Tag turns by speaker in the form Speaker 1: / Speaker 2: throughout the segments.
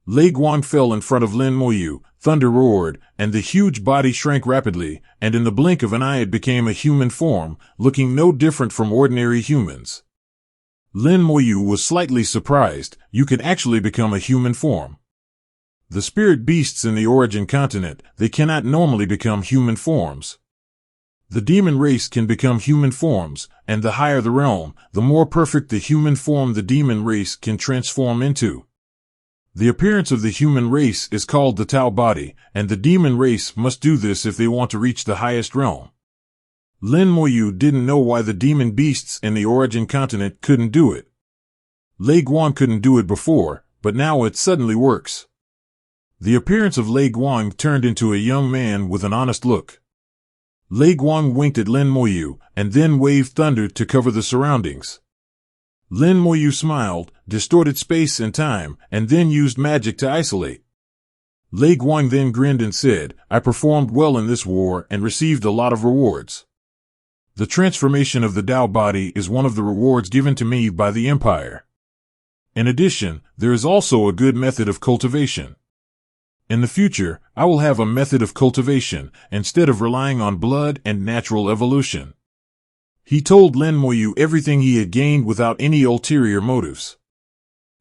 Speaker 1: Lei Guang fell in front of Lin Moyu, thunder roared, and the huge body shrank rapidly, and in the blink of an eye it became a human form, looking no different from ordinary humans. Lin Moyu was slightly surprised. You can actually become a human form. The spirit beasts in the origin continent, they cannot normally become human forms. The demon race can become human forms, and the higher the realm, the more perfect the human form the demon race can transform into. The appearance of the human race is called the Tao body, and the demon race must do this if they want to reach the highest realm. Lin Moyu didn't know why the demon beasts in the origin continent couldn't do it. Lei Guang couldn't do it before, but now it suddenly works. The appearance of Lei Guang turned into a young man with an honest look. Lei Guang winked at Lin Moyu, and then waved thunder to cover the surroundings. Lin Moyu smiled, distorted space and time, and then used magic to isolate. Lei Guang then grinned and said, "I performed well in this war and received a lot of rewards. The transformation of the Tao body is one of the rewards given to me by the Empire. In addition, there is also a good method of cultivation. In the future, I will have a method of cultivation, instead of relying on blood and natural evolution." He told Lin Moyu everything he had gained without any ulterior motives.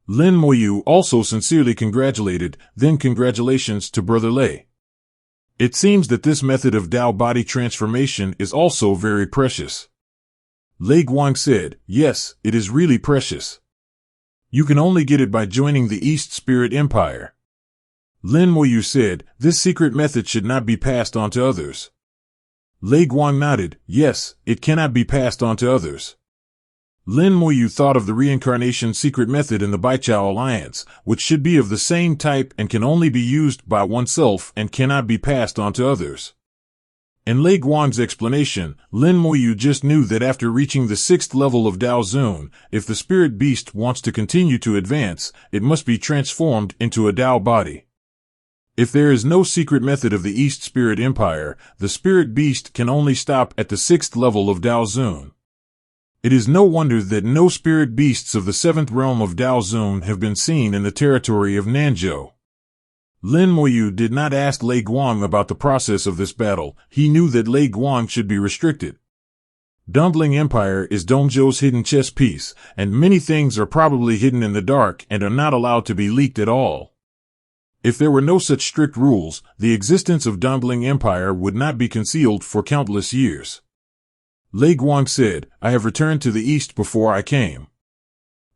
Speaker 1: Lin Moyu also sincerely congratulated, then congratulations to Brother Lei. It seems that this method of Tao body transformation is also very precious. Lei Guang said, "Yes, it is really precious. You can only get it by joining the East Spirit Empire." Lin Moyu said, "This secret method should not be passed on to others." Lei Guang nodded, "Yes, it cannot be passed on to others." Lin Moyu thought of the reincarnation secret method in the Baichao Alliance, which should be of the same type and can only be used by oneself and cannot be passed on to others. In Lei Guang's explanation, Lin Moyu just knew that after reaching the 6th level of Dao Zun, if the spirit beast wants to continue to advance, it must be transformed into a Dao body. If there is no secret method of the East Spirit Empire, the spirit beast can only stop at the 6th level of Dao Zun. It is no wonder that no spirit beasts of the 7th realm of Dao Zun have been seen in the territory of Nanzhou. Lin Moyu did not ask Lei Guang about the process of this battle. He knew that Lei Guang should be restricted. Dumpling Empire is Dongzhou's hidden chess piece, and many things are probably hidden in the dark and are not allowed to be leaked at all. If there were no such strict rules, the existence of Dumpling Empire would not be concealed for countless years. Lei Guang said, "I have returned to the east before I came.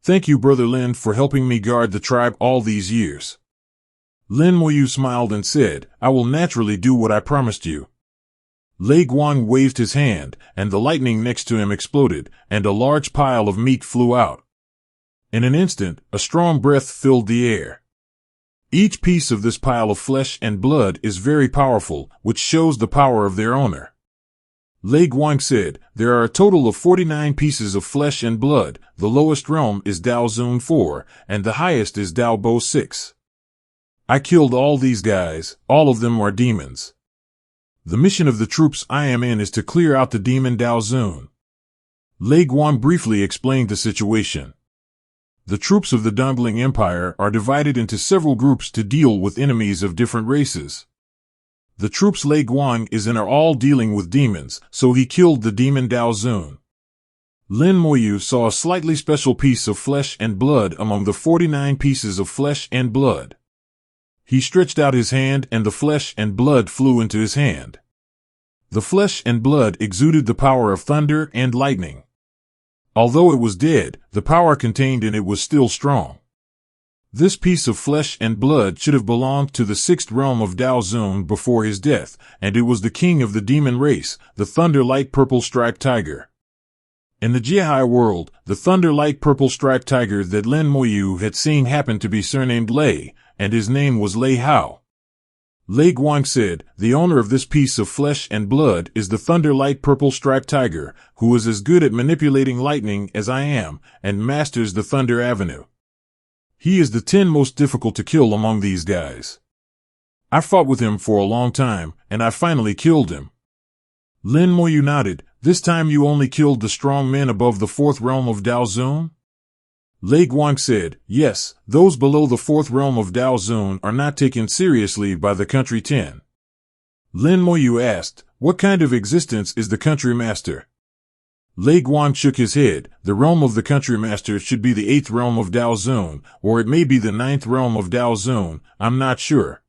Speaker 1: Thank you, Brother Lin, for helping me guard the tribe all these years." Lin Moyu smiled and said, "I will naturally do what I promised you." Lei Guang waved his hand, and the lightning next to him exploded, and a large pile of meat flew out. In an instant, a strong breath filled the air. Each piece of this pile of flesh and blood is very powerful, which shows the power of their owner. Lei Guang said, "There are a total of 49 pieces of flesh and blood. The lowest realm is Dao Zun 4, and the highest is Dao Bo 6. I killed all these guys, all of them are demons. The mission of the troops I am in is to clear out the demon Dao Zun." Lei Guang briefly explained the situation. The troops of the Dumpling Empire are divided into several groups to deal with enemies of different races. The troops Lei Guang is in are all dealing with demons, so he killed the demon Dao Zun. Lin Moyu saw a slightly special piece of flesh and blood among the 49 pieces of flesh and blood. He stretched out his hand and the flesh and blood flew into his hand. The flesh and blood exuded the power of thunder and lightning. Although it was dead, the power contained in it was still strong. This piece of flesh and blood should have belonged to the 6th realm of Dao Zun before his death, and it was the king of the demon race, the Thunder-Light Purple-Striped Tiger. In the Jiahai world, the Thunder-Light Purple-Striped Tiger that Lin Moyu had seen happened to be surnamed Lei, and his name was Lei Hao. Lei Guang said, "The owner of this piece of flesh and blood is the Thunder-Light Purple-Striped Tiger, who is as good at manipulating lightning as I am, and masters the Thunder Avenue. He is the 10 most difficult to kill among these guys. I fought with him for a long time, and I finally killed him." Lin Moyu nodded. "This time you only killed the strong men above the 4th realm of Dao Zun?" Lei Guang said, yes, those below the fourth realm of Dao Zun are not taken seriously by the country Tyen. Lin Moyu asked, what kind of existence is the country master? Lei Guang shook his head. The realm of the country master should be the eighth realm of Dao Zun, or it may be the ninth realm of Dao Zun, I'm not sure.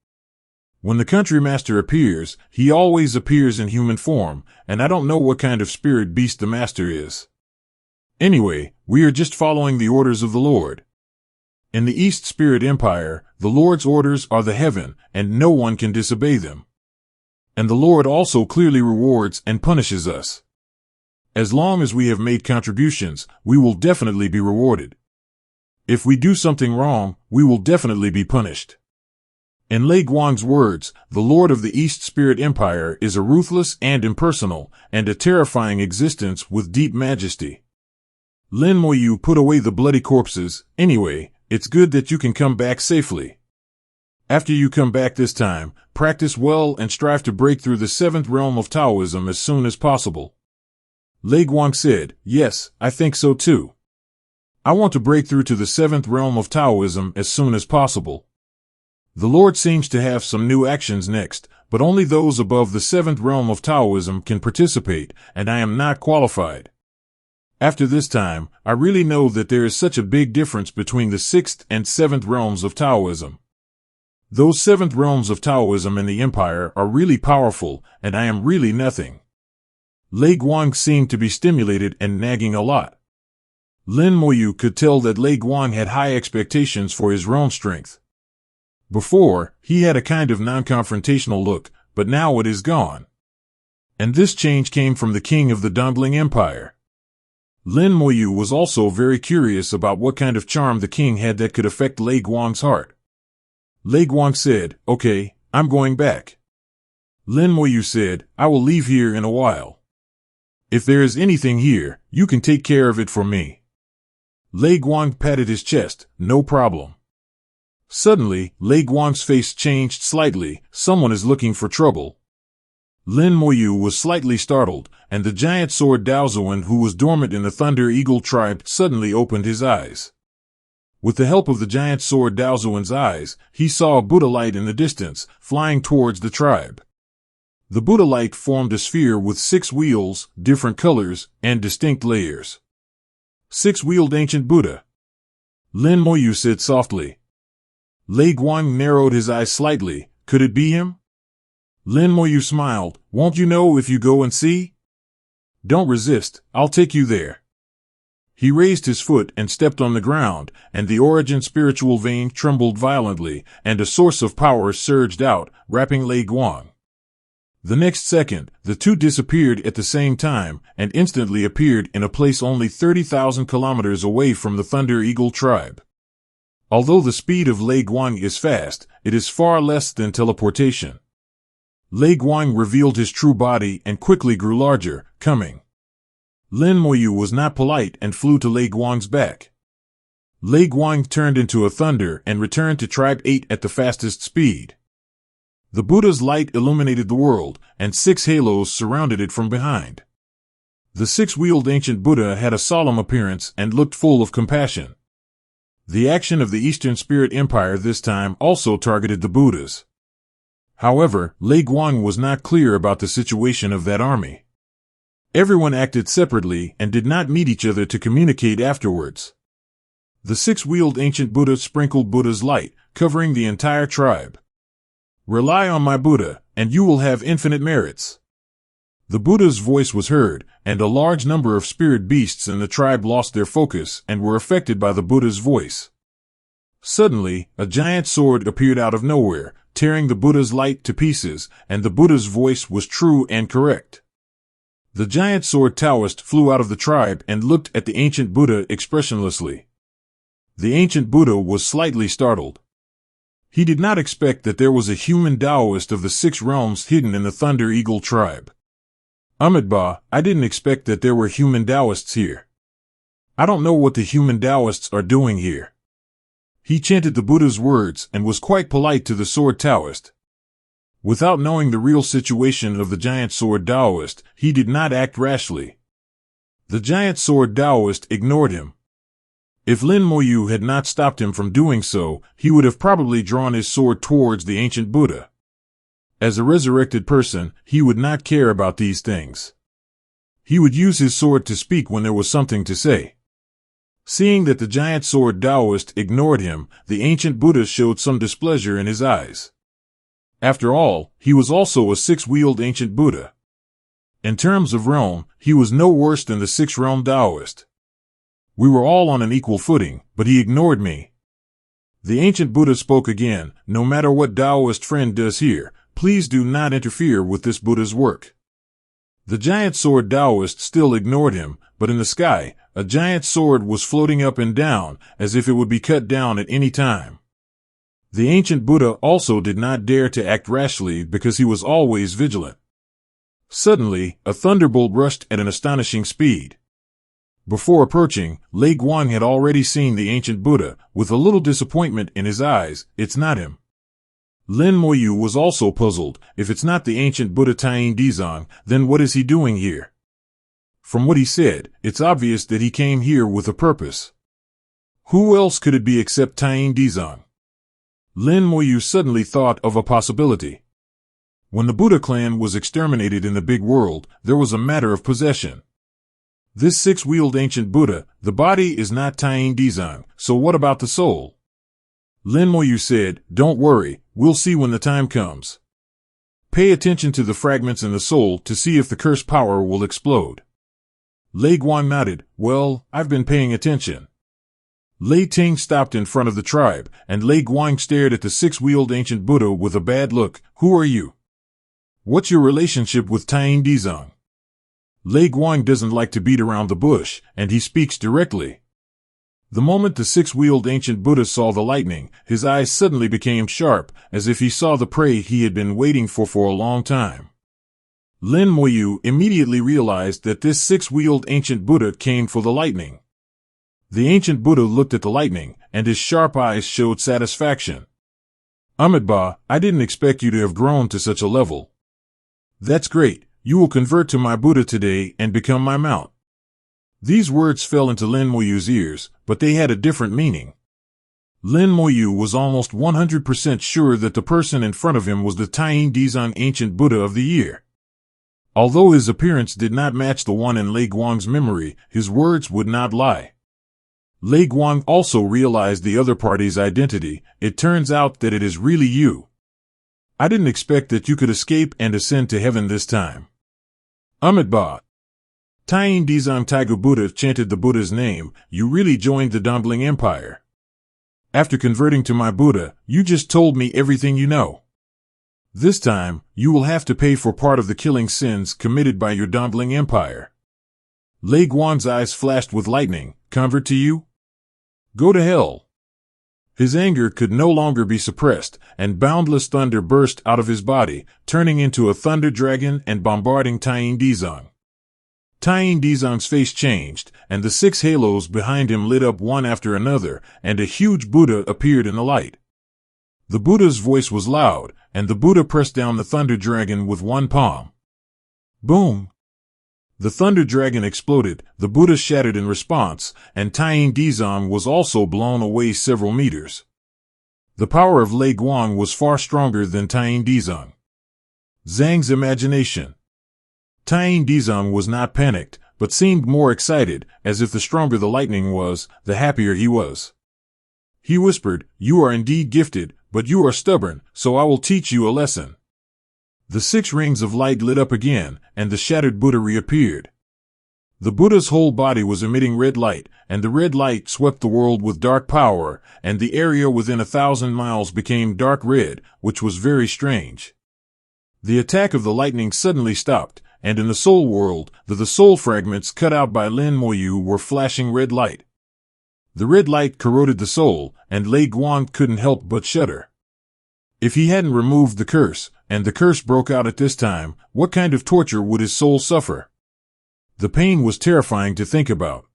Speaker 1: When the country master appears, he always appears in human form, and I don't know what kind of spirit beast the master is. Anyway, we are just following the orders of the Lord. In the East Spirit Empire, the Lord's orders are the heaven, and no one can disobey them. And the Lord also clearly rewards and punishes us. As long as we have made contributions, we will definitely be rewarded. If we do something wrong, we will definitely be punished. In Lei Guang's words, the Lord of the East Spirit Empire is a ruthless and impersonal, and a terrifying existence with deep majesty. Lin Moyu put away the bloody corpses. Anyway, it's good that you can come back safely. After you come back this time, practice well and strive to break through the seventh realm of Taoism as soon as possible. Lei Guang said, yes, I think so too. I want to break through to the seventh realm of Taoism as soon as possible. The Lord seems to have some new actions next, but only those above the seventh realm of Taoism can participate, and I am not qualified. After this time, I really know that there is such a big difference between the sixth and seventh realms of Taoism. Those seventh realms of Taoism in the Empire are really powerful, and I am really nothing. Lei Guang seemed to be stimulated and nagging a lot. Lin Moyu could tell that Lei Guang had high expectations for his realm strength. Before, he had a kind of non-confrontational look, but now it is gone. And this change came from the king of the Dongling Empire. Lin Moyu was also very curious about what kind of charm the king had that could affect Lei Guang's heart. Lei Guang said, okay, I'm going back. Lin Moyu said, I will leave here in a while. If there is anything here, you can take care of it for me. Lei Guang patted his chest, no problem. Suddenly, Lei Guang's face changed slightly. Someone is looking for trouble. Lin Moyu was slightly startled, and the giant sword Daozuan, who was dormant in the Thunder Eagle tribe, suddenly opened his eyes. With the help of the giant sword Daozuan's eyes, he saw a Buddha light in the distance, flying towards the tribe. The Buddha light formed a sphere with 6 wheels, different colors, and distinct layers. 6-wheeled ancient Buddha. Lin Moyu said softly. Lei Guang narrowed his eyes slightly. Could it be him? Lin Moyu smiled. Won't you know if you go and see? Don't resist, I'll take you there. He raised his foot and stepped on the ground, and the origin spiritual vein trembled violently, and a source of power surged out, wrapping Lei Guang. The next second, the two disappeared at the same time, and instantly appeared in a place only 30,000 kilometers away from the Thunder Eagle tribe. Although the speed of Lei Guang is fast, it is far less than teleportation. Lei Guang revealed his true body and quickly grew larger, coming. Lin Moyu was not polite and flew to Lei Guang's back. Lei Guang turned into a thunder and returned to Tribe 8 at the fastest speed. The Buddha's light illuminated the world, and 6 halos surrounded it from behind. The 6-wheeled ancient Buddha had a solemn appearance and looked full of compassion. The action of the Eastern Spirit Empire this time also targeted the Buddhas. However, Lei Guang was not clear about the situation of that army. Everyone acted separately and did not meet each other to communicate afterwards. The 6-wheeled ancient Buddha sprinkled Buddha's light, covering the entire tribe. Rely on my Buddha, and you will have infinite merits. The Buddha's voice was heard, and a large number of spirit beasts in the tribe lost their focus and were affected by the Buddha's voice. Suddenly, a giant sword appeared out of nowhere, tearing the Buddha's light to pieces, and the Buddha's voice was true and correct. The giant sword Taoist flew out of the tribe and looked at the ancient Buddha expressionlessly. The ancient Buddha was slightly startled. He did not expect that there was a human Taoist of the 6 realms hidden in the Thunder Eagle tribe. Amitabha, I didn't expect that there were human Taoists here. I don't know what the human Taoists are doing here. He chanted the Buddha's words and was quite polite to the sword Taoist. Without knowing the real situation of the giant sword Taoist, he did not act rashly. The giant sword Taoist ignored him. If Lin Moyu had not stopped him from doing so, he would have probably drawn his sword towards the ancient Buddha. As a resurrected person, he would not care about these things. He would use his sword to speak when there was something to say. Seeing that the giant sword Taoist ignored him, the ancient Buddha showed some displeasure in his eyes. After all, he was also a six-wheeled ancient Buddha. In terms of realm, he was no worse than the six-realm Taoist. We were all on an equal footing, but he ignored me. The ancient Buddha spoke again. No matter what Taoist friend does here, please do not interfere with this Buddha's work. The giant sword Taoist still ignored him, but in the sky, a giant sword was floating up and down, as if it would be cut down at any time. The ancient Buddha also did not dare to act rashly because he was always vigilant. Suddenly, a thunderbolt rushed at an astonishing speed. Before approaching, Lei Guang had already seen the ancient Buddha, with a little disappointment in his eyes. It's not him. Lin Moyu was also puzzled. If it's not the ancient Buddha Tyen Diong, then what is he doing here? From what he said, it's obvious that he came here with a purpose. Who else could it be except Tyen Diong? Lin Moyu suddenly thought of a possibility. When the Buddha clan was exterminated in the big world, there was a matter of possession. This six-wheeled ancient Buddha, the body is not Tyen Diong, so what about the soul? Lin Moyu said, don't worry, we'll see when the time comes. Pay attention to the fragments in the soul to see if the curse power will explode. Lei Guang nodded, well, I've been paying attention. Lei Ting stopped in front of the tribe, and Lei Guang stared at the six-wheeled ancient Buddha with a bad look. Who are you? What's your relationship with Tyen Diong? Lei Guang doesn't like to beat around the bush, and he speaks directly. The moment the six-wheeled ancient Buddha saw the lightning, his eyes suddenly became sharp, as if he saw the prey he had been waiting for a long time. Lin Moyu immediately realized that this six-wheeled ancient Buddha came for the lightning. The ancient Buddha looked at the lightning, and his sharp eyes showed satisfaction. Amitabha, I didn't expect you to have grown to such a level. That's great. You will convert to my Buddha today and become my mount. These words fell into Lin Moyu's ears, but they had a different meaning. Lin Moyu was almost 100% sure that the person in front of him was the Tyen Diong ancient Buddha of the year. Although his appearance did not match the one in Lei Guang's memory, his words would not lie. Lei Guang also realized the other party's identity. It turns out that it is really you. I didn't expect that you could escape and ascend to heaven this time. Amitabha. Tyen Diong Tiger Buddha chanted the Buddha's name. You really joined the Dumpling Empire. After converting to my Buddha, you just told me everything you know. This time, you will have to pay for part of the killing sins committed by your Dumpling Empire. Lei Guang's eyes flashed with lightning. Convert to you? Go to hell. His anger could no longer be suppressed, and boundless thunder burst out of his body, turning into a thunder dragon and bombarding Tyen Diong. Tyen Diong's face changed, and the six halos behind him lit up one after another, and a huge Buddha appeared in the light. The Buddha's voice was loud, and the Buddha pressed down the thunder dragon with one palm. Boom! The thunder dragon exploded, the Buddha shattered in response, and Tyen Diong was also blown away several meters. The power of Lei Guang was far stronger than Tyen Diong. Zhang's imagination. Tyen Diong was not panicked, but seemed more excited, as if the stronger the lightning was, the happier he was. He whispered, You are indeed gifted, but you are stubborn, so I will teach you a lesson. The 6 rings of light lit up again, and the shattered Buddha reappeared. The Buddha's whole body was emitting red light, and the red light swept the world with dark power, and the area within 1,000 miles became dark red, which was very strange. The attack of the lightning suddenly stopped, and in the soul world, the soul fragments cut out by Lin Moyu were flashing red light. The red light corroded the soul, and Lei Guang couldn't help but shudder. If he hadn't removed the curse, and the curse broke out at this time, what kind of torture would his soul suffer? The pain was terrifying to think about.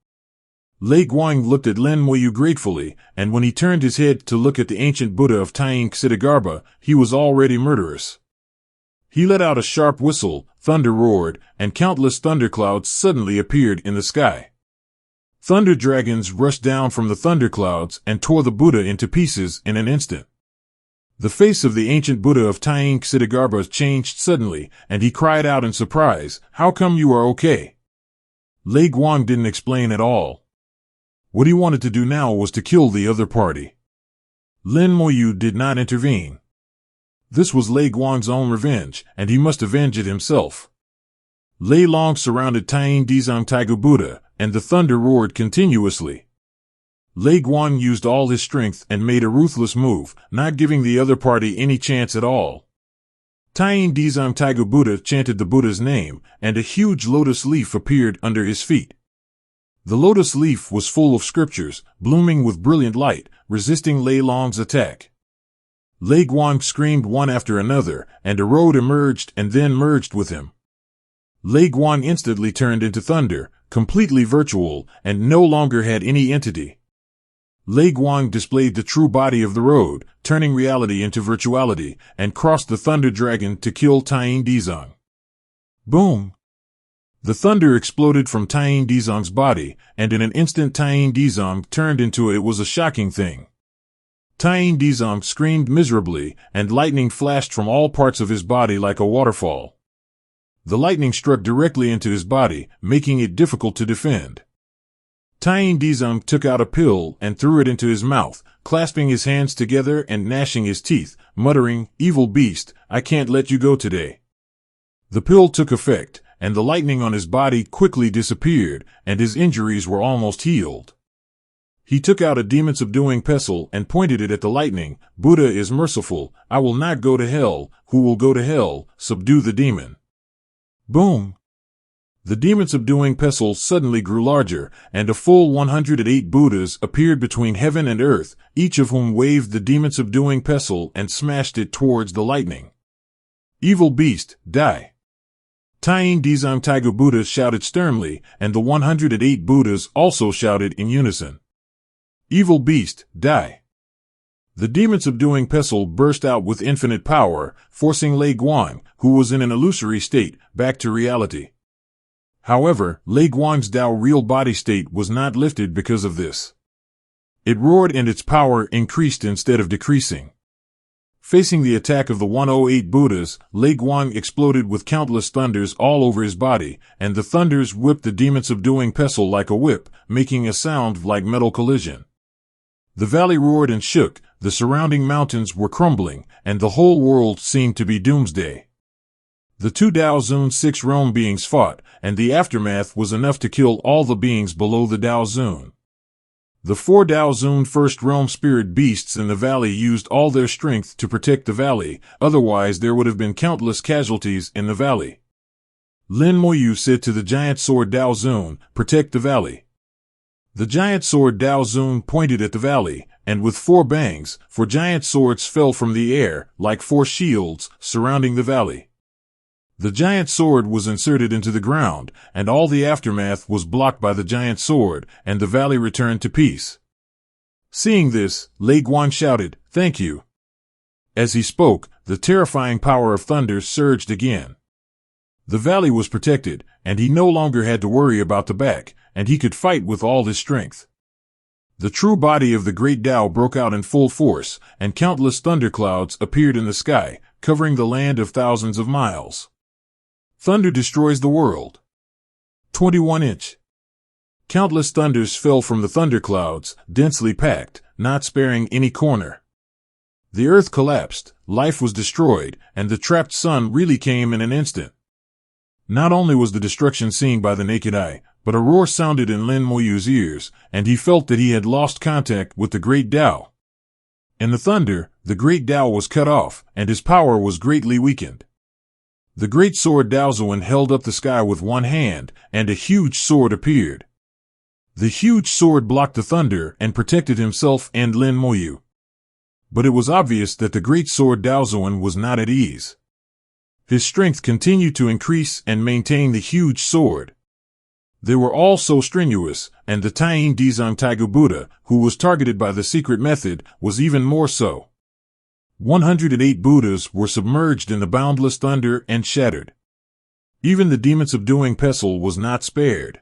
Speaker 1: Lei Guang looked at Lin Moyu gratefully, and when he turned his head to look at the ancient Buddha of Tyen Xitigarbha, he was already murderous. He let out a sharp whistle, thunder roared, and countless thunderclouds suddenly appeared in the sky. Thunder dragons rushed down from the thunderclouds and tore the Buddha into pieces in an instant. The face of the ancient Buddha of Tyen Diong changed suddenly, and he cried out in surprise, "How come you are okay?" Lei Guang didn't explain at all. What he wanted to do now was to kill the other party. Lin Moyu did not intervene. This was Lei Guang's own revenge, and he must avenge it himself. Lei Long surrounded Tyen Diong Buddha, and the thunder roared continuously. Lei Guang used all his strength and made a ruthless move, not giving the other party any chance at all. Tyen Diong Buddha chanted the Buddha's name, and a huge lotus leaf appeared under his feet. The lotus leaf was full of scriptures, blooming with brilliant light, resisting Lei Long's attack. Lei Guang screamed one after another, and a road emerged and then merged with him. Lei Guang instantly turned into thunder, completely virtual, and no longer had any entity. Lei Guang displayed the true body of the road, turning reality into virtuality, and crossed the thunder dragon to kill Tyen Diong. Boom! The thunder exploded from Tyen Diong's body, and in an instant Tyen Diong turned into it was a shocking thing. Tyen Diong screamed miserably, and lightning flashed from all parts of his body like a waterfall. The lightning struck directly into his body, making it difficult to defend. Tyen Diong took out a pill and threw it into his mouth, clasping his hands together and gnashing his teeth, muttering, "Evil beast, I can't let you go today." The pill took effect, and the lightning on his body quickly disappeared, and his injuries were almost healed. He took out a demon-subduing pestle and pointed it at the lightning. "Buddha is merciful. I will not go to hell. Who will go to hell? Subdue the demon." Boom! The demon-subduing pestle suddenly grew larger, and a full 108 Buddhas appeared between heaven and earth, each of whom waved the demon-subduing pestle and smashed it towards the lightning. "Evil beast, die!" Tyen Diong Buddha shouted sternly, and the 108 Buddhas also shouted in unison. "Evil beast, die!" The demon-subduing pestle burst out with infinite power, forcing Lei Guang, who was in an illusory state, back to reality. However, Lei Guang's Tao real body state was not lifted because of this. It roared and its power increased instead of decreasing. Facing the attack of the 108 Buddhas, Lei Guang exploded with countless thunders all over his body, and the thunders whipped the demon-subduing pestle like a whip, making a sound like metal collision. The valley roared and shook, the surrounding mountains were crumbling, and the whole world seemed to be doomsday. The two Dao Zun 6 realm beings fought, and the aftermath was enough to kill all the beings below the Dao Zun. The 4 Dao Zun first realm spirit beasts in the valley used all their strength to protect the valley, otherwise there would have been countless casualties in the valley. Lin Moyu said to the giant sword Dao Zun, "Protect the valley." The giant sword Dao Zun pointed at the valley, and with 4 bangs, 4 giant swords fell from the air, like 4 shields, surrounding the valley. The giant sword was inserted into the ground, and all the aftermath was blocked by the giant sword, and the valley returned to peace. Seeing this, Lei Guang shouted, "Thank you." As he spoke, the terrifying power of thunder surged again. The valley was protected, and he no longer had to worry about the back, and he could fight with all his strength. The true body of the great Tao broke out in full force, and countless thunderclouds appeared in the sky, covering the land of thousands of miles. Thunder destroys the world. 21-inch. Countless thunders fell from the thunderclouds, densely packed, not sparing any corner. The earth collapsed, life was destroyed, and the trapped sun really came in an instant. Not only was the destruction seen by the naked eye, but a roar sounded in Lin Moyu's ears, and he felt that he had lost contact with the great Tao. In the thunder, the great Tao was cut off, and his power was greatly weakened. The great sword Daozuan held up the sky with one hand, and a huge sword appeared. The huge sword blocked the thunder and protected himself and Lin Moyu. But it was obvious that the great sword Daozuan was not at ease. His strength continued to increase and maintain the huge sword. They were all so strenuous, and the Tyen Diong Buddha, who was targeted by the secret method, was even more so. 108 Buddhas were submerged in the boundless thunder and shattered. Even the demon-subduing pestle was not spared.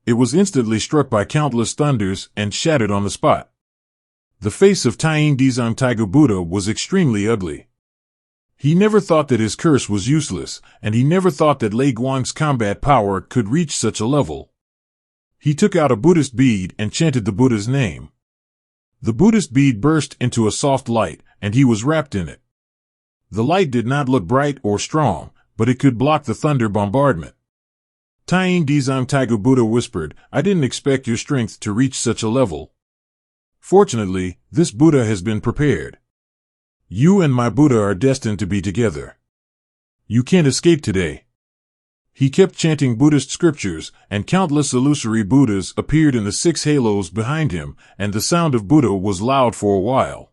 Speaker 1: It was instantly struck by countless thunders and shattered on the spot. The face of Tyen Diong Buddha was extremely ugly. He never thought that his curse was useless, and he never thought that Lei Guang's combat power could reach such a level. He took out a Buddhist bead and chanted the Buddha's name. The Buddhist bead burst into a soft light, and he was wrapped in it. The light did not look bright or strong, but it could block the thunder bombardment. Tyen Diong Buddha whispered, "I didn't expect your strength to reach such a level. Fortunately, this Buddha has been prepared. You and my Buddha are destined to be together. You can't escape today." He kept chanting Buddhist scriptures, and countless illusory Buddhas appeared in the 6 halos behind him, and the sound of Buddha was loud for a while.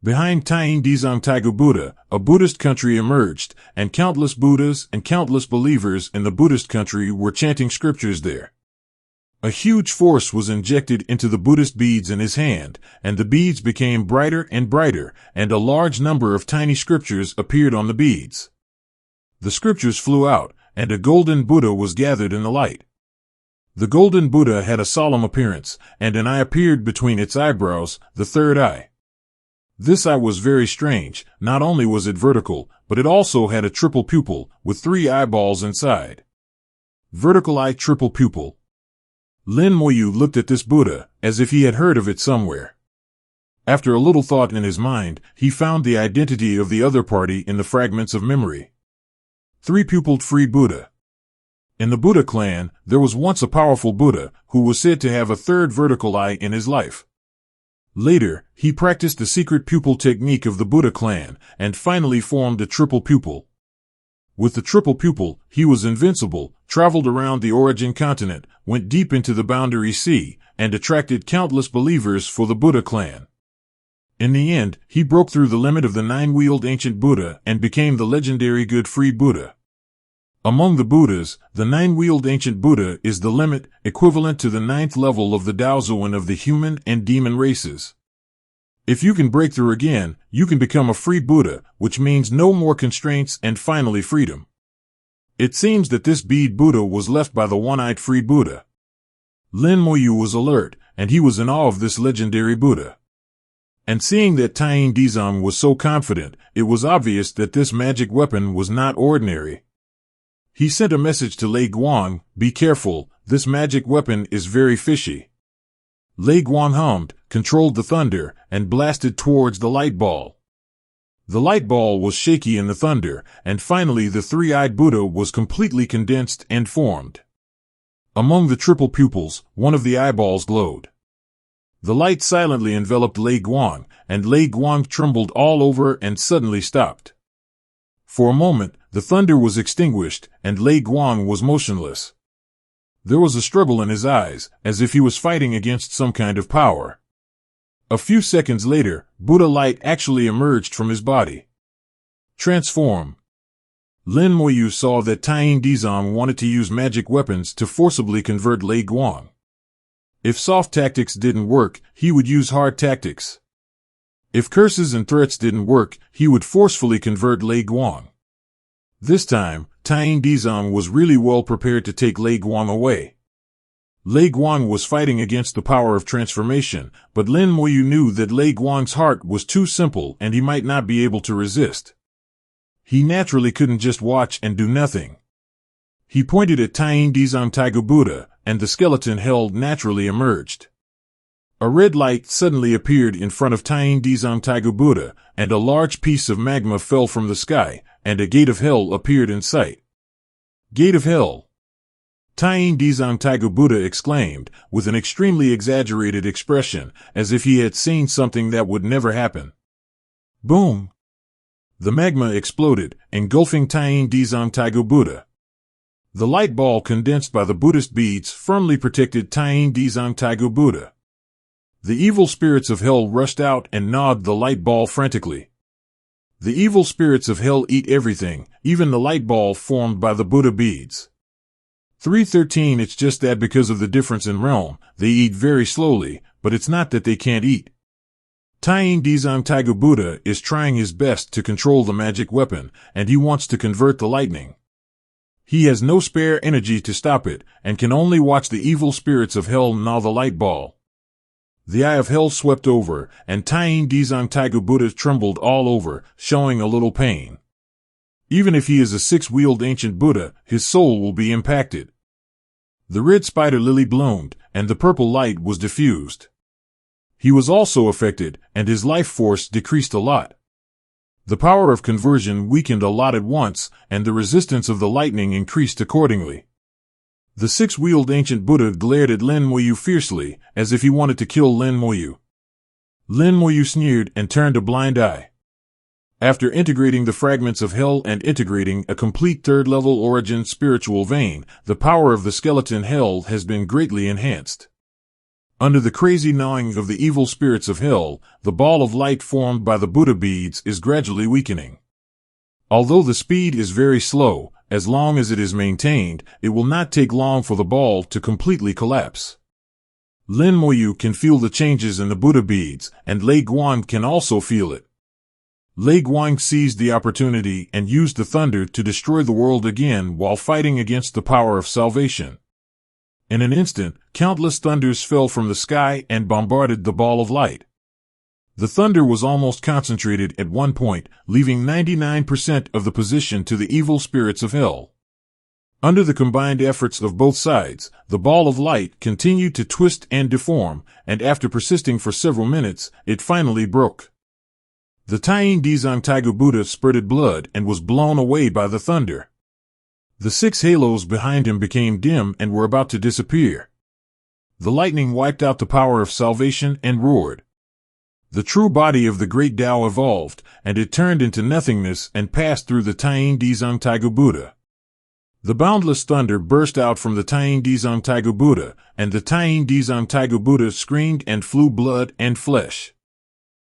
Speaker 1: Behind Tyen Diong Buddha, a Buddhist country emerged, and countless Buddhas and countless believers in the Buddhist country were chanting scriptures there. A huge force was injected into the Buddhist beads in his hand, and the beads became brighter and brighter, and a large number of tiny scriptures appeared on the beads. The scriptures flew out, and a golden Buddha was gathered in the light. The golden Buddha had a solemn appearance, and an eye appeared between its eyebrows, the third eye. This eye was very strange. Not only was it vertical, but it also had a triple pupil, with 3 eyeballs inside. Vertical eye, triple pupil. Lin Moyu looked at this Buddha, as if he had heard of it somewhere. After a little thought in his mind, he found the identity of the other party in the fragments of memory. 3-pupiled free Buddha. In the Buddha clan, there was once a powerful Buddha, who was said to have a third vertical eye in his life. Later, he practiced the secret pupil technique of the Buddha clan, and finally formed a triple pupil. With the triple pupil, he was invincible, traveled around the origin continent, went deep into the boundary sea, and attracted countless believers for the Buddha clan. In the end, he broke through the limit of the 9-wheeled ancient Buddha and became the legendary good free Buddha. Among the Buddhas, the 9-wheeled ancient Buddha is the limit, equivalent to the 9th level of the Daozuan of the human and demon races. If you can break through again, you can become a free Buddha, which means no more constraints and finally freedom. It seems that this bead Buddha was left by the one-eyed free Buddha. Lin Moyu was alert, and he was in awe of this legendary Buddha. And seeing that Tyen Diong was so confident, it was obvious that this magic weapon was not ordinary. He sent a message to Lei Guang, "Be careful, this magic weapon is very fishy." Lei Guang hummed, controlled the thunder, and blasted towards the light ball. The light ball was shaky in the thunder, and finally the 3-eyed Buddha was completely condensed and formed. Among the triple pupils, one of the eyeballs glowed. The light silently enveloped Lei Guang, and Lei Guang trembled all over and suddenly stopped. For a moment, the thunder was extinguished, and Lei Guang was motionless. There was a struggle in his eyes, as if he was fighting against some kind of power. A few seconds later, Buddha light actually emerged from his body. Transform. Lin Moyu saw that Tyen Diong wanted to use magic weapons to forcibly convert Lei Guang. If soft tactics didn't work, he would use hard tactics. If curses and threats didn't work, he would forcefully convert Lei Guang. This time, Tyen Diong was really well prepared to take Lei Guang away. Lei Guang was fighting against the power of transformation, but Lin Moyu knew that Lei Guang's heart was too simple and he might not be able to resist. He naturally couldn't just watch and do nothing. He pointed at Tyen Diong Buddha, and the skeleton held naturally emerged. A red light suddenly appeared in front of Tyen Diong Buddha, and a large piece of magma fell from the sky, and a gate of hell appeared in sight. Gate of hell! Tyen Diong Buddha exclaimed, with an extremely exaggerated expression, as if he had seen something that would never happen. Boom! The magma exploded, engulfing Tyen Diong Buddha. The light ball condensed by the Buddhist beads firmly protected Tyen Diong Buddha. The evil spirits of hell rushed out and gnawed the light ball frantically. The evil spirits of hell eat everything, even the light ball formed by the Buddha beads. 313 It's just that because of the difference in realm, they eat very slowly, but it's not that they can't eat. Tyen Diong Buddha is trying his best to control the magic weapon, and he wants to convert the lightning. He has no spare energy to stop it, and can only watch the evil spirits of hell gnaw the light ball. The eye of hell swept over, and Tyen Diong Buddha trembled all over, showing a little pain. Even if he is a six-wheeled ancient Buddha, his soul will be impacted. The red spider lily bloomed, and the purple light was diffused. He was also affected, and his life force decreased a lot. The power of conversion weakened a lot at once, and the resistance of the lightning increased accordingly. The six-wheeled ancient Buddha glared at Lin Moyu fiercely, as if he wanted to kill Lin Moyu. Lin Moyu sneered and turned a blind eye. After integrating the fragments of hell and integrating a complete third-level origin spiritual vein, the power of the skeleton hell has been greatly enhanced. Under the crazy gnawing of the evil spirits of hell, the ball of light formed by the Buddha beads is gradually weakening. Although the speed is very slow, as long as it is maintained, it will not take long for the ball to completely collapse. Lin Moyu can feel the changes in the Buddha beads, and Lei Guan can also feel it. Lei Guan seized the opportunity and used the thunder to destroy the world again while fighting against the power of salvation. In an instant, countless thunders fell from the sky and bombarded the ball of light. The thunder was almost concentrated at one point, leaving 99% of the position to the evil spirits of hell. Under the combined efforts of both sides, the ball of light continued to twist and deform, and after persisting for several minutes, it finally broke. The Tyen Diong Buddha spurted blood and was blown away by the thunder. The six halos behind him became dim and were about to disappear. The lightning wiped out the power of salvation and roared. The true body of the great Tao evolved, and it turned into nothingness and passed through the Tyen Diong Buddha. The boundless thunder burst out from the Tyen Diong Buddha, and the Tyen Diong Buddha screamed and flew blood and flesh.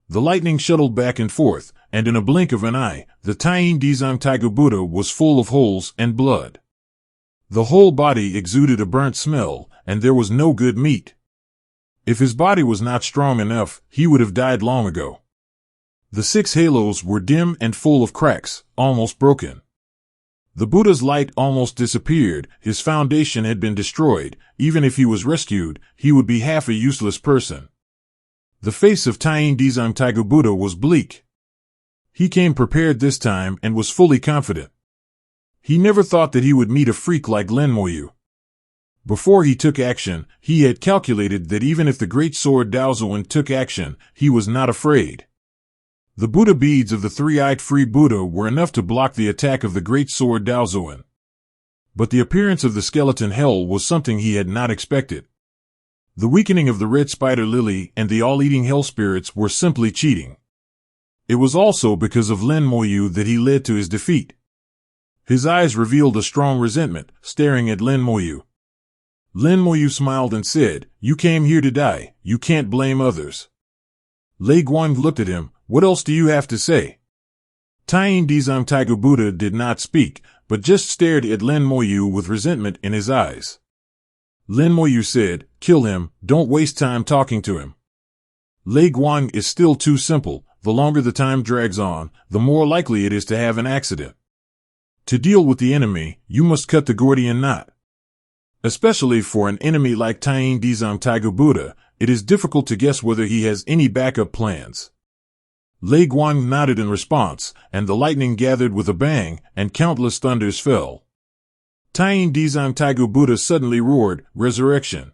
Speaker 1: The lightning shuttled back and forth, and in a blink of an eye, the Tyen Diong Buddha was full of holes and blood. The whole body exuded a burnt smell, and there was no good meat. If his body was not strong enough, he would have died long ago. The six halos were dim and full of cracks, almost broken. The Buddha's light almost disappeared, his foundation had been destroyed. Even if he was rescued, he would be half a useless person. The face of Tyen Diong Buddha was bleak. He came prepared this time and was fully confident. He never thought that he would meet a freak like Lin Moyu. Before he took action, he had calculated that even if the great sword Daozuan took action, he was not afraid. The Buddha beads of the three-eyed free Buddha were enough to block the attack of the great sword Daozuan. But the appearance of the skeleton hell was something he had not expected. The weakening of the red spider lily and the all-eating hell spirits were simply cheating. It was also because of Lin Moyu that he led to his defeat. His eyes revealed a strong resentment, staring at Lin Moyu. Lin Moyu smiled and said, "You came here to die, you can't blame others." Lei Guan looked at him. "What else do you have to say?" Tyen Diong Buddha did not speak, but just stared at Lin Moyu with resentment in his eyes. Lin Moyu said, "Kill him, don't waste time talking to him. Lei Guan is still too simple. The longer the time drags on, the more likely it is to have an accident. To deal with the enemy, you must cut the Gordian knot. Especially for an enemy like Tyen Diong Buddha, it is difficult to guess whether he has any backup plans." Lei Guan nodded in response, and the lightning gathered with a bang, and countless thunders fell. Tyen Diong Buddha suddenly roared, "Resurrection!"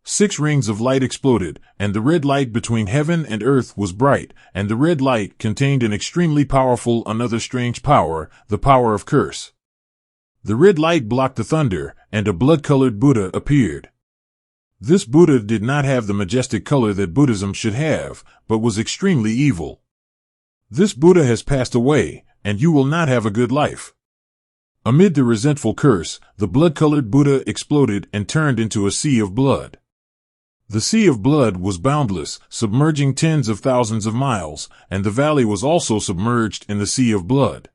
Speaker 1: 6 rings of light exploded, and the red light between heaven and earth was bright, and the red light contained an extremely powerful another strange power, the power of curse. The red light blocked the thunder, and a blood-colored Buddha appeared. This Buddha did not have the majestic color that Buddhism should have, but was extremely evil. This Buddha has passed away, and you will not have a good life. Amid the resentful curse, the blood-colored Buddha exploded and turned into a sea of blood. The sea of blood was boundless, submerging tens of thousands of miles, and the valley was also submerged in the sea of blood.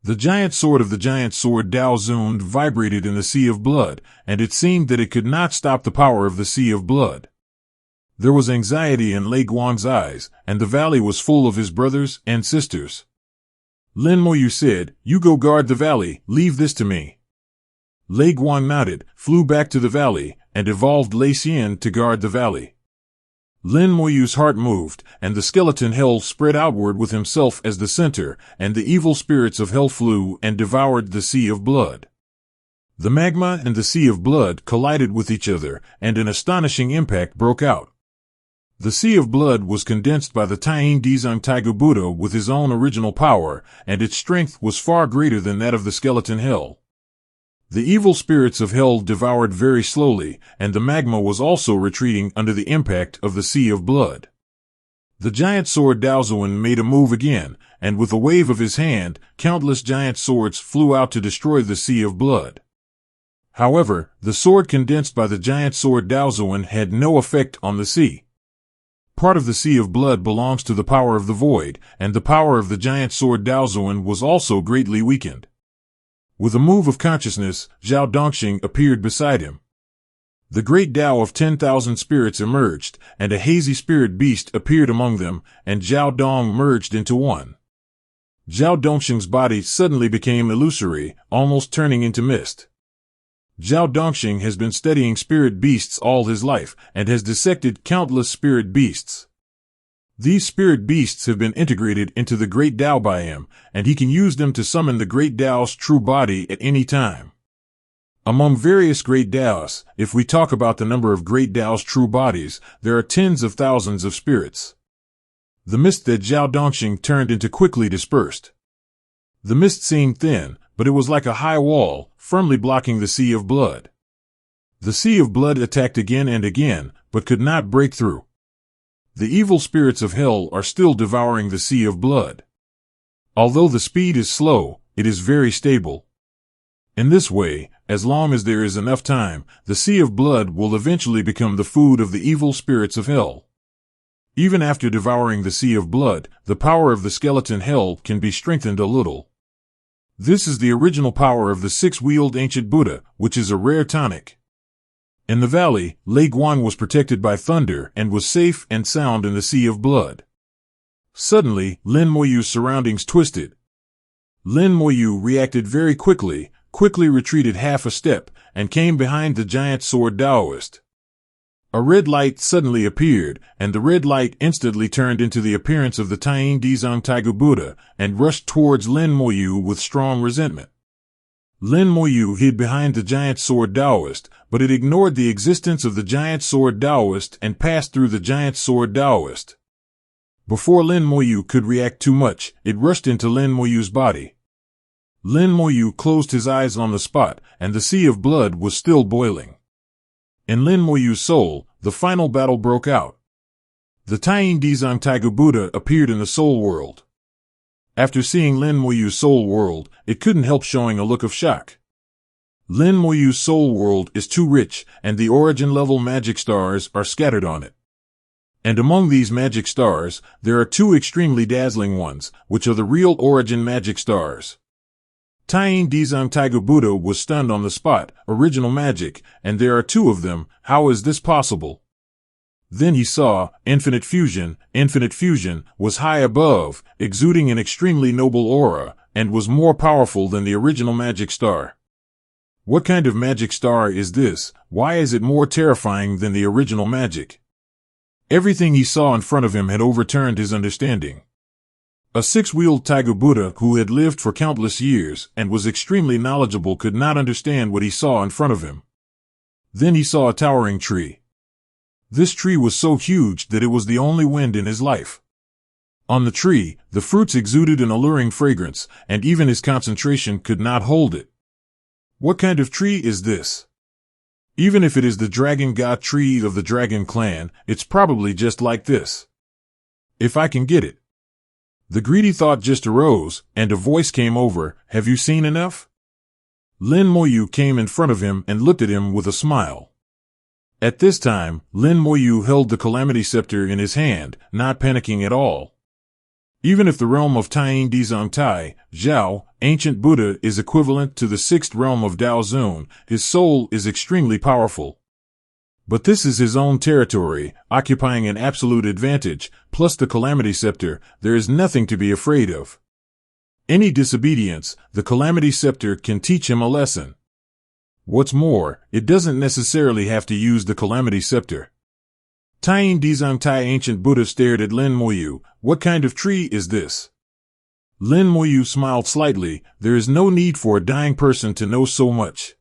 Speaker 1: The giant sword of the giant sword Daozuan vibrated in the sea of blood, and it seemed that it could not stop the power of the sea of blood. There was anxiety in Lei Guan's eyes, and the valley was full of his brothers and sisters. Lin Moyu said, "You go guard the valley, leave this to me." Lei Guan nodded, flew back to the valley, and evolved Lei Xian to guard the valley. Lin Moyu's heart moved, and the skeleton hell spread outward with himself as the center, and the evil spirits of hell flew and devoured the sea of blood. The magma and the sea of blood collided with each other, and an astonishing impact broke out. The sea of blood was condensed by the Tyen Diong Buddha with his own original power, and its strength was far greater than that of the skeleton hell. The evil spirits of hell devoured very slowly, and the magma was also retreating under the impact of the sea of blood. The giant sword Daozuan made a move again, and with a wave of his hand, countless giant swords flew out to destroy the sea of blood. However, the sword condensed by the giant sword Daozuan had no effect on the sea. Part of the sea of blood belongs to the power of the void, and the power of the giant sword Daozuan was also greatly weakened. With a move of consciousness, Zhao Dongxing appeared beside him. The great Tao of 10,000 spirits emerged, and a hazy spirit beast appeared among them, and Zhao Dong merged into one. Zhao Dongxing's body suddenly became illusory, almost turning into mist. Zhao Dongxing has been studying spirit beasts all his life, and has dissected countless spirit beasts. These spirit beasts have been integrated into the Great Tao by him, and he can use them to summon the Great Tao's true body at any time. Among various Great Taos, if we talk about the number of Great Tao's true bodies, there are tens of thousands of spirits. The mist that Zhao Dongxing turned into quickly dispersed. The mist seemed thin, but it was like a high wall, firmly blocking the sea of blood. The sea of blood attacked again and again, but could not break through. The evil spirits of hell are still devouring the sea of blood. Although the speed is slow, it is very stable. In this way, as long as there is enough time, the sea of blood will eventually become the food of the evil spirits of hell. Even after devouring the sea of blood, the power of the skeleton hell can be strengthened a little. This is the original power of the six-wheeled ancient Buddha, which is a rare tonic. In the valley, Lei Guan was protected by thunder and was safe and sound in the sea of blood. Suddenly, Lin Moyu's surroundings twisted. Lin Moyu reacted very quickly retreated half a step, and came behind the giant sword Taoist. A red light suddenly appeared, and the red light instantly turned into the appearance of the Tyen Diong Buddha, and rushed towards Lin Moyu with strong resentment. Lin Moyu hid behind the giant sword Taoist, but it ignored the existence of the giant sword Taoist and passed through the giant sword Taoist. Before Lin Moyu could react too much, it rushed into Lin Moyu's body. Lin Moyu closed his eyes on the spot, and the sea of blood was still boiling. In Lin Moyu's soul, the final battle broke out. The Tyen Diong Buddha appeared in the soul world. After seeing Lin Moyu's soul world, it couldn't help showing a look of shock. Lin Moyu's soul world is too rich, and the origin-level magic stars are scattered on it. And among these magic stars, there are two extremely dazzling ones, which are the real origin magic stars. Tyen Diong Buddha was stunned on the spot, original magic, and there are two of them, how is this possible? Then he saw, infinite fusion was high above, exuding an extremely noble aura, and was more powerful than the original magic star. What kind of magic star is this? Why is it more terrifying than the original magic? Everything he saw in front of him had overturned his understanding. A six-wheeled Tiger Buddha who had lived for countless years and was extremely knowledgeable could not understand what he saw in front of him. Then he saw a towering tree. This tree was so huge that it was the only wind in his life. On the tree, the fruits exuded an alluring fragrance, and even his concentration could not hold it. What kind of tree is this? Even if it is the dragon god tree of the dragon clan, it's probably just like this. If I can get it. The greedy thought just arose, and a voice came over, have you seen enough? Lin Moyu came in front of him and looked at him with a smile. At this time, Lin Moyu held the calamity scepter in his hand, not panicking at all. Even if the realm of Tyen Diong Zhao, ancient Buddha, is equivalent to the sixth realm of Daozun, his soul is extremely powerful. But this is his own territory, occupying an absolute advantage, plus the calamity scepter, there is nothing to be afraid of. Any disobedience, the Calamity Scepter can teach him a lesson. What's more, it doesn't necessarily have to use the Calamity Scepter. Tyen Diong Tai Ancient Buddha stared at Lin Moyu. What kind of tree is this? Lin Moyu smiled slightly. There is no need for a dying person to know so much.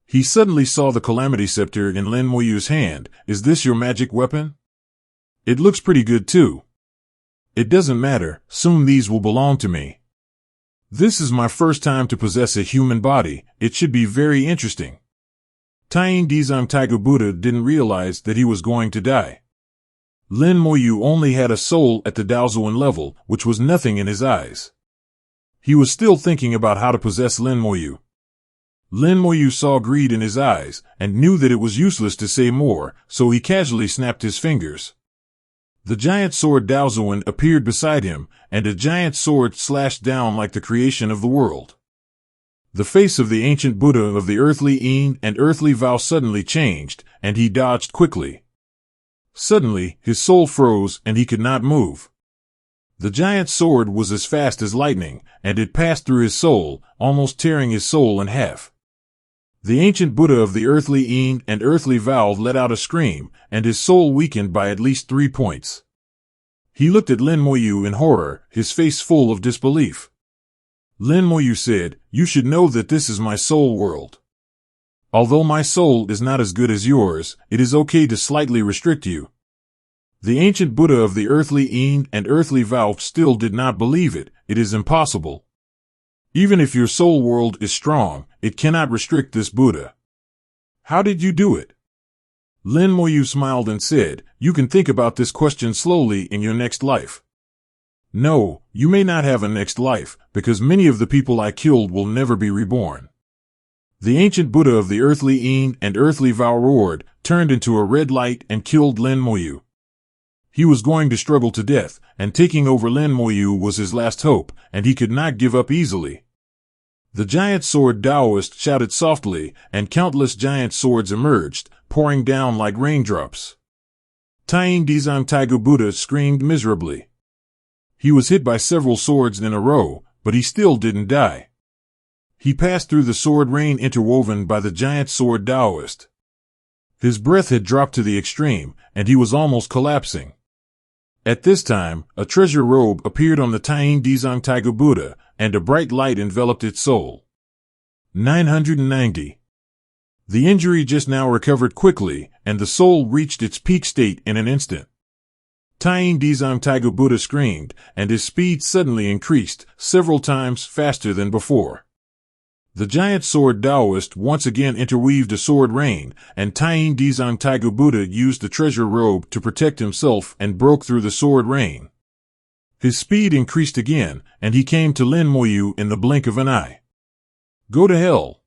Speaker 1: He suddenly saw the Calamity Scepter in Lin Moyu's hand. Is this your magic weapon? It looks pretty good too. It doesn't matter, soon these will belong to me. This is my first time to possess a human body. It should be very interesting. Tyen Diong Tai Buddha didn't realize that he was going to die. Lin Moyu only had a soul at the Daozuan level, which was nothing in his eyes. He was still thinking about how to possess Lin Moyu. Lin Moyu saw greed in his eyes, and knew that it was useless to say more, so he casually snapped his fingers. The giant sword Daozuan appeared beside him, and a giant sword slashed down like the creation of the world. The face of the ancient Buddha of the earthly Yin and earthly vow suddenly changed, and he dodged quickly. Suddenly, his soul froze and he could not move. The giant sword was as fast as lightning, and it passed through his soul, almost tearing his soul in half. The ancient Buddha of the earthly Yin and earthly vow let out a scream, and his soul weakened by at least 3 points. He looked at Lin Moyu in horror, his face full of disbelief. Lin Moyu said, "You should know that this is my soul world. Although my soul is not as good as yours, it is okay to slightly restrict you." The ancient Buddha of the earthly Yin and earthly vow still did not believe it. It is impossible. Even if your soul world is strong, it cannot restrict this Buddha. How did you do it? Lin Moyu smiled and said, "You can think about this question slowly in your next life." No, you may not have a next life, because many of the people I killed will never be reborn. The ancient Buddha of the earthly Yin and earthly vow roared, turned into a red light and killed Lin Moyu. He was going to struggle to death, and taking over Lin Moyu was his last hope, and he could not give up easily. The giant sword Taoist shouted softly, and countless giant swords emerged, pouring down like raindrops. Tyen Diong Tai Buddha screamed miserably. He was hit by several swords in a row, but he still didn't die. He passed through the sword rain interwoven by the giant sword Taoist. His breath had dropped to the extreme, and he was almost collapsing. At this time, a treasure robe appeared on the Tyen Diong Tai Buddha, and a bright light enveloped its soul. 990. The injury just now recovered quickly, and the soul reached its peak state in an instant. Tyen Diong Tai Buddha screamed, and his speed suddenly increased, several times faster than before. The giant sword Taoist once again interweaved a sword rain, and Tyen Diong Tai Buddha used the treasure robe to protect himself and broke through the sword rain. His speed increased again, and he came to Lin Moyu in the blink of an eye. Go to hell.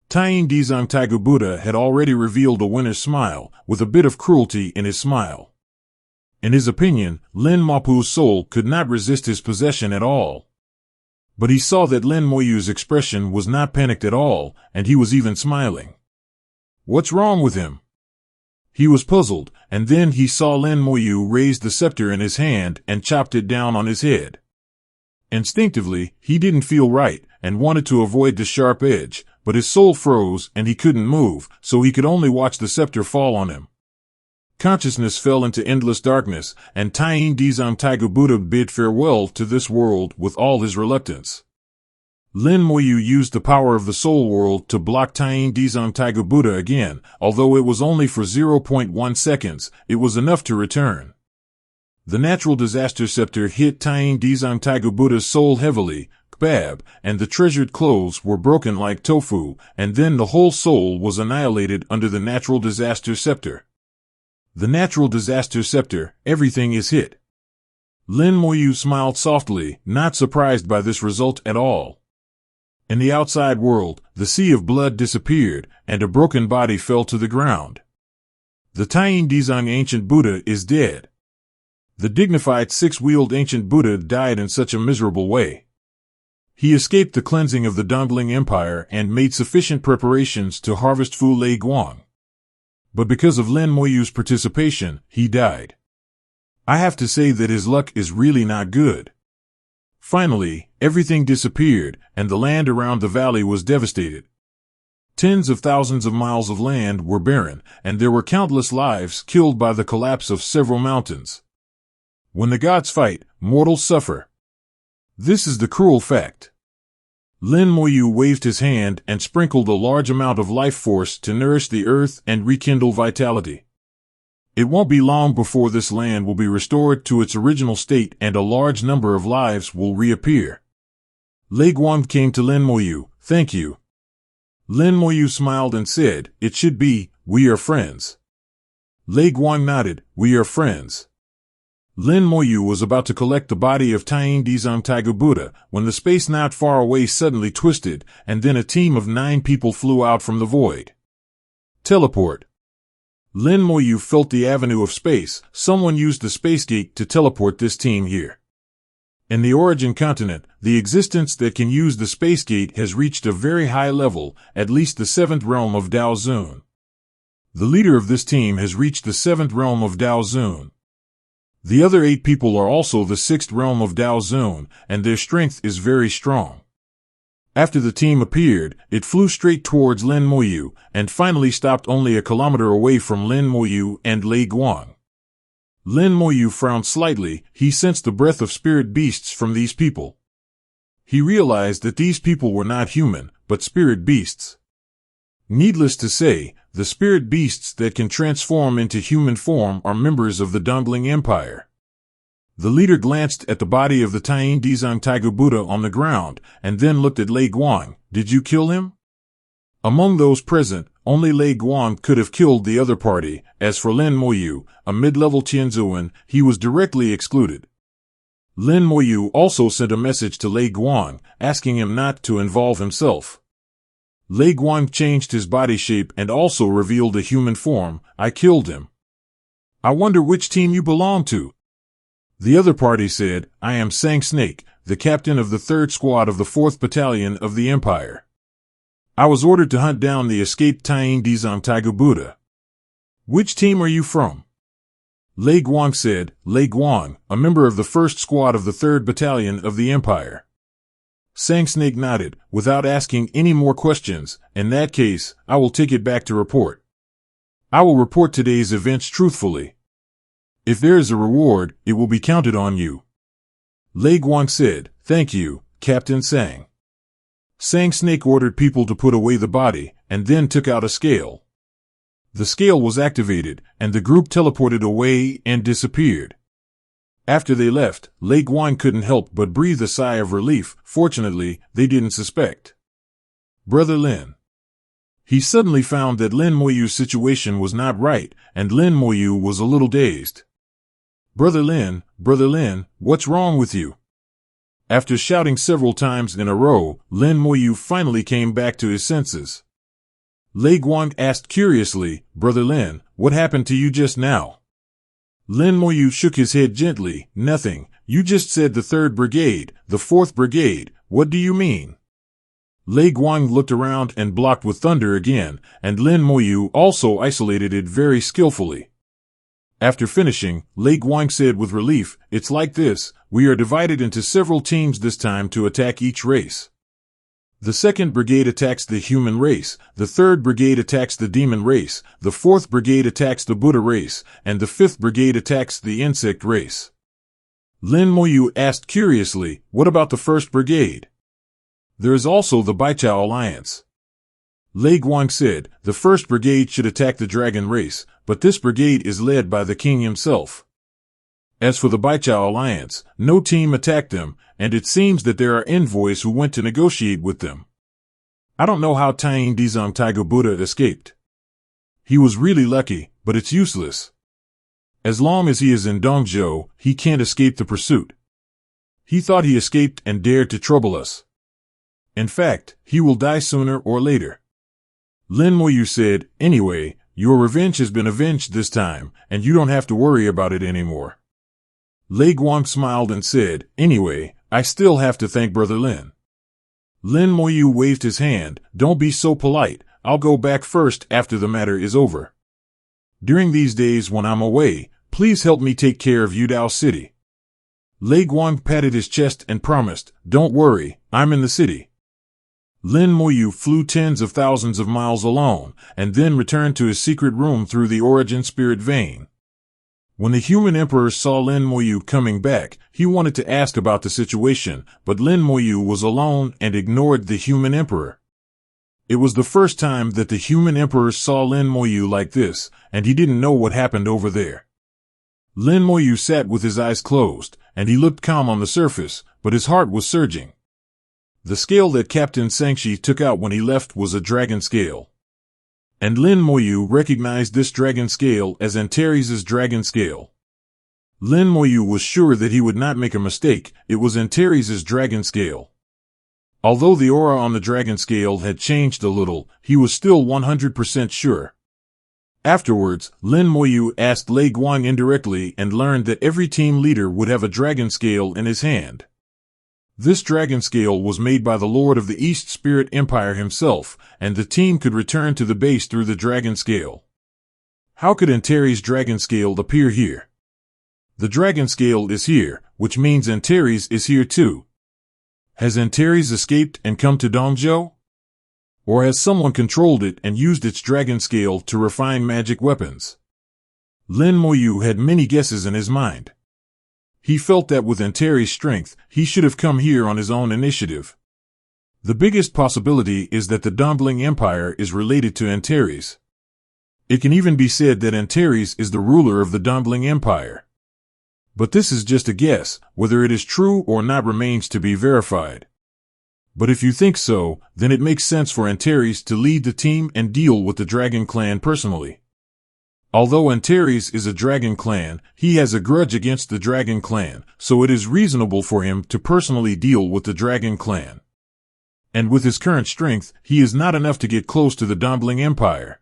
Speaker 1: Tyen Diong Tai Buddha had already revealed a winner's smile, with a bit of cruelty in his smile. In his opinion, Lin Mapu's soul could not resist his possession at all. But he saw that Lin Moyu's expression was not panicked at all, and he was even smiling. What's wrong with him? He was puzzled, and then he saw Lin Moyu raise the scepter in his hand and chopped it down on his head. Instinctively, he didn't feel right, and wanted to avoid the sharp edge, but his soul froze and he couldn't move, so he could only watch the scepter fall on him. Consciousness fell into endless darkness, and Tyen Diong Tai Buddha bid farewell to this world with all his reluctance. Lin Moyu used the power of the soul world to block Tyen Diong Tai Buddha again. Although it was only for 0.1 seconds, it was enough to return. The natural disaster scepter hit Tyen Diong Tai Buddha's soul heavily, kbab, and the treasured clothes were broken like tofu, and then the whole soul was annihilated under the natural disaster scepter. The natural disaster scepter, everything is hit. Lin Moyu smiled softly, not surprised by this result at all. In the outside world, the sea of blood disappeared, and a broken body fell to the ground. The Tyen Diong ancient Buddha is dead. The dignified six-wheeled ancient Buddha died in such a miserable way. He escaped the cleansing of the Dongling Empire and made sufficient preparations to harvest Fu Lei Guang. But because of Lin Moyu's participation, he died. I have to say that his luck is really not good. Finally, Everything disappeared, and the land around the valley was devastated. Tens of thousands of miles of land were barren, and there were countless lives killed by the collapse of several mountains. When the gods fight, mortals suffer. This is the cruel fact. Lin Moyu waved his hand and sprinkled a large amount of life force to nourish the earth and rekindle vitality. It won't be long before this land will be restored to its original state and a large number of lives will reappear. Lei Guan came to Lin Moyu. Thank you. Lin Moyu smiled and said, it should be, we are friends. Lei Guan nodded, we are friends. Lin Moyu was about to collect the body of Tyen Diong Buddha when the space not far away suddenly twisted, and then a team of 9 people flew out from the void. Teleport. Lin Moyu felt the avenue of space. Someone used the space gate to teleport this team here. In the origin continent, the existence that can use the space gate has reached a very high level, at least the 7th realm of Dao Zun. The leader of this team has reached the 7th realm of Dao Zun. The other 8 people are also the 6th realm of Dao Zun, and their strength is very strong. After the team appeared, it flew straight towards Lin Moyu, and finally stopped only a kilometer away from Lin Moyu and Lei Guan. Lin Moyu frowned slightly. He sensed the breath of spirit beasts from these people. He realized that these people were not human, but spirit beasts. Needless to say, the spirit beasts that can transform into human form are members of the Dongling Empire. The leader glanced at the body of the Tyen Diong Buddha on the ground, and then looked at Lei Guan. Did you kill him? Among those present, only Lei Guan could have killed the other party. As for Lin Moyu, a mid-level Tianzuan, he was directly excluded. Lin Moyu also sent a message to Lei Guan, asking him not to involve himself. Lei Guan changed his body shape and also revealed a human form. I killed him. I wonder which team you belong to. The other party said, I am Sang Snake, the captain of the 3rd squad of the 4th battalion of the Empire. I was ordered to hunt down the escaped Tyen Diong Buddha. Which team are you from? Lei Guan said, Lei Guan, a member of the 1st squad of the 3rd battalion of the Empire. Sang Snake nodded, without asking any more questions. In that case, I will take it back to report. I will report today's events truthfully. If there is a reward, it will be counted on you. Lei Guan said, thank you, Captain Sang. Sang Snake ordered people to put away the body, and then took out a scale. The scale was activated, and the group teleported away and disappeared. After they left, Lei Guan couldn't help but breathe a sigh of relief. Fortunately, they didn't suspect. Brother Lin. He suddenly found that Lin Moyu's situation was not right, and Lin Moyu was a little dazed. Brother Lin, what's wrong with you? After shouting several times in a row, Lin Moyu finally came back to his senses. Lei Guan asked curiously, Brother Lin, what happened to you just now? Lin Moyu shook his head gently, nothing, you just said the 3rd Brigade, the 4th Brigade, what do you mean? Lei Guan looked around and blocked with thunder again, and Lin Moyu also isolated it very skillfully. After finishing, Lei Guan said with relief, it's like this, we are divided into several teams this time to attack each race. The 2nd Brigade attacks the human race, the 3rd Brigade attacks the demon race, the 4th Brigade attacks the Buddha race, and the 5th Brigade attacks the insect race. Lin Moyu asked curiously, what about the 1st Brigade? There is also the Baichao Alliance. Lei Guan said, the 1st Brigade should attack the dragon race, but this brigade is led by the king himself. As for the Baichao Alliance, no team attacked them, and it seems that there are envoys who went to negotiate with them. I don't know how Tyen Diong Buddha escaped. He was really lucky, but it's useless. As long as he is in Dongzhou, he can't escape the pursuit. He thought he escaped and dared to trouble us. In fact, he will die sooner or later. Lin Moyu said, anyway, your revenge has been avenged this time, and you don't have to worry about it anymore. Lei Guan smiled and said, anyway, I still have to thank Brother Lin. Lin Moyu waved his hand, don't be so polite, I'll go back first after the matter is over. During these days when I'm away, please help me take care of Yudao City. Lei Guang patted his chest and promised, "Don't worry, I'm in the city." Lin Moyu flew tens of thousands of miles alone, and then returned to his secret room through the origin spirit vein. When the human emperor saw Lin Moyu coming back, he wanted to ask about the situation, but Lin Moyu was alone and ignored the human emperor. It was the first time that the human emperor saw Lin Moyu like this, and he didn't know what happened over there. Lin Moyu sat with his eyes closed, and he looked calm on the surface, but his heart was surging. The scale that Captain Sangshi took out when he left was a dragon scale. And Lin Moyu recognized this dragon scale as Antares' dragon scale. Lin Moyu was sure that he would not make a mistake, it was Antares' dragon scale. Although the aura on the dragon scale had changed a little, he was still 100% sure. Afterwards, Lin Moyu asked Lei Guang indirectly and learned that every team leader would have a dragon scale in his hand. This dragon scale was made by the Lord of the East Spirit Empire himself, and the team could return to the base through the dragon scale. How could Antares' dragon scale appear here? The dragon scale is here, which means Antares is here too. Has Antares escaped and come to Dongzhou? Or has someone controlled it and used its dragon scale to refine magic weapons? Lin Moyu had many guesses in his mind. He felt that with Antares' strength, he should have come here on his own initiative. The biggest possibility is that the Dumbling Empire is related to Antares. It can even be said that Antares is the ruler of the Dumbling Empire. But this is just a guess, whether it is true or not remains to be verified. But if you think so, then it makes sense for Antares to lead the team and deal with the Dragon Clan personally. Although Antares is a Dragon Clan, he has a grudge against the Dragon Clan, so it is reasonable for him to personally deal with the Dragon Clan. And with his current strength, he is not enough to get close to the Dumbling Empire.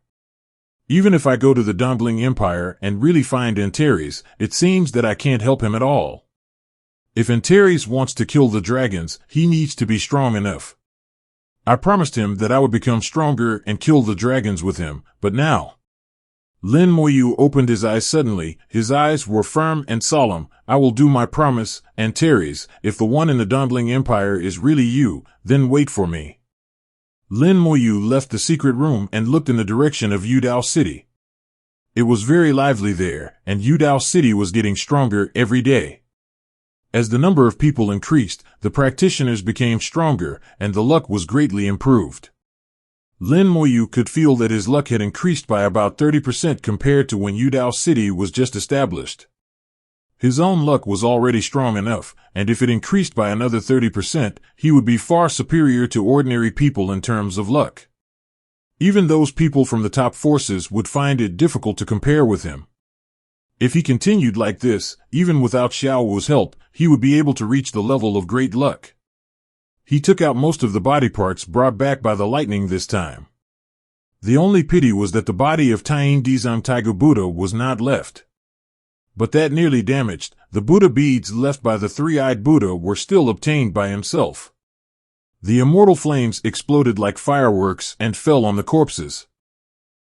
Speaker 1: Even if I go to the Dumbling Empire and really find Antares, it seems that I can't help him at all. If Antares wants to kill the dragons, he needs to be strong enough. I promised him that I would become stronger and kill the dragons with him, but now... Lin Moyu opened his eyes suddenly. His eyes were firm and solemn. "I will do my promise, Antares. If the one in the Dumbling Empire is really you, then wait for me." Lin Moyu left the secret room and looked in the direction of Yudao City. It was very lively there, and Yudao City was getting stronger every day. As the number of people increased, the practitioners became stronger, and the luck was greatly improved. Lin Moyu could feel that his luck had increased by about 30% compared to when Yudao City was just established. His own luck was already strong enough, and if it increased by another 30%, he would be far superior to ordinary people in terms of luck. Even those people from the top forces would find it difficult to compare with him. If he continued like this, even without Xiao Wu's help, he would be able to reach the level of great luck. He took out most of the body parts brought back by the lightning this time. The only pity was that the body of Tyen Diong Buddha was not left. But that nearly damaged, the Buddha beads left by the three-eyed Buddha were still obtained by himself. The immortal flames exploded like fireworks and fell on the corpses.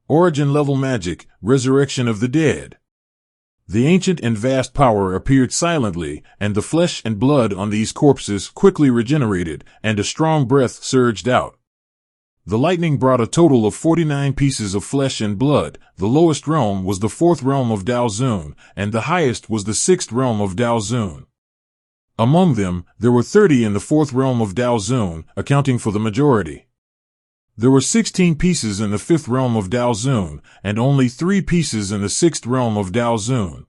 Speaker 1: Origin-level magic, resurrection of the dead. The ancient and vast power appeared silently, and the flesh and blood on these corpses quickly regenerated, and a strong breath surged out. The lightning brought a total of 49 pieces of flesh and blood. The lowest realm was the 4th realm of Dao Zun, and the highest was the 6th realm of Dao Zun. Among them, there were 30 in the 4th realm of Dao Zun, accounting for the majority. There were 16 pieces in the 5th realm of Dao Zun, and only 3 pieces in the 6th realm of Dao Zun.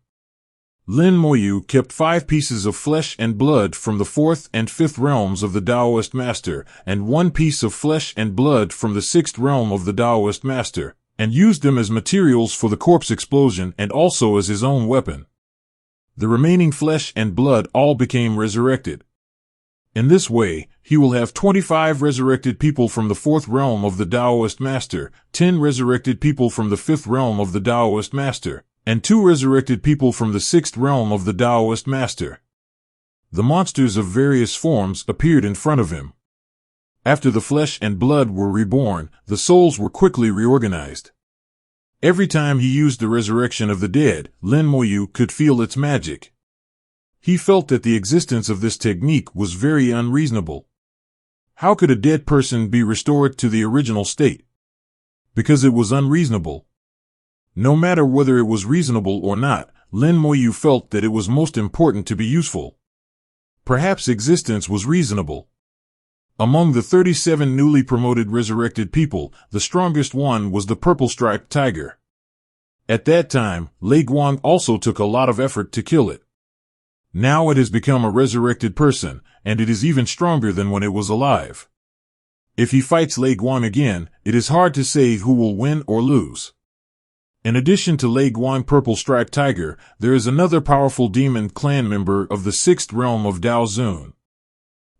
Speaker 1: Lin Moyu kept 5 pieces of flesh and blood from the 4th and 5th realms of the Taoist Master, and 1 piece of flesh and blood from the 6th realm of the Taoist Master, and used them as materials for the corpse explosion and also as his own weapon. The remaining flesh and blood all became resurrected. In this way, he will have 25 resurrected people from the 4th realm of the Taoist Master, 10 resurrected people from the 5th realm of the Taoist Master, and 2 resurrected people from the 6th realm of the Taoist Master. The monsters of various forms appeared in front of him. After the flesh and blood were reborn, the souls were quickly reorganized. Every time he used the resurrection of the dead, Lin Moyu could feel its magic. He felt that the existence of this technique was very unreasonable. How could a dead person be restored to the original state? Because it was unreasonable. No matter whether it was reasonable or not, Lin Moyu felt that it was most important to be useful. Perhaps existence was reasonable. Among the 37 newly promoted resurrected people, the strongest one was the purple-striped tiger. At that time, Lei Guang also took a lot of effort to kill it. Now it has become a resurrected person, and it is even stronger than when it was alive. If he fights Lei Guang again, it is hard to say who will win or lose. In addition to Lei Guang Purple-Striped Tiger, there is another powerful demon clan member of the 6th realm of Dao Zun.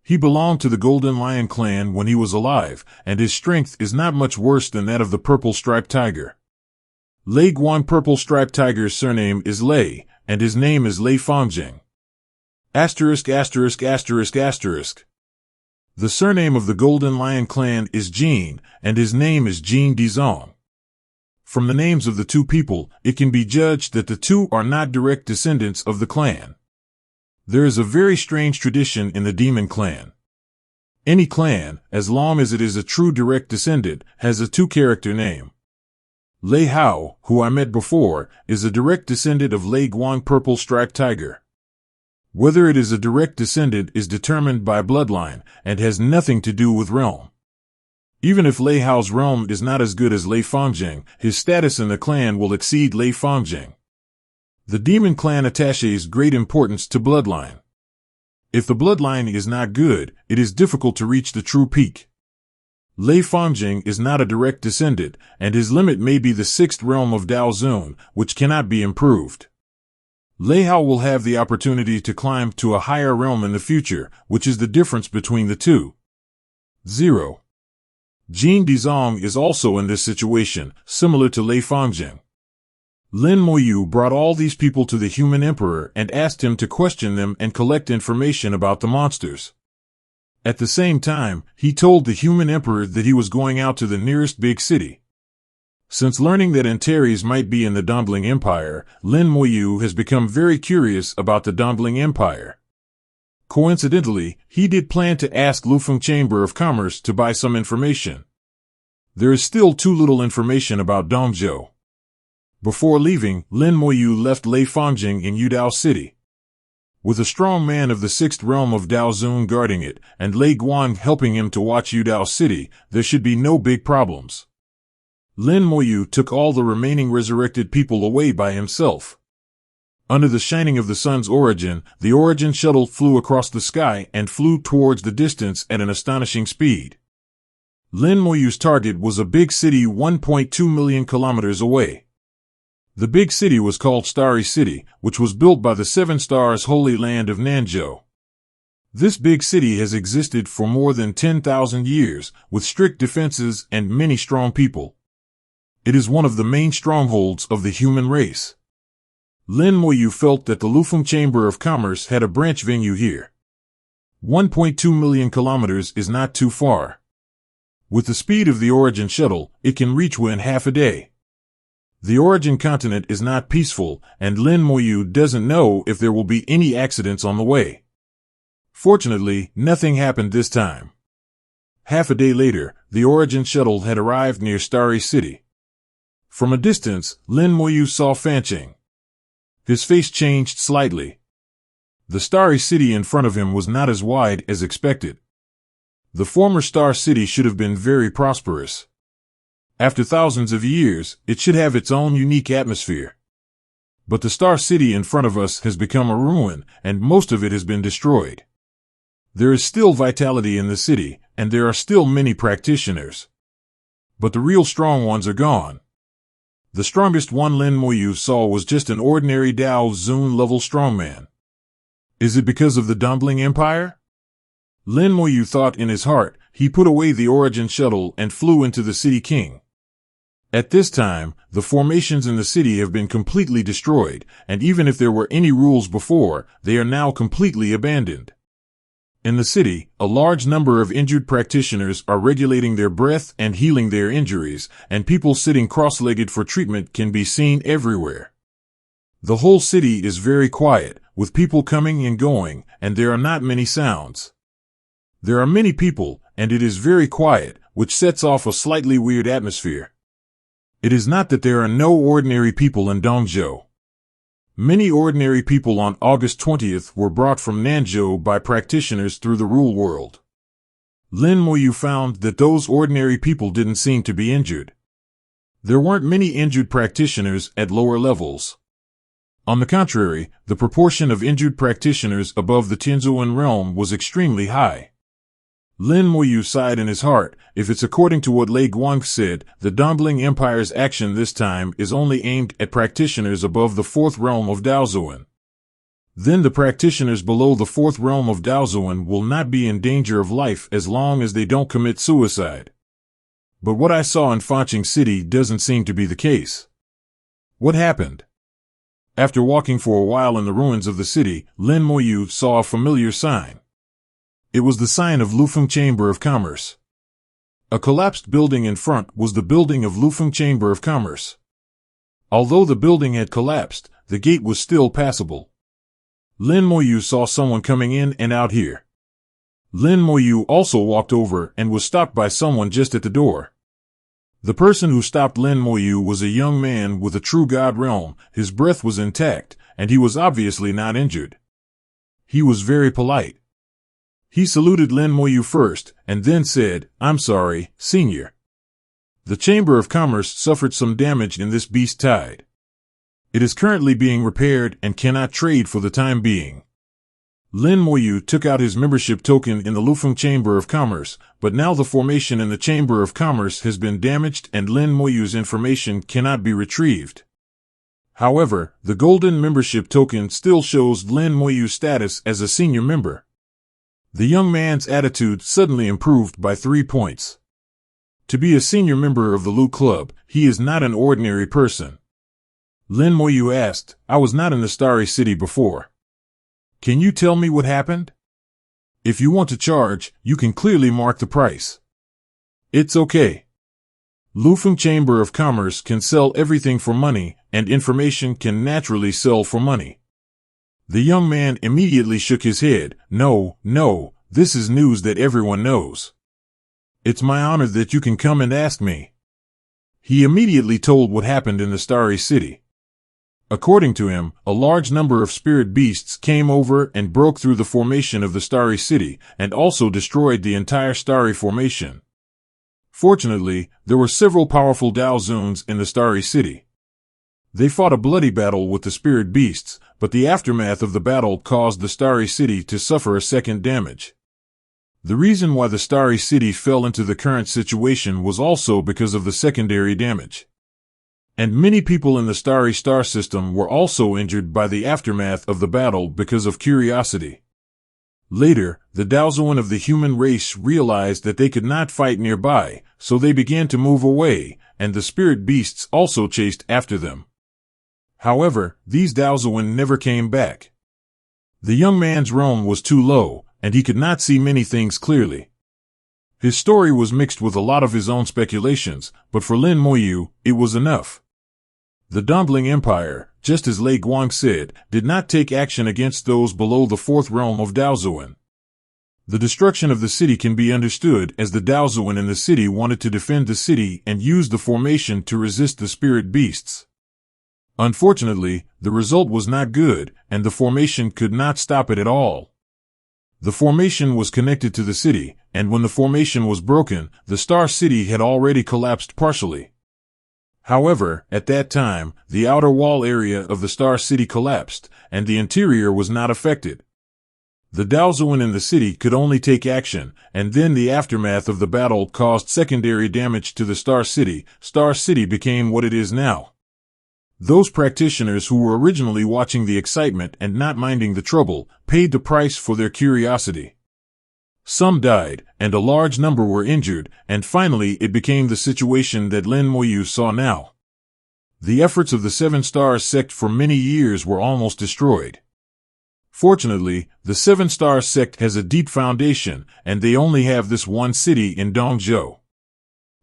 Speaker 1: He belonged to the Golden Lion clan when he was alive, and his strength is not much worse than that of the Purple-Striped Tiger. Lei Guang Purple-Striped Tiger's surname is Lei, and his name is Lei Fangjing. *******. The surname of the Golden Lion clan is Jin, and his name is Tyen Diong. From the names of the two people, it can be judged that the two are not direct descendants of the clan. There is a very strange tradition in the demon clan. Any clan, as long as it is a true direct descendant, has a two-character name. Lei Hao, who I met before, is a direct descendant of Lei Guang Purple-Striped Tiger. Whether it is a direct descendant is determined by bloodline, and has nothing to do with realm. Even if Lei Hao's realm is not as good as Lei Fangjing, his status in the clan will exceed Lei Fangjing. The demon clan attaches great importance to bloodline. If the bloodline is not good, it is difficult to reach the true peak. Lei Fangjing is not a direct descendant, and his limit may be the 6th realm of Dao Zun, which cannot be improved. Lei Hao will have the opportunity to climb to a higher realm in the future, which is the difference between the two. 0. Tyen Diong is also in this situation, similar to Lei Fangjing. Lin Moyu brought all these people to the human emperor and asked him to question them and collect information about the monsters. At the same time, he told the human emperor that he was going out to the nearest big city. Since learning that Antares might be in the Dongling Empire, Lin Moyu has become very curious about the Dongling Empire. Coincidentally, he did plan to ask Lufeng Chamber of Commerce to buy some information. There is still too little information about Dongzhou. Before leaving, Lin Moyu left Lei Fangjing in Yudao City. With a strong man of the 6th realm of Dao Zun guarding it, and Lei Guang helping him to watch Yudao City, there should be no big problems. Lin Moyu took all the remaining resurrected people away by himself. Under the shining of the sun's origin, the origin shuttle flew across the sky and flew towards the distance at an astonishing speed. Lin Moyu's target was a big city 1.2 million kilometers away. The big city was called Starry City, which was built by the 7 Stars Holy Land of Nanzhou. This big city has existed for more than 10,000 years, with strict defenses and many strong people. It is one of the main strongholds of the human race. Lin Moyu felt that the Lufeng Chamber of Commerce had a branch venue here. 1.2 million kilometers is not too far. With the speed of the Origin shuttle, it can reach within half a day. The Origin continent is not peaceful, and Lin Moyu doesn't know if there will be any accidents on the way. Fortunately, nothing happened this time. Half a day later, the Origin shuttle had arrived near Starry City. From a distance, Lin Moyu saw Fanqing. His face changed slightly. The Starry City in front of him was not as wide as expected. The former Star City should have been very prosperous. After thousands of years, it should have its own unique atmosphere. But the Star City in front of us has become a ruin, and most of it has been destroyed. There is still vitality in the city, and there are still many practitioners. But the real strong ones are gone. The strongest one Lin Moyu saw was just an ordinary Dao Zun level strongman. Is it because of the Dongling Empire? Lin Moyu thought in his heart. He put away the Origin shuttle and flew into the City King. At this time, the formations in the city have been completely destroyed, and even if there were any rules before, they are now completely abandoned. In the city, a large number of injured practitioners are regulating their breath and healing their injuries, and people sitting cross-legged for treatment can be seen everywhere. The whole city is very quiet, with people coming and going, and there are not many sounds. There are many people, and it is very quiet, which sets off a slightly weird atmosphere. It is not that there are no ordinary people in Dongzhou. Many ordinary people on August 20th were brought from Nanzhou by practitioners through the rule world. Lin Moyu found that those ordinary people didn't seem to be injured. There weren't many injured practitioners at lower levels. On the contrary, the proportion of injured practitioners above the Tianzuan realm was extremely high. Lin Moyu sighed in his heart. If it's according to what Lei Guang said, the Dongling Empire's action this time is only aimed at practitioners above the fourth realm of Daozuan. Then the practitioners below the fourth realm of Daozuan will not be in danger of life as long as they don't commit suicide. But what I saw in Fanqing City doesn't seem to be the case. What happened? After walking for a while in the ruins of the city, Lin Moyu saw a familiar sign. It was the sign of Lufeng Chamber of Commerce. A collapsed building in front was the building of Lufeng Chamber of Commerce. Although the building had collapsed, the gate was still passable. Lin Moyu saw someone coming in and out here. Lin Moyu also walked over and was stopped by someone just at the door. The person who stopped Lin Moyu was a young man with a true god realm. His breath was intact, and he was obviously not injured. He was very polite. He saluted Lin Moyu first, and then said, "I'm sorry, Senior. The Chamber of Commerce suffered some damage in this beast tide. It is currently being repaired and cannot trade for the time being." Lin Moyu took out his membership token in the Lufeng Chamber of Commerce, but now the formation in the Chamber of Commerce has been damaged and Lin Moyu's information cannot be retrieved. However, the golden membership token still shows Lin Moyu's status as a senior member. The young man's attitude suddenly improved by 3 points. To be a senior member of the Lu Club, he is not an ordinary person. Lin Moyu asked, "I was not in the Starry City before. Can you tell me what happened? If you want to charge, you can clearly mark the price." "It's okay. Lufeng Chamber of Commerce can sell everything for money, and information can naturally sell for money." The young man immediately shook his head. No, this is news that everyone knows. It's my honor that you can come and ask me." He immediately told what happened in the Starry City. According to him, a large number of spirit beasts came over and broke through the formation of the Starry City, and also destroyed the entire Starry Formation. Fortunately, there were several powerful Daozuns in the Starry City. They fought a bloody battle with the spirit beasts, but the aftermath of the battle caused the Starry City to suffer a second damage. The reason why the Starry City fell into the current situation was also because of the secondary damage. And many people in the Starry Star System were also injured by the aftermath of the battle because of curiosity. Later, the Daozuan of the human race realized that they could not fight nearby, so they began to move away, and the spirit beasts also chased after them. However, these Daozuan never came back. The young man's realm was too low, and he could not see many things clearly. His story was mixed with a lot of his own speculations, but for Lin Moyu, it was enough. The Dongling Empire, just as Lei Guang said, did not take action against those below the fourth realm of Daozuan. The destruction of the city can be understood as the Daozuan in the city wanted to defend the city and use the formation to resist the spirit beasts. Unfortunately, the result was not good, and the formation could not stop it at all. The formation was connected to the city, and when the formation was broken, the Star City had already collapsed partially. However, at that time, the outer wall area of the Star City collapsed, and the interior was not affected. The Daozuan in the city could only take action, and then the aftermath of the battle caused secondary damage to the Star City. Star City became what it is now. Those practitioners who were originally watching the excitement and not minding the trouble paid the price for their curiosity. Some died, and a large number were injured, and finally it became the situation that Lin Moyu saw now. The efforts of the Seven Stars sect for many years were almost destroyed. Fortunately, the Seven Stars sect has a deep foundation, and they only have this one city in Dongzhou.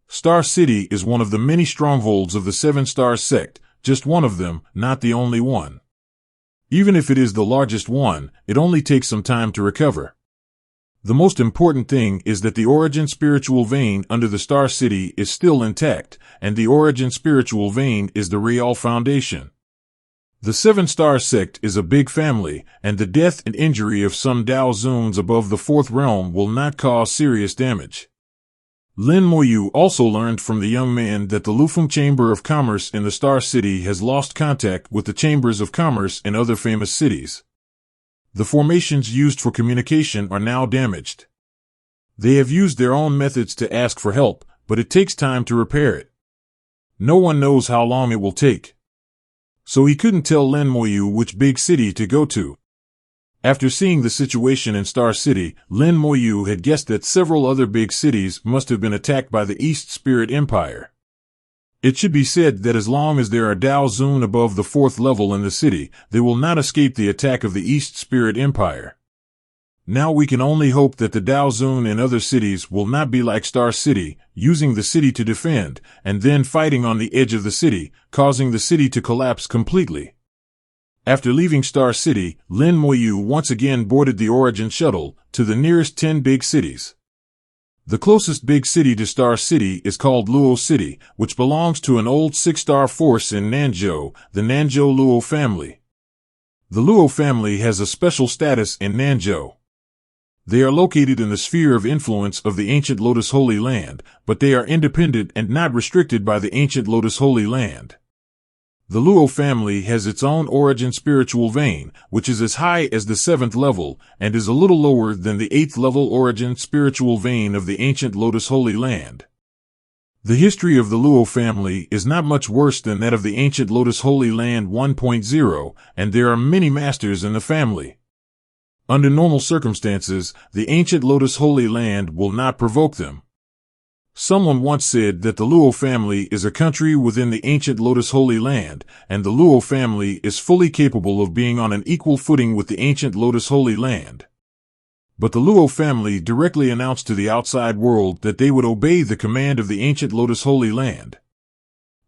Speaker 1: Star City is one of the many strongholds of the Seven Stars sect, just one of them, not the only one. Even if it is the largest one, it only takes some time to recover. The most important thing is that the origin spiritual vein under the Star City is still intact, and the origin spiritual vein is the real foundation. The Seven-Star Sect is a big family, and the death and injury of some Dao Zuns above the fourth realm will not cause serious damage. Lin Moyu also learned from the young man that the Lufeng Chamber of Commerce in the Star City has lost contact with the chambers of commerce in other famous cities. The formations used for communication are now damaged. They have used their own methods to ask for help, but it takes time to repair it. No one knows how long it will take. So he couldn't tell Lin Moyu which big city to go to. After seeing the situation in Star City, Lin Moyu had guessed that several other big cities must have been attacked by the East Spirit Empire. It should be said that as long as there are Dao Zun above the fourth level in the city, they will not escape the attack of the East Spirit Empire. Now we can only hope that the Dao Zun in other cities will not be like Star City, using the city to defend, and then fighting on the edge of the city, causing the city to collapse completely. After leaving Star City, Lin Moyu once again boarded the Origin Shuttle to the nearest 10 big cities. The closest big city to Star City is called Luo City, which belongs to an old 6-star force in Nanzhou, the Nanzhou Luo family. The Luo family has a special status in Nanzhou. They are located in the sphere of influence of the ancient Lotus Holy Land, but they are independent and not restricted by the ancient Lotus Holy Land. The Luo family has its own origin spiritual vein, which is as high as the 7th level, and is a little lower than the 8th level origin spiritual vein of the ancient Lotus Holy Land. The history of the Luo family is not much worse than that of the ancient Lotus Holy Land 1.0, and there are many masters in the family. Under normal circumstances, the ancient Lotus Holy Land will not provoke them. Someone once said that the Luo family is a country within the ancient Lotus Holy Land, and the Luo family is fully capable of being on an equal footing with the ancient Lotus Holy Land. But the Luo family directly announced to the outside world that they would obey the command of the ancient Lotus Holy Land.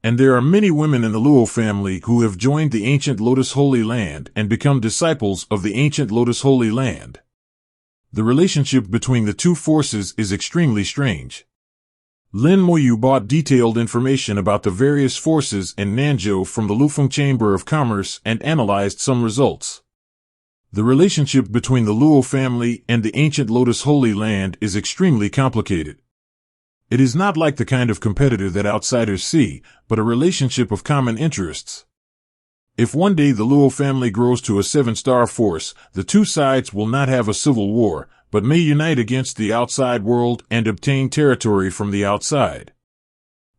Speaker 1: And there are many women in the Luo family who have joined the ancient Lotus Holy Land and become disciples of the ancient Lotus Holy Land. The relationship between the two forces is extremely strange. Lin Moyu bought detailed information about the various forces in Nanzhou from the Lufeng Chamber of Commerce and analyzed some results. The relationship between the Luo family and the ancient Lotus Holy Land is extremely complicated. It is not like the kind of competitor that outsiders see, but a relationship of common interests. If one day the Luo family grows to a 7-star force, the two sides will not have a civil war, but may unite against the outside world and obtain territory from the outside.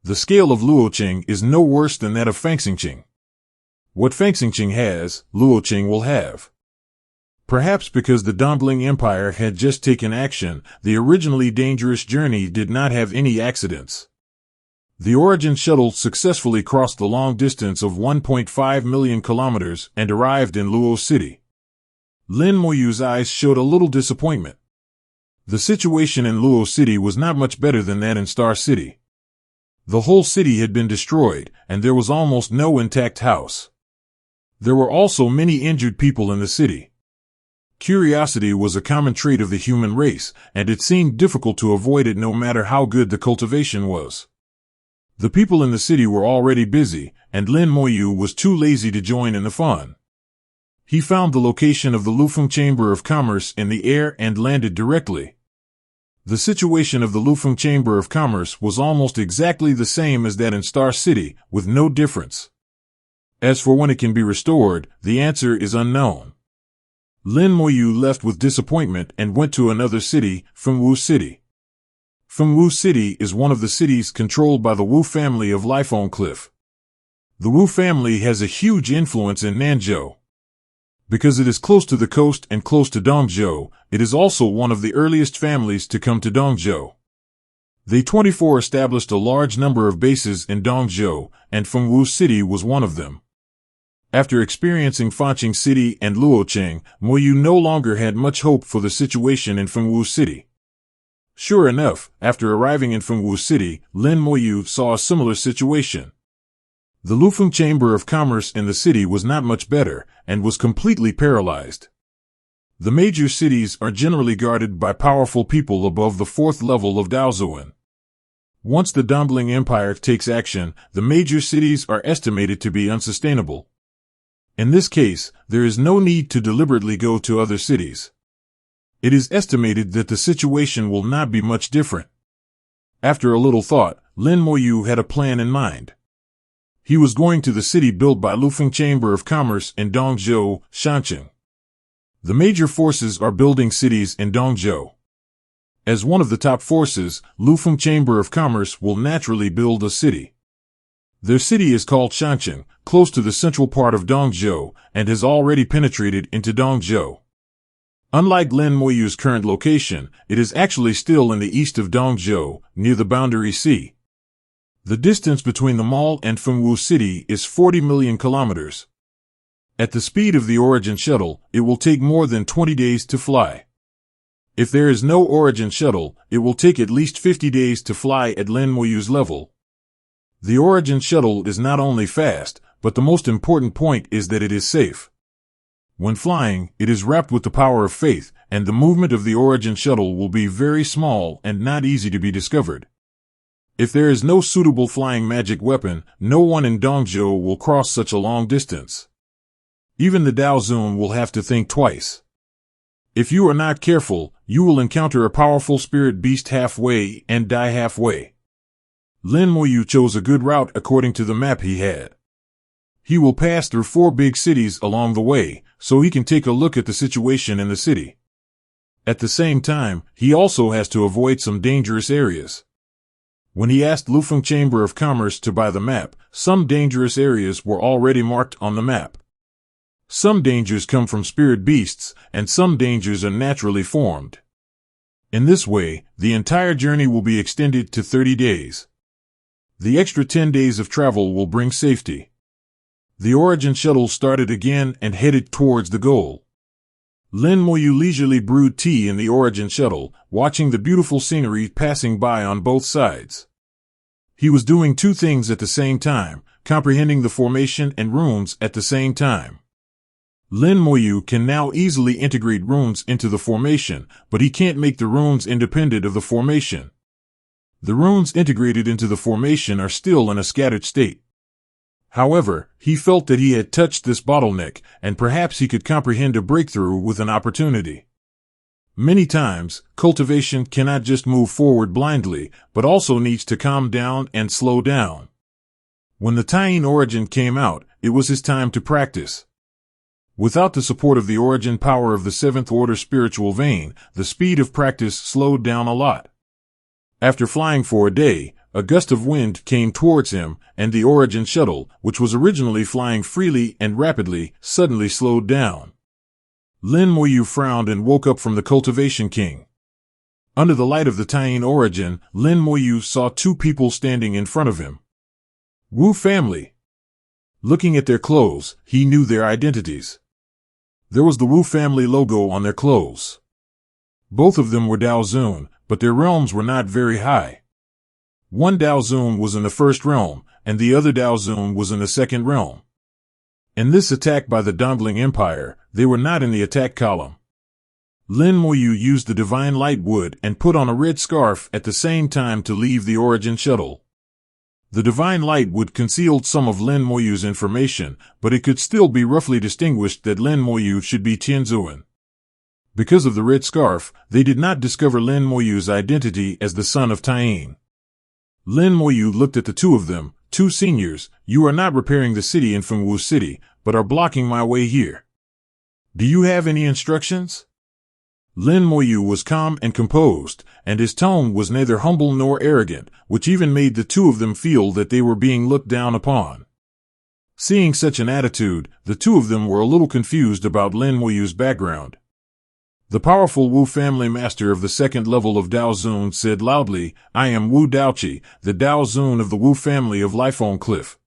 Speaker 1: The scale of Luoqing is no worse than that of Fangxingqing. What Fangxingqing has, Luoqing will have. Perhaps because the Dongling Empire had just taken action, the originally dangerous journey did not have any accidents. The Origin Shuttle successfully crossed the long distance of 1.5 million kilometers and arrived in Luo City. Lin Moyu's eyes showed a little disappointment. The situation in Luo City was not much better than that in Star City. The whole city had been destroyed, and there was almost no intact house. There were also many injured people in the city. Curiosity was a common trait of the human race, and it seemed difficult to avoid it no matter how good the cultivation was. The people in the city were already busy, and Lin Moyu was too lazy to join in the fun. He found the location of the Lufeng Chamber of Commerce in the air and landed directly. The situation of the Lufeng Chamber of Commerce was almost exactly the same as that in Star City, with no difference. As for when it can be restored, the answer is unknown. Lin Moyu left with disappointment and went to another city, Fengwu City. Fengwu City is one of the cities controlled by the Wu family of Lifeng Cliff. The Wu family has a huge influence in Nanzhou. Because it is close to the coast and close to Dongzhou, it is also one of the earliest families to come to Dongzhou. They 24 established a large number of bases in Dongzhou, and Fengwu City was one of them. After experiencing Fanqing City and Luoqing, Moyu no longer had much hope for the situation in Fengwu City. Sure enough, after arriving in Fengwu City, Lin Moyu saw a similar situation. The Lufeng Chamber of Commerce in the city was not much better, and was completely paralyzed. The major cities are generally guarded by powerful people above the 4th level of Daozuan. Once the Dumbling Empire takes action, the major cities are estimated to be unsustainable. In this case, there is no need to deliberately go to other cities. It is estimated that the situation will not be much different. After a little thought, Lin Moyu had a plan in mind. He was going to the city built by Lufeng Chamber of Commerce in Dongzhou, Shanqing. The major forces are building cities in Dongzhou. As one of the top forces, Lufeng Chamber of Commerce will naturally build a city. Their city is called Shanqing, close to the central part of Dongzhou, and has already penetrated into Dongzhou. Unlike Lin Moyu's current location, it is actually still in the east of Dongzhou, near the Boundary Sea. The distance between the mall and Fengwu City is 40 million kilometers. At the speed of the Origin shuttle, it will take more than 20 days to fly. If there is no Origin shuttle, it will take at least 50 days to fly at Lin Moyu's level. The Origin shuttle is not only fast, but the most important point is that it is safe. When flying, it is wrapped with the power of faith, and the movement of the Origin shuttle will be very small and not easy to be discovered. If there is no suitable flying magic weapon, no one in Dongzhou will cross such a long distance. Even the Daozun will have to think twice. If you are not careful, you will encounter a powerful spirit beast halfway and die halfway. Lin Moyu chose a good route according to the map he had. He will pass through 4 big cities along the way, so he can take a look at the situation in the city. At the same time, he also has to avoid some dangerous areas. When he asked Lufeng Chamber of Commerce to buy the map, some dangerous areas were already marked on the map. Some dangers come from spirit beasts, and some dangers are naturally formed. In this way, the entire journey will be extended to 30 days. The extra 10 days of travel will bring safety. The Origin shuttle started again and headed towards the goal. Lin Moyu leisurely brewed tea in the Origin shuttle, watching the beautiful scenery passing by on both sides. He was doing 2 things at the same time, comprehending the formation and runes at the same time. Lin Moyu can now easily integrate runes into the formation, but he can't make the runes independent of the formation. The runes integrated into the formation are still in a scattered state. However, he felt that he had touched this bottleneck, and perhaps he could comprehend a breakthrough with an opportunity. Many times, cultivation cannot just move forward blindly, but also needs to calm down and slow down. When the Tyen Origin came out, it was his time to practice. Without the support of the origin power of the 7th order spiritual vein, the speed of practice slowed down a lot. After flying for a day, a gust of wind came towards him, and the Origin shuttle, which was originally flying freely and rapidly, suddenly slowed down. Lin Moyu frowned and woke up from the Cultivation King. Under the light of the Tyen Origin, Lin Moyu saw 2 people standing in front of him. Wu family. Looking at their clothes, he knew their identities. There was the Wu family logo on their clothes. Both of them were Daozun, but their realms were not very high. One Daozun was in the 1st realm, and the other Daozun was in the 2nd realm. In this attack by the Dumbling Empire, they were not in the attack column. Lin Moyu used the Divine Light Wood and put on a red scarf at the same time to leave the Origin shuttle. The Divine Light Wood concealed some of Lin Moyu's information, but it could still be roughly distinguished that Lin Moyu should be Tianzuan. Because of the red scarf, they did not discover Lin Moyu's identity as the son of Tyen. Lin Moyu looked at the 2 of them. 2 seniors, you are not repairing the city in Fengwu City, but are blocking my way here. Do you have any instructions? Lin Moyu was calm and composed, and his tone was neither humble nor arrogant, which even made the 2 of them feel that they were being looked down upon. Seeing such an attitude, the 2 of them were a little confused about Lin Moyu's background. The powerful Wu family master of the 2nd level of Daozun said loudly, I am Wu Daoqi, the Daozun of the Wu family of Lifeon Cliff.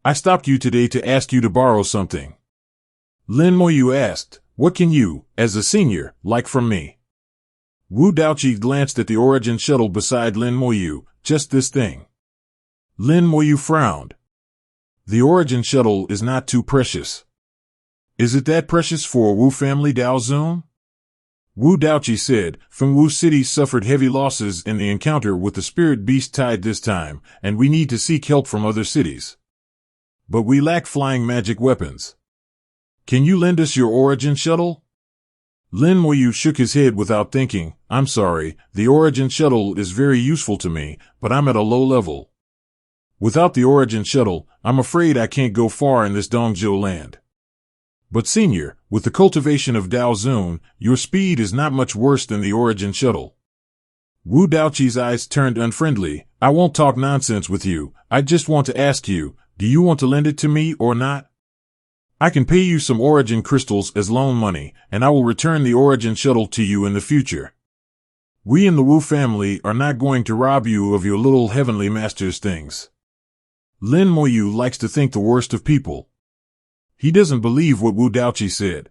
Speaker 1: I stopped you today to ask you to borrow something. Lin Moyu asked, what can you, as a senior, like from me? Wu Daoqi glanced at the Origin shuttle beside Lin Moyu, just this thing. Lin Moyu frowned. The origin shuttle is not too precious. Is it that precious for a Wu family, Dao Zun? Wu Daoqi said, From Wu City suffered heavy losses in the encounter with the spirit beast tide this time, and we need to seek help from other cities. But we lack flying magic weapons. Can you lend us your origin shuttle? Lin Moyu shook his head without thinking. I'm sorry, the origin shuttle is very useful to me, but I'm at a low level. Without the origin shuttle, I'm afraid I can't go far in this Dongzhou land. But senior, with the cultivation of Dao Zun, your speed is not much worse than the origin shuttle. Wu Daoqi's eyes turned unfriendly. I won't talk nonsense with you. I just want to ask you, do you want to lend it to me or not? I can pay you some origin crystals as loan money, and I will return the origin shuttle to you in the future. We in the Wu family are not going to rob you of your little heavenly master's things. Lin Moyu likes to think the worst of people. He doesn't believe what Wu Daoqi said.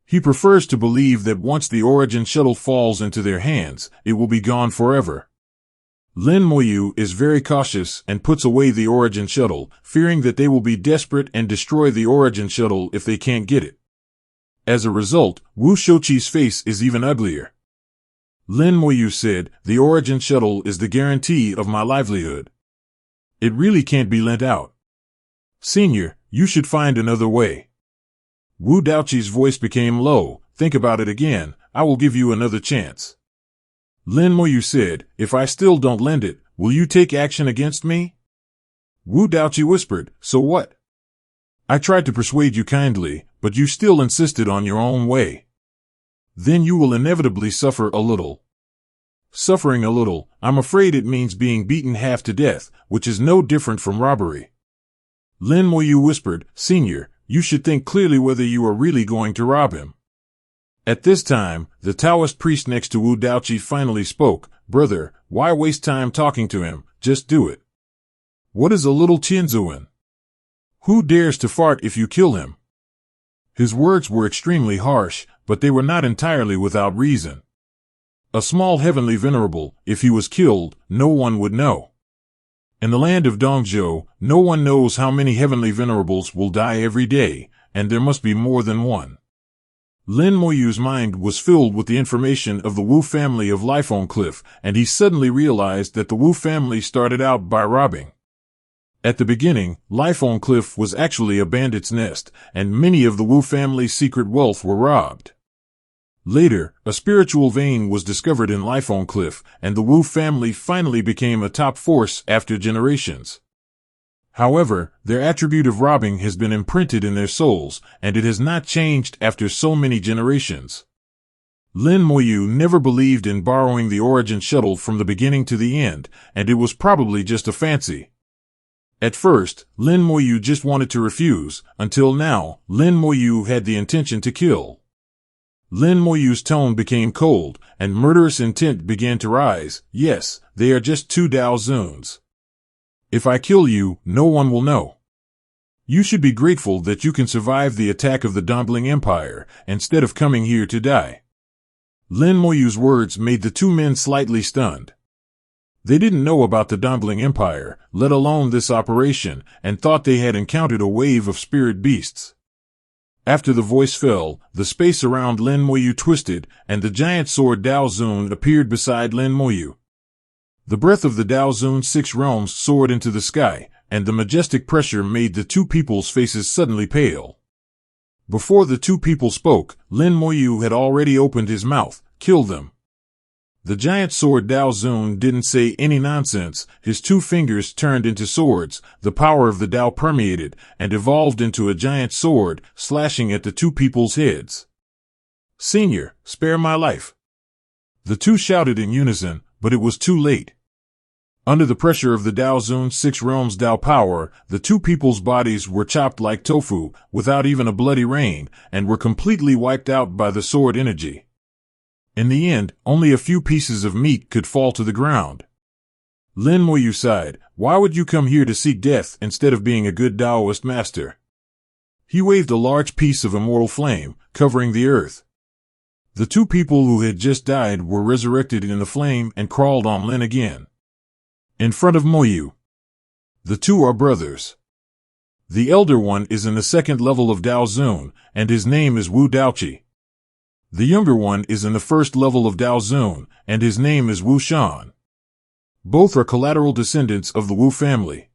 Speaker 1: He prefers to believe that once the origin shuttle falls into their hands, it will be gone forever. Lin Moyu is very cautious and puts away the origin shuttle, fearing that they will be desperate and destroy the origin shuttle if they can't get it. As a result, Wu Shouqi's face is even uglier. Lin Moyu said, The origin shuttle is the guarantee of my livelihood. It really can't be lent out. Senior, you should find another way. Wu Daoqi's voice became low. Think about it again. I will give you another chance. Lin Moyu said, If I still don't lend it, will you take action against me? Wu Daoqi whispered, So what? I tried to persuade you kindly, but you still insisted on your own way. Then you will inevitably suffer a little. Suffering a little, I'm afraid it means being beaten half to death, which is no different from robbery. Lin Moyu whispered, Senior, you should think clearly whether you are really going to rob him. At this time, the Taoist priest next to Wu Daoqi finally spoke, Brother, why waste time talking to him? Just do it. What is a little Tianzuan? Who dares to fart if you kill him? His words were extremely harsh, but they were not entirely without reason. A small heavenly venerable, if he was killed, no one would know. In the land of Dongzhou, no one knows how many heavenly venerables will die every day, and there must be more than one. Lin Moyu's mind was filled with the information of the Wu family of Lifeon Cliff, and he suddenly realized that the Wu family started out by robbing. At the beginning, Lifeon Cliff was actually a bandit's nest, and many of the Wu family's secret wealth were robbed. Later, a spiritual vein was discovered in Lifeon Cliff, and the Wu family finally became a top force after generations. However, their attribute of robbing has been imprinted in their souls, and it has not changed after so many generations. Lin Moyu never believed in borrowing the origin shuttle from the beginning to the end, and it was probably just a fancy. At first, Lin Moyu just wanted to refuse, until now, Lin Moyu had the intention to kill. Lin Moyu's tone became cold, and murderous intent began to rise. Yes, they are just two Dao Zuns. If I kill you, no one will know. You should be grateful that you can survive the attack of the Dumpling Empire, instead of coming here to die. Lin Moyu's words made the two men slightly stunned. They didn't know about the Dumpling Empire, let alone this operation, and thought they had encountered a wave of spirit beasts. After the voice fell, the space around Lin Moyu twisted, and the giant sword Dao Zun appeared beside Lin Moyu. The breath of the Dao Zun's 6 realms soared into the sky, and the majestic pressure made the two people's faces suddenly pale. Before the two people spoke, Lin Moyu had already opened his mouth. Kill them. The giant sword Dao Zun didn't say any nonsense. His 2 fingers turned into swords, the power of the Dao permeated, and evolved into a giant sword, slashing at the two people's heads. Senior, spare my life. The two shouted in unison, but it was too late. Under the pressure of the Dao Zun's 6 realms Dao power, the two people's bodies were chopped like tofu, without even a bloody rain, and were completely wiped out by the sword energy. In the end, only a few pieces of meat could fall to the ground. Lin Moyu sighed. Why would you come here to seek death instead of being a good Taoist master? He waved a large piece of immortal flame, covering the earth. The two people who had just died were resurrected in the flame and crawled on Lin again. In front of Moyu. The two are brothers. The elder one is in the second level of Dao Zun, and his name is Wu Daoqi. The younger one is in the first level of Dao Zun, and his name is Wu Shan. Both are collateral descendants of the Wu family.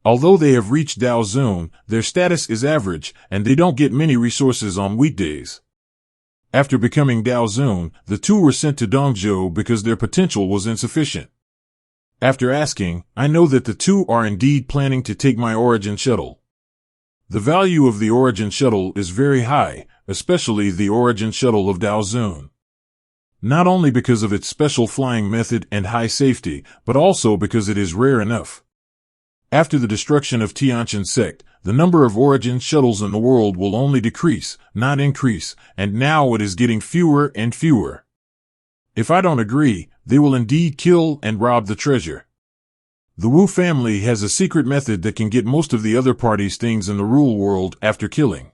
Speaker 1: Although they have reached Dao Zun, their status is average, and they don't get many resources on weekdays. After becoming Dao Zun, the two were sent to Dongzhou because their potential was insufficient. After asking, I know that the two are indeed planning to take my origin shuttle. The value of the origin shuttle is very high, especially the origin shuttle of Dao Zun. Not only because of its special flying method and high safety, but also because it is rare enough. After the destruction of Tianqian sect, the number of origin shuttles in the world will only decrease, not increase, and now it is getting fewer and fewer. If I don't agree, they will indeed kill and rob the treasure. The Wu family has a secret method that can get most of the other parties' things in the rule world after killing.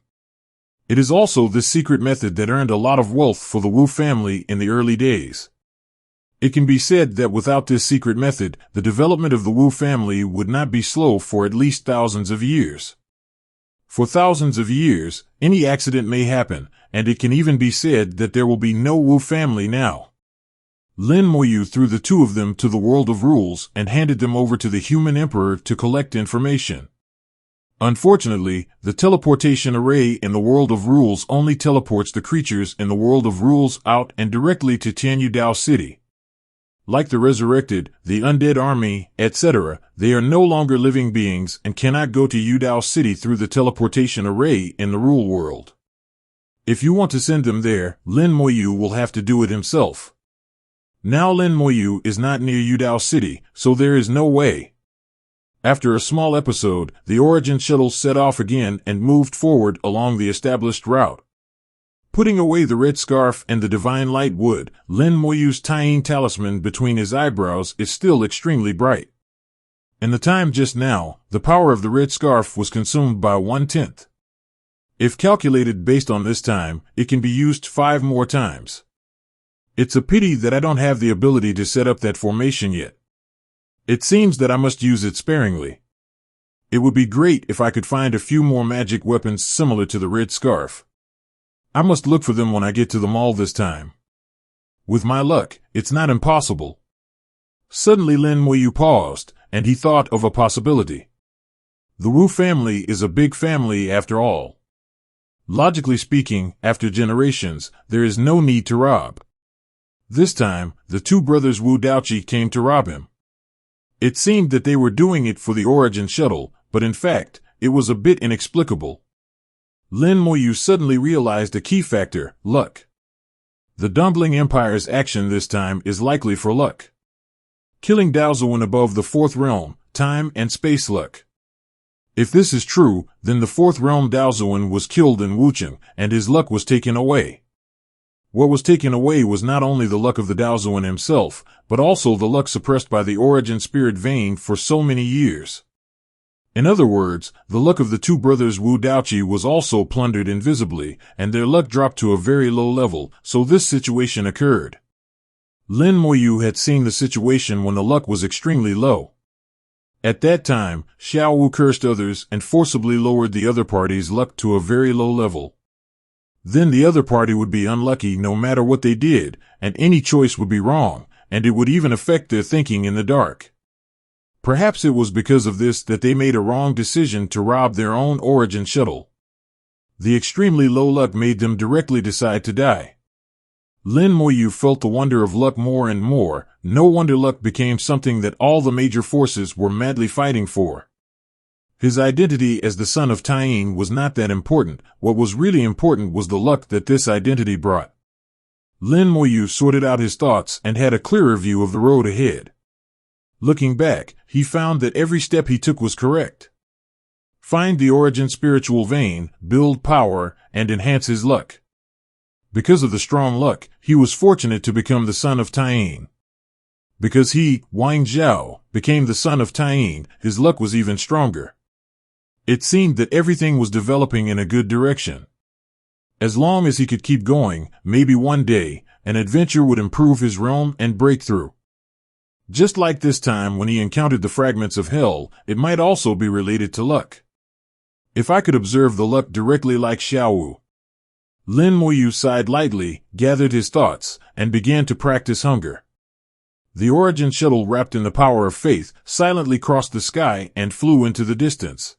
Speaker 1: It is also this secret method that earned a lot of wealth for the Wu family in the early days. It can be said that without this secret method, the development of the Wu family would not be slow for at least thousands of years. For thousands of years, any accident may happen, and it can even be said that there will be no Wu family now. Lin Moyu threw the two of them to the world of rules and handed them over to the human emperor to collect information. Unfortunately, the teleportation array in the world of rules only teleports the creatures in the world of rules out and directly to Tianyudao City. Like the resurrected, the undead army, etc., they are no longer living beings and cannot go to Yudao City through the teleportation array in the rule world. If you want to send them there, Lin Moyu will have to do it himself. Now Lin Moyu is not near Yudao City, so there is no way. After a small episode, the origin shuttle set off again and moved forward along the established route. Putting away the red scarf and the divine light wood, Lin Moyu's Tyen talisman between his eyebrows is still extremely bright. In the time just now, the power of the red scarf was consumed by 1/10. If calculated based on this time, it can be used 5 more times. It's a pity that I don't have the ability to set up that formation yet. It seems that I must use it sparingly. It would be great if I could find a few more magic weapons similar to the red scarf. I must look for them when I get to the mall this time. With my luck, it's not impossible. Suddenly Lin Moyu paused, and he thought of a possibility. The Wu family is a big family after all. Logically speaking, after generations, there is no need to rob. This time, the two brothers Wu Daoqi came to rob him. It seemed that they were doing it for the origin shuttle, but in fact, it was a bit inexplicable. Lin Moyu suddenly realized a key factor, luck. The Dumpling Empire's action this time is likely for luck. Killing Daozuan above the 4th realm, time and space luck. If this is true, then the 4th realm Daozuan was killed in Wucheng, and his luck was taken away. What was taken away was not only the luck of the Daozuan himself, but also the luck suppressed by the origin spirit vein for so many years. In other words, the luck of the two brothers Wu Daoqi was also plundered invisibly, and their luck dropped to a very low level, so this situation occurred. Lin Moyu had seen the situation when the luck was extremely low. At that time, Xiao Wu cursed others and forcibly lowered the other party's luck to a very low level. Then the other party would be unlucky no matter what they did, and any choice would be wrong, and it would even affect their thinking in the dark. Perhaps it was because of this that they made a wrong decision to rob their own origin shuttle. The extremely low luck made them directly decide to die. Lin Moyu felt the wonder of luck more and more. No wonder luck became something that all the major forces were madly fighting for. His identity as the son of Tyen was not that important. What was really important was the luck that this identity brought. Lin Moyu sorted out his thoughts and had a clearer view of the road ahead. Looking back, he found that every step he took was correct. Find the origin spiritual vein, build power, and enhance his luck. Because of the strong luck, he was fortunate to become the son of Tyen. Because he, Wang Zhao, became the son of Tyen, his luck was even stronger. It seemed that everything was developing in a good direction. As long as he could keep going, maybe one day, an adventure would improve his realm and break through. Just like this time when he encountered the fragments of hell, it might also be related to luck. If I could observe the luck directly like Xiaowu. Lin Moyu sighed lightly, gathered his thoughts, and began to practice hunger. The origin shuttle, wrapped in the power of faith, silently crossed the sky and flew into the distance.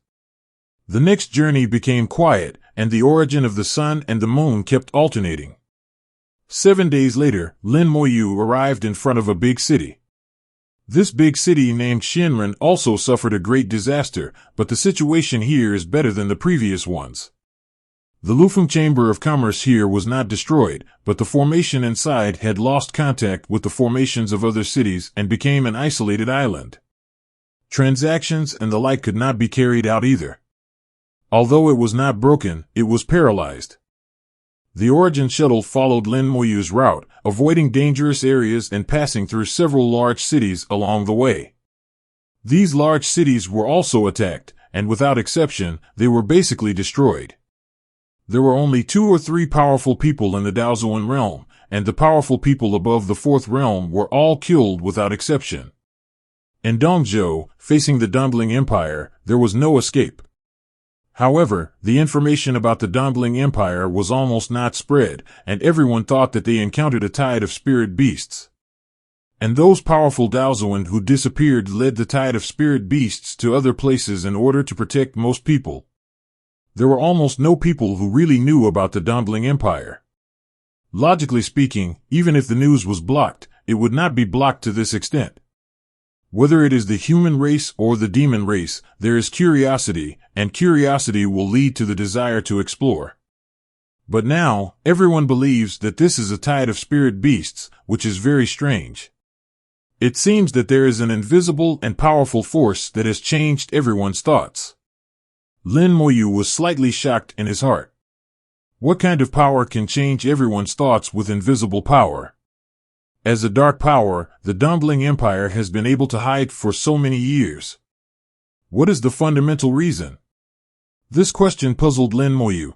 Speaker 1: The next journey became quiet, and the origin of the sun and the moon kept alternating. 7 days later, Lin Moyu arrived in front of a big city. This big city named Shinran also suffered a great disaster, but the situation here is better than the previous ones. The Lufeng Chamber of Commerce here was not destroyed, but the formation inside had lost contact with the formations of other cities and became an isolated island. Transactions and the like could not be carried out either. Although it was not broken, it was paralyzed. The origin shuttle followed Lin Moyu's route, avoiding dangerous areas and passing through several large cities along the way. These large cities were also attacked, and without exception, they were basically destroyed. There were only 2 or 3 powerful people in the Daozuan realm, and the powerful people above the 4th realm were all killed without exception. In Dongzhou, facing the Dumbling Empire, there was no escape. However, the information about the Dumbling Empire was almost not spread, and everyone thought that they encountered a tide of spirit beasts. And those powerful Daozuan who disappeared led the tide of spirit beasts to other places in order to protect most people. There were almost no people who really knew about the Dumbling Empire. Logically speaking, even if the news was blocked, it would not be blocked to this extent. Whether it is the human race or the demon race, there is curiosity, and curiosity will lead to the desire to explore. But now, everyone believes that this is a tide of spirit beasts, which is very strange. It seems that there is an invisible and powerful force that has changed everyone's thoughts. Lin Moyu was slightly shocked in his heart. What kind of power can change everyone's thoughts with invisible power? As a dark power, the Dumbling Empire has been able to hide for so many years. What is the fundamental reason? This question puzzled Lin Moyu.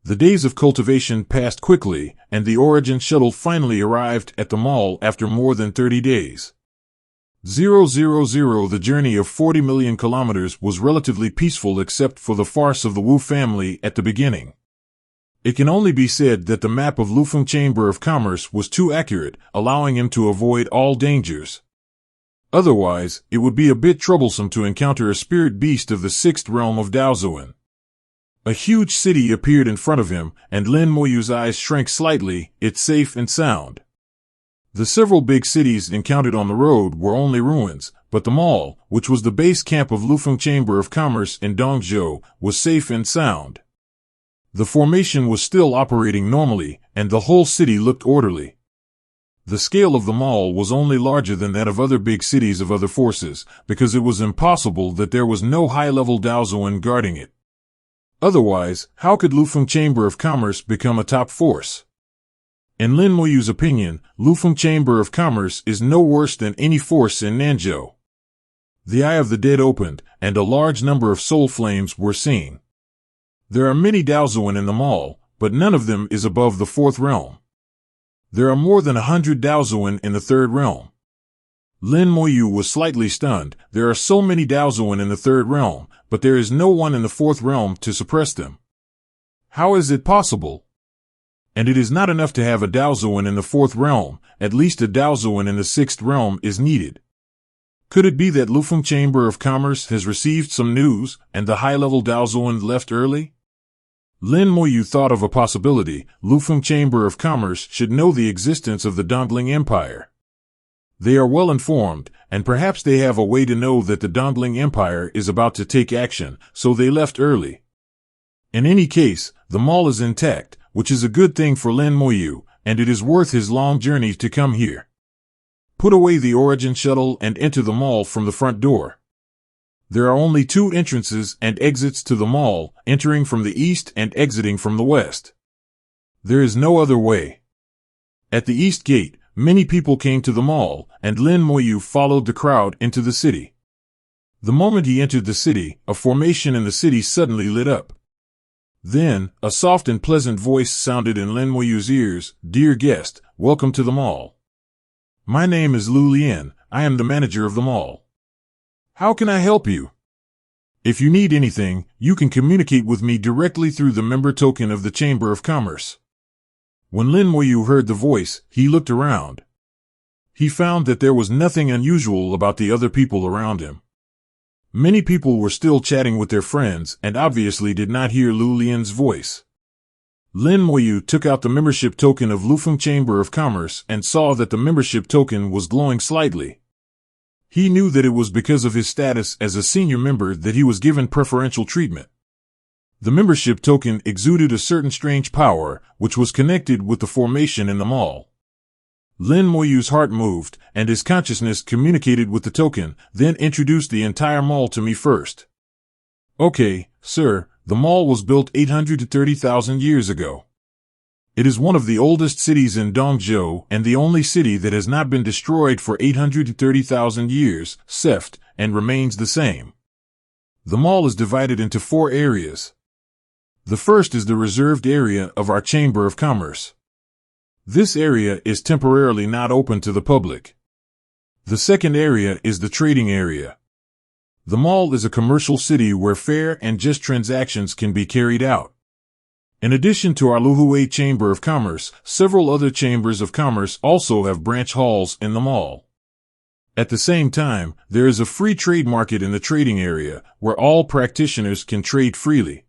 Speaker 1: The days of cultivation passed quickly, and the origin shuttle finally arrived at the mall after more than 30 days. 000 The journey of 40 million kilometers was relatively peaceful except for the farce of the Wu family at the beginning. It can only be said that the map of Lufeng Chamber of Commerce was too accurate, allowing him to avoid all dangers. Otherwise, it would be a bit troublesome to encounter a spirit beast of the 6th realm of Daozuan. A huge city appeared in front of him, and Lin Moyu's eyes shrank slightly. It's safe and sound. The several big cities encountered on the road were only ruins, but the mall, which was the base camp of Lufeng Chamber of Commerce in Dongzhou, was safe and sound. The formation was still operating normally, and the whole city looked orderly. The scale of the mall was only larger than that of other big cities of other forces, because it was impossible that there was no high-level Daozuan guarding it. Otherwise, how could Lufeng Chamber of Commerce become a top force? In Lin Moyu's opinion, Lufeng Chamber of Commerce is no worse than any force in Nanzhou. The Eye of the Dead opened, and a large number of soul flames were seen. There are many Daozuan in the mall, but none of them is above the 4th realm. There are more than 100 Daozuan in the 3rd realm. Lin Moyu was slightly stunned. There are so many Daozuan in the 3rd realm, but there is no one in the 4th realm to suppress them. How is it possible? And it is not enough to have a Daozuan in the 4th realm, at least a Daozuan in the 6th realm is needed. Could it be that Lufeng Chamber of Commerce has received some news, and the high-level Daozuan left early? Lin Moyu thought of a possibility. Lufeng Chamber of Commerce should know the existence of the Dumbling Empire. They are well informed, and perhaps they have a way to know that the Dumbling Empire is about to take action, so they left early. In any case, the mall is intact, which is a good thing for Lin Moyu, and it is worth his long journey to come here. Put away the origin shuttle and enter the mall from the front door. There are only 2 entrances and exits to the mall, entering from the east and exiting from the west. There is no other way. At the east gate, many people came to the mall, and Lin Moyu followed the crowd into the city. The moment he entered the city, a formation in the city suddenly lit up. Then, a soft and pleasant voice sounded in Lin Moyu's ears. "Dear guest, welcome to the mall. My name is Lu Lian. I am the manager of the mall. How can I help you?" If you need anything, you can communicate with me directly through the member token of the Chamber of Commerce. When Lin Moyu heard the voice, he looked around. He found that there was nothing unusual about the other people around him. Many people were still chatting with their friends and obviously did not hear Lu Lian's voice. Lin Moyu took out the membership token of Lufeng Chamber of Commerce and saw that the membership token was glowing slightly. He knew that it was because of his status as a senior member that he was given preferential treatment. The membership token exuded a certain strange power, which was connected with the formation in the mall. Lin Moyu's heart moved, and his consciousness communicated with the token, then introduced the entire mall to me first. Okay, sir, the mall was built 830,000 years ago. It is one of the oldest cities in Dongzhou and the only city that has not been destroyed for 830,000 years, Seft, and remains the same. The mall is divided into 4 areas. The first is the reserved area of our Chamber of Commerce. This area is temporarily not open to the public. The second area is the trading area. The mall is a commercial city where fair and just transactions can be carried out. In addition to our Luhui Chamber of Commerce, several other chambers of commerce also have branch halls in the mall. At the same time, there is a free trade market in the trading area, where all practitioners can trade freely.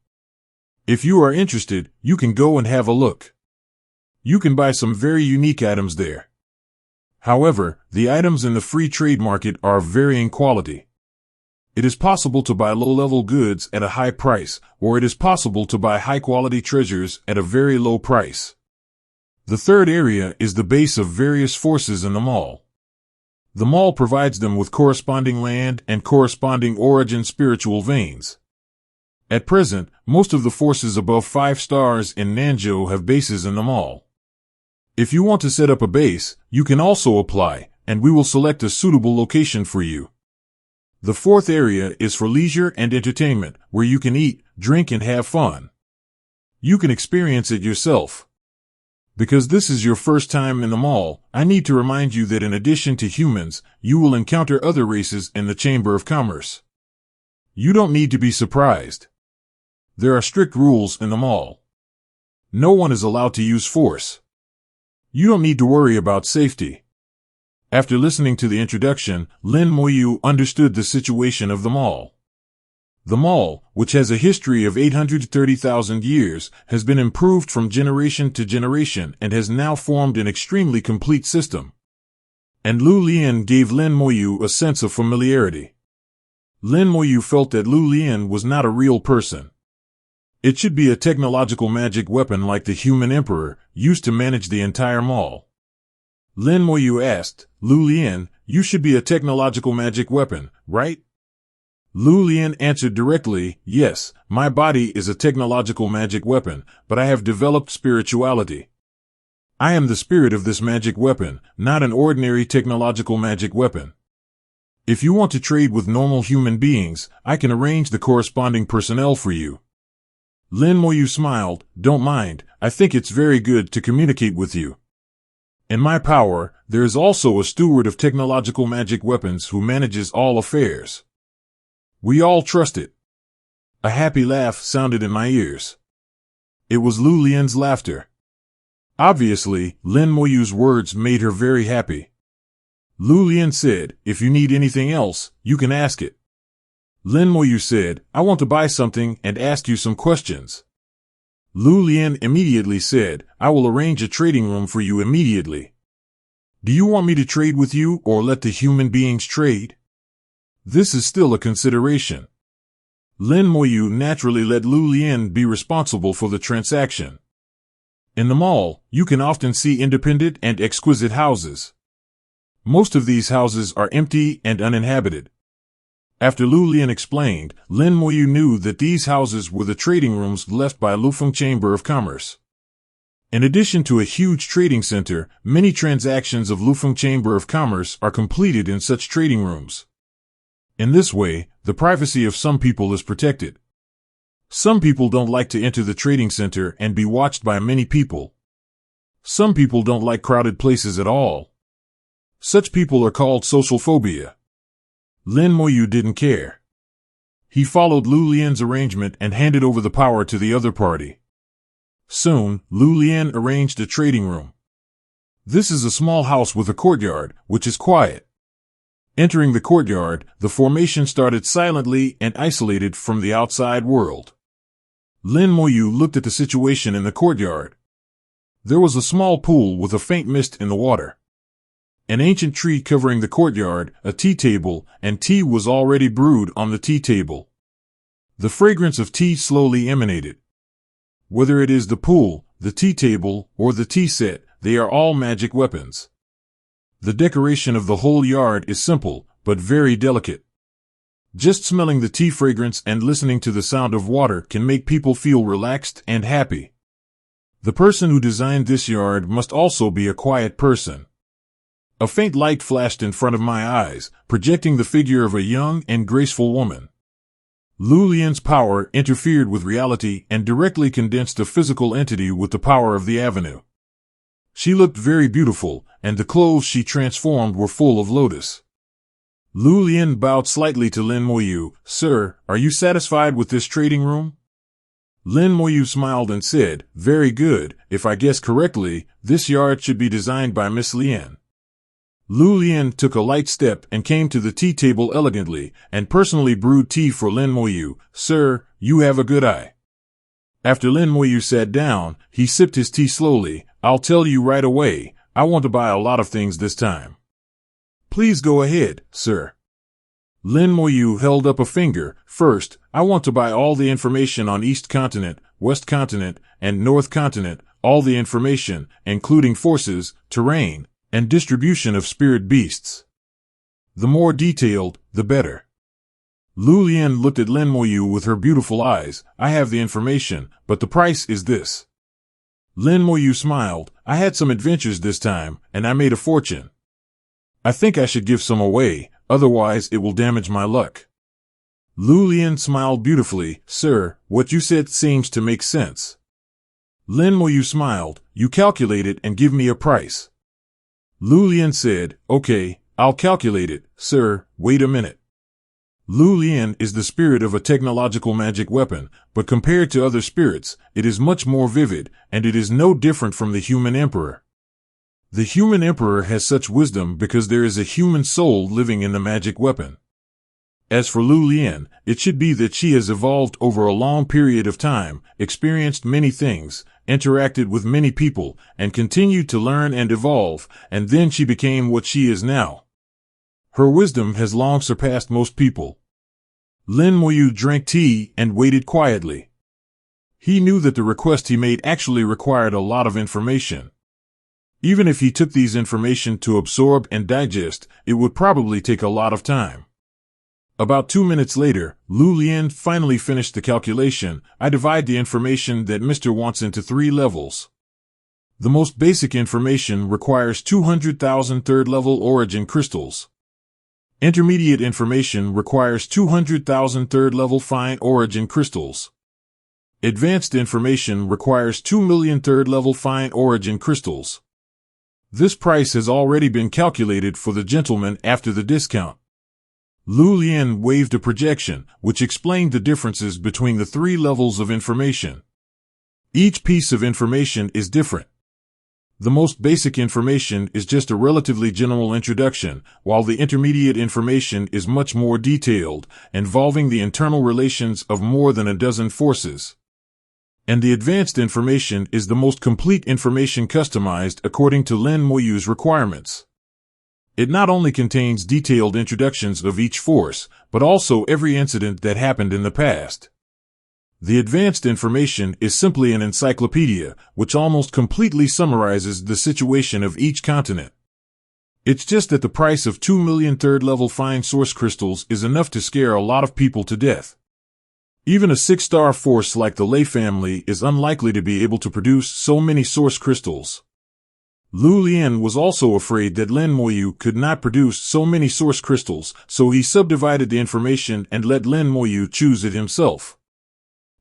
Speaker 1: If you are interested, you can go and have a look. You can buy some very unique items there. However, the items in the free trade market are of varying quality. It is possible to buy low-level goods at a high price, or it is possible to buy high-quality treasures at a very low price. The third area is the base of various forces in the mall. The mall provides them with corresponding land and corresponding origin spiritual veins. At present, most of the forces above 5 stars in Nanzhou have bases in the mall. If you want to set up a base, you can also apply, and we will select a suitable location for you. The fourth area is for leisure and entertainment, where you can eat, drink, and have fun. You can experience it yourself. Because this is your first time in the mall, I need to remind you that in addition to humans, you will encounter other races in the Chamber of Commerce. You don't need to be surprised. There are strict rules in the mall. No one is allowed to use force. You don't need to worry about safety. After listening to the introduction, Lin Moyu understood the situation of the mall. The mall, which has a history of 830,000 years, has been improved from generation to generation and has now formed an extremely complete system. And Lu Lian gave Lin Moyu a sense of familiarity. Lin Moyu felt that Lu Lian was not a real person. It should be a technological magic weapon like the human emperor, used to manage the entire mall. Lin Moyu asked, Lu Lian, you should be a technological magic weapon, right? Lu Lian answered directly, yes, my body is a technological magic weapon, but I have developed spirituality. I am the spirit of this magic weapon, not an ordinary technological magic weapon. If you want to trade with normal human beings, I can arrange the corresponding personnel for you. Lin Moyu smiled, don't mind, I think it's very good to communicate with you. In my power, there is also a steward of technological magic weapons who manages all affairs. We all trust it. A happy laugh sounded in my ears. It was Lu Lian's laughter. Obviously, Lin Moyu's words made her very happy. Lu Lian said, if you need anything else, you can ask it. Lin Moyu said, I want to buy something and ask you some questions. Lu Lian immediately said, I will arrange a trading room for you immediately. Do you want me to trade with you or let the human beings trade? This is still a consideration. Lin Moyu naturally let Lu Lian be responsible for the transaction. In the mall, you can often see independent and exquisite houses. Most of these houses are empty and uninhabited. After Lu Lian explained, Lin Moyu knew that these houses were the trading rooms left by Lufeng Chamber of Commerce. In addition to a huge trading center, many transactions of Lufeng Chamber of Commerce are completed in such trading rooms. In this way, the privacy of some people is protected. Some people don't like to enter the trading center and be watched by many people. Some people don't like crowded places at all. Such people are called social phobia. Lin Moyu didn't care. He followed Lu Lian's arrangement and handed over the power to the other party. Soon, Lu Lian arranged a trading room. This is a small house with a courtyard, which is quiet. Entering the courtyard, the formation started silently and isolated from the outside world. Lin Moyu looked at the situation in the courtyard. There was a small pool with a faint mist in the water. An ancient tree covering the courtyard, a tea table, and tea was already brewed on the tea table. The fragrance of tea slowly emanated. Whether it is the pool, the tea table, or the tea set, they are all magic weapons. The decoration of the whole yard is simple, but very delicate. Just smelling the tea fragrance and listening to the sound of water can make people feel relaxed and happy. The person who designed this yard must also be a quiet person. A faint light flashed in front of my eyes, projecting the figure of a young and graceful woman. Lu Lian's power interfered with reality and directly condensed a physical entity with the power of the avenue. She looked very beautiful, and the clothes she transformed were full of lotus. Lu Lian bowed slightly to Lin Moyu. "Sir, are you satisfied with this trading room?" Lin Moyu smiled and said, "Very good. If I guess correctly, this yard should be designed by Miss Lian." Lu Lian took a light step and came to the tea table elegantly, and personally brewed tea for Lin Moyu. "Sir, you have a good eye." After Lin Moyu sat down, he sipped his tea slowly. "I'll tell you right away, I want to buy a lot of things this time." "Please go ahead, sir." Lin Moyu held up a finger. "First, I want to buy all the information on East Continent, West Continent, and North Continent, all the information, including forces, terrain, and distribution of spirit beasts. The more detailed, the better." Lu Lian looked at Lin Moyu with her beautiful eyes. "I have the information, but the price is this." Lin Moyu smiled. "I had some adventures this time, and I made a fortune. I think I should give some away, otherwise it will damage my luck." Lu Lian smiled beautifully. "Sir, what you said seems to make sense." Lin Moyu smiled. "You calculate it and give me a price." Lu Lian said, "Okay, I'll calculate it, sir. Wait a minute." Lu Lian is the spirit of a technological magic weapon, but compared to other spirits, it is much more vivid, and it is no different from the human emperor. The human emperor has such wisdom because there is a human soul living in the magic weapon. As for Lu Lian, it should be that she has evolved over a long period of time, experienced many things, interacted with many people, and continued to learn and evolve, and then she became what she is now. Her wisdom has long surpassed most people. Lin Moyu drank tea and waited quietly. He knew that the request he made actually required a lot of information. Even if he took these information to absorb and digest, it would probably take a lot of time. About 2 minutes later, Lu Lian finally finished the calculation. "I divide the information that Mr. wants into 3 levels. The most basic information requires 200,000 third-level origin crystals. Intermediate information requires 200,000 third-level fine origin crystals. Advanced information requires 2 million third-level fine origin crystals. This price has already been calculated for the gentleman after the discount." Lu Lian waved a projection, which explained the differences between the 3 levels of information. Each piece of information is different. The most basic information is just a relatively general introduction, while the intermediate information is much more detailed, involving the internal relations of more than a dozen forces. And the advanced information is the most complete information customized according to Lin Moyu's requirements. It not only contains detailed introductions of each force, but also every incident that happened in the past. The advanced information is simply an encyclopedia, which almost completely summarizes the situation of each continent. It's just that the price of 2 million third-level fine source crystals is enough to scare a lot of people to death. Even a 6-star force like the Lei family is unlikely to be able to produce so many source crystals. Lu Lian was also afraid that Lin Moyu could not produce so many source crystals, so he subdivided the information and let Lin Moyu choose it himself.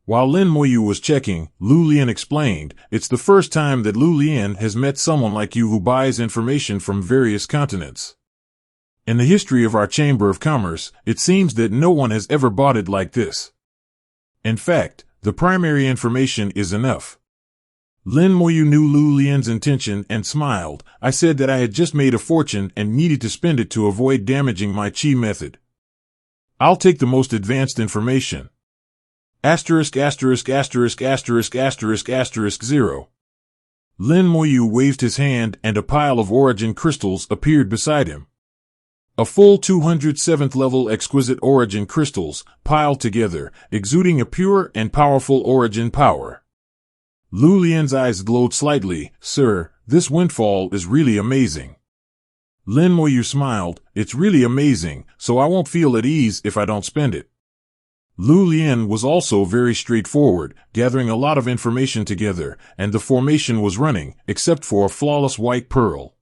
Speaker 1: While Lin Moyu was checking, Lu Lian explained, "It's the first time that Lu Lian has met someone like you who buys information from various continents. In the history of our Chamber of Commerce, it seems that no one has ever bought it like this. In fact, the primary information is enough. Lin Moyu knew Lu Lian's intention and smiled. I said that I had just made a fortune and needed to spend it to avoid damaging my chi method. I'll take the most advanced information. Asterisk asterisk asterisk asterisk asterisk asterisk 0. Lin Moyu waved his hand and a pile of origin crystals appeared beside him. A full 207th level exquisite origin crystals, piled together, exuding a pure and powerful origin power. Lu Lian's eyes glowed slightly. Sir, this windfall is really amazing. Lin Moyu smiled. It's really amazing, so I won't feel at ease if I don't spend it. Lu Lian was also very straightforward, gathering a lot of information together, and the formation was running, except for a flawless white pearl.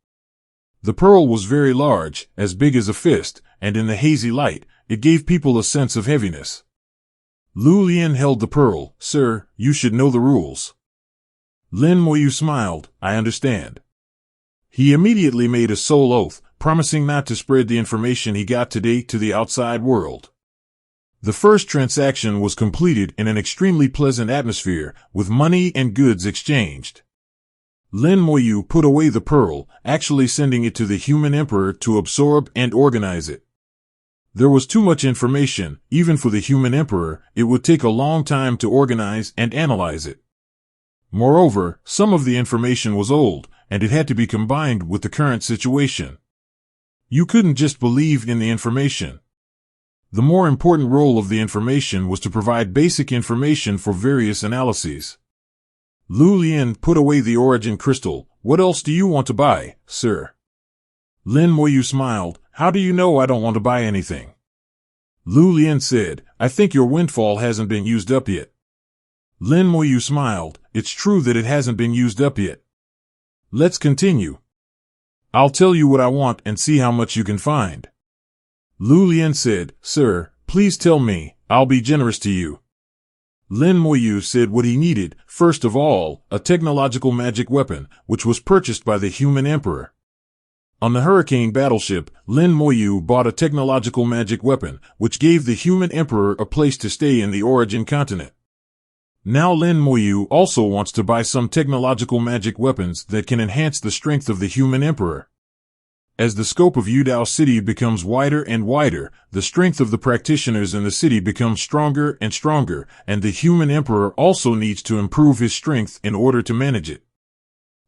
Speaker 1: The pearl was very large, as big as a fist, and in the hazy light, it gave people a sense of heaviness. Lu Lian held the pearl. Sir, you should know the rules. Lin Moyu smiled. I understand. He immediately made a soul oath, promising not to spread the information he got today to the outside world. The first transaction was completed in an extremely pleasant atmosphere, with money and goods exchanged. Lin Moyu put away the pearl, actually sending it to the human emperor to absorb and organize it. There was too much information, even for the human emperor. It would take a long time to organize and analyze it. Moreover, some of the information was old, and it had to be combined with the current situation. You couldn't just believe in the information. The more important role of the information was to provide basic information for various analyses. Lu Lian put away the origin crystal. What else do you want to buy, sir? Lin Moyu smiled. How do you know I don't want to buy anything? Lu Lian said, I think your windfall hasn't been used up yet. Lin Moyu smiled. It's true that it hasn't been used up yet. Let's continue. I'll tell you what I want and see how much you can find. Lu Lian said, Sir, please tell me, I'll be generous to you. Lin Moyu said what he needed, first of all, a technological magic weapon, which was purchased by the human emperor. On the Hurricane battleship, Lin Moyu bought a technological magic weapon, which gave the human emperor a place to stay in the origin continent. Now Lin Moyu also wants to buy some technological magic weapons that can enhance the strength of the human emperor. As the scope of Yudao City becomes wider and wider, the strength of the practitioners in the city becomes stronger and stronger, and the human emperor also needs to improve his strength in order to manage it.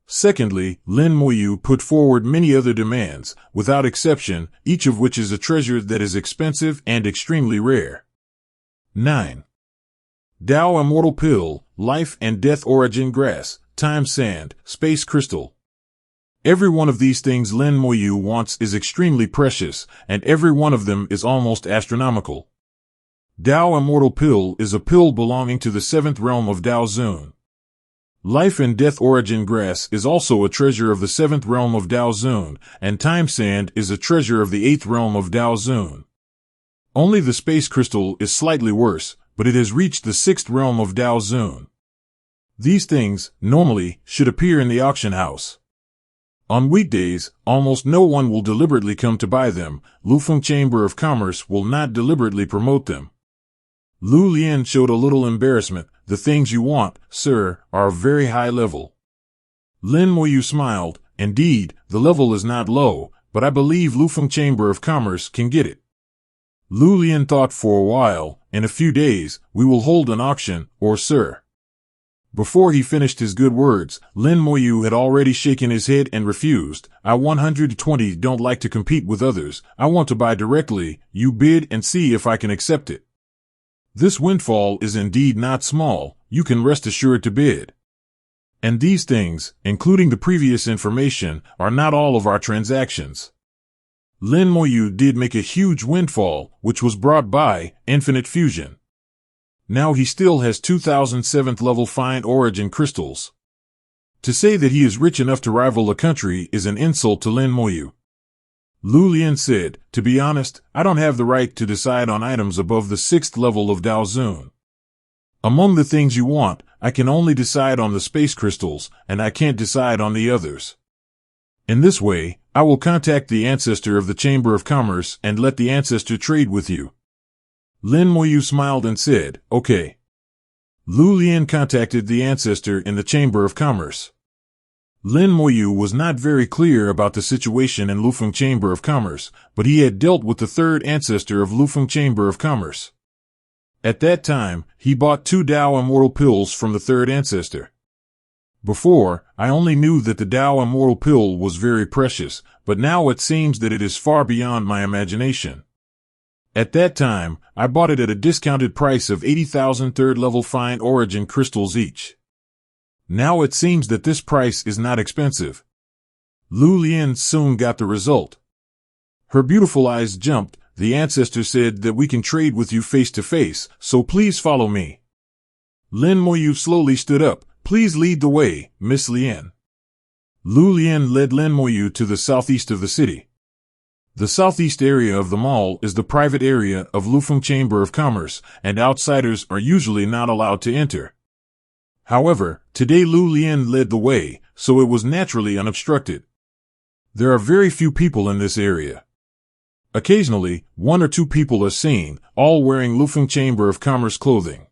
Speaker 1: Secondly, Lin Moyu put forward many other demands, without exception, each of which is a treasure that is expensive and extremely rare. 9. Dao Immortal Pill, Life and Death Origin Grass, Time Sand, Space Crystal. Every one of these things Lin Moyu wants is extremely precious, and every one of them is almost astronomical. Dao Immortal Pill is a pill belonging to the 7th realm of Dao Zun. Life and Death Origin Grass is also a treasure of the 7th realm of Dao Zun, and Time Sand is a treasure of the 8th realm of Dao Zun. Only the Space Crystal is slightly worse, but it has reached the 6th realm of Dao Zun. These things, normally, should appear in the auction house. On weekdays, almost no one will deliberately come to buy them. Lufeng Chamber of Commerce will not deliberately promote them. Lu Lian showed a little embarrassment. The things you want, sir, are of very high level. Lin Moyu smiled. Indeed, the level is not low, but I believe Lufeng Chamber of Commerce can get it. Lu Lian thought for a while. In a few days, we will hold an auction, or sir. Before he finished his good words, Lin Moyu had already shaken his head and refused. I 120 don't like to compete with others. I want to buy directly. You bid and see if I can accept it. This windfall is indeed not small. You can rest assured to bid. And these things, including the previous information, are not all of our transactions. Lin Moyu did make a huge windfall, which was brought by Infinite Fusion. Now he still has 2007th level fine origin crystals. To say that he is rich enough to rival a country is an insult to Lin Moyu. Lu Lian said, to be honest, I don't have the right to decide on items above the 6th level of Dao Zun. Among the things you want, I can only decide on the space crystals, and I can't decide on the others. In this way, I will contact the ancestor of the Chamber of Commerce and let the ancestor trade with you. Lin Moyu smiled and said, okay. Lu Lien contacted the ancestor in the Chamber of Commerce. Lin Moyu was not very clear about the situation in Lufeng Chamber of Commerce, but he had dealt with the third ancestor of Lufeng Chamber of Commerce. At that time, he bought 2 Dao Immortal Pills from the third ancestor. Before, I only knew that the Dao Immortal Pill was very precious, but now it seems that it is far beyond my imagination. At that time, I bought it at a discounted price of 80,000 third-level fine origin crystals each. Now it seems that this price is not expensive. Lu Lien soon got the result. Her beautiful eyes jumped. The ancestor said that we can trade with you face to face, so please follow me. Lin Moyu slowly stood up. Please lead the way, Miss Lien. Lu Lien led Lin Moyu to the southeast of the city. The southeast area of the mall is the private area of Lufeng Chamber of Commerce, and outsiders are usually not allowed to enter. However, today Lu Lien led the way, so it was naturally unobstructed. There are very few people in this area. Occasionally, 1 or 2 people are seen, all wearing Lufeng Chamber of Commerce clothing.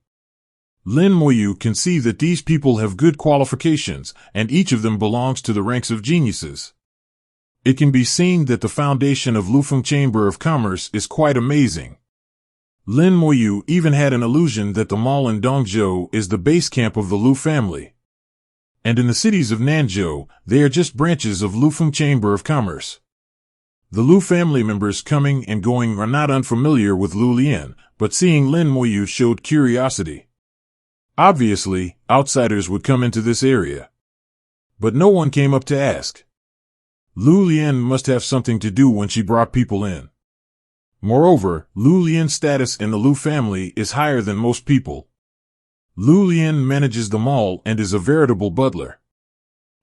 Speaker 1: Lin Moyu can see that these people have good qualifications, and each of them belongs to the ranks of geniuses. It can be seen that the foundation of Lufeng Chamber of Commerce is quite amazing. Lin Moyu even had an illusion that the mall in Dongzhou is the base camp of the Lu family. And in the cities of Nanzhou, they are just branches of Lufeng Chamber of Commerce. The Lu family members coming and going are not unfamiliar with Lu Lien, but seeing Lin Moyu showed curiosity. Obviously, outsiders would come into this area. But no one came up to ask. Lu Lien must have something to do when she brought people in. Moreover, Lu Lien's status in the Lu family is higher than most people. Lu Lien manages the mall and is a veritable butler.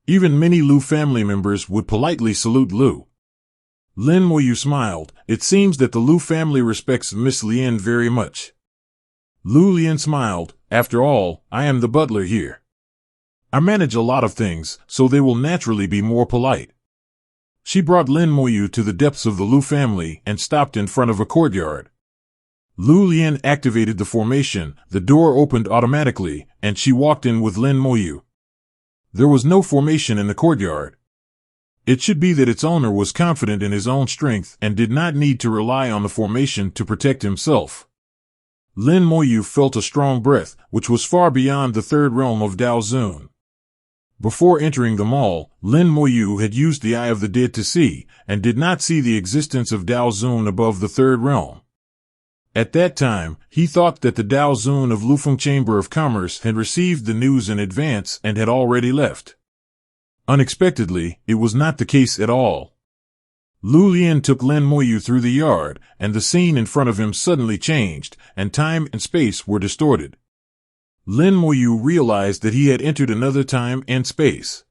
Speaker 1: Even many Lu family members would politely salute Lu. Lin Moyu smiled. It seems that the Lu family respects Miss Lien very much. Lu Lien smiled. After all, I am the butler here. I manage a lot of things, so they will naturally be more polite. She brought Lin Moyu to the depths of the Lu family and stopped in front of a courtyard. Lu Lien activated the formation, the door opened automatically, and she walked in with Lin Moyu. There was no formation in the courtyard. It should be that its owner was confident in his own strength and did not need to rely on the formation to protect himself. Lin Moyu felt a strong breath, which was far beyond the third realm of Dao Zun. Before entering the mall, Lin Moyu had used the Eye of the Dead to see, and did not see the existence of Dao Zun above the third realm. At that time, he thought that the Dao Zun of Lufeng Chamber of Commerce had received the news in advance and had already left. Unexpectedly, it was not the case at all. Lu Lien took Lin Moyu through the yard, and the scene in front of him suddenly changed, and time and space were distorted. Lin Moyu realized that he had entered another time and space.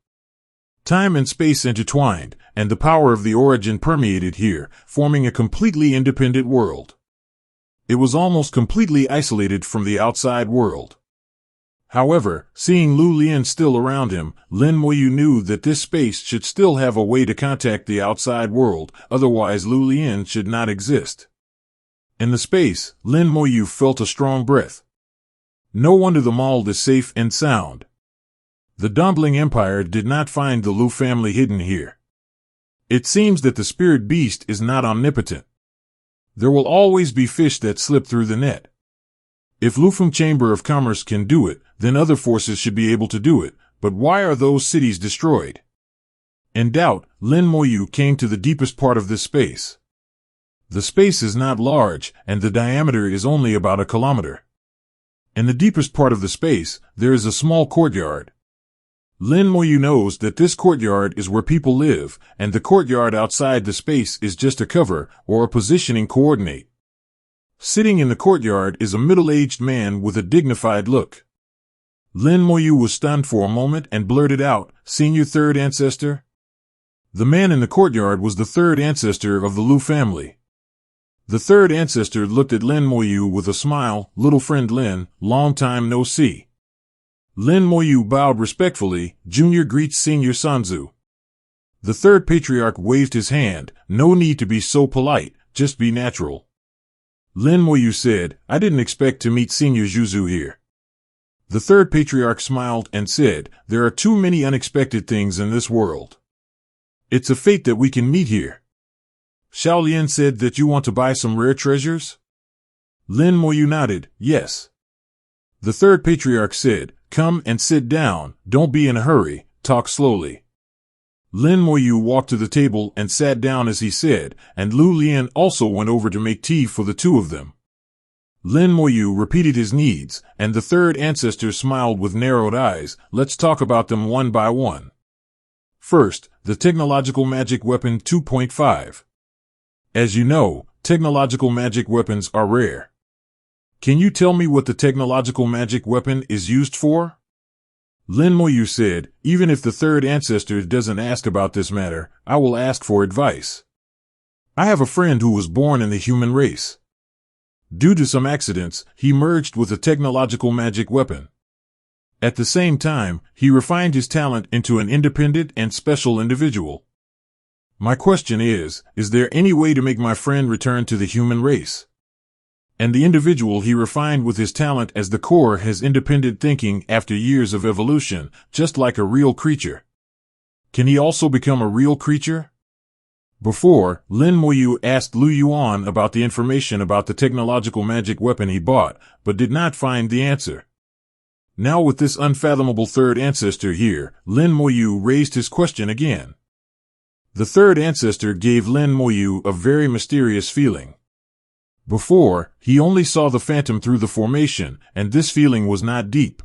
Speaker 1: Time and space intertwined, and the power of the origin permeated here, forming a completely independent world. It was almost completely isolated from the outside world. However, seeing Lu Lien still around him, Lin Moyu knew that this space should still have a way to contact the outside world, otherwise Lu Lien should not exist. In the space, Lin Moyu felt a strong breath. No wonder the mall is safe and sound. The Dumpling Empire did not find the Lu family hidden here. It seems that the spirit beast is not omnipotent. There will always be fish that slip through the net. If Lufeng Chamber of Commerce can do it, then other forces should be able to do it, but why are those cities destroyed? In doubt, Lin Moyu came to the deepest part of this space. The space is not large, and the diameter is only about 1 kilometer. In the deepest part of the space, there is a small courtyard. Lin Moyu knows that this courtyard is where people live, and the courtyard outside the space is just a cover, or a positioning coordinate. Sitting in the courtyard is a middle-aged man with a dignified look. Lin Moyu was stunned for a moment and blurted out, "Senior third ancestor?" The man in the courtyard was the third ancestor of the Lu family. The third ancestor looked at Lin Moyu with a smile. "Little friend Lin, long time no see." Lin Moyu bowed respectfully. "Junior greets Senior Sanzu." The third patriarch waved his hand. No need to be so polite, just be natural. Lin Moyu said, I didn't expect to meet Senior Zhuzu here. The third patriarch smiled and said, there are too many unexpected things in this world. It's a fate that we can meet here. Shaolin said that you want to buy some rare treasures? Lin Moyu nodded, yes. The third patriarch said, come and sit down, don't be in a hurry, talk slowly. Lin Moyu walked to the table and sat down as he said, and Lu Lian also went over to make tea for the two of them. Lin Moyu repeated his needs, and the third ancestor smiled with narrowed eyes. Let's talk about them one by one. First, the technological magic weapon 2.5. As you know, technological magic weapons are rare. Can you tell me what the technological magic weapon is used for? Lin Moyu said, even if the third ancestor doesn't ask about this matter, I will ask for advice. I have a friend who was born in the human race. Due to some accidents, he merged with a technological magic weapon. At the same time, he refined his talent into an independent and special individual. My question is there any way to make my friend return to the human race? And the individual he refined with his talent as the core has independent thinking after years of evolution, just like a real creature. Can he also become a real creature? Before, Lin Moyu asked Lu Yuan about the information about the technological magic weapon he bought, but did not find the answer. Now with this unfathomable third ancestor here, Lin Moyu raised his question again. The third ancestor gave Lin Moyu a very mysterious feeling. Before, he only saw the phantom through the formation, and this feeling was not deep.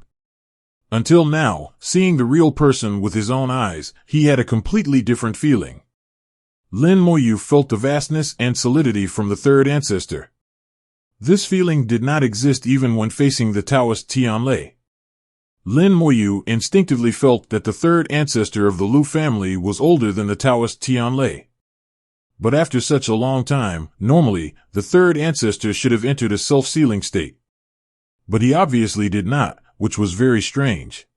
Speaker 1: Until now, seeing the real person with his own eyes, he had a completely different feeling. Lin Moyu felt the vastness and solidity from the third ancestor. This feeling did not exist even when facing the Taoist Tianlei. Lin Moyu instinctively felt that the third ancestor of the Lu family was older than the Taoist Tianlei. But after such a long time, normally, the third ancestor should have entered a self-sealing state. But he obviously did not, which was very strange.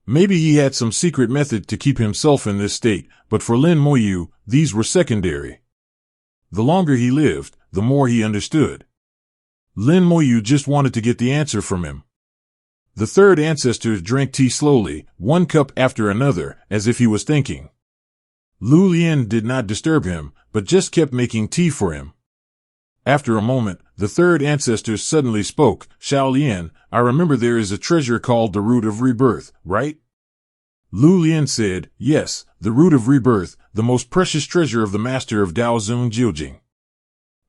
Speaker 1: Maybe he had some secret method to keep himself in this state, but for Lin Moyu, these were secondary. The longer he lived, the more he understood. Lin Moyu just wanted to get the answer from him. The third ancestor drank tea slowly, one cup after another, as if he was thinking. Lu Lian did not disturb him, but just kept making tea for him. After a moment, the third ancestor suddenly spoke, Shaolin, I remember there is a treasure called the Root of Rebirth, right? Lu Lian said, yes, the Root of Rebirth, the most precious treasure of the master of Dao Zun Jiujing.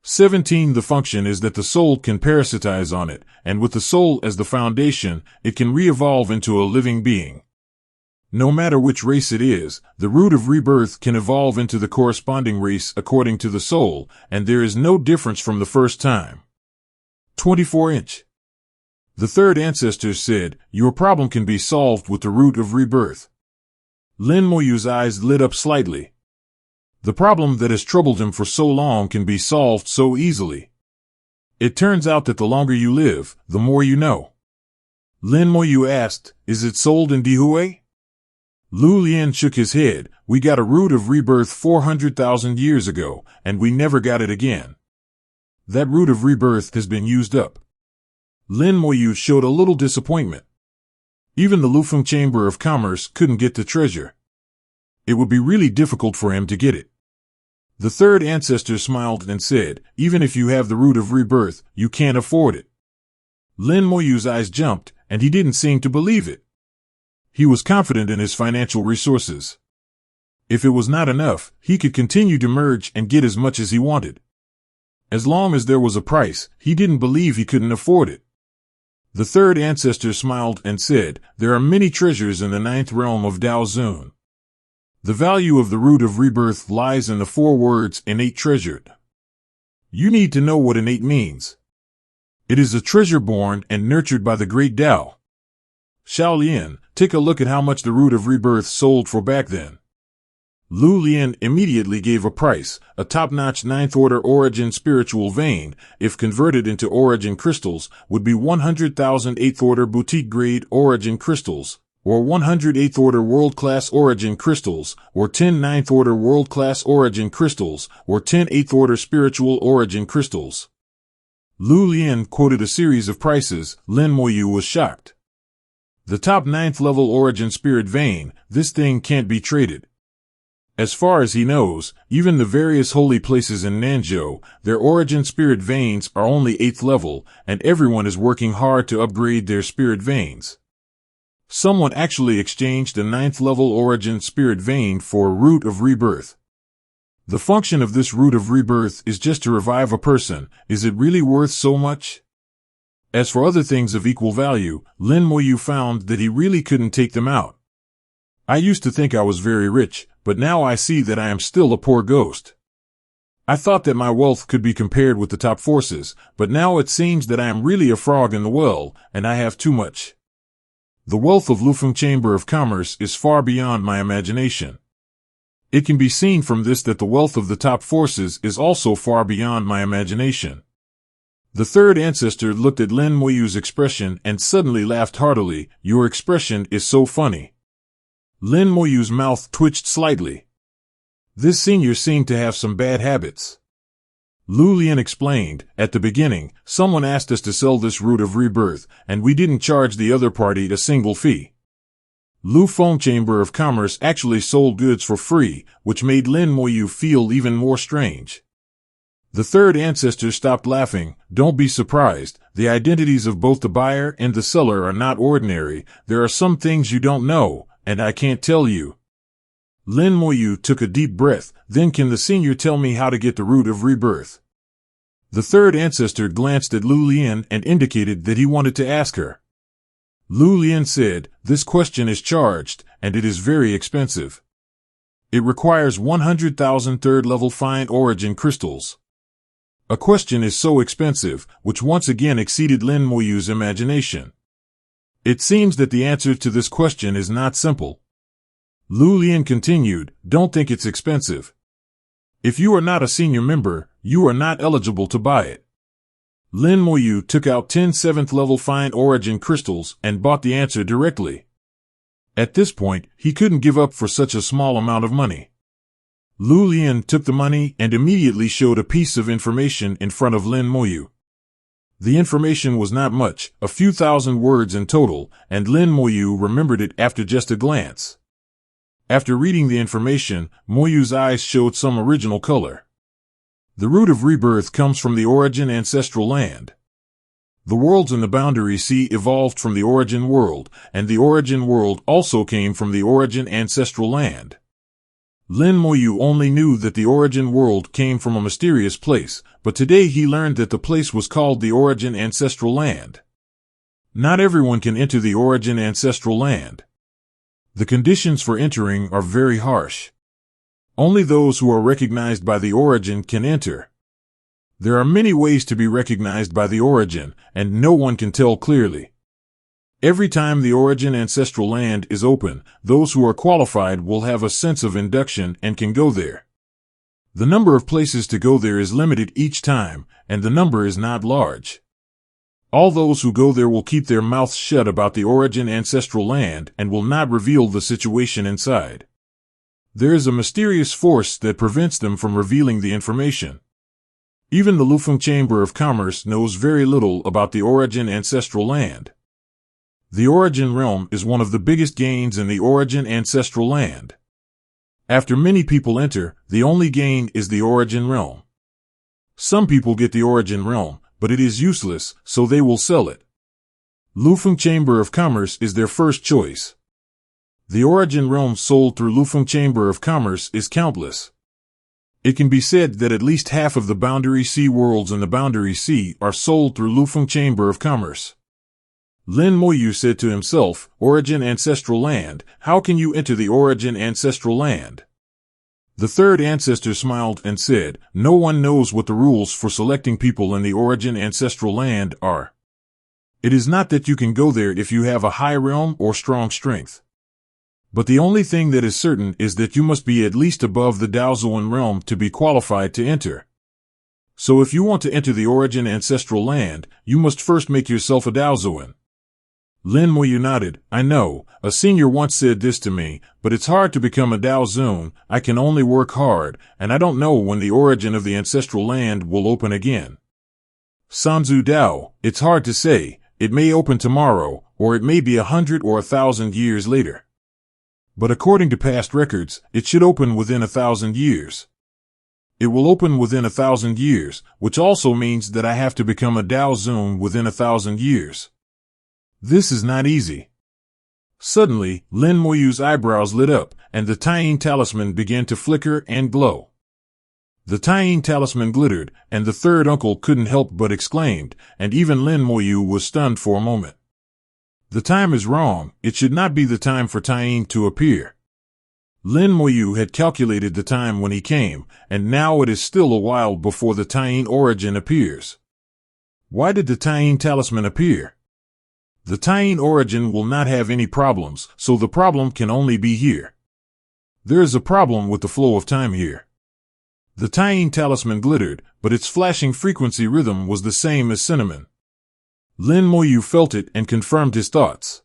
Speaker 1: 17. The function is that the soul can parasitize on it, and with the soul as the foundation, it can re-evolve into a living being. No matter which race it is, the root of rebirth can evolve into the corresponding race according to the soul, and there is no difference from the first time. 24-inch. The third ancestor said, your problem can be solved with the root of rebirth. Lin Moyu's eyes lit up slightly. The problem that has troubled him for so long can be solved so easily. It turns out that the longer you live, the more you know. Lin Moyu asked, is it sold in Dihue? Lu Lian shook his head. We got a root of rebirth 400,000 years ago, and we never got it again. That root of rebirth has been used up. Lin Moyu showed a little disappointment. Even the Lufeng Chamber of Commerce couldn't get the treasure. It would be really difficult for him to get it. The third ancestor smiled and said, even if you have the root of rebirth, you can't afford it. Lin Moyu's eyes jumped, and he didn't seem to believe it. He was confident in his financial resources. If it was not enough, he could continue to merge and get as much as he wanted. As long as there was a price, he didn't believe he couldn't afford it. The third ancestor smiled and said, there are many treasures in the 9th realm of Dao Zun. The value of the root of rebirth lies in the 4 words innate treasured. You need to know what innate means. It is a treasure born and nurtured by the great Dao. Shaolin, take a look at how much the root of rebirth sold for back then. Lu Lian immediately gave a price. A top-notch 9th order origin spiritual vein, if converted into origin crystals, would be 100,000 8th order boutique grade origin crystals, or 108th Order World-Class Origin Crystals, or 10 9th Order World-Class Origin Crystals, or 10 8th Order Spiritual Origin Crystals. Lu Lian quoted a series of prices. Lin Moyu was shocked. The top 9th level Origin Spirit Vein, this thing can't be traded. As far as he knows, even the various holy places in Nanzhou, their Origin Spirit Veins are only 8th level, and everyone is working hard to upgrade their Spirit Veins. Someone actually exchanged a 9th level Origin Spirit Vein for a Root of Rebirth. The function of this Root of Rebirth is just to revive a person. Is it really worth so much? As for other things of equal value, Lin Moyu found that he really couldn't take them out. I used to think I was very rich, but now I see that I am still a poor ghost. I thought that my wealth could be compared with the top forces, but now it seems that I am really a frog in the well, and I have too much. The wealth of Lufeng Chamber of Commerce is far beyond my imagination. It can be seen from this that the wealth of the top forces is also far beyond my imagination. The third ancestor looked at Lin Moyu's expression and suddenly laughed heartily. Your expression is so funny. Lin Moyu's mouth twitched slightly. This senior seemed to have some bad habits. Lu Lian explained, at the beginning, someone asked us to sell this Root of Rebirth, and we didn't charge the other party a single fee. Lufeng Chamber of Commerce actually sold goods for free, which made Lin Moyu feel even more strange. The third ancestor stopped laughing. Don't be surprised, the identities of both the buyer and the seller are not ordinary. There are some things you don't know, and I can't tell you. Lin Moyu took a deep breath. Then can the senior tell me how to get the Root of Rebirth? The third ancestor glanced at Lu Lian and indicated that he wanted to ask her. Lu Lian said, this question is charged, and it is very expensive. It requires 100,000 third-level fine origin crystals. A question is so expensive, which once again exceeded Lin Moyu's imagination. It seems that the answer to this question is not simple. Lu Lian continued, don't think it's expensive. If you are not a senior member, you are not eligible to buy it. Lin Moyu took out 10 7th level fine origin crystals and bought the answer directly. At this point, he couldn't give up for such a small amount of money. Lu Lian took the money and immediately showed a piece of information in front of Lin Moyu. The information was not much, a few thousand words in total, and Lin Moyu remembered it after just a glance. After reading the information, Moyu's eyes showed some original color. The Root of Rebirth comes from the Origin Ancestral Land. The worlds in the Boundary Sea evolved from the Origin World, and the Origin World also came from the Origin Ancestral Land. Lin Moyu only knew that the Origin World came from a mysterious place, but today he learned that the place was called the Origin Ancestral Land. Not everyone can enter the Origin Ancestral Land. The conditions for entering are very harsh. Only those who are recognized by the Origin can enter. There are many ways to be recognized by the Origin, and no one can tell clearly. Every time the Origin Ancestral Land is open, those who are qualified will have a sense of induction and can go there. The number of places to go there is limited each time, and the number is not large. All those who go there will keep their mouths shut about the Origin Ancestral Land and will not reveal the situation inside. There is a mysterious force that prevents them from revealing the information. Even the Lufeng Chamber of Commerce knows very little about the Origin Ancestral Land. The Origin Realm is one of the biggest gains in the Origin Ancestral Land. After many people enter, the only gain is the Origin Realm. Some people get the Origin Realm, but it is useless, so they will sell it. Lufeng Chamber of Commerce is their first choice. The Origin Realm sold through Lufeng Chamber of Commerce is countless. It can be said that at least half of the Boundary Sea worlds in the Boundary Sea are sold through Lufeng Chamber of Commerce. Lin Moyu said to himself, Origin Ancestral Land, how can you enter the Origin Ancestral Land? The third ancestor smiled and said, no one knows what the rules for selecting people in the Origin Ancestral Land are. It is not that you can go there if you have a high realm or strong strength. But the only thing that is certain is that you must be at least above the Daozuan realm to be qualified to enter. So if you want to enter the Origin Ancestral Land, you must first make yourself a Daozuan. Lin Muyu nodded. I know, a senior once said this to me, but it's hard to become a Dao Zun. I can only work hard, and I don't know when the origin of the ancestral land will open again. Sanzu Dao, it's hard to say. It may open tomorrow, or it may be 100 or 1,000 years later. But according to past records, it should open within 1,000 years. It will open within 1,000 years, which also means that I have to become a Dao Zun within 1,000 years. This is not easy. Suddenly, Lin Muyu's eyebrows lit up, and the Tyen talisman began to flicker and glow. The Tyen talisman glittered, and the third uncle couldn't help but exclaimed, and even Lin Muyu was stunned for a moment. The time is wrong. It should not be the time for Tyen to appear. Lin Muyu had calculated the time when he came, and now it is still a while before the Tyen origin appears. Why did the Tyen talisman appear? The Tyen origin will not have any problems, so the problem can only be here. There is a problem with the flow of time here. The Tyen talisman glittered, but its flashing frequency rhythm was the same as cinnamon. Lin Muyu felt it and confirmed his thoughts.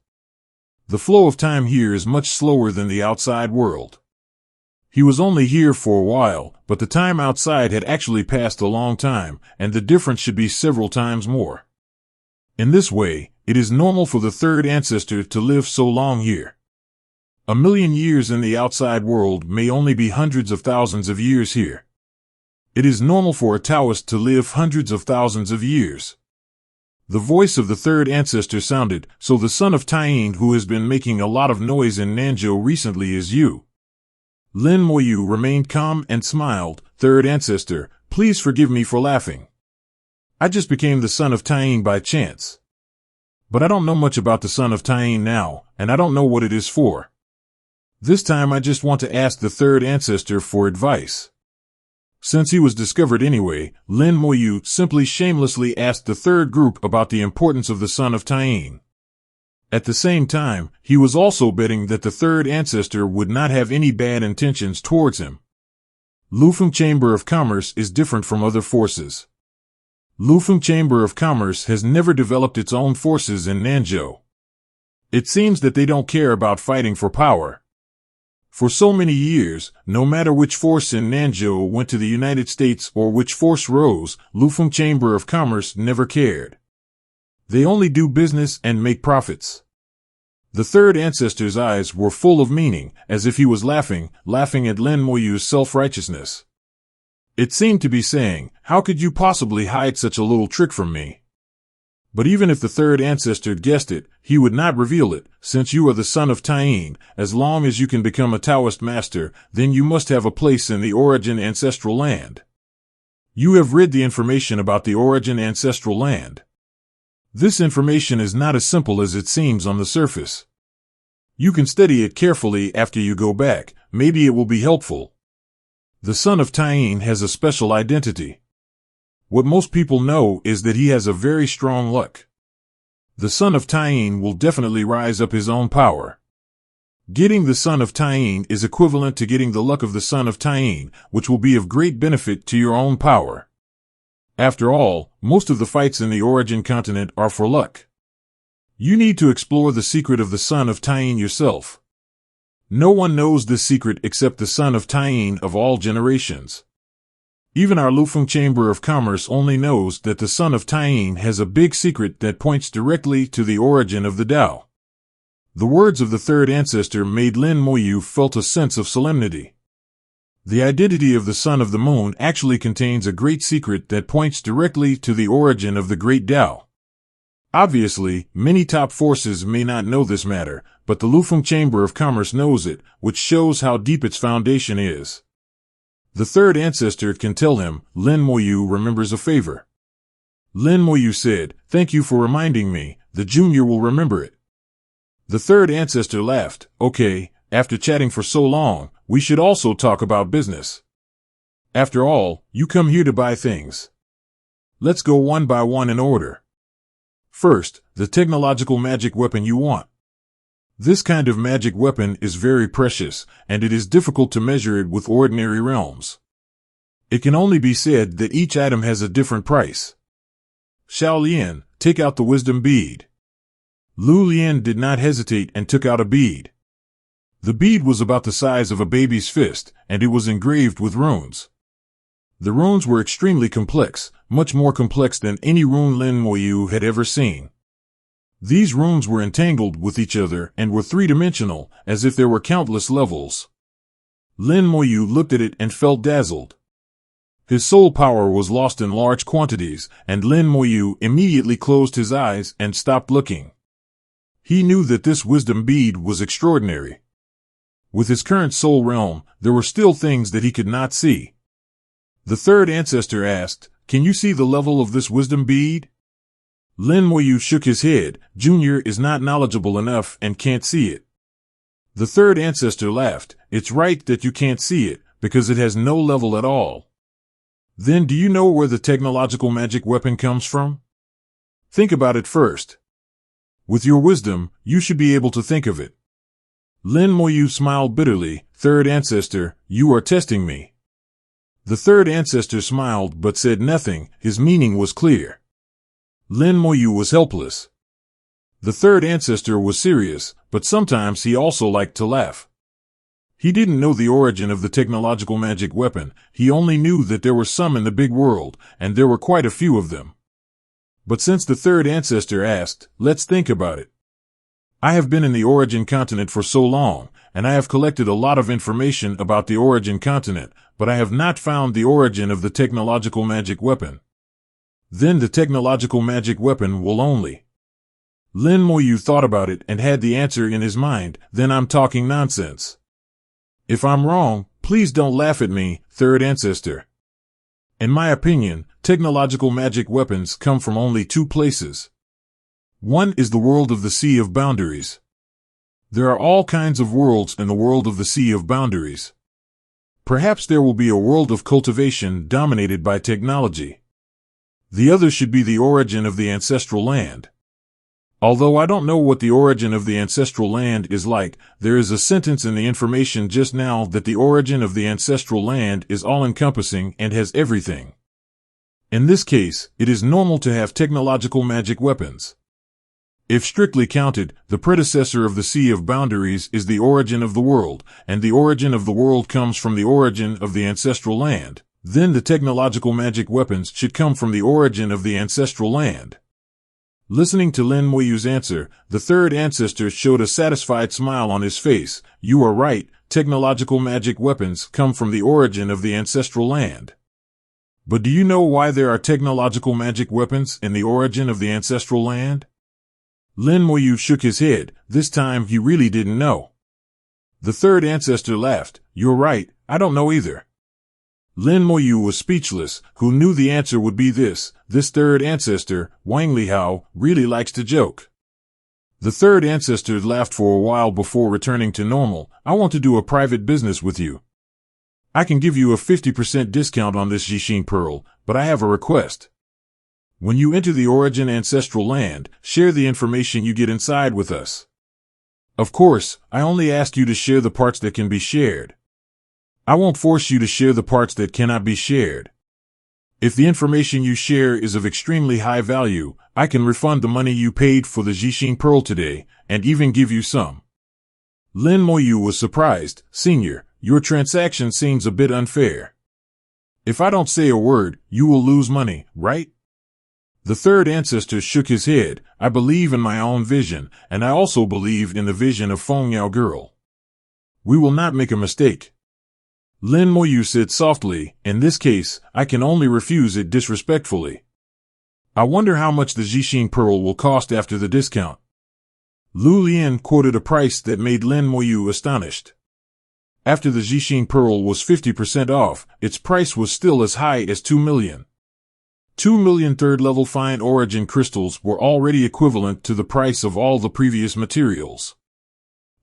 Speaker 1: The flow of time here is much slower than the outside world. He was only here for a while, but the time outside had actually passed a long time, and the difference should be several times more. In this way, it is normal for the third ancestor to live so long here. 1,000,000 years in the outside world may only be hundreds of thousands of years here. It is normal for a Taoist to live hundreds of thousands of years. The voice of the third ancestor sounded, so the son of Tyen who has been making a lot of noise in Nanzhou recently is you. Lin Muyu remained calm and smiled. Third ancestor, please forgive me for laughing. I just became the son of Tyen by chance. But I don't know much about the son of Tyen now, and I don't know what it is for. This time I just want to ask the third ancestor for advice. Since he was discovered anyway, Lin Muyu simply shamelessly asked the third group about the importance of the son of Tyen. At the same time, he was also betting that the third ancestor would not have any bad intentions towards him. Lufeng Chamber of Commerce is different from other forces. Lufeng Chamber of Commerce has never developed its own forces in Nanzhou. It seems that they don't care about fighting for power. For so many years, no matter which force in Nanzhou went to the United States or which force rose, Lufeng Chamber of Commerce never cared. They only do business and make profits. The third ancestor's eyes were full of meaning, as if he was laughing at Lin Muyu's self-righteousness. It seemed to be saying, how could you possibly hide such a little trick from me? But even if the third ancestor guessed it, he would not reveal it, since you are the son of Tyen. As long as you can become a Taoist master, then you must have a place in the origin ancestral land. You have read the information about the origin ancestral land. This information is not as simple as it seems on the surface. You can study it carefully after you go back. Maybe it will be helpful. The son of Tyen has a special identity. What most people know is that he has a very strong luck. The son of Tyen will definitely rise up his own power. Getting the son of Tyen is equivalent to getting the luck of the son of Tyen, which will be of great benefit to your own power. After all, most of the fights in the origin continent are for luck. You need to explore the secret of the son of Tyen yourself. No one knows this secret except the son of Tyen of all generations. Even our Lufeng Chamber of Commerce only knows that the son of Tyen has a big secret that points directly to the origin of the Tao. The words of the third ancestor made Lin Muyu felt a sense of solemnity. The identity of the son of the moon actually contains a great secret that points directly to the origin of the great Tao. Obviously, many top forces may not know this matter, but the Lufeng Chamber of Commerce knows it, which shows how deep its foundation is. The third ancestor can tell him, Lin Muyu remembers a favor. Lin Muyu said, thank you for reminding me, the junior will remember it. The third ancestor laughed, okay, after chatting for so long, we should also talk about business. After all, you come here to buy things. Let's go one by one in order. First, the technological magic weapon you want. This kind of magic weapon is very precious, and it is difficult to measure it with ordinary realms. It can only be said that each item has a different price. Xiao Lian, take out the wisdom bead. Lu Lian did not hesitate and took out a bead. The bead was about the size of a baby's fist, and it was engraved with runes. The runes were extremely complex, much more complex than any rune Lin Moyu had ever seen. These runes were entangled with each other and were three-dimensional, as if there were countless levels. Lin Moyu looked at it and felt dazzled. His soul power was lost in large quantities, and Lin Moyu immediately closed his eyes and stopped looking. He knew that this wisdom bead was extraordinary. With his current soul realm, there were still things that he could not see. The third ancestor asked, "Can you see the level of this wisdom bead?" Lin Moyu shook his head. Junior is not knowledgeable enough and can't see it. The third ancestor laughed. "It's right that you can't see it, because it has no level at all." "Then do you know where the technological magic weapon comes from? Think about it first. With your wisdom, you should be able to think of it." Lin Moyu smiled bitterly. "Third ancestor, you are testing me." The third ancestor smiled but said nothing. His meaning was clear. Lin Moyu was helpless. The third ancestor was serious, but sometimes he also liked to laugh. He didn't know the origin of the technological magic weapon. He only knew that there were some in the big world, and there were quite a few of them. But since the third ancestor asked, let's think about it. I have been in the origin continent for so long, and I have collected a lot of information about the origin continent, but I have not found the origin of the technological magic weapon. Then the technological magic weapon will only. Lin Moyu thought about it and had the answer in his mind. Then I'm talking nonsense. If I'm wrong, please don't laugh at me, third ancestor. In my opinion, technological magic weapons come from only two places. One is the world of the Sea of Boundaries. There are all kinds of worlds in the world of the Sea of Boundaries. Perhaps there will be a world of cultivation dominated by technology. The other should be the origin of the ancestral land. Although I don't know what the origin of the ancestral land is like, there is a sentence in the information just now that the origin of the ancestral land is all-encompassing and has everything. In this case, it is normal to have technological magic weapons. If strictly counted, the predecessor of the Sea of Boundaries is the origin of the world, and the origin of the world comes from the origin of the ancestral land. Then the technological magic weapons should come from the origin of the ancestral land. Listening to Lin Moyu's answer, the third ancestor showed a satisfied smile on his face. You are right, technological magic weapons come from the origin of the ancestral land. But do you know why there are technological magic weapons in the origin of the ancestral land? Lin Moyu shook his head. This time he really didn't know. The third ancestor laughed. You're right, I don't know either. Lin Moyu was speechless. Who knew the answer would be this? This third ancestor, Wang Lihao, really likes to joke. The third ancestor laughed for a while before returning to normal. I want to do a private business with you. I can give you a 50% discount on this Jixin Pearl, but I have a request. When you enter the origin ancestral land, share the information you get inside with us. Of course, I only ask you to share the parts that can be shared. I won't force you to share the parts that cannot be shared. If the information you share is of extremely high value, I can refund the money you paid for the Jixin Pearl today, and even give you some. Lin Moyu was surprised. Senior, your transaction seems a bit unfair. If I don't say a word, you will lose money, right? The third ancestor shook his head. I believe in my own vision, and I also believe in the vision of Feng Yao girl. We will not make a mistake. Lin Moyu said softly, in this case, I can only refuse it disrespectfully. I wonder how much the Jixin Pearl will cost after the discount. Lu Lian quoted a price that made Lin Moyu astonished. After the Jixin Pearl was 50% off, its price was still as high as 2 million. 2 million third-level fine origin crystals were already equivalent to the price of all the previous materials.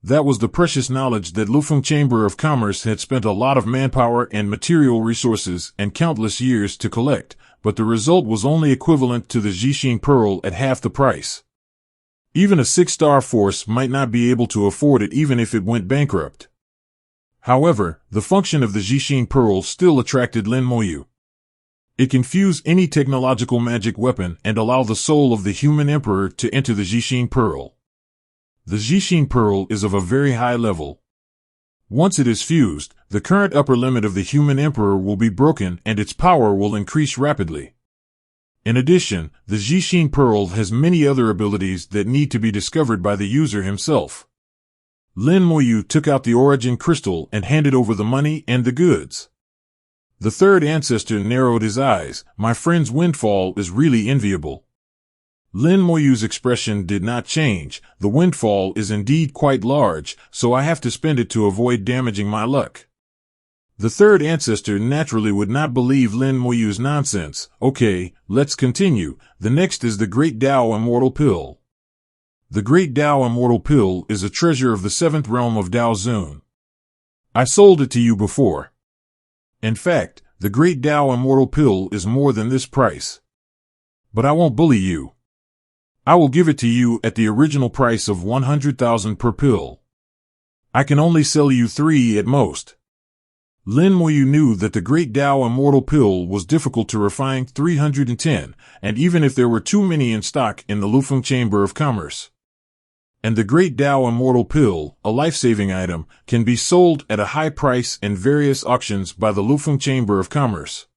Speaker 1: That was the precious knowledge that Lufeng Chamber of Commerce had spent a lot of manpower and material resources and countless years to collect, but the result was only equivalent to the Jixin Pearl at half the price. Even a 6-star force might not be able to afford it even if it went bankrupt. However, the function of the Jixin Pearl still attracted Lin Moyu. It can fuse any technological magic weapon and allow the soul of the human emperor to enter the Jixin Pearl. The Jixin Pearl is of a very high level. Once it is fused, the current upper limit of the human emperor will be broken and its power will increase rapidly. In addition, the Jixin Pearl has many other abilities that need to be discovered by the user himself. Lin Moyu took out the origin crystal and handed over the money and the goods. The third ancestor narrowed his eyes. My friend's windfall is really enviable. Lin Moyu's expression did not change. The windfall is indeed quite large, so I have to spend it to avoid damaging my luck. The third ancestor naturally would not believe Lin Moyu's nonsense. Okay, let's continue. The next is the Great Tao Immortal Pill. The Great Tao Immortal Pill is a treasure of the seventh realm of Dao Zun. I sold it to you before. In fact, the Great Tao Immortal Pill is more than this price. But I won't bully you. I will give it to you at the original price of 100,000 per pill. I can only sell you 3 at most. Lin Moyu knew that the Great Tao Immortal Pill was difficult to refine 310, and even if there were too many in stock in the Lufeng Chamber of Commerce. And the Great Tao Immortal Pill, a life-saving item, can be sold at a high price in various auctions by the Lufeng Chamber of Commerce.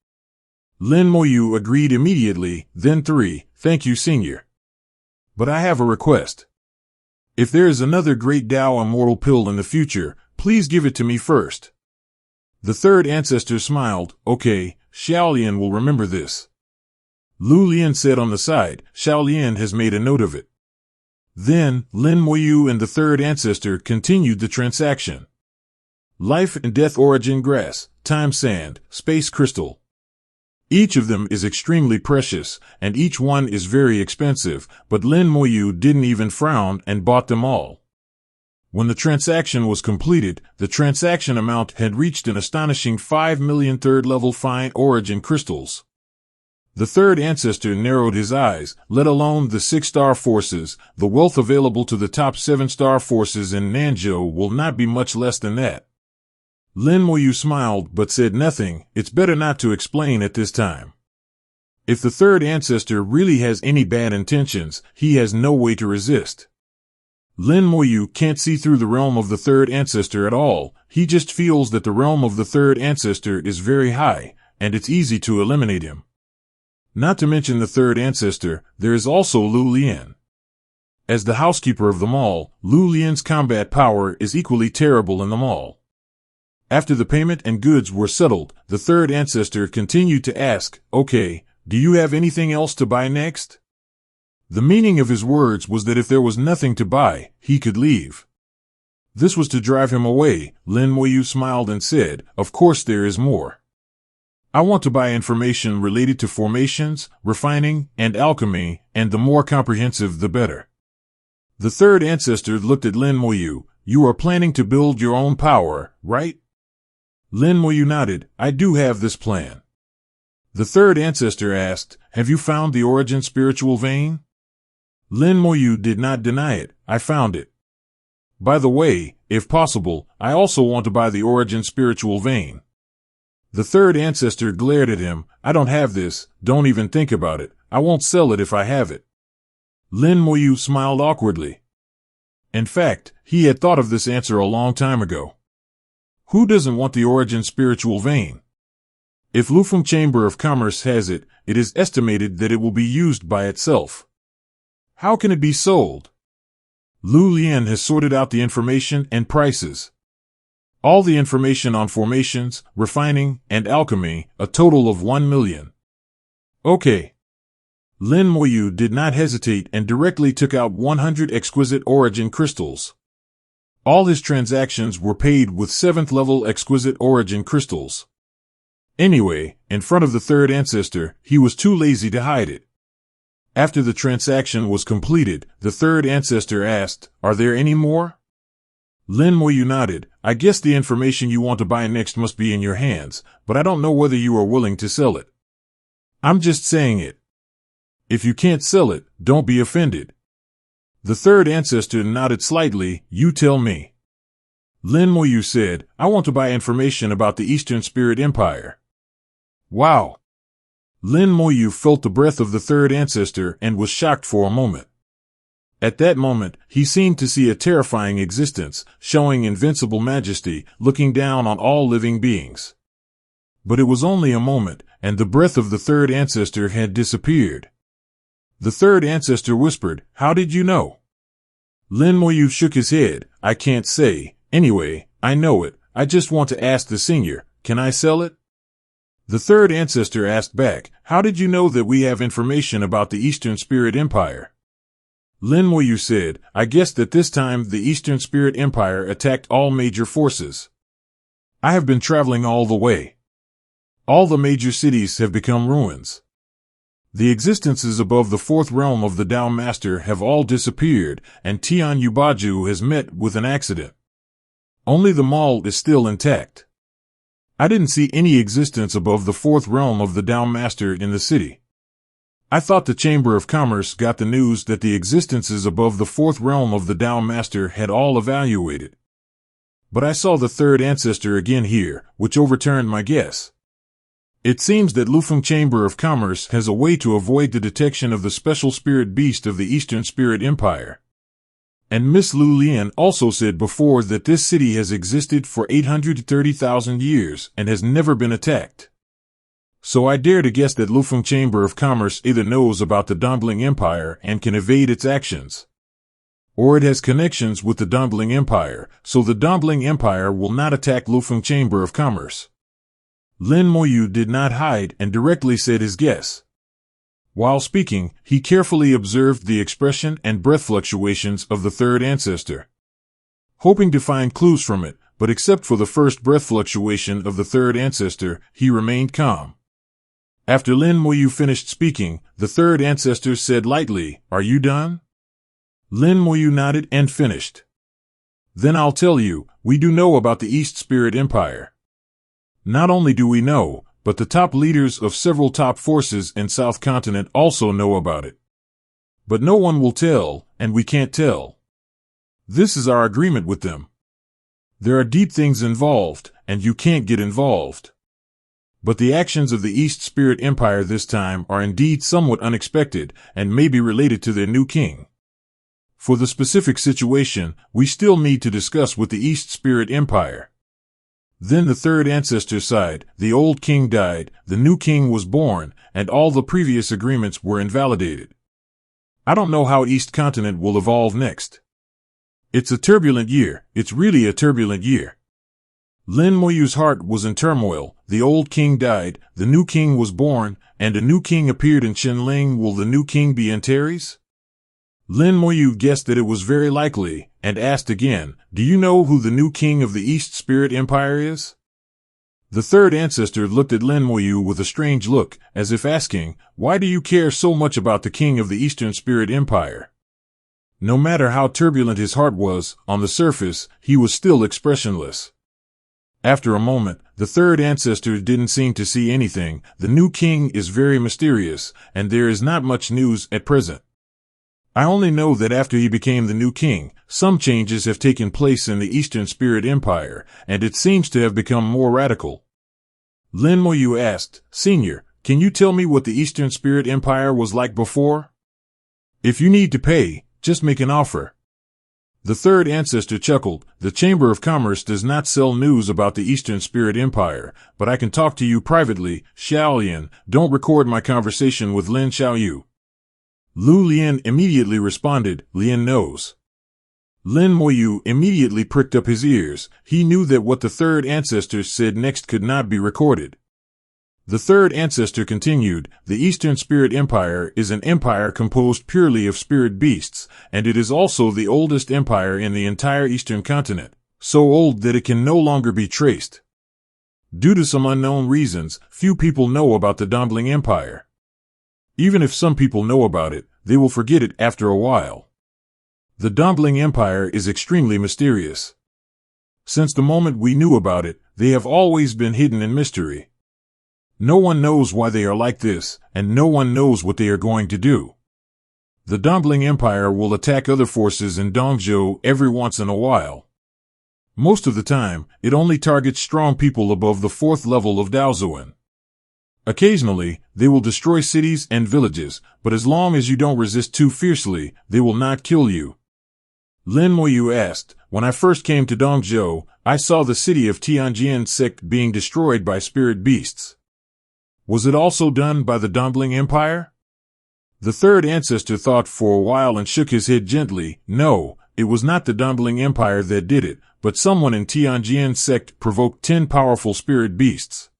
Speaker 1: Lin Moyu agreed immediately, then 3, thank you, Senior. But I have a request. If there is another Great Tao Immortal Pill in the future, please give it to me first. The third ancestor smiled. Okay, Xiaolian will remember this. Lu Lian said on the side. Xiaolian has made a note of it. Then, Lin Moyu and the third ancestor continued the transaction. Life and Death Origin Grass, Time Sand, Space Crystal. Each of them is extremely precious, and each one is very expensive, but Lin Moyu didn't even frown and bought them all. When the transaction was completed, the transaction amount had reached an astonishing 5 million third-level fine origin crystals. The third ancestor narrowed his eyes. Let alone the 6-star forces, the wealth available to the top 7-star forces in Nanzhou will not be much less than that. Lin Moyu smiled but said nothing. It's better not to explain at this time. If the third ancestor really has any bad intentions, he has no way to resist. Lin Moyu can't see through the realm of the third ancestor at all. He just feels that the realm of the third ancestor is very high, and it's easy to eliminate him. Not to mention the third ancestor, there is also Lu Lian. As the housekeeper of the mall, Lu Lian's combat power is equally terrible in the mall. After the payment and goods were settled, the third ancestor continued to ask, okay, do you have anything else to buy next? The meaning of his words was that if there was nothing to buy, he could leave. This was to drive him away. Lin Moyu smiled and said, of course there is more. I want to buy information related to formations, refining, and alchemy, and the more comprehensive the better. The third ancestor looked at Lin Moyu. You are planning to build your own power, right? Lin Moyu nodded. I do have this plan. The third ancestor asked, have you found the origin spiritual vein? Lin Moyu did not deny it. I found it. By the way, if possible, I also want to buy the origin spiritual vein. The third ancestor glared at him. I don't have this. Don't even think about it. I won't sell it if I have it. Lin Moyu smiled awkwardly. In fact, he had thought of this answer a long time ago. Who doesn't want the origin spiritual vein? If Lufeng Chamber of Commerce has it, it is estimated that it will be used by itself. How can it be sold? Lu Lian has sorted out the information and prices. All the information on formations, refining, and alchemy, a total of 1 million. Okay. Lin Moyu did not hesitate and directly took out 100 exquisite origin crystals. All his transactions were paid with 7th-level exquisite origin crystals. Anyway, in front of the third ancestor, he was too lazy to hide it. After the transaction was completed, the third ancestor asked, are there any more? Lin Moyu nodded. I guess the information you want to buy next must be in your hands, but I don't know whether you are willing to sell it. I'm just saying it. If you can't sell it, don't be offended. The third ancestor nodded slightly. You tell me. Lin Moyu said, I want to buy information about the Eastern Spirit Empire. Wow. Lin Moyu felt the breath of the third ancestor and was shocked for a moment. At that moment, he seemed to see a terrifying existence, showing invincible majesty, looking down on all living beings. But it was only a moment, and the breath of the third ancestor had disappeared. The third ancestor whispered, "How did you know?" Lin Moyu shook his head. "I can't say. Anyway, I know it. I just want to ask the senior, can I sell it?" The third ancestor asked back, "How did you know that we have information about the Eastern Spirit Empire?" Lin Moyu said, "I guessed that this time the Eastern Spirit Empire attacked all major forces. I have been traveling all the way. All the major cities have become ruins. The existences above the fourth realm of the Tao Master have all disappeared, and Tian Yubaju has met with an accident. Only the mall is still intact. I didn't see any existence above the fourth realm of the Tao Master in the city. I thought the Chamber of Commerce got the news that the existences above the fourth realm of the Tao Master had all evaluated. But I saw the third ancestor again here, which overturned my guess. It seems that Lufeng Chamber of Commerce has a way to avoid the detection of the special spirit beast of the Eastern Spirit Empire. And Miss Lu Lian also said before that this city has existed for 830,000 years and has never been attacked. So I dare to guess that Lufeng Chamber of Commerce either knows about the Dumbling Empire and can evade its actions, or it has connections with the Dumbling Empire, so the Dumbling Empire will not attack Lufeng Chamber of Commerce." Lin Moyu did not hide and directly said his guess. While speaking, he carefully observed the expression and breath fluctuations of the third ancestor, hoping to find clues from it, but except for the first breath fluctuation of the third ancestor, he remained calm. After Lin Moyu finished speaking, the third ancestor said lightly, "Are you done?" Lin Moyu nodded and finished. "Then I'll tell you, we do know about the East Spirit Empire. Not only do we know, but the top leaders of several top forces in South Continent also know about it. But no one will tell, and we can't tell. This is our agreement with them. There are deep things involved, and you can't get involved. But the actions of the East Spirit Empire this time are indeed somewhat unexpected, and may be related to their new king. For the specific situation, we still need to discuss with the East Spirit Empire." Then the third ancestor sighed. "The old king died, the new king was born, and all the previous agreements were invalidated. I don't know how East Continent will evolve next. It's a turbulent year. It's really a turbulent year." Lin Moyu's heart was in turmoil. The old king died, the new king was born, and a new king appeared in Qinling. Will the new king be Antares? Lin Moyu guessed that it was very likely, and asked again, "Do you know who the new king of the East Spirit Empire is?" The third ancestor looked at Lin Moyu with a strange look, as if asking, "Why do you care so much about the king of the Eastern Spirit Empire?" No matter how turbulent his heart was, on the surface, he was still expressionless. After a moment, the third ancestor didn't seem to see anything. "The new king is very mysterious, and there is not much news at present. I only know that after he became the new king, some changes have taken place in the Eastern Spirit Empire, and it seems to have become more radical." Lin Moyu asked, "Senior, can you tell me what the Eastern Spirit Empire was like before? If you need to pay, just make an offer." The third ancestor chuckled. "The Chamber of Commerce does not sell news about the Eastern Spirit Empire, but I can talk to you privately. Xiaolian, don't record my conversation with Lin Xiaoyu." Lu Lian immediately responded, "Lian knows." Lin Moyu immediately pricked up his ears. He knew that what the third ancestor said next could not be recorded. The third ancestor continued, "The Eastern Spirit Empire is an empire composed purely of spirit beasts, and it is also the oldest empire in the entire Eastern continent, so old that it can no longer be traced. Due to some unknown reasons, few people know about the Dumbling Empire. Even if some people know about it, they will forget it after a while. The Dumbling Empire is extremely mysterious. Since the moment we knew about it, they have always been hidden in mystery. No one knows why they are like this, and no one knows what they are going to do. The Dumbling Empire will attack other forces in Dongzhou every once in a while. Most of the time, it only targets strong people above the fourth level of Daozuan. Occasionally, they will destroy cities and villages, but as long as you don't resist too fiercely, they will not kill you. Lin Moyu asked, when I first came to Dongzhou, I saw the city of Tianjin sect being destroyed by spirit beasts. Was it also done by the Dumpling Empire? The third ancestor thought for a while and shook his head gently. No, it was not the Dumpling Empire that did it, but someone in Tianjin sect provoked 10 powerful spirit beasts.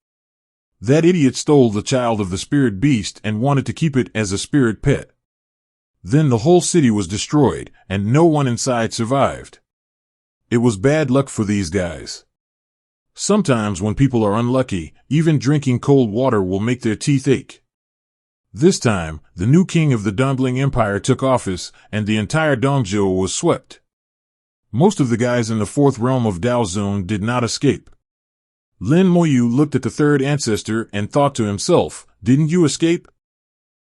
Speaker 1: That idiot stole the child of the spirit beast and wanted to keep it as a spirit pet. Then the whole city was destroyed, and no one inside survived. It was bad luck for these guys. Sometimes when people are unlucky, even drinking cold water will make their teeth ache. This time, the new king of the Dumpling Empire took office, and the entire Dongzhou was swept. Most of the guys in the fourth realm of Daozun did not escape. Lin Moyu looked at the third ancestor and thought to himself, didn't you escape?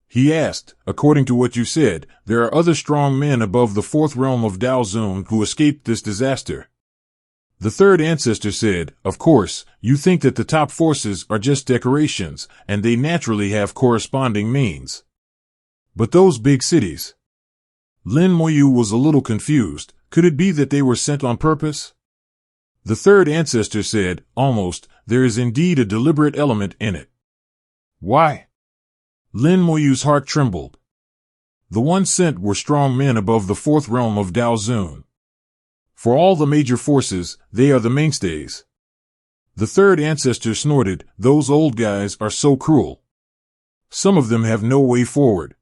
Speaker 1: He asked, according to what you said, there are other strong men above the fourth realm of Daozun who escaped this disaster. The third ancestor said, of course, you think that the top forces are just decorations, and they naturally have corresponding means. But those big cities? Lin Moyu was a little confused. Could it be that they were sent on purpose? The third ancestor said, almost, there is indeed a deliberate element in it. Why? Lin Moyu's heart trembled. The ones sent were strong men above the fourth realm of Daozun. For all the major forces, they are the mainstays. The third ancestor snorted, those old guys are so cruel. Some of them have no way forward.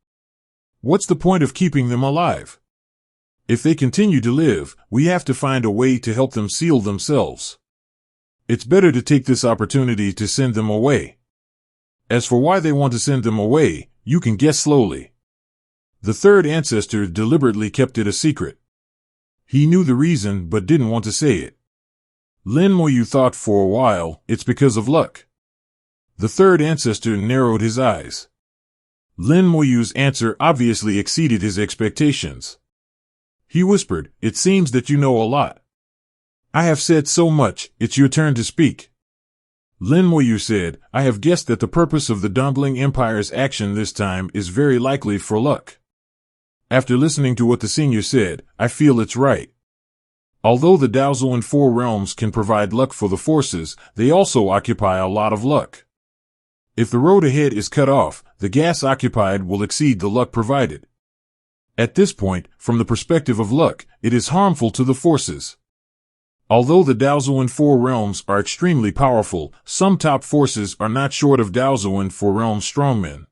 Speaker 1: What's the point of keeping them alive? If they continue to live, we have to find a way to help them seal themselves. It's better to take this opportunity to send them away. As for why they want to send them away, you can guess slowly. The third ancestor deliberately kept it a secret. He knew the reason but didn't want to say it. Lin Moyu thought for a while, it's because of luck. The third ancestor narrowed his eyes. Lin Moyu's answer obviously exceeded his expectations. He whispered, it seems that you know a lot. I have said so much, it's your turn to speak. Lin Moyu said, I have guessed that the purpose of the Dumpling Empire's action this time is very likely for luck. After listening to what the senior said, I feel it's right. Although the Daozun Four Realms can provide luck for the forces, they also occupy a lot of luck. If the road ahead is cut off, the gas occupied will exceed the luck provided. At this point, from the perspective of luck, it is harmful to the forces. Although the Daozun Four Realms are extremely powerful, some top forces are not short of Daozun Four Realms strongmen.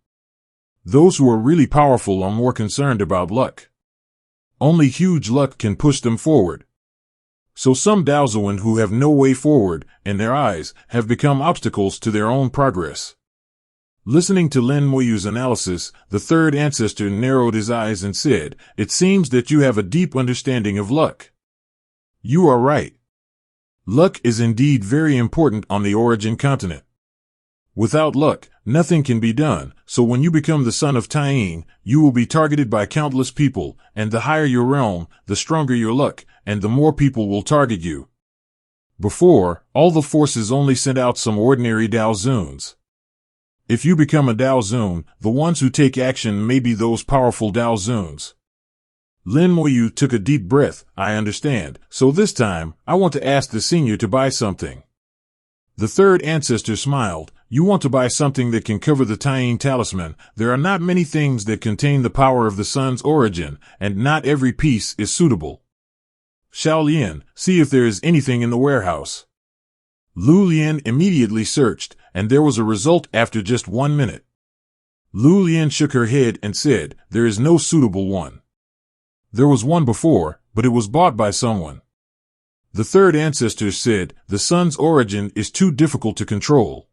Speaker 1: Those who are really powerful are more concerned about luck. Only huge luck can push them forward. So some Daozun who have no way forward, in their eyes, have become obstacles to their own progress. Listening to Lin Moyu's analysis, the third ancestor narrowed his eyes and said, it seems that you have a deep understanding of luck. You are right. Luck is indeed very important on the origin continent. Without luck, nothing can be done, so when you become the son of Tyen, you will be targeted by countless people, and the higher your realm, the stronger your luck, and the more people will target you. Before, all the forces only sent out some ordinary Daozuns. If you become a Daozun, the ones who take action may be those powerful Daozuns. Lin Moyu took a deep breath. I understand, so this time, I want to ask the senior to buy something. The third ancestor smiled. You want to buy something that can cover the Tyen talisman. There are not many things that contain the power of the sun's origin, and not every piece is suitable. Xiao Lian, see if there is anything in the warehouse. Lu Lian immediately searched, and there was a result after just 1 minute. Lu Lian shook her head and said, there is no suitable one. There was one before, but it was bought by someone. The third ancestor said, the sun's origin is too difficult to control.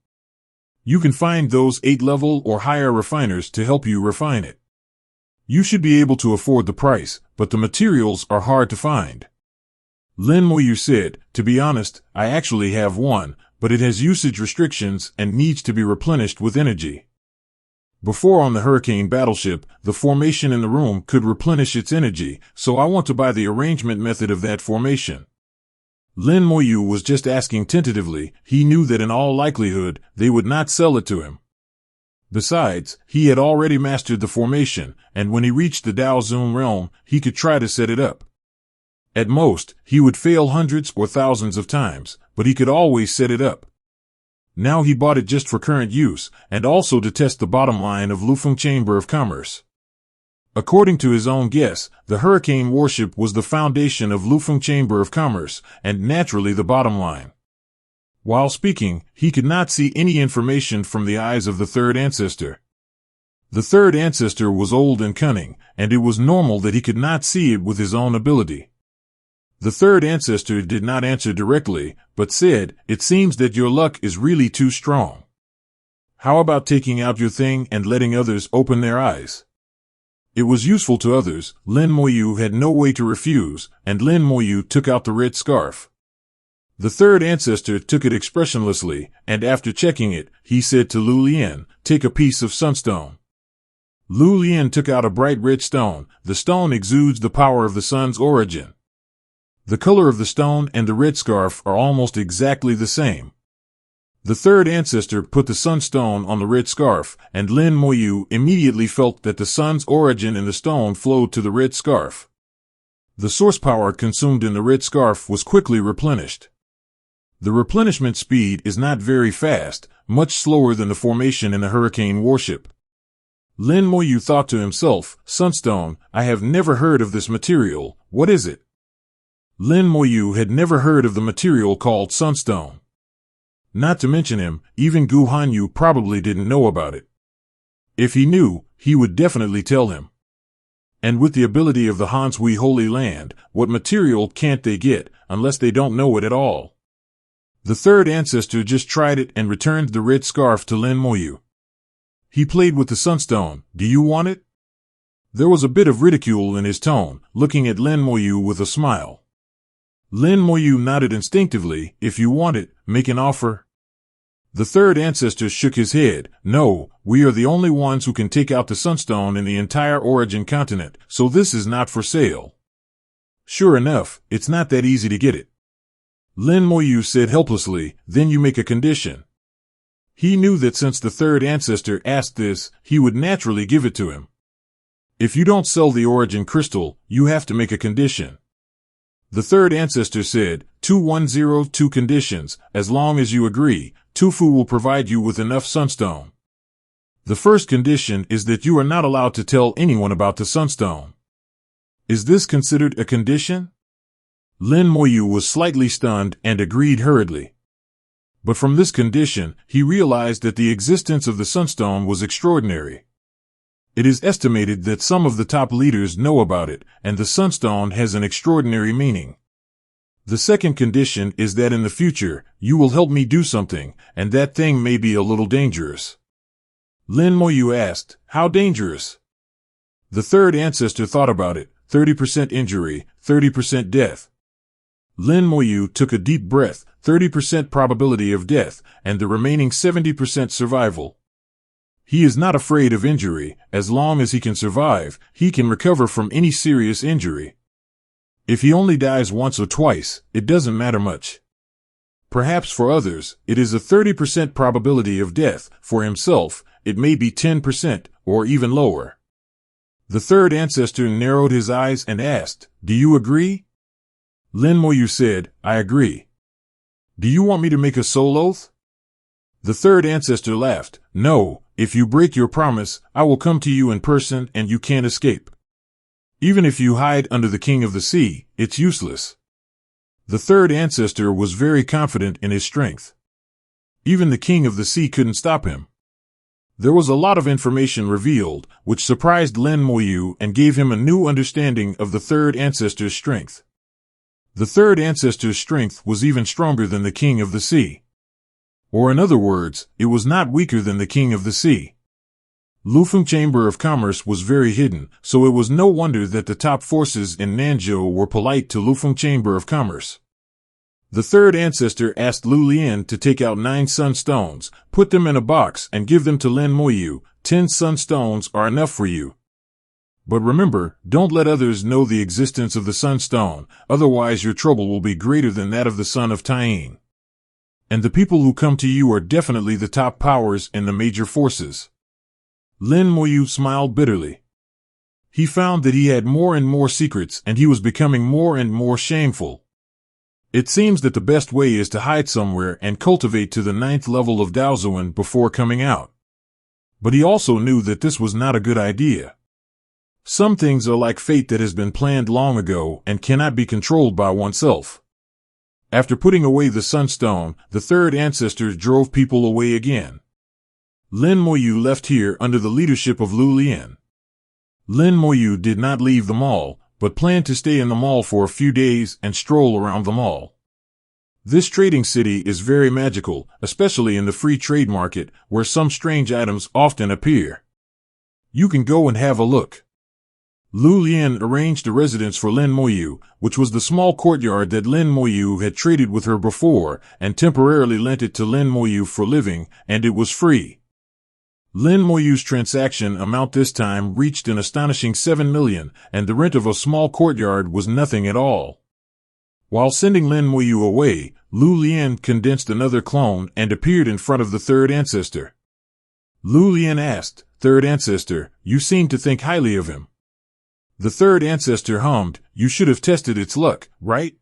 Speaker 1: You can find those 8-level or higher refiners to help you refine it. You should be able to afford the price, but the materials are hard to find. Lin Moyu said, to be honest, I actually have one, but it has usage restrictions and needs to be replenished with energy. Before on the Hurricane battleship, the formation in the room could replenish its energy, so I want to buy the arrangement method of that formation. Lin Moyu was just asking tentatively. He knew that in all likelihood, they would not sell it to him. Besides, he had already mastered the formation, and when he reached the Dao Zun realm, he could try to set it up. At most, he would fail hundreds or thousands of times, but he could always set it up. Now he bought it just for current use, and also to test the bottom line of Lufeng Chamber of Commerce. According to his own guess, the hurricane warship was the foundation of Lufeng Chamber of Commerce, and naturally the bottom line. While speaking, he could not see any information from the eyes of the third ancestor. The third ancestor was old and cunning, and it was normal that he could not see it with his own ability. The third ancestor did not answer directly, but said, "It seems that your luck is really too strong. How about taking out your thing and letting others open their eyes?" It was useful to others. Lin Moyu had no way to refuse, and Lin Moyu took out the red scarf. The third ancestor took it expressionlessly, and after checking it, he said to Lu Lian, "Take a piece of Sunstone." Lu Lian took out a bright red stone. The stone exudes the power of the sun's origin. The color of the stone and the red scarf are almost exactly the same. The third ancestor put the sunstone on the red scarf, and Lin Moyu immediately felt that the sun's origin in the stone flowed to the red scarf. The source power consumed in the red scarf was quickly replenished. The replenishment speed is not very fast, much slower than the formation in a hurricane warship. Lin Moyu thought to himself, "Sunstone, I have never heard of this material. What is it?" Lin Moyu had never heard of the material called Sunstone. Not to mention him, even Gu Hanyu probably didn't know about it. If he knew, he would definitely tell him. And with the ability of the Hansui Holy Land, what material can't they get, unless they don't know it at all? The third ancestor just tried it and returned the red scarf to Lin Moyu. He played with the sunstone. "Do you want it?" There was a bit of ridicule in his tone, looking at Lin Moyu with a smile. Lin Moyu nodded instinctively. "If you want it, make an offer." The third ancestor shook his head. "No, we are the only ones who can take out the sunstone in the entire origin continent, so this is not for sale." Sure enough, it's not that easy to get it. Lin Moyu said helplessly, "Then you make a condition." He knew that since the third ancestor asked this, he would naturally give it to him. "If you don't sell the origin crystal, you have to make a condition." The third ancestor said, 2102 conditions. As long as you agree, Tufu will provide you with enough sunstone. The first condition is that you are not allowed to tell anyone about the sunstone. Is this considered a condition? Lin Moyu was slightly stunned and agreed hurriedly. But from this condition, he realized that the existence of the sunstone was extraordinary. It is estimated that some of the top leaders know about it, and the sunstone has an extraordinary meaning. The second condition is that in the future, you will help me do something, and that thing may be a little dangerous. Lin Moyu asked, "How dangerous?" The third ancestor thought about it. 30% injury, 30% death. Lin Moyu took a deep breath. 30% probability of death, and the remaining 70% survival. He is not afraid of injury. As long as he can survive, he can recover from any serious injury. If he only dies once or twice, it doesn't matter much. Perhaps for others, it is a 30% probability of death. For himself, it may be 10%, or even lower. The third ancestor narrowed his eyes and asked, "Do you agree?" Lin Moyu said, "I agree." "Do you want me to make a soul oath?" The third ancestor laughed. "No, if you break your promise, I will come to you in person and you can't escape. Even if you hide under the King of the Sea, it's useless." The third ancestor was very confident in his strength. Even the King of the Sea couldn't stop him. There was a lot of information revealed, which surprised Lin Moyu and gave him a new understanding of the third ancestor's strength. The third ancestor's strength was even stronger than the King of the Sea. Or in other words, it was not weaker than the King of the Sea. Lufeng Chamber of Commerce was very hidden, so it was no wonder that the top forces in Nanzhou were polite to Lufeng Chamber of Commerce. The third ancestor asked Lu Lian to take out 9 sunstones, put them in a box, and give them to Lin Moyu. 10 sunstones are enough for you. But remember, don't let others know the existence of the sunstone, otherwise your trouble will be greater than that of the son of Tyen. And the people who come to you are definitely the top powers in the major forces. Lin Moyu smiled bitterly. He found that he had more and more secrets and he was becoming more and more shameful. It seems that the best way is to hide somewhere and cultivate to the 9th level of Daozuan before coming out. But he also knew that this was not a good idea. Some things are like fate that has been planned long ago and cannot be controlled by oneself. After putting away the Sunstone, the third ancestor drove people away again. Lin Moyu left here under the leadership of Lu Lian. Lin Moyu did not leave the mall, but planned to stay in the mall for a few days and stroll around the mall. This trading city is very magical, especially in the free trade market, where some strange items often appear. You can go and have a look. Lu Lian arranged a residence for Lin Moyu, which was the small courtyard that Lin Moyu had traded with her before, and temporarily lent it to Lin Moyu for living, and it was free. Lin Moyu's transaction amount this time reached an astonishing 7 million, and the rent of a small courtyard was nothing at all. While sending Lin Moyu away, Lu Lian condensed another clone and appeared in front of the third ancestor. Lu Lian asked, "Third ancestor, you seem to think highly of him." The third ancestor hummed, "You should have tested its luck, right?"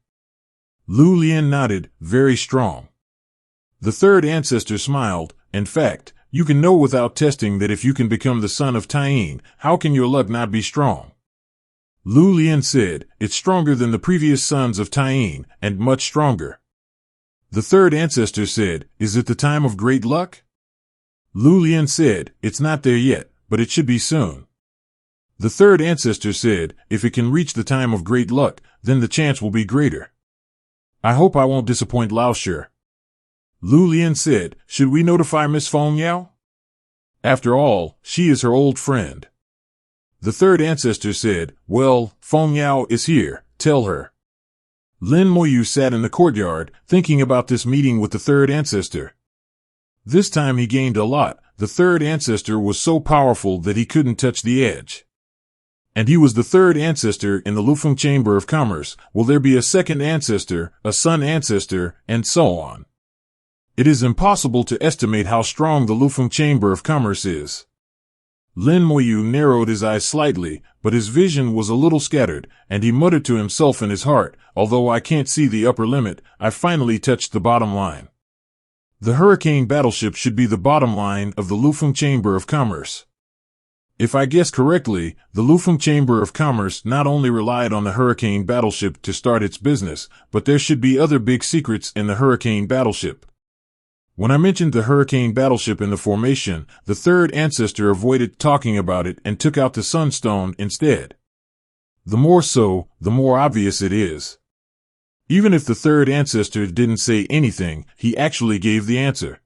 Speaker 1: Lu Lian nodded, "Very strong." The third ancestor smiled, "In fact, you can know without testing that if you can become the son of Tyen, how can your luck not be strong?" Lu Lian said, "It's stronger than the previous sons of Tyen, and much stronger." The third ancestor said, "Is it the time of great luck?" Lu Lian said, "It's not there yet, but it should be soon." The third ancestor said, "If it can reach the time of great luck, then the chance will be greater. I hope I won't disappoint Lao Shi." Lu Lian said, "Should we notify Miss Fono? After all, she is her old friend." The third ancestor said, "Well, Fono is here, tell her." Lin Moyu sat in the courtyard, thinking about this meeting with the third ancestor. This time he gained a lot. The third ancestor was so powerful that he couldn't touch the edge. And he was the third ancestor in the Lufeng Chamber of Commerce. Will there be a second ancestor, a son ancestor, and so on? It is impossible to estimate how strong the Lufeng Chamber of Commerce is. Lin Moyu narrowed his eyes slightly, but his vision was a little scattered, and he muttered to himself in his heart, "Although I can't see the upper limit, I finally touched the bottom line." The Hurricane battleship should be the bottom line of the Lufeng Chamber of Commerce. If I guess correctly, the Lufeng Chamber of Commerce not only relied on the Hurricane battleship to start its business, but there should be other big secrets in the Hurricane battleship. When I mentioned the Hurricane battleship in the formation, the third ancestor avoided talking about it and took out the Sunstone instead. The more so, the more obvious it is. Even if the third ancestor didn't say anything, he actually gave the answer.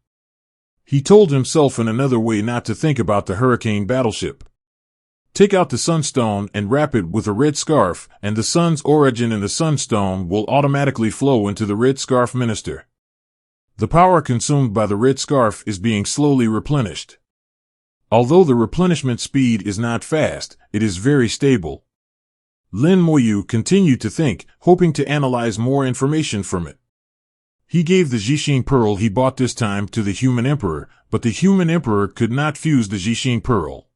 Speaker 1: He told himself in another way not to think about the Hurricane battleship. Take out the Sunstone and wrap it with a red scarf, and the sun's origin in the Sunstone will automatically flow into the red scarf minister. The power consumed by the red scarf is being slowly replenished. Although the replenishment speed is not fast, it is very stable. Lin Moyu continued to think, hoping to analyze more information from it. He gave the Jixin pearl he bought this time to the human emperor, but the human emperor could not fuse the Jixin pearl.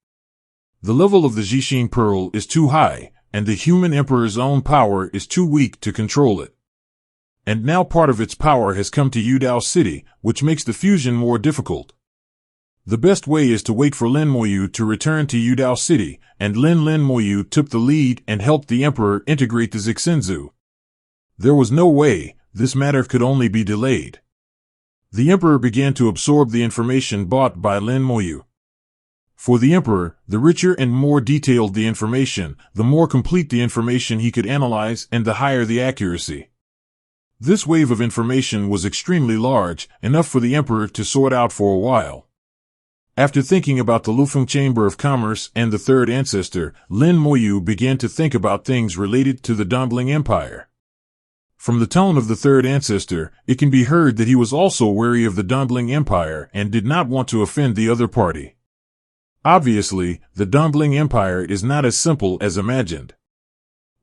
Speaker 1: The level of the Jixin pearl is too high, and the human emperor's own power is too weak to control it. And now part of its power has come to Yudao City, which makes the fusion more difficult. The best way is to wait for Lin Moyu to return to Yudao City, and Lin Moyu took the lead and helped the emperor integrate the Zixinzu. There was no way, this matter could only be delayed. The emperor began to absorb the information bought by Lin Moyu. For the emperor, the richer and more detailed the information, the more complete the information he could analyze and the higher the accuracy. This wave of information was extremely large, enough for the emperor to sort out for a while. After thinking about the Lufeng Chamber of Commerce and the third ancestor, Lin Moyu began to think about things related to the Dongling Empire. From the tone of the third ancestor, it can be heard that he was also wary of the Dongling Empire and did not want to offend the other party. Obviously, the Dongling Empire is not as simple as imagined.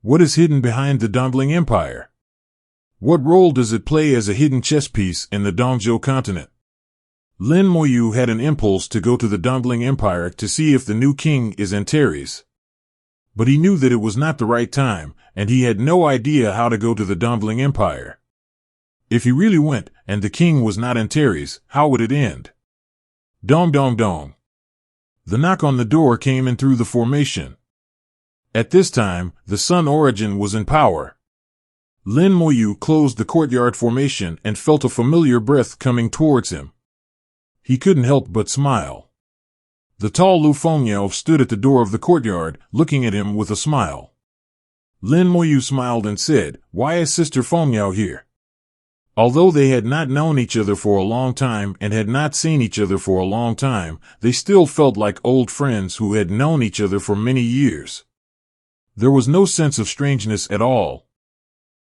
Speaker 1: What is hidden behind the Dongling Empire? What role does it play as a hidden chess piece in the Dongzhou continent? Lin Moyu had an impulse to go to the Dongling Empire to see if the new king is Antares. But he knew that it was not the right time, and he had no idea how to go to the Dongling Empire. If he really went, and the king was not Antares, how would it end? Dong dong dong. The knock on the door came in through the formation. At this time, the Sun Origin was in power. Lin Moyu closed the courtyard formation and felt a familiar breath coming towards him. He couldn't help but smile. The tall Lu Fengyao stood at the door of the courtyard, looking at him with a smile. Lin Moyu smiled and said, "Why is Sister Fengyao here?" Although they had not known each other for a long time and had not seen each other for a long time, they still felt like old friends who had known each other for many years. There was no sense of strangeness at all.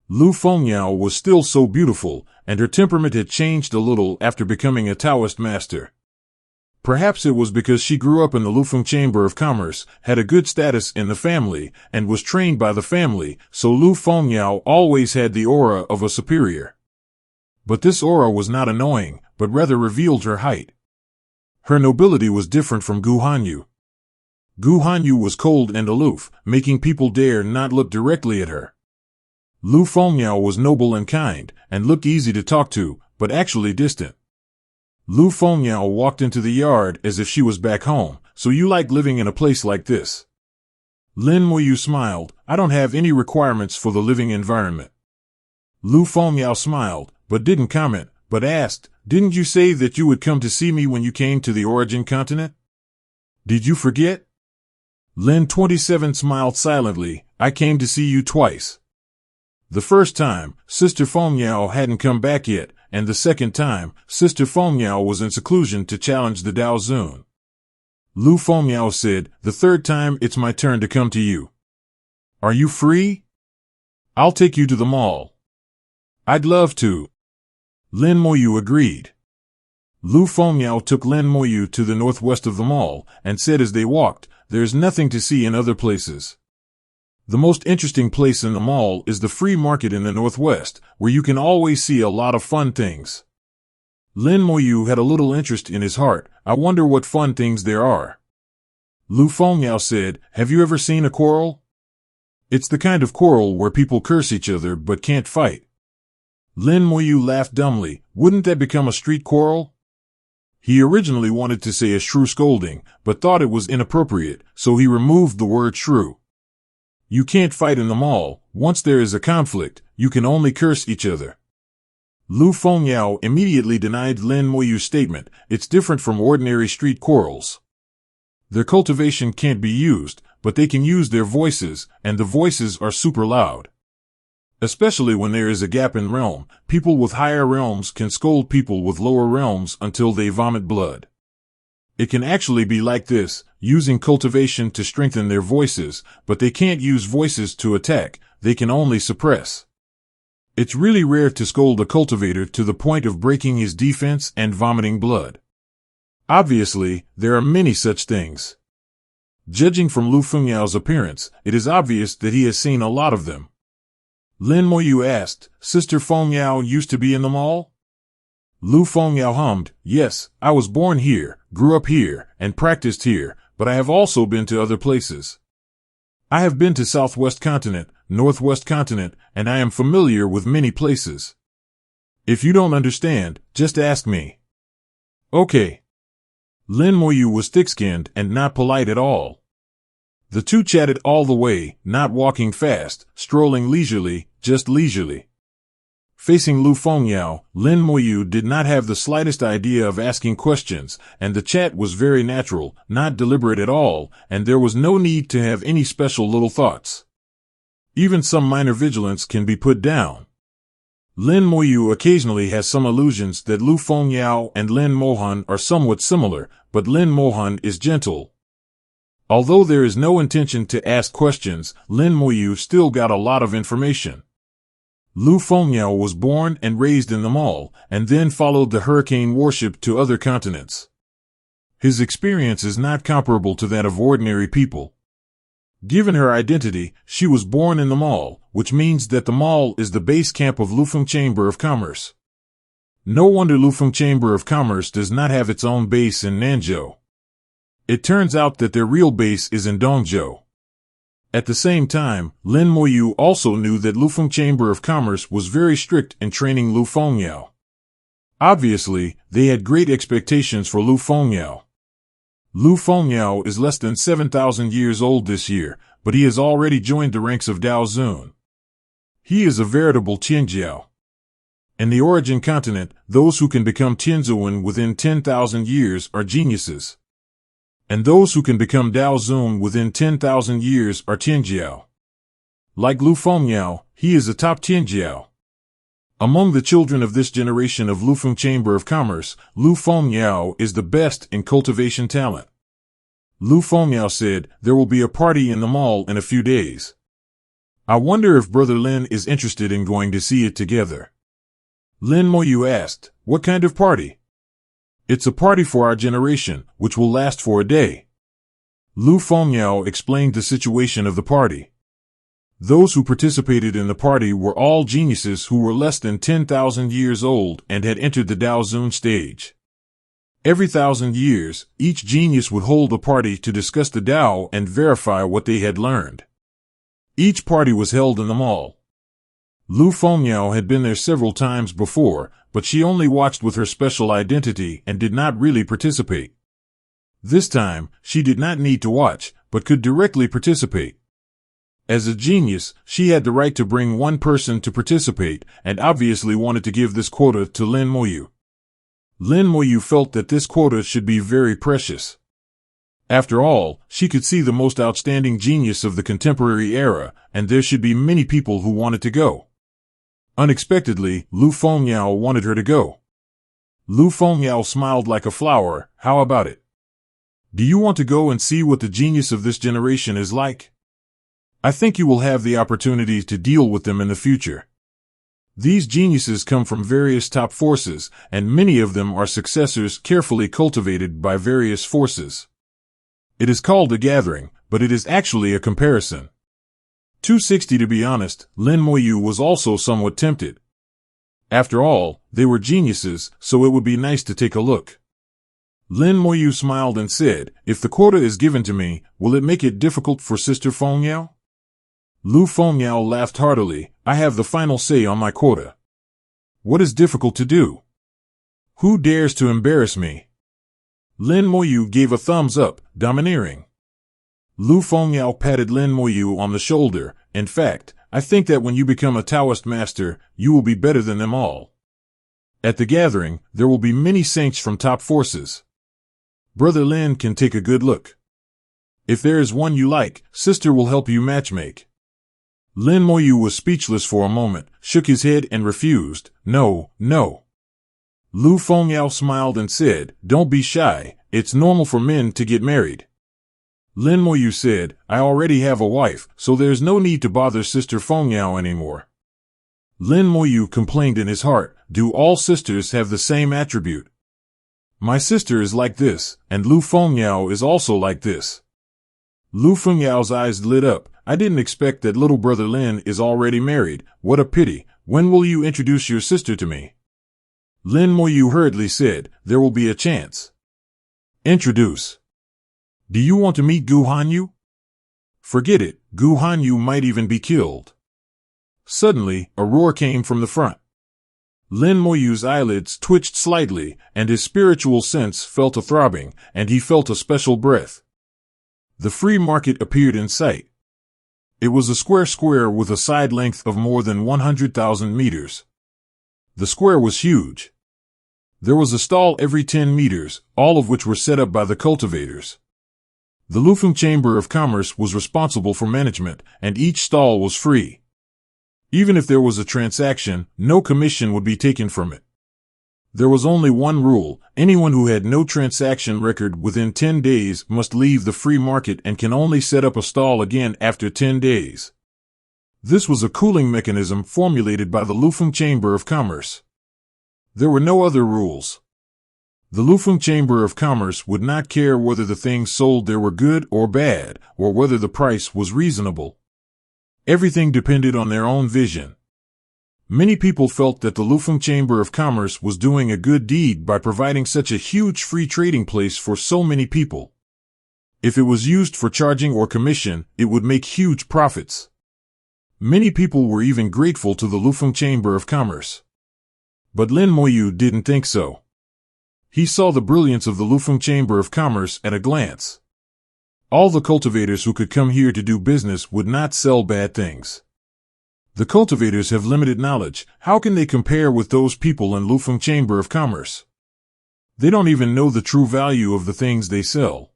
Speaker 1: Lu Fengyao was still so beautiful, and her temperament had changed a little after becoming a Taoist master. Perhaps it was because she grew up in the Lufeng Chamber of Commerce, had a good status in the family, and was trained by the family, so Lu Fengyao always had the aura of a superior. But this aura was not annoying, but rather revealed her height. Her nobility was different from Gu Hanyu. Gu Hanyu was cold and aloof, making people dare not look directly at her. Lu Fengyao was noble and kind, and looked easy to talk to, but actually distant. Lu Fengyao walked into the yard as if she was back home. "So you like living in a place like this?" Lin Moyu smiled. "I don't have any requirements for the living environment." Lu Fengyao smiled, but didn't comment, but asked, "Didn't you say that you would come to see me when you came to the Origin continent? Did you forget?" Lin 27 smiled silently. "I came to see you twice. The first time, Sister Fengyao hadn't come back yet, and the second time, Sister Fengyao was in seclusion to challenge the Dao Zun." Lu Fengyao said, "The third time it's my turn to come to you. Are you free? I'll take you to the mall." "I'd love to." Lin Moyu agreed. Lu Fengyao took Lin Moyu to the northwest of the mall, and said as they walked, "There's nothing to see in other places. The most interesting place in the mall is the free market in the northwest, where you can always see a lot of fun things." Lin Moyu had a little interest in his heart. "I wonder what fun things there are." Lu Fengyao said, "Have you ever seen a quarrel? It's the kind of quarrel where people curse each other but can't fight." Lin Moyu laughed dumbly. "Wouldn't that become a street quarrel?" He originally wanted to say a shrew scolding, but thought it was inappropriate, so he removed the word shrew. You can't fight in the mall. Once there is a conflict, you can only curse each other. Lu Fengyao immediately denied Lin Moyu's statement. It's different from ordinary street quarrels. Their cultivation can't be used, but they can use their voices, and the voices are super loud. Especially when there is a gap in realm, people with higher realms can scold people with lower realms until they vomit blood. It can actually be like this, using cultivation to strengthen their voices, but they can't use voices to attack, they can only suppress. It's really rare to scold a cultivator to the point of breaking his defense and vomiting blood. Obviously, there are many such things. Judging from Lu Fengyao's appearance, it is obvious that he has seen a lot of them. Lin Moyu asked, "Sister Fengyao used to be in the mall?" Lu Fengyao hummed, "Yes, I was born here, grew up here, and practiced here, but I have also been to other places. I have been to Southwest Continent, Northwest Continent, and I am familiar with many places. If you don't understand, just ask me." "Okay." Lin Moyu was thick-skinned and not polite at all. The two chatted all the way, not walking fast, strolling leisurely, just leisurely. Facing Lu Fengyao, Lin Moyu did not have the slightest idea of asking questions, and the chat was very natural, not deliberate at all, and there was no need to have any special little thoughts. Even some minor vigilance can be put down. Lin Moyu occasionally has some illusions that Lu Fengyao and Lin Mohan are somewhat similar, but Lin Mohan is gentle. Although there is no intention to ask questions, Lin Moyu still got a lot of information. Lu Fengyao was born and raised in the mall, and then followed the hurricane warship to other continents. His experience is not comparable to that of ordinary people. Given her identity, she was born in the mall, which means that the mall is the base camp of Lufeng Chamber of Commerce. No wonder Lufeng Chamber of Commerce does not have its own base in Nanzhou. It turns out that their real base is in Dongzhou. At the same time, Lin Moyu also knew that Lufeng Chamber of Commerce was very strict in training Lu Fengyao. Obviously, they had great expectations for Lu Fengyao. Lu Fengyao is less than 7,000 years old this year, but he has already joined the ranks of Dao Zun. He is a veritable Tianjiao. In the origin continent, those who can become Tianzuan within 10,000 years are geniuses. And those who can become Dao Zun within 10,000 years are Tianjiao. Like Lu Fengyao, he is a top Tianjiao. Among the children of this generation of Lufeng Chamber of Commerce, Lu Fengyao is the best in cultivation talent. Lu Fengyao said, "There will be a party in the mall in a few days. I wonder if Brother Lin is interested in going to see it together." Lin Moyu asked, "What kind of party?" "It's a party for our generation, which will last for a day." Lu Fengyao explained the situation of the party. Those who participated in the party were all geniuses who were less than 10,000 years old and had entered the Dao Zun stage. Every 1,000 years, each genius would hold a party to discuss the Dao and verify what they had learned. Each party was held in the mall. Lu Fengyao had been there several times before, but she only watched with her special identity and did not really participate. This time, she did not need to watch, but could directly participate. As a genius, she had the right to bring one person to participate, and obviously wanted to give this quota to Lin Moyu. Lin Moyu felt that this quota should be very precious. After all, she could see the most outstanding genius of the contemporary era, and there should be many people who wanted to go. Unexpectedly, Lu Fengyao wanted her to go. Lu Fengyao smiled like a flower. "How about it? Do you want to go and see what the genius of this generation is like? I think you will have the opportunity to deal with them in the future. These geniuses come from various top forces, and many of them are successors carefully cultivated by various forces. It is called a gathering, but it is actually a comparison." 260 To be honest, Lin Moyu was also somewhat tempted. After all, they were geniuses, so it would be nice to take a look. Lin Moyu smiled and said, "If the quota is given to me, will it make it difficult for Sister Fengyao?" Lu Fengyao laughed heartily. "I have the final say on my quota. What is difficult to do? Who dares to embarrass me?" Lin Moyu gave a thumbs up, domineering. Lu Fengyao patted Lin Moyu on the shoulder. "In fact, I think that when you become a Taoist master, you will be better than them all. At the gathering, there will be many saints from top forces. Brother Lin can take a good look. If there is one you like, Sister will help you matchmake." Lin Moyu was speechless for a moment, shook his head and refused. "No, no." Lu Fengyao smiled and said, "Don't be shy, it's normal for men to get married." Lin Moyu said, "I already have a wife, so there's no need to bother Sister Fengyao anymore." Lin Moyu complained in his heart, "Do all sisters have the same attribute? My sister is like this, and Lu Fengyao is also like this." Lu Fengyao's eyes lit up. "I didn't expect that little brother Lin is already married. What a pity. When will you introduce your sister to me?" Lin Moyu hurriedly said, "There will be a chance." "Introduce. Do you want to meet Gu Hanyu?" "Forget it, Gu Hanyu might even be killed." Suddenly, a roar came from the front. Lin Moyu's eyelids twitched slightly, and his spiritual sense felt a throbbing, and he felt a special breath. The free market appeared in sight. It was a square with a side length of more than 100,000 meters. The square was huge. There was a stall every 10 meters, all of which were set up by the cultivators. The Lufeng Chamber of Commerce was responsible for management, and each stall was free. Even if there was a transaction, no commission would be taken from it. There was only one rule: anyone who had no transaction record within 10 days must leave the free market and can only set up a stall again after 10 days. This was a cooling mechanism formulated by the Lufeng Chamber of Commerce. There were no other rules. The Lufeng Chamber of Commerce would not care whether the things sold there were good or bad, or whether the price was reasonable. Everything depended on their own vision. Many people felt that the Lufeng Chamber of Commerce was doing a good deed by providing such a huge free trading place for so many people. If it was used for charging or commission, it would make huge profits. Many people were even grateful to the Lufeng Chamber of Commerce. But Lin Moyu didn't think so. He saw the brilliance of the Lufeng Chamber of Commerce at a glance. All the cultivators who could come here to do business would not sell bad things. The cultivators have limited knowledge. How can they compare with those people in Lufeng Chamber of Commerce? They don't even know the true value of the things they sell.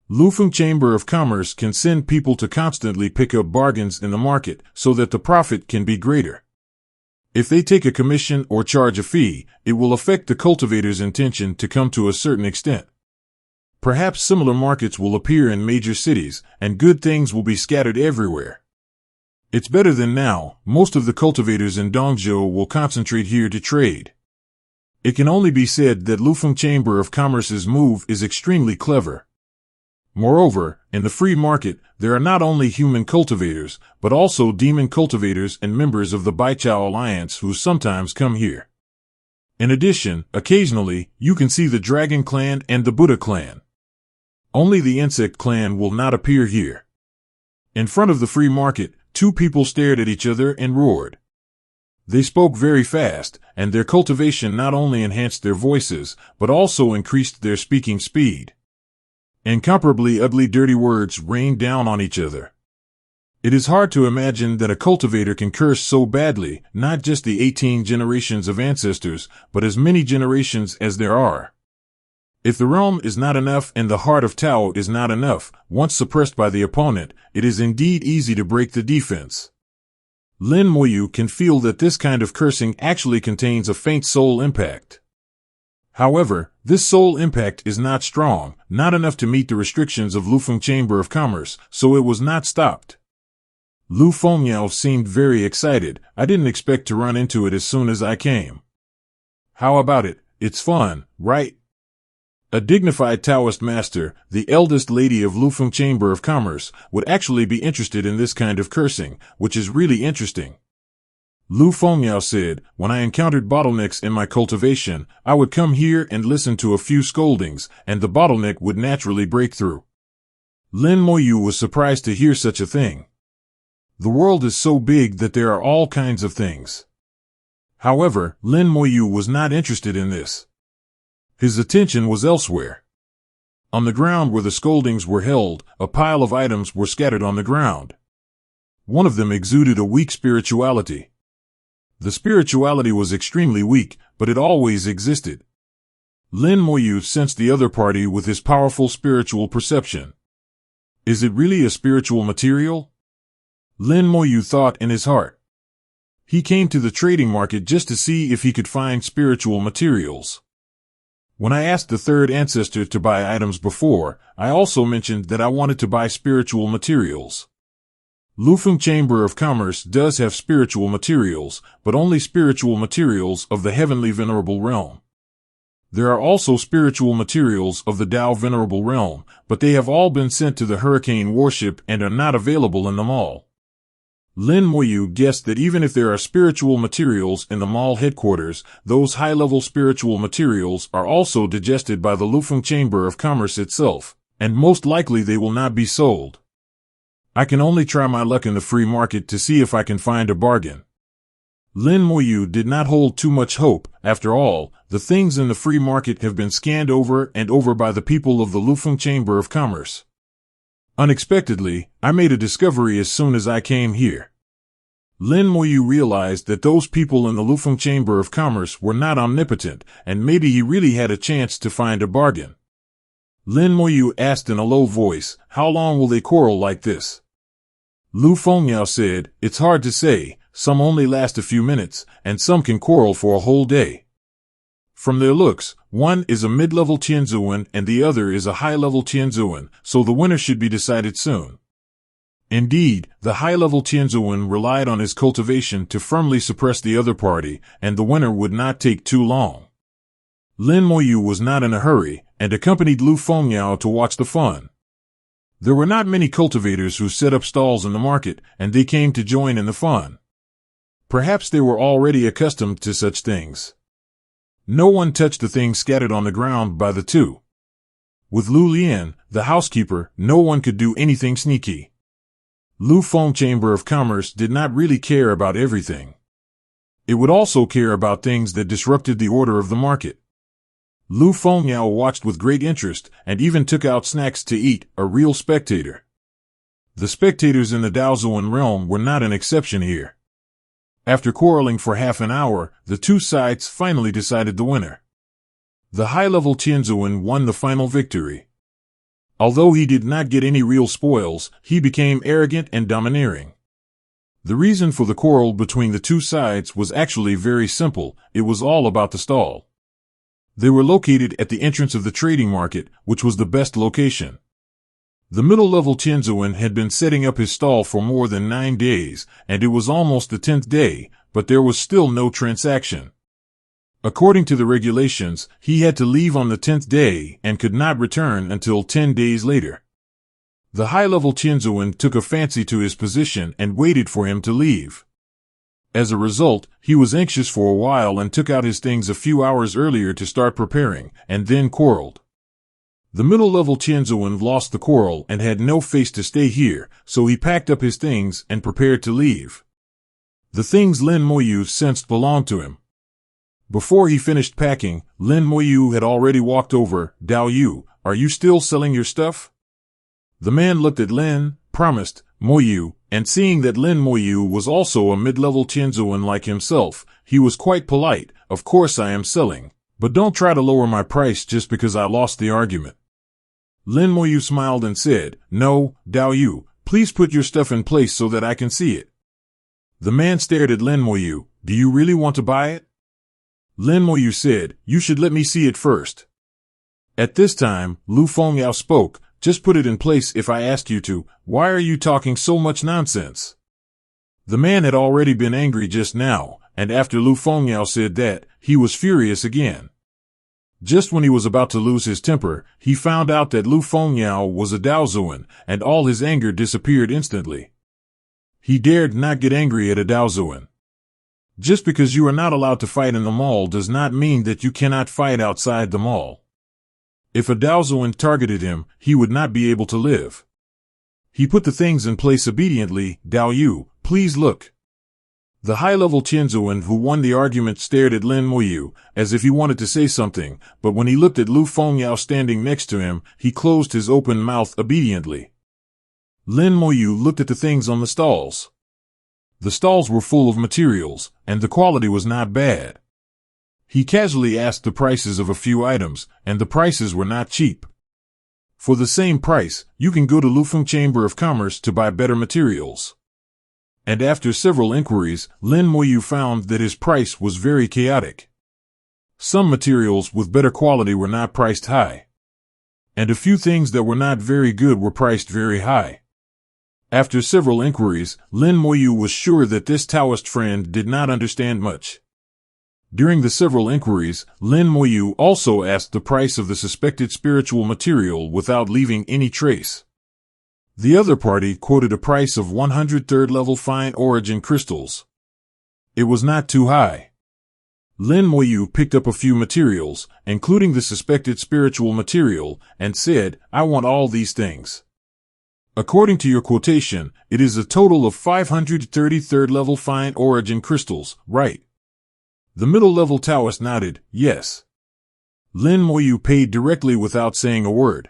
Speaker 1: Lufeng Chamber of Commerce can send people to constantly pick up bargains in the market so that the profit can be greater. If they take a commission or charge a fee, it will affect the cultivator's intention to come to a certain extent. Perhaps similar markets will appear in major cities, and good things will be scattered everywhere. It's better than now. Most of the cultivators in Dongzhou will concentrate here to trade. It can only be said that Lufeng Chamber of Commerce's move is extremely clever. Moreover, in the free market, there are not only human cultivators, but also demon cultivators and members of the Baichao Alliance who sometimes come here. In addition, occasionally, you can see the Dragon Clan and the Buddha Clan. Only the Insect Clan will not appear here. In front of the free market, two people stared at each other and roared. They spoke very fast, and their cultivation not only enhanced their voices, but also increased their speaking speed. Incomparably ugly dirty words rained down on each other. It is hard to imagine that a cultivator can curse so badly, not just the 18 generations of ancestors, but as many generations as there are. If the realm is not enough and the heart of Tao is not enough, once suppressed by the opponent, it is indeed easy to break the defense. Lin Moyu can feel that this kind of cursing actually contains a faint soul impact. However, this soul impact is not strong, not enough to meet the restrictions of Lufeng Chamber of Commerce, so it was not stopped. Lu Fengyao seemed very excited. I didn't expect to run into it as soon as I came. How about it? It's fun, right? A dignified Taoist master, the eldest lady of Lufeng Chamber of Commerce, would actually be interested in this kind of cursing, which is really interesting. Lu Fengyao said, when I encountered bottlenecks in my cultivation, I would come here and listen to a few scoldings, and the bottleneck would naturally break through. Lin Moyu was surprised to hear such a thing. The world is so big that there are all kinds of things. However, Lin Moyu was not interested in this. His attention was elsewhere. On the ground where the scoldings were held, a pile of items were scattered on the ground. One of them exuded a weak spirituality. The spirituality was extremely weak, but it always existed. Lin Moyu sensed the other party with his powerful spiritual perception. Is it really a spiritual material? Lin Moyu thought in his heart. He came to the trading market just to see if he could find spiritual materials. When I asked the third ancestor to buy items before, I also mentioned that I wanted to buy spiritual materials. Lufeng Chamber of Commerce does have spiritual materials, but only spiritual materials of the Heavenly Venerable Realm. There are also spiritual materials of the Tao Venerable Realm, but they have all been sent to the Hurricane Warship and are not available in the mall. Lin Moyu guessed that even if there are spiritual materials in the mall headquarters, those high-level spiritual materials are also digested by the Lufeng Chamber of Commerce itself, and most likely they will not be sold. I can only try my luck in the free market to see if I can find a bargain. Lin Moyu did not hold too much hope. After all, the things in the free market have been scanned over and over by the people of the Lufeng Chamber of Commerce. Unexpectedly, I made a discovery as soon as I came here. Lin Moyu realized that those people in the Lufeng Chamber of Commerce were not omnipotent, and maybe he really had a chance to find a bargain. Lin Moyu asked in a low voice, how long will they quarrel like this? Lu Fengyao said, it's hard to say, some only last a few minutes, and some can quarrel for a whole day. From their looks, one is a mid-level Tianzuan and the other is a high-level Tianzuan, so the winner should be decided soon. Indeed, the high-level Tianzuan relied on his cultivation to firmly suppress the other party, and the winner would not take too long. Lin Moyu was not in a hurry, and accompanied Lu Fengyao to watch the fun. There were not many cultivators who set up stalls in the market, and they came to join in the fun. Perhaps they were already accustomed to such things. No one touched the things scattered on the ground by the two. With Lu Lian, the housekeeper, no one could do anything sneaky. Lu Feng Chamber of Commerce did not really care about everything. It would also care about things that disrupted the order of the market. Lu Fengyao watched with great interest and even took out snacks to eat, a real spectator. The spectators in the Daozuan realm were not an exception here. After quarreling for half an hour, the two sides finally decided the winner. The high-level Tianzuan won the final victory. Although he did not get any real spoils, he became arrogant and domineering. The reason for the quarrel between the two sides was actually very simple. It was all about the stall. They were located at the entrance of the trading market, which was the best location. The middle-level Tianzuan had been setting up his stall for more than 9 days, and it was almost the 10th day, but there was still no transaction. According to the regulations, he had to leave on the 10th day and could not return until 10 days later. The high-level Tianzuan took a fancy to his position and waited for him to leave. As a result, he was anxious for a while and took out his things a few hours earlier to start preparing, and then quarreled. The middle-level Tianzuan lost the quarrel and had no face to stay here, so he packed up his things and prepared to leave. The things Lin Moyu sensed belonged to him. Before he finished packing, Lin Moyu had already walked over. "Dao Yu, are you still selling your stuff?" The man looked at Lin, promised, Moyu, and seeing that Lin Moyu was also a mid-level Tianzuan like himself, he was quite polite. "Of course I am selling, but don't try to lower my price just because I lost the argument." Lin Moyu smiled and said, "No, Dao Yu, please put your stuff in place so that I can see it." The man stared at Lin Moyu. "Do you really want to buy it?" Lin Moyu said, "You should let me see it first." At this time, Lu Fengyao spoke, "Just put it in place if I ask you to. Why are you talking so much nonsense?" The man had already been angry just now, and after Lu Fengyao said that, he was furious again. Just when he was about to lose his temper, he found out that Lu Fengyao was a Daozuan, and all his anger disappeared instantly. He dared not get angry at a Daozuan. Just because you are not allowed to fight in the mall does not mean that you cannot fight outside the mall. If a Daozuan targeted him, he would not be able to live. He put the things in place obediently. "Dao Yu, please look." The high-level Tianzuan who won the argument stared at Lin Moyu, as if he wanted to say something, but when he looked at Lu Fengyao standing next to him, he closed his open mouth obediently. Lin Moyu looked at the things on the stalls. The stalls were full of materials, and the quality was not bad. He casually asked the prices of a few items, and the prices were not cheap. For the same price, you can go to Lufeng Chamber of Commerce to buy better materials. And after several inquiries, Lin Moyu found that his price was very chaotic. Some materials with better quality were not priced high. And a few things that were not very good were priced very high. After several inquiries, Lin Moyu was sure that this Taoist friend did not understand much. During the several inquiries, Lin Moyu also asked the price of the suspected spiritual material without leaving any trace. The other party quoted a price of 100 third-level fine origin crystals. It was not too high. Lin Moyu picked up a few materials, including the suspected spiritual material, and said, "I want all these things." According to your quotation, it is a total of 530 third-level fine origin crystals, right? The middle-level Taoist nodded, "Yes." Lin Moyu paid directly without saying a word.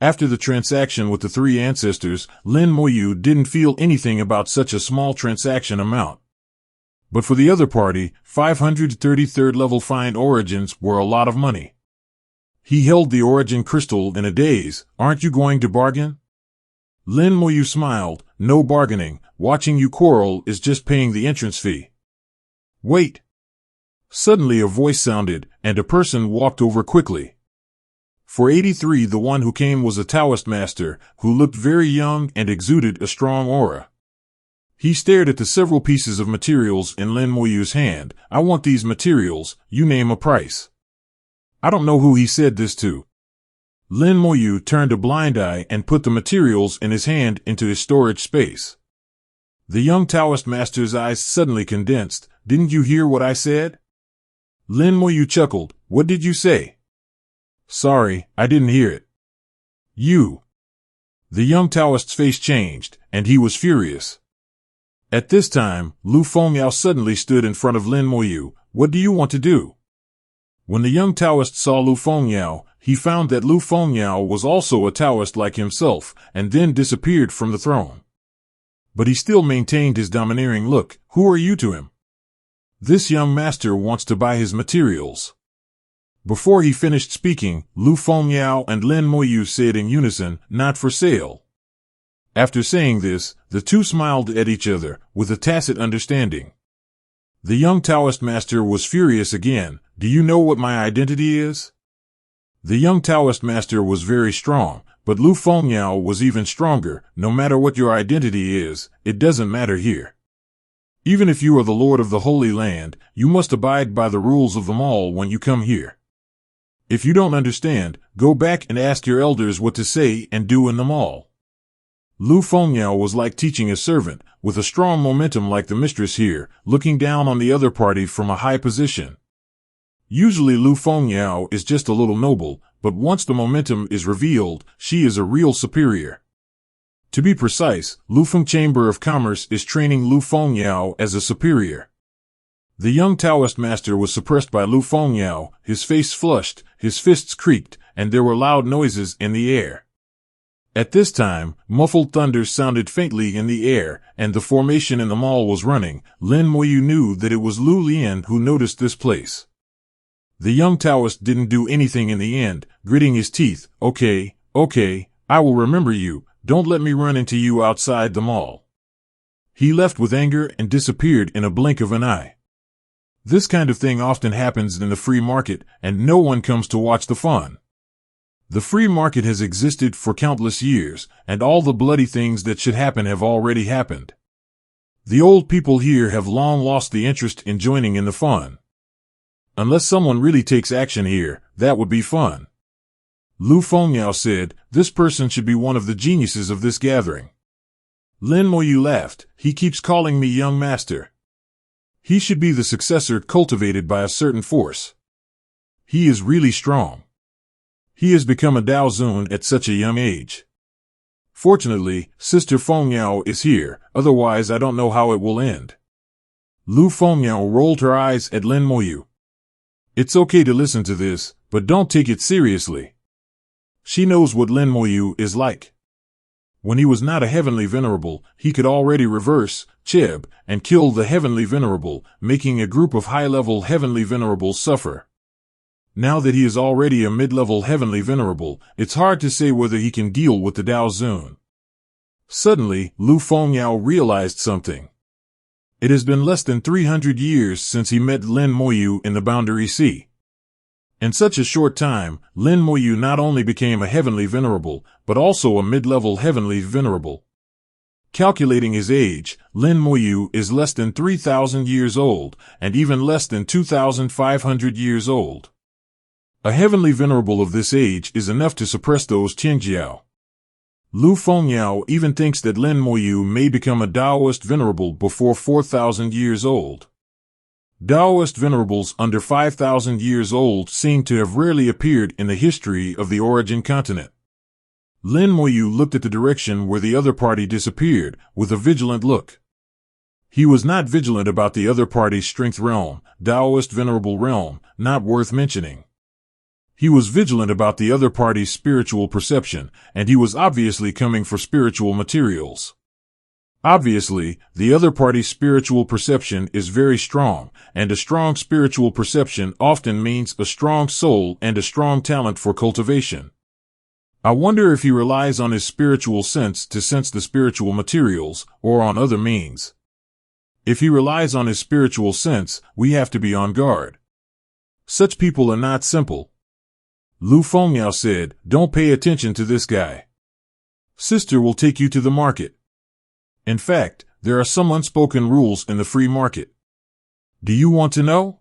Speaker 1: After the transaction with the 3 ancestors, Lin Moyu didn't feel anything about such a small transaction amount. But for the other party, 530 third-level fine origins were a lot of money. He held the origin crystal in a daze. "Aren't you going to bargain?" Lin Moyu smiled, "No bargaining. Watching you quarrel is just paying the entrance fee." "Wait." Suddenly a voice sounded, and a person walked over quickly. For 83, the one who came was a Taoist master, who looked very young and exuded a strong aura. He stared at the several pieces of materials in Lin Moyu's hand. "I want these materials, you name a price." I don't know who he said this to. Lin Moyu turned a blind eye and put the materials in his hand into his storage space. The young Taoist master's eyes suddenly condensed. Didn't you hear what I said? Lin Moyu chuckled. What did you say? Sorry, I didn't hear it. You. The young Taoist's face changed, and he was furious. At this time, Lu Fengyao suddenly stood in front of Lin Moyu. What do you want to do? When the young Taoist saw Lu Fengyao, he found that Lu Fengyao was also a Taoist like himself, and then disappeared from the throne. But he still maintained his domineering look. Who are you to him? This young master wants to buy his materials. Before he finished speaking, Lu Fengyao and Lin Moyu said in unison, not for sale. After saying this, the two smiled at each other, with a tacit understanding. The young Taoist master was furious again. Do you know what my identity is? The young Taoist master was very strong, but Lu Fengyao was even stronger. No matter what your identity is, it doesn't matter here. Even if you are the Lord of the Holy Land, you must abide by the rules of them all when you come here. If you don't understand, go back and ask your elders what to say and do in them all. Lu Fengyao was like teaching a servant, with a strong momentum like the mistress here, looking down on the other party from a high position. Usually Lu Fengyao is just a little noble, but once the momentum is revealed, she is a real superior. To be precise, Lufeng Chamber of Commerce is training Lu Fengyao as a superior. The young Taoist master was suppressed by Lu Fengyao, his face flushed, his fists creaked, and there were loud noises in the air. At this time, muffled thunder sounded faintly in the air, and the formation in the mall was running. Lin Moyu knew that it was Lu Lian who noticed this place. The young Taoist didn't do anything in the end, gritting his teeth. Okay, I will remember you. Don't let me run into you outside the mall. He left with anger and disappeared in a blink of an eye. This kind of thing often happens in the free market, and no one comes to watch the fun. The free market has existed for countless years, and all the bloody things that should happen have already happened. The old people here have long lost the interest in joining in the fun. Unless someone really takes action here, that would be fun. Lu Fengyao said, this person should be one of the geniuses of this gathering. Lin Moyu laughed. He keeps calling me young master. He should be the successor cultivated by a certain force. He is really strong. He has become a Dao Zun at such a young age. Fortunately, Sister Fengyao is here, otherwise I don't know how it will end. Lu Fengyao rolled her eyes at Lin Moyu. It's okay to listen to this, but don't take it seriously. She knows what Lin Moyu is like. When he was not a heavenly venerable, he could already reverse, Cheb, and kill the heavenly venerable, making a group of high-level heavenly venerables suffer. Now that he is already a mid-level heavenly venerable, it's hard to say whether he can deal with the Dao Zun. Suddenly, Lu Fengyao realized something. It has been less than 300 years since he met Lin Moyu in the Boundary Sea. In such a short time, Lin Moyu not only became a heavenly venerable, but also a mid-level heavenly venerable. Calculating his age, Lin Moyu is less than 3,000 years old, and even less than 2,500 years old. A heavenly venerable of this age is enough to suppress those Qingjiao. Lu Fengyao even thinks that Lin Moyu may become a Daoist venerable before 4,000 years old. Daoist venerables under 5,000 years old seem to have rarely appeared in the history of the origin continent. Lin Moyu looked at the direction where the other party disappeared, with a vigilant look. He was not vigilant about the other party's strength realm, Daoist venerable realm, not worth mentioning. He was vigilant about the other party's spiritual perception, and he was obviously coming for spiritual materials. Obviously, the other party's spiritual perception is very strong, and a strong spiritual perception often means a strong soul and a strong talent for cultivation. I wonder if he relies on his spiritual sense to sense the spiritual materials, or on other means. If he relies on his spiritual sense, we have to be on guard. Such people are not simple. Lu Fengyao said, don't pay attention to this guy. Sister will take you to the market. In fact, there are some unspoken rules in the free market. Do you want to know?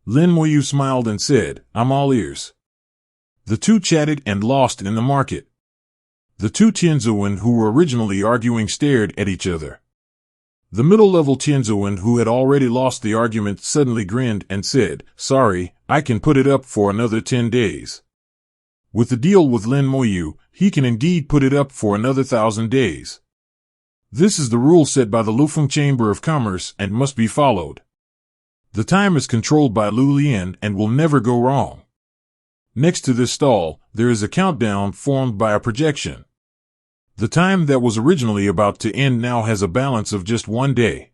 Speaker 1: Lin Moyu smiled and said, I'm all ears. The two chatted and lost in the market. The two Tianzuan who were originally arguing stared at each other. The middle-level Tyen Diong, who had already lost the argument, suddenly grinned and said, "Sorry, I can put it up for another 10 days. With the deal with Lin Moyu, he can indeed put it up for another 1,000 days. This is the rule set by the Lufeng Chamber of Commerce and must be followed. The time is controlled by Lu Lian and will never go wrong. Next to this stall, there is a countdown formed by a projection. The time that was originally about to end now has a balance of just 1 day."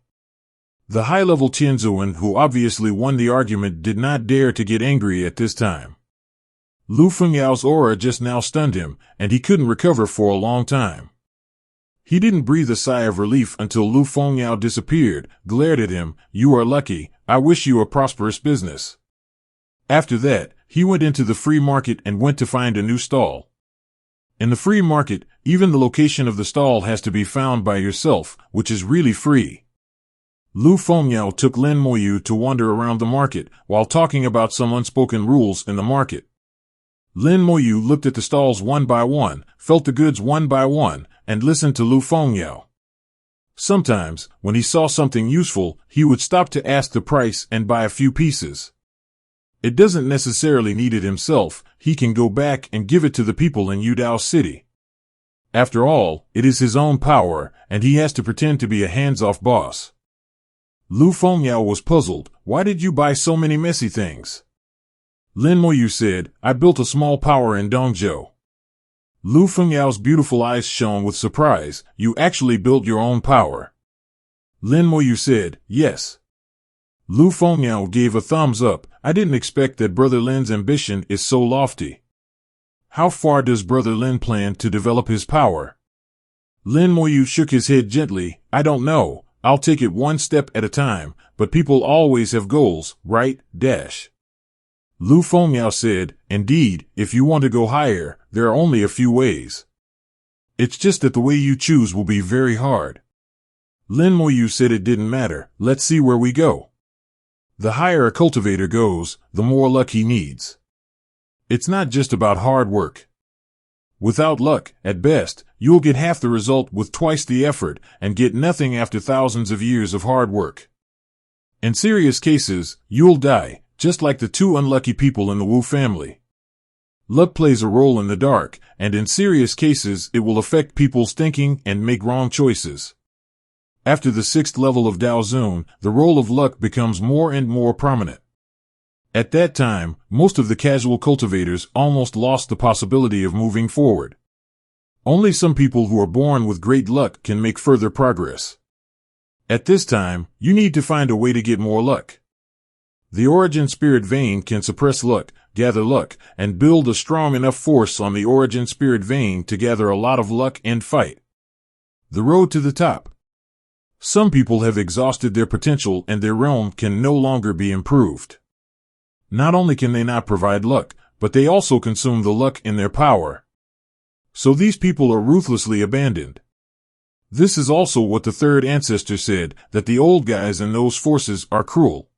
Speaker 1: The high-level Tyen Diong, who obviously won the argument, did not dare to get angry at this time. Lu Fengyao's aura just now stunned him, and he couldn't recover for a long time. He didn't breathe a sigh of relief until Lu Fengyao disappeared, glared at him. "You are lucky. I wish you a prosperous business." After that, he went into the free market and went to find a new stall. In the free market, even the location of the stall has to be found by yourself, which is really free. Lu Fengyao took Lin Moyu to wander around the market, while talking about some unspoken rules in the market. Lin Moyu looked at the stalls one by one, felt the goods one by one, and listened to Lu Fengyao. Sometimes, when he saw something useful, he would stop to ask the price and buy a few pieces. It doesn't necessarily need it himself, he can go back and give it to the people in Yudao City. After all, it is his own power, and he has to pretend to be a hands-off boss. Lu Fengyao was puzzled. "Why did you buy so many messy things?" Lin Moyu said, "I built a small power in Dongzhou." Lu Fengyao's beautiful eyes shone with surprise. "You actually built your own power?" Lin Moyu said, "Yes." Lu Fengyao gave a thumbs up. "I didn't expect that Brother Lin's ambition is so lofty. How far does Brother Lin plan to develop his power?" Lin Moyu shook his head gently. "I don't know. I'll take it one step at a time, but people always have goals, right? Lu Fengyao said, "Indeed, if you want to go higher, there are only a few ways. It's just that the way you choose will be very hard." Lin Moyu said it didn't matter. "Let's see where we go." The higher a cultivator goes, the more luck he needs. It's not just about hard work. Without luck, at best, you'll get half the result with twice the effort and get nothing after thousands of years of hard work. In serious cases, you'll die, just like the 2 unlucky people in the Wu family. Luck plays a role in the dark, and in serious cases it will affect people's thinking and make wrong choices. After the 6th level of Dao Zun, the role of luck becomes more and more prominent. At that time, most of the casual cultivators almost lost the possibility of moving forward. Only some people who are born with great luck can make further progress. At this time, you need to find a way to get more luck. The origin spirit vein can suppress luck, gather luck, and build a strong enough force on the origin spirit vein to gather a lot of luck and fight. The road to the top. Some people have exhausted their potential and their realm can no longer be improved. Not only can they not provide luck, but they also consume the luck in their power. So these people are ruthlessly abandoned. This is also what the 3rd ancestor said, that the old guys in those forces are cruel.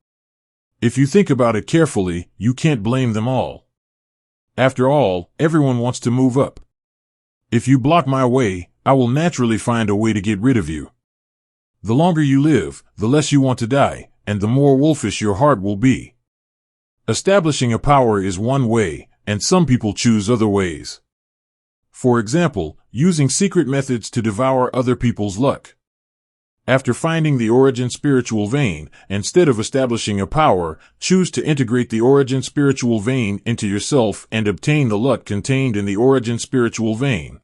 Speaker 1: If you think about it carefully, you can't blame them all. After all, everyone wants to move up. If you block my way, I will naturally find a way to get rid of you. The longer you live, the less you want to die, and the more wolfish your heart will be. Establishing a power is one way, and some people choose other ways. For example, using secret methods to devour other people's luck. After finding the origin spiritual vein, instead of establishing a power, choose to integrate the origin spiritual vein into yourself and obtain the luck contained in the origin spiritual vein.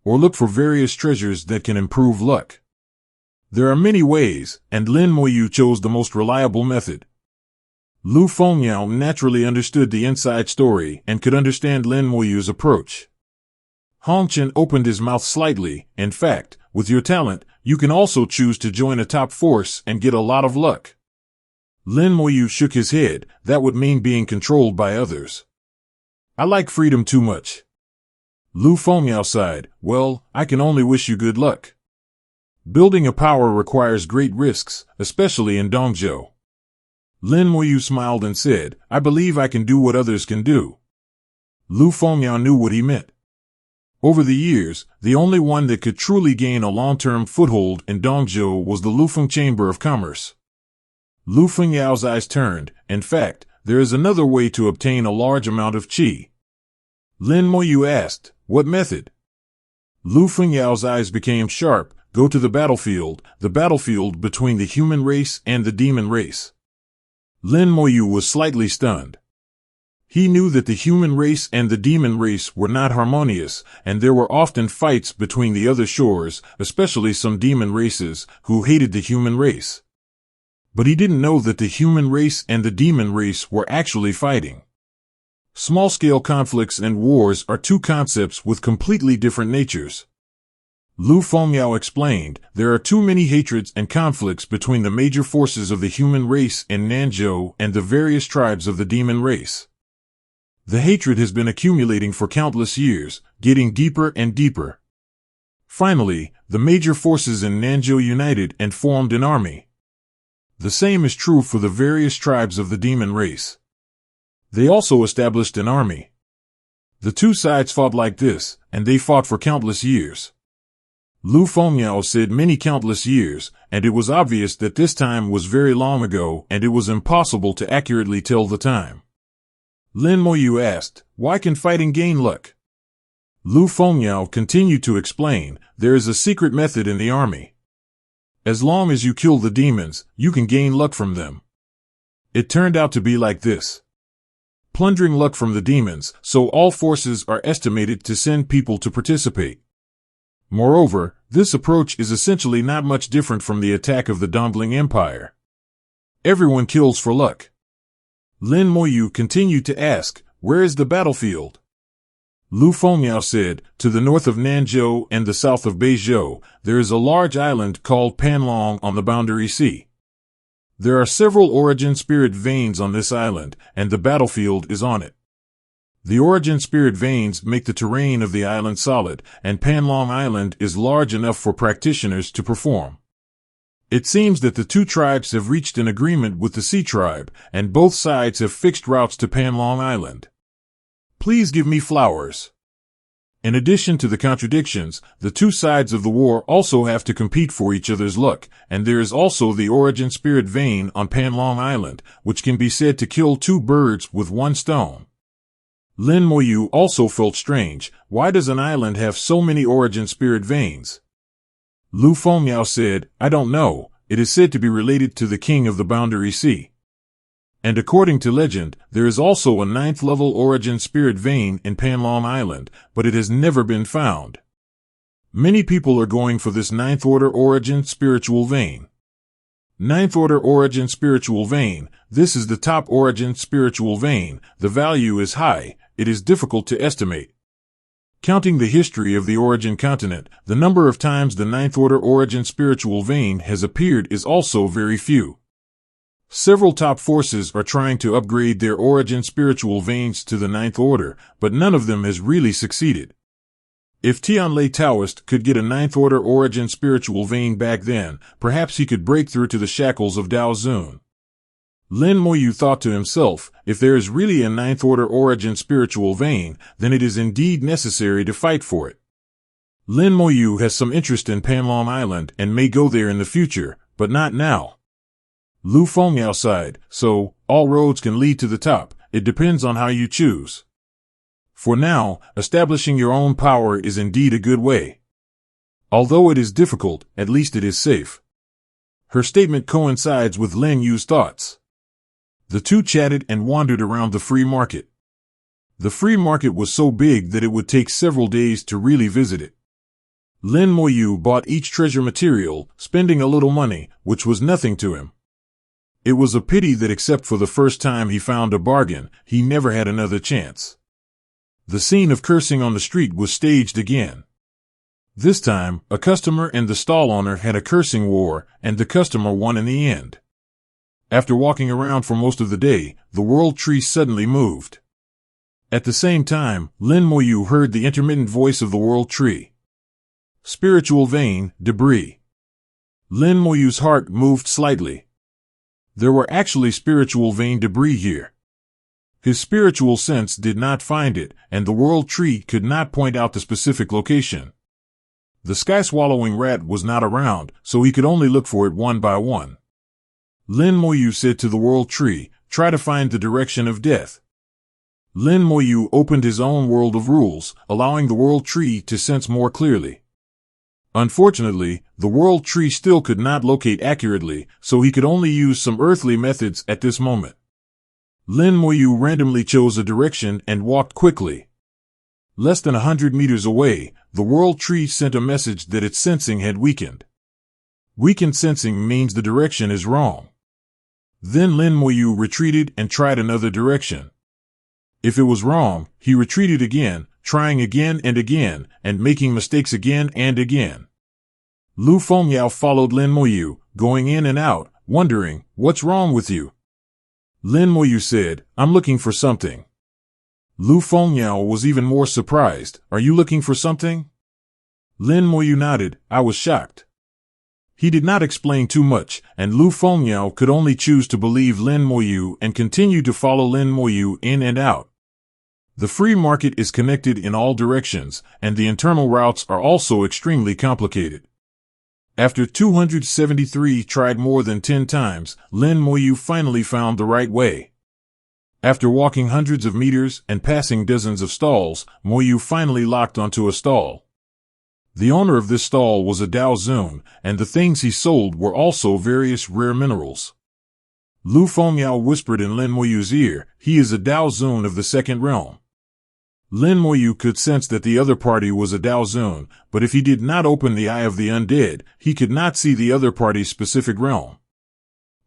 Speaker 1: Or look for various treasures that can improve luck. There are many ways, and Lin Moyu chose the most reliable method. Lu Fengyao naturally understood the inside story and could understand Lin Moyu's approach. Hong Chen opened his mouth slightly. "In fact, with your talent, you can also choose to join a top force and get a lot of luck." Lin Moyu shook his head. "That would mean being controlled by others. I like freedom too much." Lu Fengyao sighed. "Well, I can only wish you good luck. Building a power requires great risks, especially in Dongzhou." Lin Moyu smiled and said, "I believe I can do what others can do." Lu Fengyao knew what he meant. Over the years, the only one that could truly gain a long-term foothold in Dongzhou was the Lufeng Chamber of Commerce. Lu Fengyao's eyes turned. In fact, there is another way to obtain a large amount of qi. Lin Moyu asked, "What method?" Lu Fengyao's eyes became sharp. "Go to the battlefield between the human race and the demon race." Lin Moyu was slightly stunned. He knew that the human race and the demon race were not harmonious, and there were often fights between the other shores, especially some demon races, who hated the human race. But he didn't know that the human race and the demon race were actually fighting. Small-scale conflicts and wars are two concepts with completely different natures. Lu Fengyao explained, "There are too many hatreds and conflicts between the major forces of the human race in Nanzhou and the various tribes of the demon race. The hatred has been accumulating for countless years, getting deeper and deeper. Finally, the major forces in Nanzhou united and formed an army. The same is true for the various tribes of the demon race. They also established an army. The two sides fought like this, and they fought for countless years." Lu Fengyao said many countless years, and it was obvious that this time was very long ago and it was impossible to accurately tell the time. Lin Moyu asked, "Why can fighting gain luck?" Lu Fengyao continued to explain, "There is a secret method in the army. As long as you kill the demons, you can gain luck from them. It turned out to be like this. Plundering luck from the demons, so all forces are estimated to send people to participate. Moreover, this approach is essentially not much different from the attack of the Dongling Empire. Everyone kills for luck." Lin Moyu continued to ask, "Where is the battlefield?" Lu Fengyao said, "To the north of Nanzhou and the south of Beizhou, there is a large island called Panlong on the Boundary Sea. There are several origin spirit veins on this island, and the battlefield is on it. The origin spirit veins make the terrain of the island solid, and Panlong Island is large enough for practitioners to perform. It seems that the two tribes have reached an agreement with the Sea Tribe, and both sides have fixed routes to Panlong Island. Please give me flowers." In addition to the contradictions, the two sides of the war also have to compete for each other's luck, and there is also the origin spirit vein on Panlong Island, which can be said to kill two birds with one stone. Lin Moyu also felt strange. Why does an island have so many origin spirit veins? Lu Fengyao said, "I don't know. It is said to be related to the king of the Boundary Sea. And according to legend, there is also a 9th-level origin spirit vein in Panlong Island, but it has never been found. Many people are going for this 9th-order origin spiritual vein. 9th-order origin spiritual vein, this is the top origin spiritual vein. The value is high, it is difficult to estimate. Counting the history of the origin continent, the number of times the 9th-order origin spiritual vein has appeared is also very few. Several top forces are trying to upgrade their origin spiritual veins to the 9th order, but none of them has really succeeded. If Tianlai Taoist could get a 9th-order origin spiritual vein back then, perhaps he could break through to the shackles of Dao Zun." Lin Moyu thought to himself, if there is really a 9th-order origin spiritual vein, then it is indeed necessary to fight for it. Lin Moyu has some interest in Panlong Island and may go there in the future, but not now. Lu Fengyao sighed, "So, all roads can lead to the top. It depends on how you choose. For now, establishing your own power is indeed a good way. Although it is difficult, at least it is safe." Her statement coincides with Lin Yu's thoughts. The two chatted and wandered around the free market. The free market was so big that it would take several days to really visit it. Lin Moyu bought each treasure material, spending a little money, which was nothing to him. It was a pity that except for the first time he found a bargain, he never had another chance. The scene of cursing on the street was staged again. This time, a customer and the stall owner had a cursing war, and the customer won in the end. After walking around for most of the day, the world tree suddenly moved. At the same time, Lin Moyu heard the intermittent voice of the world tree. Spiritual vein, debris. Lin Moyu's heart moved slightly. There were actually spiritual vein debris here. His spiritual sense did not find it, and the world tree could not point out the specific location. The sky-swallowing rat was not around, so he could only look for it one by one. Lin Moyu said to the world tree, "Try to find the direction of death." Lin Moyu opened his own world of rules, allowing the world tree to sense more clearly. Unfortunately, the world tree still could not locate accurately, so he could only use some earthly methods at this moment. Lin Moyu randomly chose a direction and walked quickly. Less than 100 meters away, the world tree sent a message that its sensing had weakened. Weakened sensing means the direction is wrong. Then Lin Moyu retreated and tried another direction. If it was wrong, he retreated again, trying again and making mistakes again and again. Lu Fengyao followed Lin Moyu, going in and out, wondering, "What's wrong with you?" Lin Moyu said, "I'm looking for something." Lu Fengyao was even more surprised. "Are you looking for something?" Lin Moyu nodded. "I was shocked." He did not explain too much, and Lu Fengyao could only choose to believe Lin Moyu and continue to follow Lin Moyu in and out. The free market is connected in all directions, and the internal routes are also extremely complicated. After 273 tried more than 10 times, Lin Moyu finally found the right way. After walking hundreds of meters and passing dozens of stalls, Moyu finally locked onto a stall. The owner of this stall was a Dao Zun, and the things he sold were also various rare minerals. Lu Fengyao whispered in Lin Moyu's ear, "He is a Dao Zun of the second realm." Lin Moyu could sense that the other party was a Dao Zun, but if he did not open the Eye of the Undead, he could not see the other party's specific realm.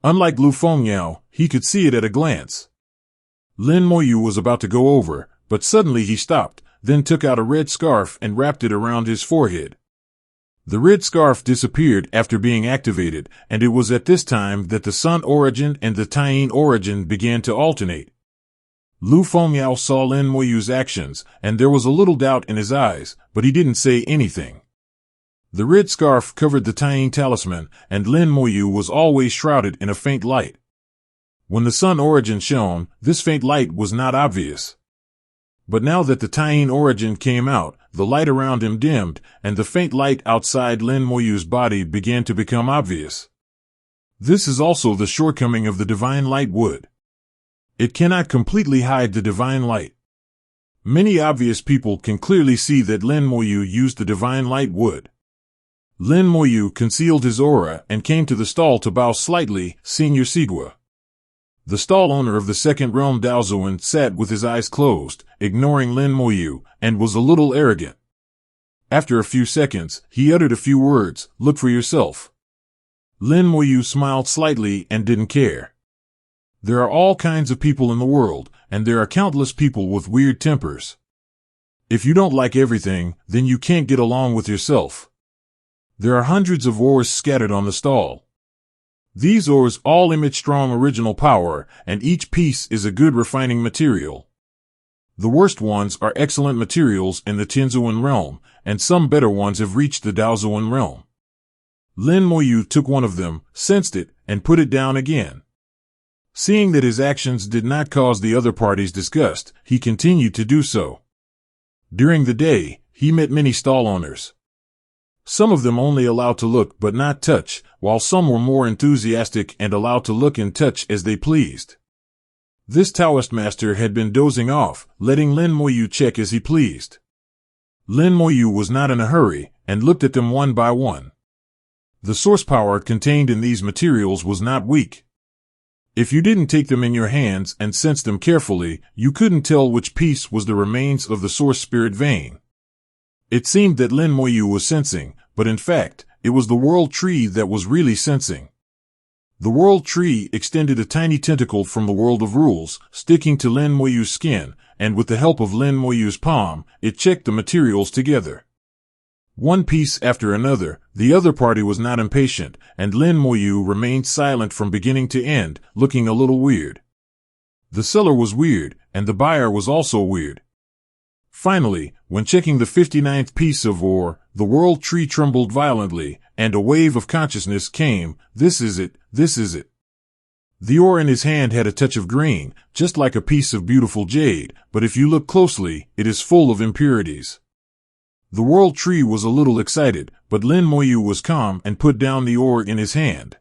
Speaker 1: Unlike Lu Fengyao, he could see it at a glance. Lin Moyu was about to go over, but suddenly he stopped, then took out a red scarf and wrapped it around his forehead. The red scarf disappeared after being activated, and it was at this time that the Sun origin and the Tyen origin began to alternate. Lu Fengyao saw Lin Moyu's actions, and there was a little doubt in his eyes, but he didn't say anything. The red scarf covered the Tyen talisman, and Lin Moyu was always shrouded in a faint light. When the Sun origin shone, this faint light was not obvious. But now that the Tyen origin came out, the light around him dimmed, and the faint light outside Lin Moyu's body began to become obvious. This is also the shortcoming of the divine light wood. It cannot completely hide the divine light. Many obvious people can clearly see that Lin Moyu used the divine light wood. Lin Moyu concealed his aura and came to the stall to bow slightly, Senior Sigua. The stall owner of the second realm Daozuan sat with his eyes closed, ignoring Lin Moyu, and was a little arrogant. After a few seconds, he uttered a few words, "Look for yourself." Lin Moyu smiled slightly and didn't care. There are all kinds of people in the world, and there are countless people with weird tempers. If you don't like everything, then you can't get along with yourself. There are hundreds of ores scattered on the stall. These ores all emit strong original power, and each piece is a good refining material. The worst ones are excellent materials in the Tinzuan realm, and some better ones have reached the Daozuan realm. Lin Moyu took one of them, sensed it, and put it down again. Seeing that his actions did not cause the other party's disgust, he continued to do so. During the day, he met many stall owners. Some of them only allowed to look but not touch, while some were more enthusiastic and allowed to look and touch as they pleased. This Taoist master had been dozing off, letting Lin Moyu check as he pleased. Lin Moyu was not in a hurry, and looked at them one by one. The source power contained in these materials was not weak. If you didn't take them in your hands and sense them carefully, you couldn't tell which piece was the remains of the source spirit vein. It seemed that Lin Moyu was sensing, but in fact, it was the world tree that was really sensing. The world tree extended a tiny tentacle from the world of rules, sticking to Lin Moyu's skin, and with the help of Lin Moyu's palm, it checked the materials together. One piece after another, the other party was not impatient, and Lin Moyu remained silent from beginning to end, looking a little weird. The seller was weird, and the buyer was also weird. Finally, when checking the 59th piece of ore, the world tree trembled violently, and a wave of consciousness came. "This is it, this is it." The ore in his hand had a touch of green, just like a piece of beautiful jade, but if you look closely, it is full of impurities. The world tree was a little excited, but Lin Moyu was calm and put down the ore in his hand.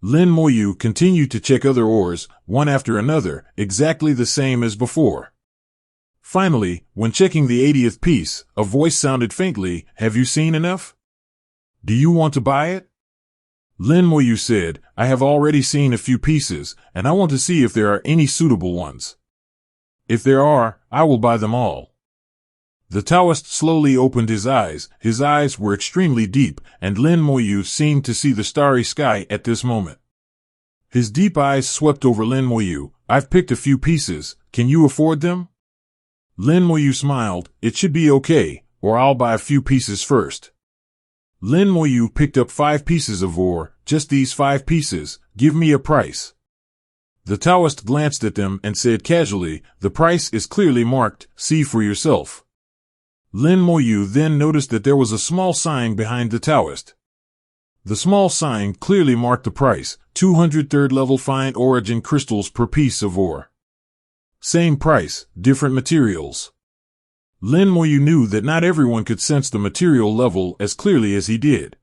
Speaker 1: Lin Moyu continued to check other ores, one after another, exactly the same as before. Finally, when checking the 80th piece, a voice sounded faintly, "Have you seen enough? Do you want to buy it?" Lin Moyu said, "I have already seen a few pieces, and I want to see if there are any suitable ones. If there are, I will buy them all." The Taoist slowly opened his eyes. His eyes were extremely deep, and Lin Moyu seemed to see the starry sky at this moment. His deep eyes swept over Lin Moyu. "I've picked a few pieces. Can you afford them?" Lin Moyu smiled. "It should be okay, or I'll buy a few pieces first." Lin Moyu picked up 5 pieces of ore. "Just these 5 pieces. Give me a price." The Taoist glanced at them and said casually, "The price is clearly marked. See for yourself." Lin Moyu then noticed that there was a small sign behind the Taoist. The small sign clearly marked the price, 200 third-level fine origin crystals per piece of ore. Same price, different materials. Lin Moyu knew that not everyone could sense the material level as clearly as he did.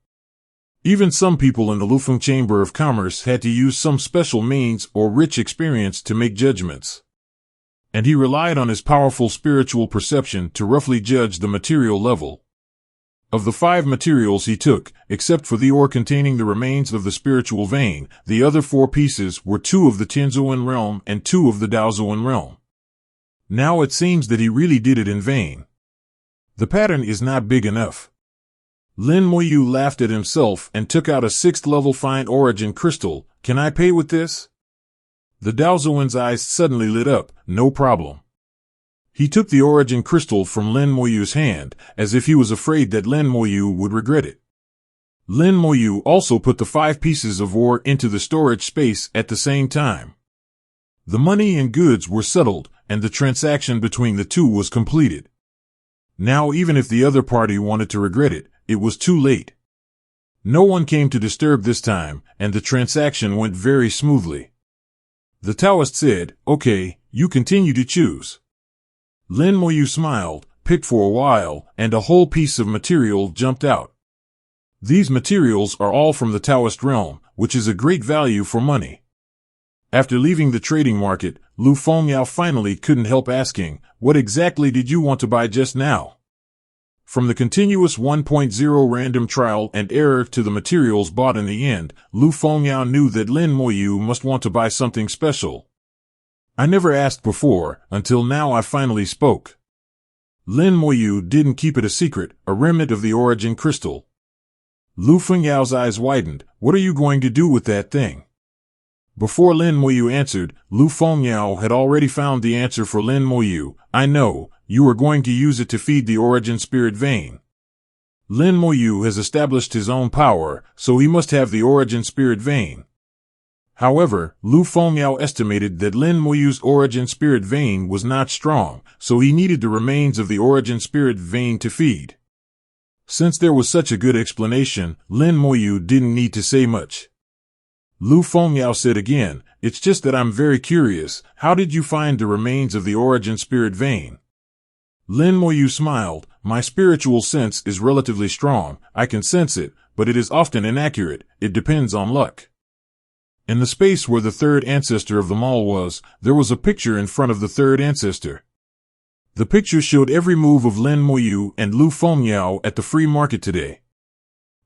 Speaker 1: Even some people in the Lufeng Chamber of Commerce had to use some special means or rich experience to make judgments. And he relied on his powerful spiritual perception to roughly judge the material level. Of the 5 materials he took, except for the ore containing the remains of the spiritual vein, the other 4 pieces were 2 of the Tianzuan realm and 2 of the Daozuan realm. Now it seems that he really did it in vain. The pattern is not big enough. Lin Moyu laughed at himself and took out a 6th-level fine origin crystal. "Can I pay with this?" The Daozuan's eyes suddenly lit up. "No problem." He took the origin crystal from Lin Moyu's hand, as if he was afraid that Lin Moyu would regret it. Lin Moyu also put the 5 pieces of ore into the storage space at the same time. The money and goods were settled, and the transaction between the two was completed. Now even if the other party wanted to regret it, it was too late. No one came to disturb this time, and the transaction went very smoothly. The Taoist said, "Okay, you continue to choose." Lin Moyu smiled, picked for a while, and a whole piece of material jumped out. These materials are all from the Taoist realm, which is a great value for money. After leaving the trading market, Lu Fengyao finally couldn't help asking, "What exactly did you want to buy just now?" From the continuous 1.0 random trial and error to the materials bought in the end, Lu Fengyao knew that Lin Moyu must want to buy something special. "I never asked before, until now I finally spoke." Lin Moyu didn't keep it a secret, a remnant of the origin crystal. Lu Fengyao's eyes widened. "What are you going to do with that thing?" Before Lin Moyu answered, Lu Fengyao had already found the answer for Lin Moyu. "I know, you are going to use it to feed the origin spirit vein. Lin Moyu has established his own power, so he must have the origin spirit vein." However, Lu Fengyao estimated that Lin Moyu's origin spirit vein was not strong, so he needed the remains of the origin spirit vein to feed. Since there was such a good explanation, Lin Moyu didn't need to say much. Lu Fengyao said again, "It's just that I'm very curious, how did you find the remains of the origin spirit vein?" Lin Moyu smiled, "My spiritual sense is relatively strong, I can sense it, but it is often inaccurate, it depends on luck." In the space where the 3rd ancestor of them all was, there was a picture in front of the 3rd ancestor. The picture showed every move of Lin Moyu and Lu Fengyao at the free market today.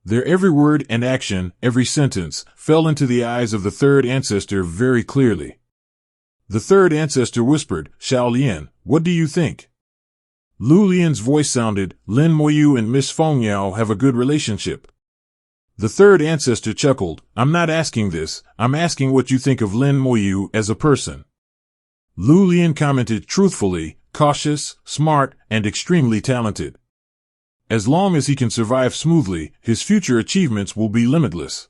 Speaker 1: Their every word and action, every sentence, fell into the eyes of the 3rd ancestor very clearly. The 3rd ancestor whispered, "Xiao Lian, what do you think?" Lu Lian's voice sounded, "Lin Moyu and Miss Fengyao have a good relationship." The 3rd ancestor chuckled, "I'm not asking this, I'm asking what you think of Lin Moyu as a person." Lu Lian commented truthfully, "Cautious, smart, and extremely talented. As long as he can survive smoothly, his future achievements will be limitless."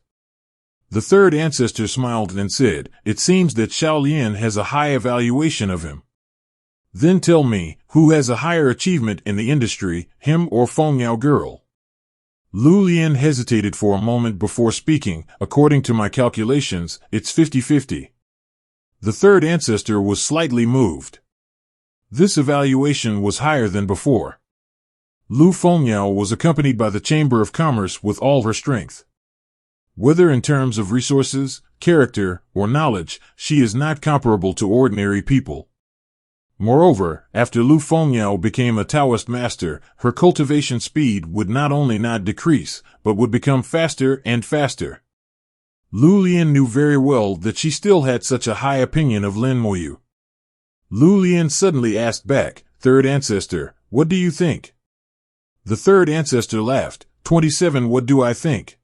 Speaker 1: The 3rd ancestor smiled and said, "It seems that Xiao Lian has a high evaluation of him. Then tell me, who has a higher achievement in the industry, him or Fengyao girl?" Lu Lian hesitated for a moment before speaking. According to my calculations, it's 50-50. The third ancestor was slightly moved. This evaluation was higher than before. Lu Fengniao was accompanied by the Chamber of Commerce with all her strength. Whether in terms of resources, character, or knowledge, she is not comparable to ordinary people. Moreover, after Lu Fengniao became a Taoist master, her cultivation speed would not only not decrease, but would become faster and faster. Lu Lian knew very well that she still had such a high opinion of Lin Moyu. Lu Lian suddenly asked back, "Third ancestor, what do you think?" The third ancestor laughed, 27. What do I think?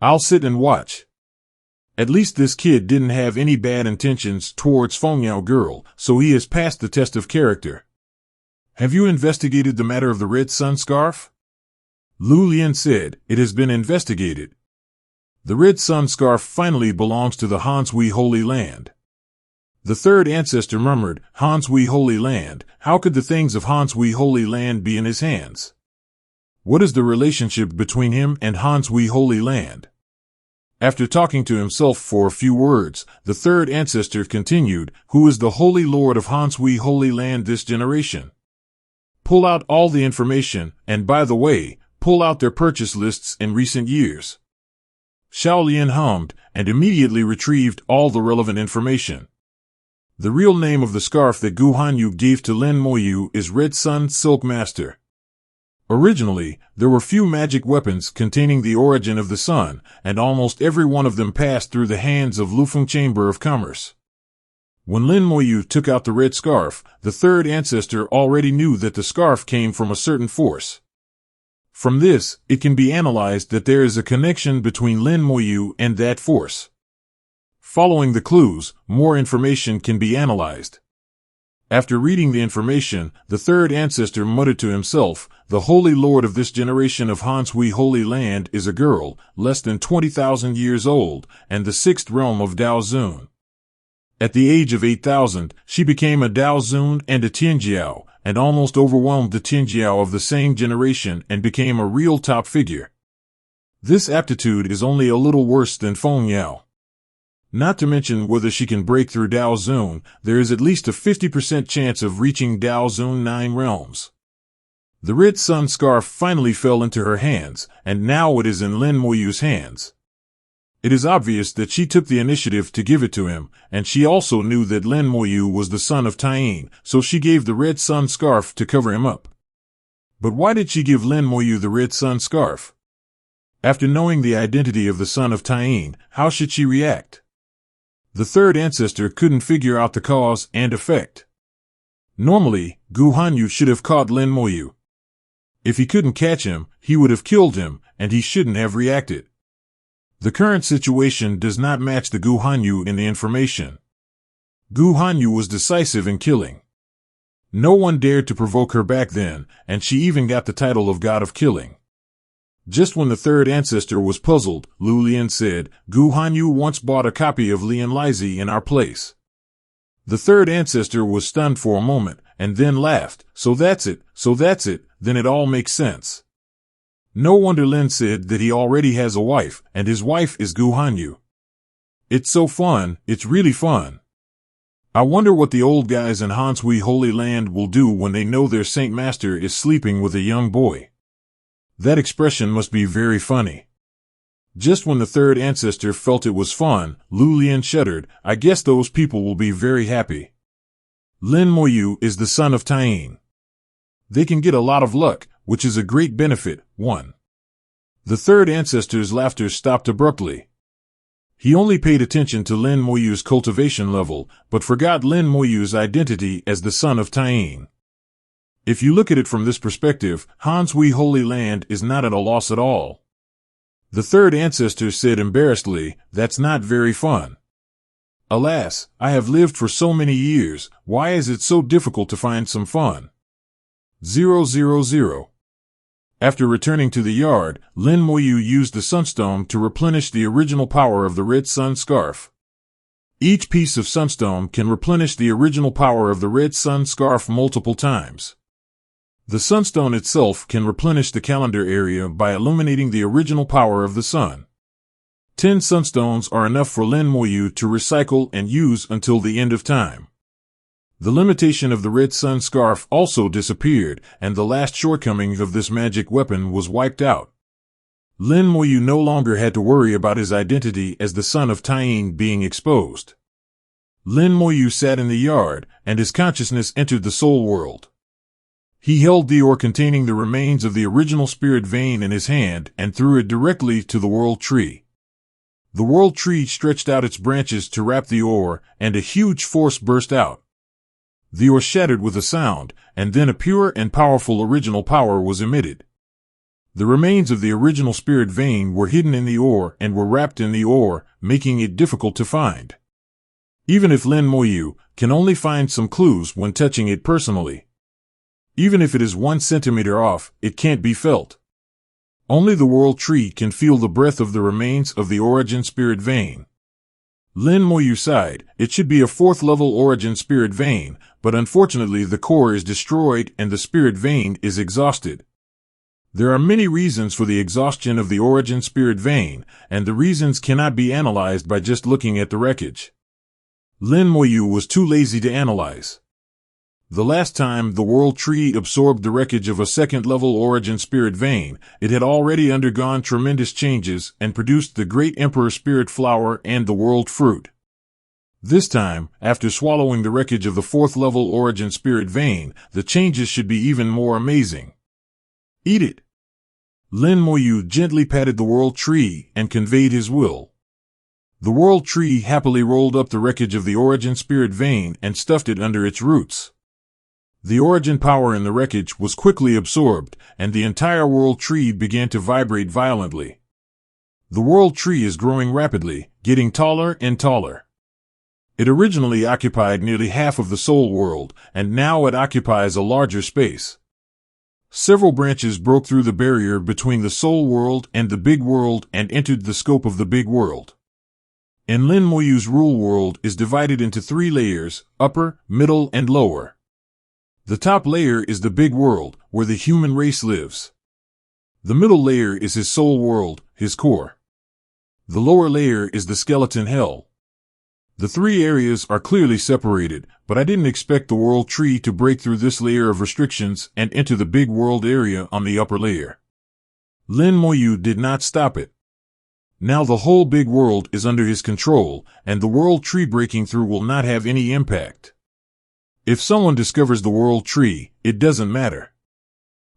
Speaker 1: I'll sit and watch. At least this kid didn't have any bad intentions towards Fengniao girl, so he has passed the test of character. Have you investigated the matter of the red sun scarf? Lu Lian said, it has been investigated. The red sun scarf finally belongs to the Hansui Holy Land. The third ancestor murmured, Hansui Holy Land, how could the things of Hansui Holy Land be in his hands? What is the relationship between him and Hansui Holy Land? After talking to himself for a few words, the third ancestor continued, who is the Holy Lord of Hansui Holy Land this generation? Pull out all the information, and by the way, pull out their purchase lists in recent years. Xiao Lian hummed, and immediately retrieved all the relevant information. The real name of the scarf that Gu Hanyu gave to Lin Moyu is Red Sun Silk Master. Originally, there were few magic weapons containing the origin of the sun, and almost every one of them passed through the hands of Lufeng Chamber of Commerce. When Lin Moyu took out the red scarf, the third ancestor already knew that the scarf came from a certain force. From this, it can be analyzed that there is a connection between Lin Moyu and that force. Following the clues, more information can be analyzed. After reading the information, the third ancestor muttered to himself, the Holy Lord of this generation of Hansui Holy Land is a girl, less than 20,000 years old, and the sixth realm of Dao Zun. At the age of 8,000, she became a Dao Zun and a Tianjiao, and almost overwhelmed the Tianjiao of the same generation and became a real top figure. This aptitude is only a little worse than Fengniao. Not to mention whether she can break through Dao Zun, there is at least a 50% chance of reaching Dao Zun 9 realms. The red sun scarf finally fell into her hands, and now it is in Lin Moyu's hands. It is obvious that she took the initiative to give it to him, and she also knew that Lin Moyu was the son of Tyen, so she gave the red sun scarf to cover him up. But why did she give Lin Moyu the red sun scarf? After knowing the identity of the son of Tyen, how should she react? The third ancestor couldn't figure out the cause and effect. Normally, Gu Hanyu should have caught Lin Moyu. If he couldn't catch him, he would have killed him, and he shouldn't have reacted. The current situation does not match the Gu Hanyu in the information. Gu Hanyu was decisive in killing. No one dared to provoke her back then, and she even got the title of God of Killing. Just when the third ancestor was puzzled, Lu Lian said, Gu Hanyu once bought a copy of Lian Lizi in our place. The third ancestor was stunned for a moment, and then laughed, so that's it, then it all makes sense. No wonder Lin said that he already has a wife, and his wife is Gu Hanyu. It's so fun, it's really fun. I wonder what the old guys in Hansui Holy Land will do when they know their Saint Master is sleeping with a young boy. That expression must be very funny. Just when the third ancestor felt it was fun, Lu Lian shuddered, I guess those people will be very happy. Lin Moyu is the son of Tyen. They can get a lot of luck, which is a great benefit. 1. The third ancestor's laughter stopped abruptly. He only paid attention to Lin Moyu's cultivation level, but forgot Lin Moyu's identity as the son of Tyen. If you look at it from this perspective, Hansui Holy Land is not at a loss at all. The third ancestor said embarrassedly, that's not very fun. Alas, I have lived for so many years, why is it so difficult to find some fun? 000. After returning to the yard, Lin Moyu used the Sunstone to replenish the original power of the red sun scarf. Each piece of Sunstone can replenish the original power of the red sun scarf multiple times. The Sunstone itself can replenish the calendar area by illuminating the original power of the sun. 10 Sunstones are enough for Lin Moyu to recycle and use until the end of time. The limitation of the red sun scarf also disappeared, and the last shortcoming of this magic weapon was wiped out. Lin Moyu no longer had to worry about his identity as the son of Tyen being exposed. Lin Moyu sat in the yard, and his consciousness entered the soul world. He held the ore containing the remains of the original spirit vein in his hand and threw it directly to the world tree. The world tree stretched out its branches to wrap the ore, and a huge force burst out. The ore shattered with a sound, and then a pure and powerful original power was emitted. The remains of the original spirit vein were hidden in the ore and were wrapped in the ore, making it difficult to find. Even if Lin Moyu can only find some clues when touching it personally. Even if it is 1 centimeter off, it can't be felt. Only the world tree can feel the breath of the remains of the origin spirit vein. Lin Moyu sighed. It should be a 4th level origin spirit vein, but unfortunately the core is destroyed and the spirit vein is exhausted. There are many reasons for the exhaustion of the origin spirit vein, and the reasons cannot be analyzed by just looking at the wreckage. Lin Moyu was too lazy to analyze. The last time the world tree absorbed the wreckage of a 2nd level origin spirit vein, it had already undergone tremendous changes and produced the great emperor spirit flower and the world fruit. This time, after swallowing the wreckage of the 4th level origin spirit vein, the changes should be even more amazing. Eat it. Lin Moyu gently patted the world tree and conveyed his will. The world tree happily rolled up the wreckage of the origin spirit vein and stuffed it under its roots. The origin power in the wreckage was quickly absorbed, and the entire world tree began to vibrate violently. The world tree is growing rapidly, getting taller and taller. It originally occupied nearly half of the soul world, and now it occupies a larger space. Several branches broke through the barrier between the soul world and the big world and entered the scope of the big world. And Lin Moyu's rule world is divided into 3 layers, upper, middle, and lower. The top layer is the big world, where the human race lives. The middle layer is his soul world, his core. The lower layer is the skeleton hell. The 3 areas are clearly separated, but I didn't expect the world tree to break through this layer of restrictions and enter the big world area on the upper layer. Lin Moyu did not stop it. Now the whole big world is under his control, and the world tree breaking through will not have any impact. If someone discovers the world tree, it doesn't matter.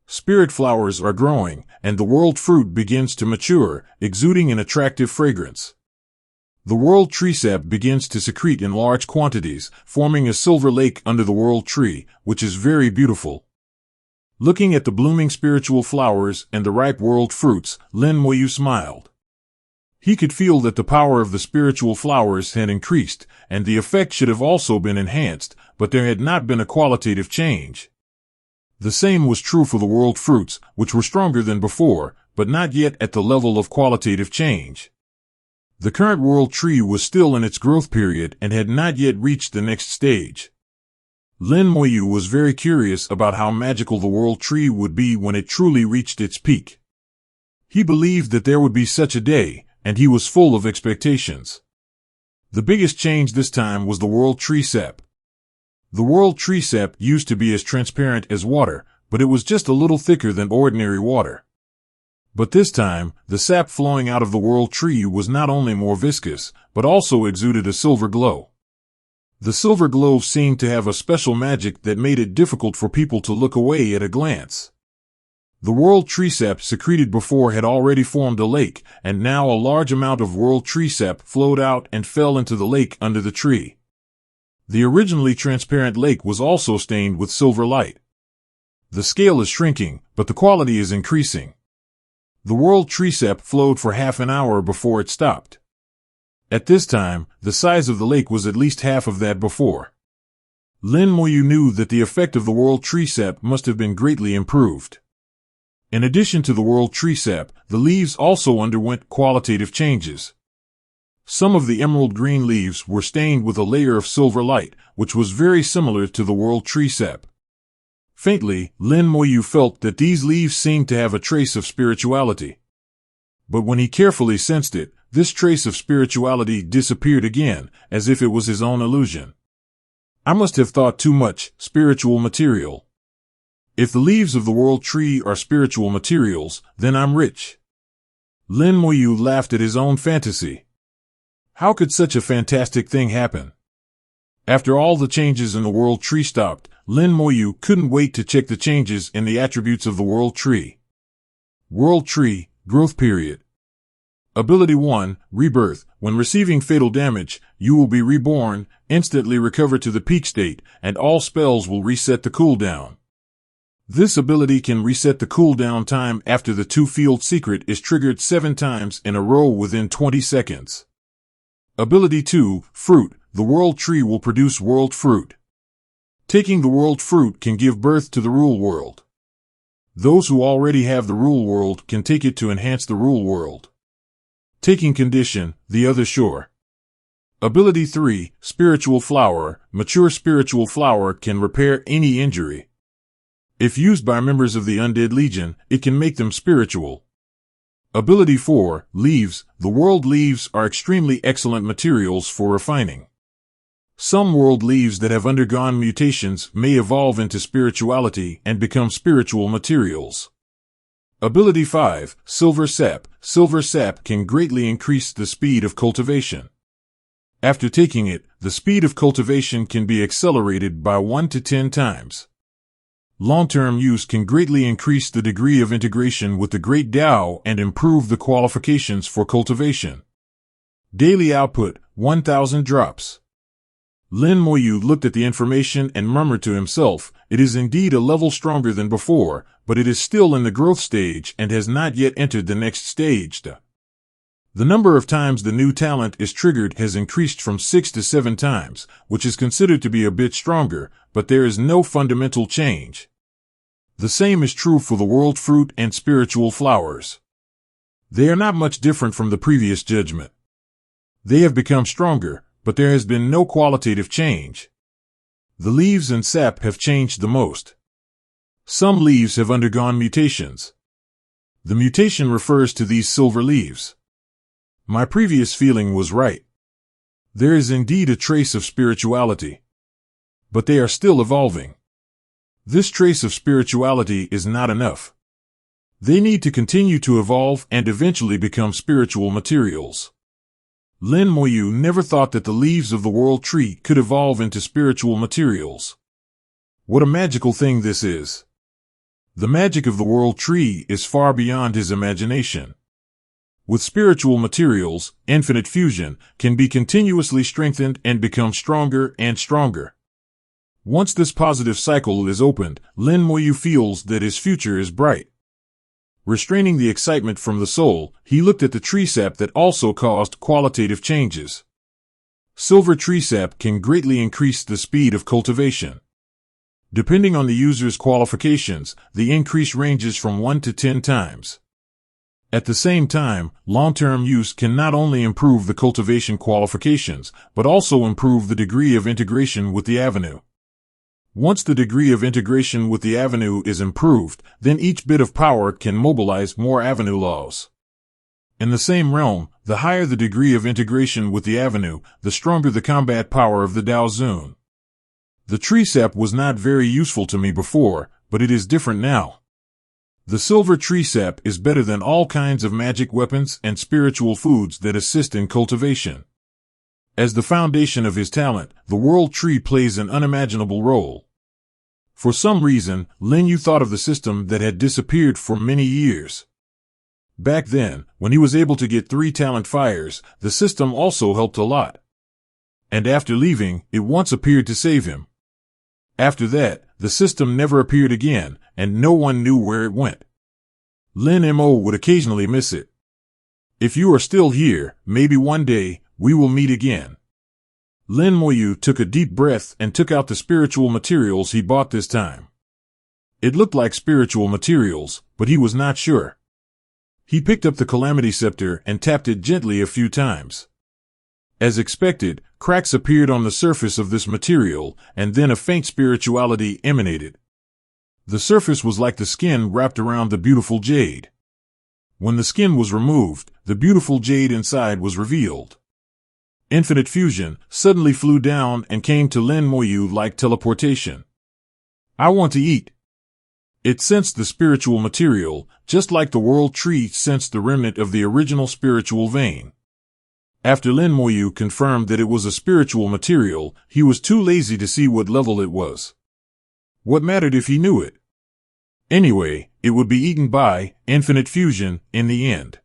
Speaker 1: Spirit flowers are growing, and the world fruit begins to mature, exuding an attractive fragrance. The world tree sap begins to secrete in large quantities, forming a silver lake under the world tree, which is very beautiful. Looking at the blooming spiritual flowers and the ripe world fruits, Lin Moyu smiled. He could feel that the power of the spiritual flowers had increased, and the effect should have also been enhanced, but there had not been a qualitative change. The same was true for the world fruits, which were stronger than before, but not yet at the level of qualitative change. The current world tree was still in its growth period and had not yet reached the next stage. Lin Moyu was very curious about how magical the world tree would be when it truly reached its peak. He believed that there would be such a day, and he was full of expectations. The biggest change this time was the world tree sap. The world tree sap used to be as transparent as water, but it was just a little thicker than ordinary water. But this time, the sap flowing out of the world tree was not only more viscous, but also exuded a silver glow. The silver glow seemed to have a special magic that made it difficult for people to look away at a glance. The world tree sap secreted before had already formed a lake, and now a large amount of world tree sap flowed out and fell into the lake under the tree. The originally transparent lake was also stained with silver light. The scale is shrinking, but the quality is increasing. The world tree sap flowed for half an hour before it stopped. At this time, the size of the lake was at least half of that before. Lin Moyu knew that the effect of the world tree sap must have been greatly improved. In addition to the world tree sap, the leaves also underwent qualitative changes. Some of the emerald green leaves were stained with a layer of silver light, which was very similar to the world tree sap. Faintly, Lin Moyu felt that these leaves seemed to have a trace of spirituality. But when he carefully sensed it, this trace of spirituality disappeared again, as if it was his own illusion. I must have thought too much. Spiritual material. If the leaves of the world tree are spiritual materials, then I'm rich. Lin Moyu laughed at his own fantasy. How could such a fantastic thing happen? After all the changes in the world tree stopped, Lin Moyu couldn't wait to check the changes in the attributes of the world tree. World tree, growth period. Ability 1, rebirth. When receiving fatal damage, you will be reborn, instantly recover to the peak state, and all spells will reset the cooldown. This ability can reset the cooldown time after the 2-field secret is triggered 7 times in a row within 20 seconds. Ability 2, fruit. The world tree will produce world fruit. Taking the world fruit can give birth to the rule world. Those who already have the rule world can take it to enhance the rule world. Taking condition, the other shore. Ability 3, spiritual flower. Mature spiritual flower can repair any injury. If used by members of the Undead Legion, it can make them spiritual. Ability 4, leaves. The world leaves are extremely excellent materials for refining. Some world leaves that have undergone mutations may evolve into spirituality and become spiritual materials. Ability 5, silver sap. Silver sap can greatly increase the speed of cultivation. After taking it, the speed of cultivation can be accelerated by 1 to 10 times. Long-term use can greatly increase the degree of integration with the Great Tao and improve the qualifications for cultivation. Daily output, 1,000 drops. Lin Moyu looked at the information and murmured to himself, it is indeed a level stronger than before, but it is still in the growth stage and has not yet entered the next stage. The number of times the new talent is triggered has increased from 6 to 7 times, which is considered to be a bit stronger, but there is no fundamental change. The same is true for the world fruit and spiritual flowers. They are not much different from the previous judgment. They have become stronger, but there has been no qualitative change. The leaves and sap have changed the most. Some leaves have undergone mutations. The mutation refers to these silver leaves. My previous feeling was right. There is indeed a trace of spirituality. But they are still evolving. This trace of spirituality is not enough. They need to continue to evolve and eventually become spiritual materials. Lin Moyu never thought that the leaves of the world tree could evolve into spiritual materials. What a magical thing this is. The magic of the world tree is far beyond his imagination. With spiritual materials, infinite fusion can be continuously strengthened and become stronger and stronger. Once this positive cycle is opened, Lin Moyu feels that his future is bright. Restraining the excitement from the soul, he looked at the tree sap that also caused qualitative changes. Silver tree sap can greatly increase the speed of cultivation. Depending on the user's qualifications, the increase ranges from 1 to 10 times. At the same time, long-term use can not only improve the cultivation qualifications, but also improve the degree of integration with the avenue. Once the degree of integration with the avenue is improved, then each bit of power can mobilize more avenue laws. In the same realm, the higher the degree of integration with the avenue, the stronger the combat power of the Dao Zun. The tree sap was not very useful to me before, but it is different now. The silver tree sap is better than all kinds of magic weapons and spiritual foods that assist in cultivation. As the foundation of his talent, the world tree plays an unimaginable role. For some reason, Lin Yu thought of the system that had disappeared for many years. Back then, when he was able to get 3 talent fires, the system also helped a lot. And after leaving, it once appeared to save him. After that, the system never appeared again, and no one knew where it went. Lin Mo would occasionally miss it. If you are still here, maybe one day, we will meet again. Lin Moyu took a deep breath and took out the spiritual materials he bought this time. It looked like spiritual materials, but he was not sure. He picked up the Calamity Scepter and tapped it gently a few times. As expected, cracks appeared on the surface of this material, and then a faint spirituality emanated. The surface was like the skin wrapped around the beautiful jade. When the skin was removed, the beautiful jade inside was revealed. Infinite fusion suddenly flew down and came to Lin Moyu like teleportation. I want to eat. It sensed the spiritual material, just like the world tree sensed the remnant of the original spiritual vein. After Lin Moyu confirmed that it was a spiritual material, he was too lazy to see what level it was. What mattered if he knew it? Anyway, it would be eaten by infinite fusion in the end.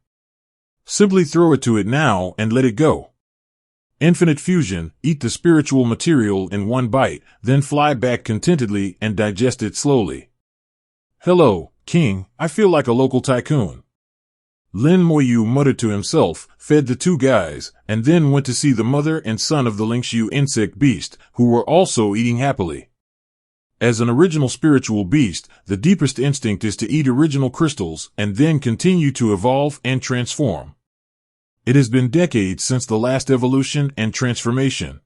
Speaker 1: Simply throw it to it now and let it go. Infinite fusion, eat the spiritual material in one bite, then fly back contentedly and digest it slowly. Hello, King, I feel like a local tycoon. Lin Moyu muttered to himself, fed the two guys, and then went to see the mother and son of the Lingshu insect beast, who were also eating happily. As an original spiritual beast, the deepest instinct is to eat original crystals and then continue to evolve and transform. It has been decades since the last evolution and transformation.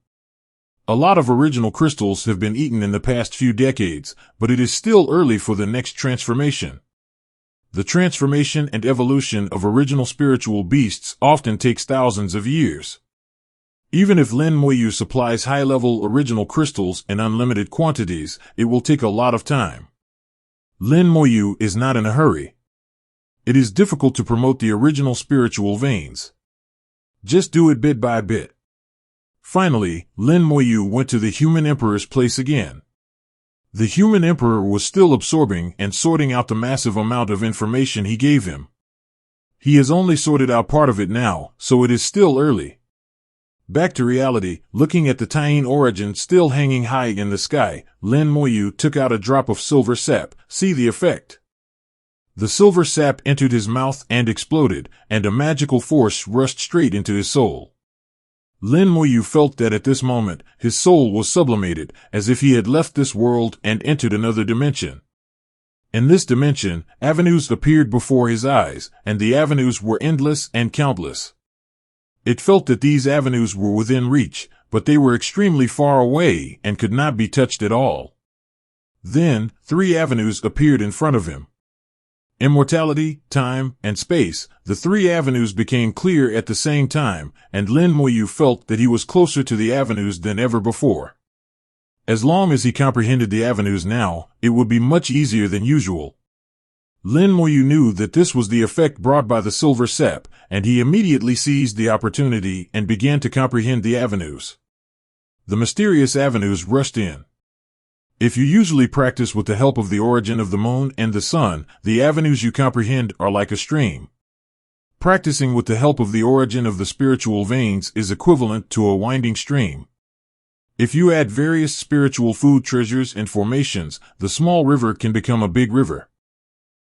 Speaker 1: A lot of original crystals have been eaten in the past few decades, but it is still early for the next transformation. The transformation and evolution of original spiritual beasts often takes thousands of years. Even if Lin Moyu supplies high-level original crystals in unlimited quantities, it will take a lot of time. Lin Moyu is not in a hurry. It is difficult to promote the original spiritual veins. Just do it bit by bit. Finally, Lin Moyu went to the human emperor's place again. The human emperor was still absorbing and sorting out the massive amount of information he gave him. He has only sorted out part of it now, so it is still early. Back to reality, looking at the Tyen origin still hanging high in the sky, Lin Moyu took out a drop of silver sap. See the effect. The silver sap entered his mouth and exploded, and a magical force rushed straight into his soul. Lin Moyu felt that at this moment, his soul was sublimated, as if he had left this world and entered another dimension. In this dimension, avenues appeared before his eyes, and the avenues were endless and countless. It felt that these avenues were within reach, but they were extremely far away and could not be touched at all. Then, 3 avenues appeared in front of him. Immortality, time, and space, the 3 avenues became clear at the same time, and Lin Moyu felt that he was closer to the avenues than ever before. As long as he comprehended the avenues now, it would be much easier than usual. Lin Moyu knew that this was the effect brought by the silver sap, and he immediately seized the opportunity and began to comprehend the avenues. The mysterious avenues rushed in. If you usually practice with the help of the origin of the moon and the sun, the avenues you comprehend are like a stream. Practicing with the help of the origin of the spiritual veins is equivalent to a winding stream. If you add various spiritual food treasures and formations, the small river can become a big river.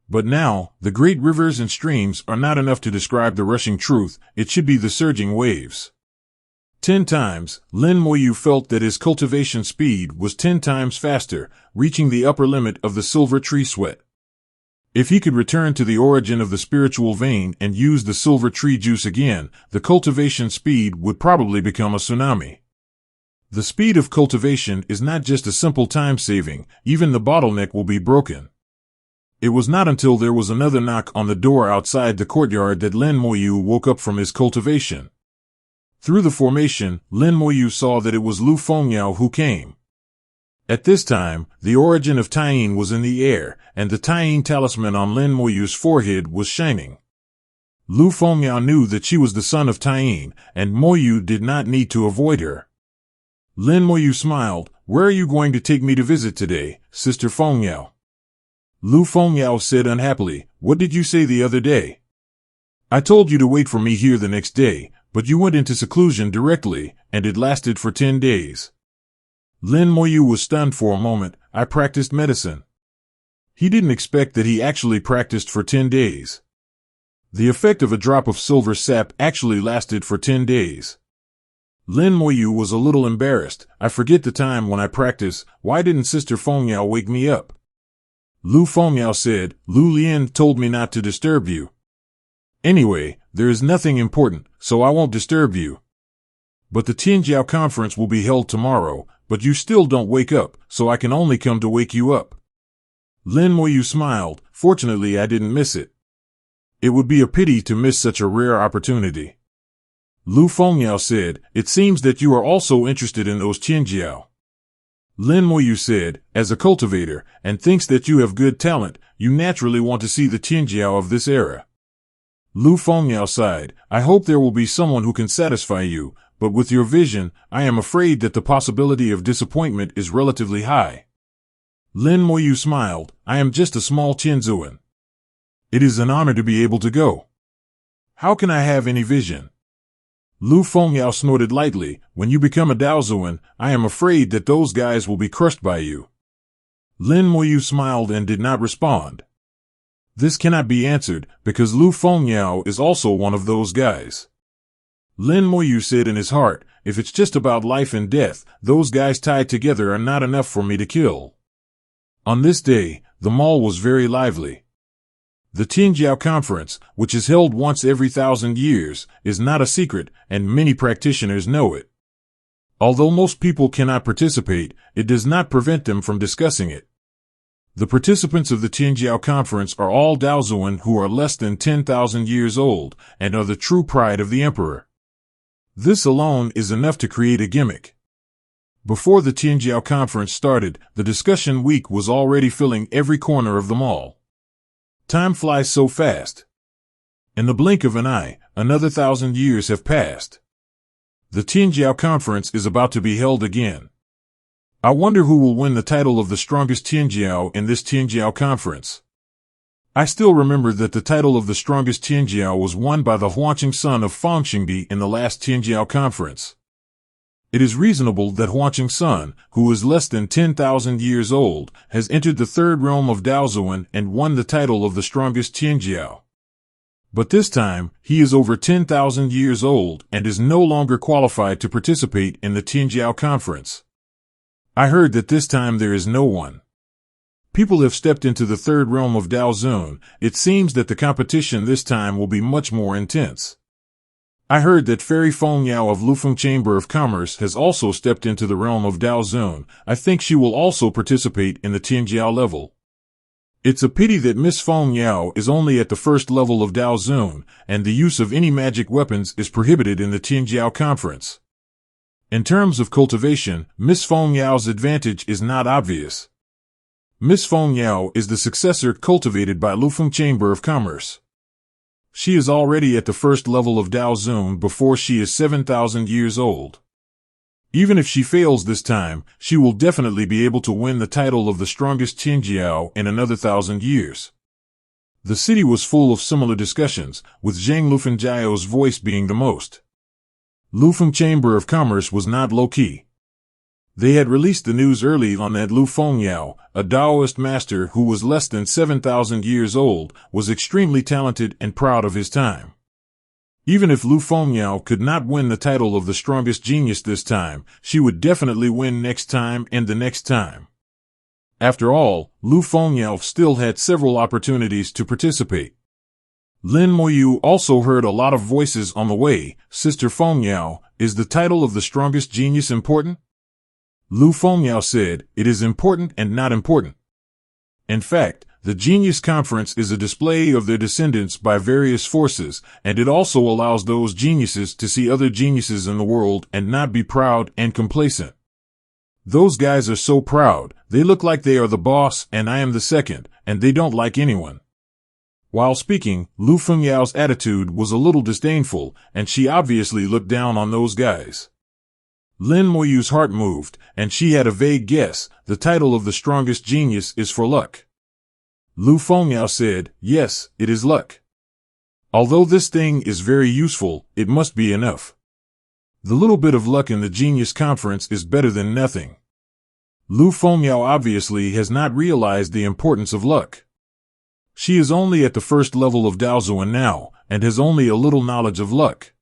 Speaker 1: But now, the great rivers and streams are not enough to describe the rushing truth, it should be the surging waves. 10 times, Lin Moyu felt that his cultivation speed was 10 times faster, reaching the upper limit of the silver tree sweat. If he could return to the origin of the spiritual vein and use the silver tree juice again, the cultivation speed would probably become a tsunami. The speed of cultivation is not just a simple time saving, even the bottleneck will be broken. It was not until there was another knock on the door outside the courtyard that Lin Moyu woke up from his cultivation. Through the formation, Lin Moyu saw that it was Lu Fengyao who came. At this time, the origin of Tyen was in the air, and the Tyen talisman on Lin Moyu's forehead was shining. Lu Fengyao knew that she was the son of Tyen, and Moyu did not need to avoid her. Lin Moyu smiled. "Where are you going to take me to visit today, Sister Fengyao?" Lu Fengyao said unhappily, "What did you say the other day? I told you to wait for me here the next day, but you went into seclusion directly, and it lasted for 10 days. Lin Moyu was stunned for a moment. "I practiced medicine." He didn't expect that he actually practiced for 10 days. The effect of a drop of silver sap actually lasted for 10 days. Lin Moyu was a little embarrassed. "I forget the time when I practice. Why didn't Sister Fengyao wake me up?" Lu Fengyao said, "Lu Lian told me not to disturb you. Anyway, there is nothing important, so I won't disturb you. But the Tingo conference will be held tomorrow, but you still don't wake up, so I can only come to wake you up." Lin Moyu smiled. Fortunately, I didn't miss it. It would be a pity to miss such a rare opportunity. Lu Fengyao said, it seems that you are also interested in those Qinjiao. Lin Moyu said, as a cultivator, and thinks that you have good talent, you naturally want to see the Qinjiao of this era. Lu Fengyao sighed, I hope there will be someone who can satisfy you, but with your vision, I am afraid that the possibility of disappointment is relatively high. Lin Moyu smiled, I am just a small Qinzuan. It is an honor to be able to go. How can I have any vision? Lu Fengyao snorted lightly, when you become a Daozuan, I am afraid that those guys will be crushed by you. Lin Moyu smiled and did not respond. This cannot be answered, because Lu Fengyao is also one of those guys. Lin Moyu said in his heart, if it's just about life and death, those guys tied together are not enough for me to kill. On this day, the mall was very lively. The Tinjiao Conference, which is held once every 1,000 years, is not a secret, and many practitioners know it. Although most people cannot participate, it does not prevent them from discussing it. The participants of the Tinjiao Conference are all Daozuan who are less than 10,000 years old, and are the true pride of the emperor. This alone is enough to create a gimmick. Before the Tinjiao Conference started, the discussion week was already filling every corner of the mall. Time flies so fast. In the blink of an eye, another 1,000 years have passed. The Tinjiao Conference is about to be held again. I wonder who will win the title of the strongest Tinjiao in this Tinjiao Conference. I still remember that the title of the strongest Tinjiao was won by the Huanqing son of Fangxingdi in the last Tinjiao Conference. It is reasonable that Huanqing Sun, who is less than 10,000 years old, has entered the third realm of Daozuan and won the title of the strongest Qinjiao. But this time, he is over 10,000 years old and is no longer qualified to participate in the Tinjiao Conference. I heard that this time there is no one. People have stepped into the third realm of Daozun. It seems that the competition this time will be much more intense. I heard that Fairy Fengyao of Lufeng Chamber of Commerce has also stepped into the realm of Daozun. I think she will also participate in the Tinjiao level. It's a pity that Miss Fengyao is only at the first level of Daozun, and the use of any magic weapons is prohibited in the Tinjiao Conference. In terms of cultivation, Miss Fengyao's advantage is not obvious. Miss Fengyao is the successor cultivated by Lufeng Chamber of Commerce. She is already at the first level of Daozun before she is 7,000 years old. Even if she fails this time, she will definitely be able to win the title of the strongest Qinjiao in another 1,000 years. The city was full of similar discussions, with Zhang Lufengjiao's voice being the most. Lufeng Chamber of Commerce was not low-key. They had released the news early on that Lu Fengyao, a Daoist master who was less than 7,000 years old, was extremely talented and proud of his time. Even if Lu Fengyao could not win the title of the strongest genius this time, she would definitely win next time and the next time. After all, Lu Fengyao still had several opportunities to participate. Lin Moyu also heard a lot of voices on the way. Sister Fengyao, is the title of the strongest genius important? Lu Fengyao said, it is important and not important. In fact, the Genius Conference is a display of their descendants by various forces, and it also allows those geniuses to see other geniuses in the world and not be proud and complacent. Those guys are so proud, they look like they are the boss and I am the second, and they don't like anyone. While speaking, Lu Fengyao's attitude was a little disdainful, and she obviously looked down on those guys. Lin Moyu's heart moved, and she had a vague guess. The title of the strongest genius is for luck. Lu Fengyao said, yes, it is luck. Although this thing is very useful, it must be enough. The little bit of luck in the Genius Conference is better than nothing. Lu Fengyao obviously has not realized the importance of luck. She is only at the first level of Daozuan now, and has only a little knowledge of luck.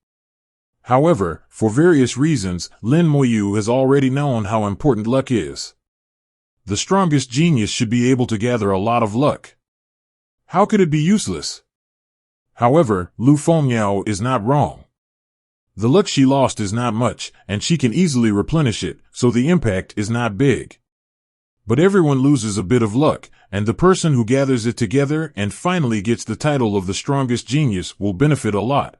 Speaker 1: However, for various reasons, Lin Moyu has already known how important luck is. The strongest genius should be able to gather a lot of luck. How could it be useless? However, Lu Fengyao is not wrong. The luck she lost is not much, and she can easily replenish it, so the impact is not big. But everyone loses a bit of luck, and the person who gathers it together and finally gets the title of the strongest genius will benefit a lot.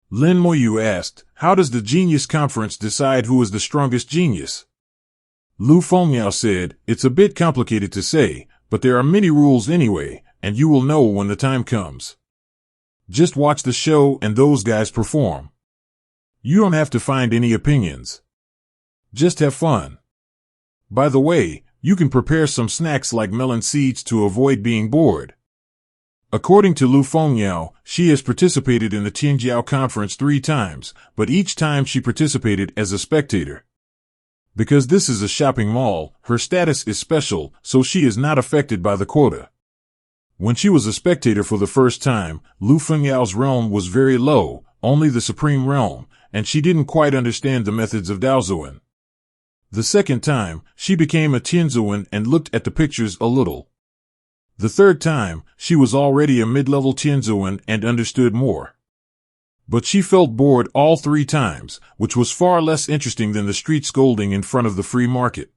Speaker 1: Lin Moyu asked, how does the Genius Conference decide who is the strongest genius? Lu Fengmiao said, it's a bit complicated to say, but there are many rules anyway, and you will know when the time comes. Just watch the show and those guys perform. You don't have to find any opinions. Just have fun. By the way, you can prepare some snacks like melon seeds to avoid being bored. According to Lu Fengmiao, she has participated in the Tianjiao conference 3 times, but each time she participated as a spectator. Because this is a shopping mall, her status is special, so she is not affected by the quota. When she was a spectator for the first time, Lu Fengmiao's realm was very low, only the supreme realm, and she didn't quite understand the methods of Daozuan. The second time, she became a Tianzuan and looked at the pictures a little. The third time, she was already a mid-level Tianzuan and understood more. But she felt bored all 3 times, which was far less interesting than the street scolding in front of the free market.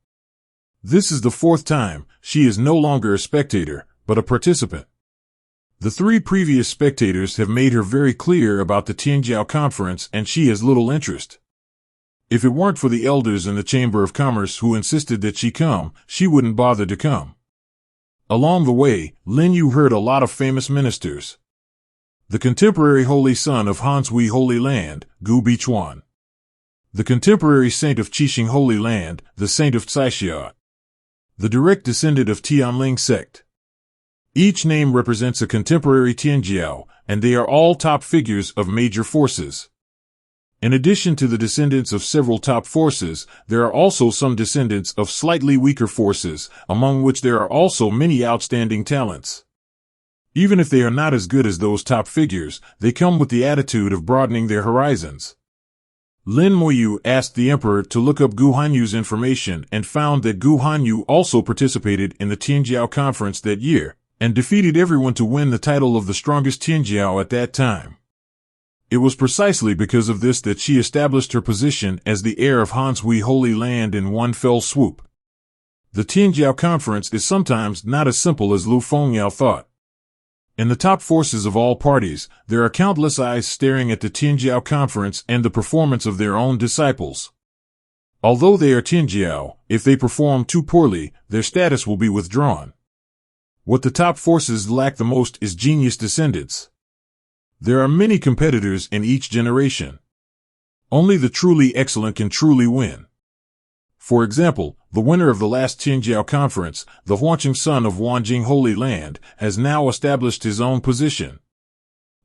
Speaker 1: This is the 4th time, she is no longer a spectator, but a participant. The 3 previous spectators have made her very clear about the Tianjiao conference and she has little interest. If it weren't for the elders in the Chamber of Commerce who insisted that she come, she wouldn't bother to come. Along the way, Lin Yu heard a lot of famous ministers. The contemporary holy son of Hanshui Holy Land, Gu Bichuan. The contemporary saint of Qixing Holy Land, the saint of Caixia. The direct descendant of Tianling sect. Each name represents a contemporary Tianjiao, and they are all top figures of major forces. In addition to the descendants of several top forces, there are also some descendants of slightly weaker forces, among which there are also many outstanding talents. Even if they are not as good as those top figures, they come with the attitude of broadening their horizons. Lin Moyu asked the emperor to look up Gu Hanyu's information and found that Gu Hanyu also participated in the Tianjiao conference that year, and defeated everyone to win the title of the strongest Tianjiao at that time. It was precisely because of this that she established her position as the heir of Hanshui Holy Land in one fell swoop. The Tianjiao conference is sometimes not as simple as Lu Fengmiao thought. In the top forces of all parties, there are countless eyes staring at the Tianjiao conference and the performance of their own disciples. Although they are Tianjiao, if they perform too poorly, their status will be withdrawn. What the top forces lack the most is genius descendants. There are many competitors in each generation. Only the truly excellent can truly win. For example, the winner of the last Tianjiao conference, the Huanqing son of Wanjing Holy Land, has now established his own position.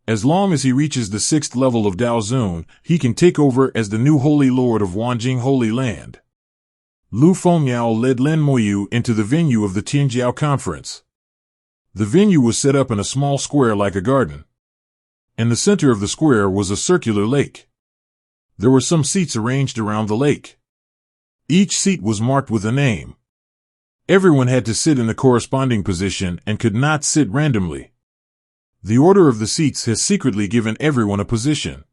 Speaker 1: As long as he reaches the 6th level of Daozun, he can take over as the new Holy Lord of Wanjing Holy Land. Lu Fengmiao led Lin Moyu into the venue of the Tianjiao conference. The venue was set up in a small square like a garden. In the center of the square was a circular lake. There were some seats arranged around the lake. Each seat was marked with a name. Everyone had to sit in the corresponding position and could not sit randomly. The order of the seats has secretly given everyone a position.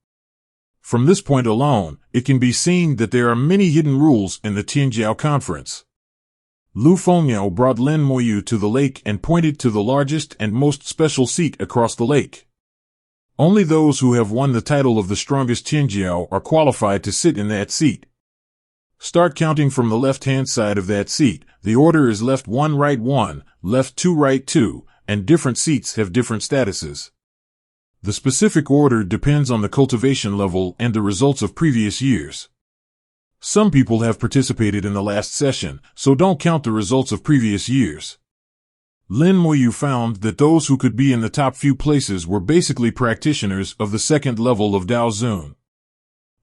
Speaker 1: From this point alone, it can be seen that there are many hidden rules in the Tianjiao conference. Lu Fengmiao brought Lin Moyu to the lake and pointed to the largest and most special seat across the lake. Only those who have won the title of the strongest Tianjiao are qualified to sit in that seat. Start counting from the left-hand side of that seat. The order is left 1 right 1, left 2 right 2, and different seats have different statuses. The specific order depends on the cultivation level and the results of previous years. Some people have participated in the last session, so don't count the results of previous years. Lin Moyu found that those who could be in the top few places were basically practitioners of the 2nd level of Daozun.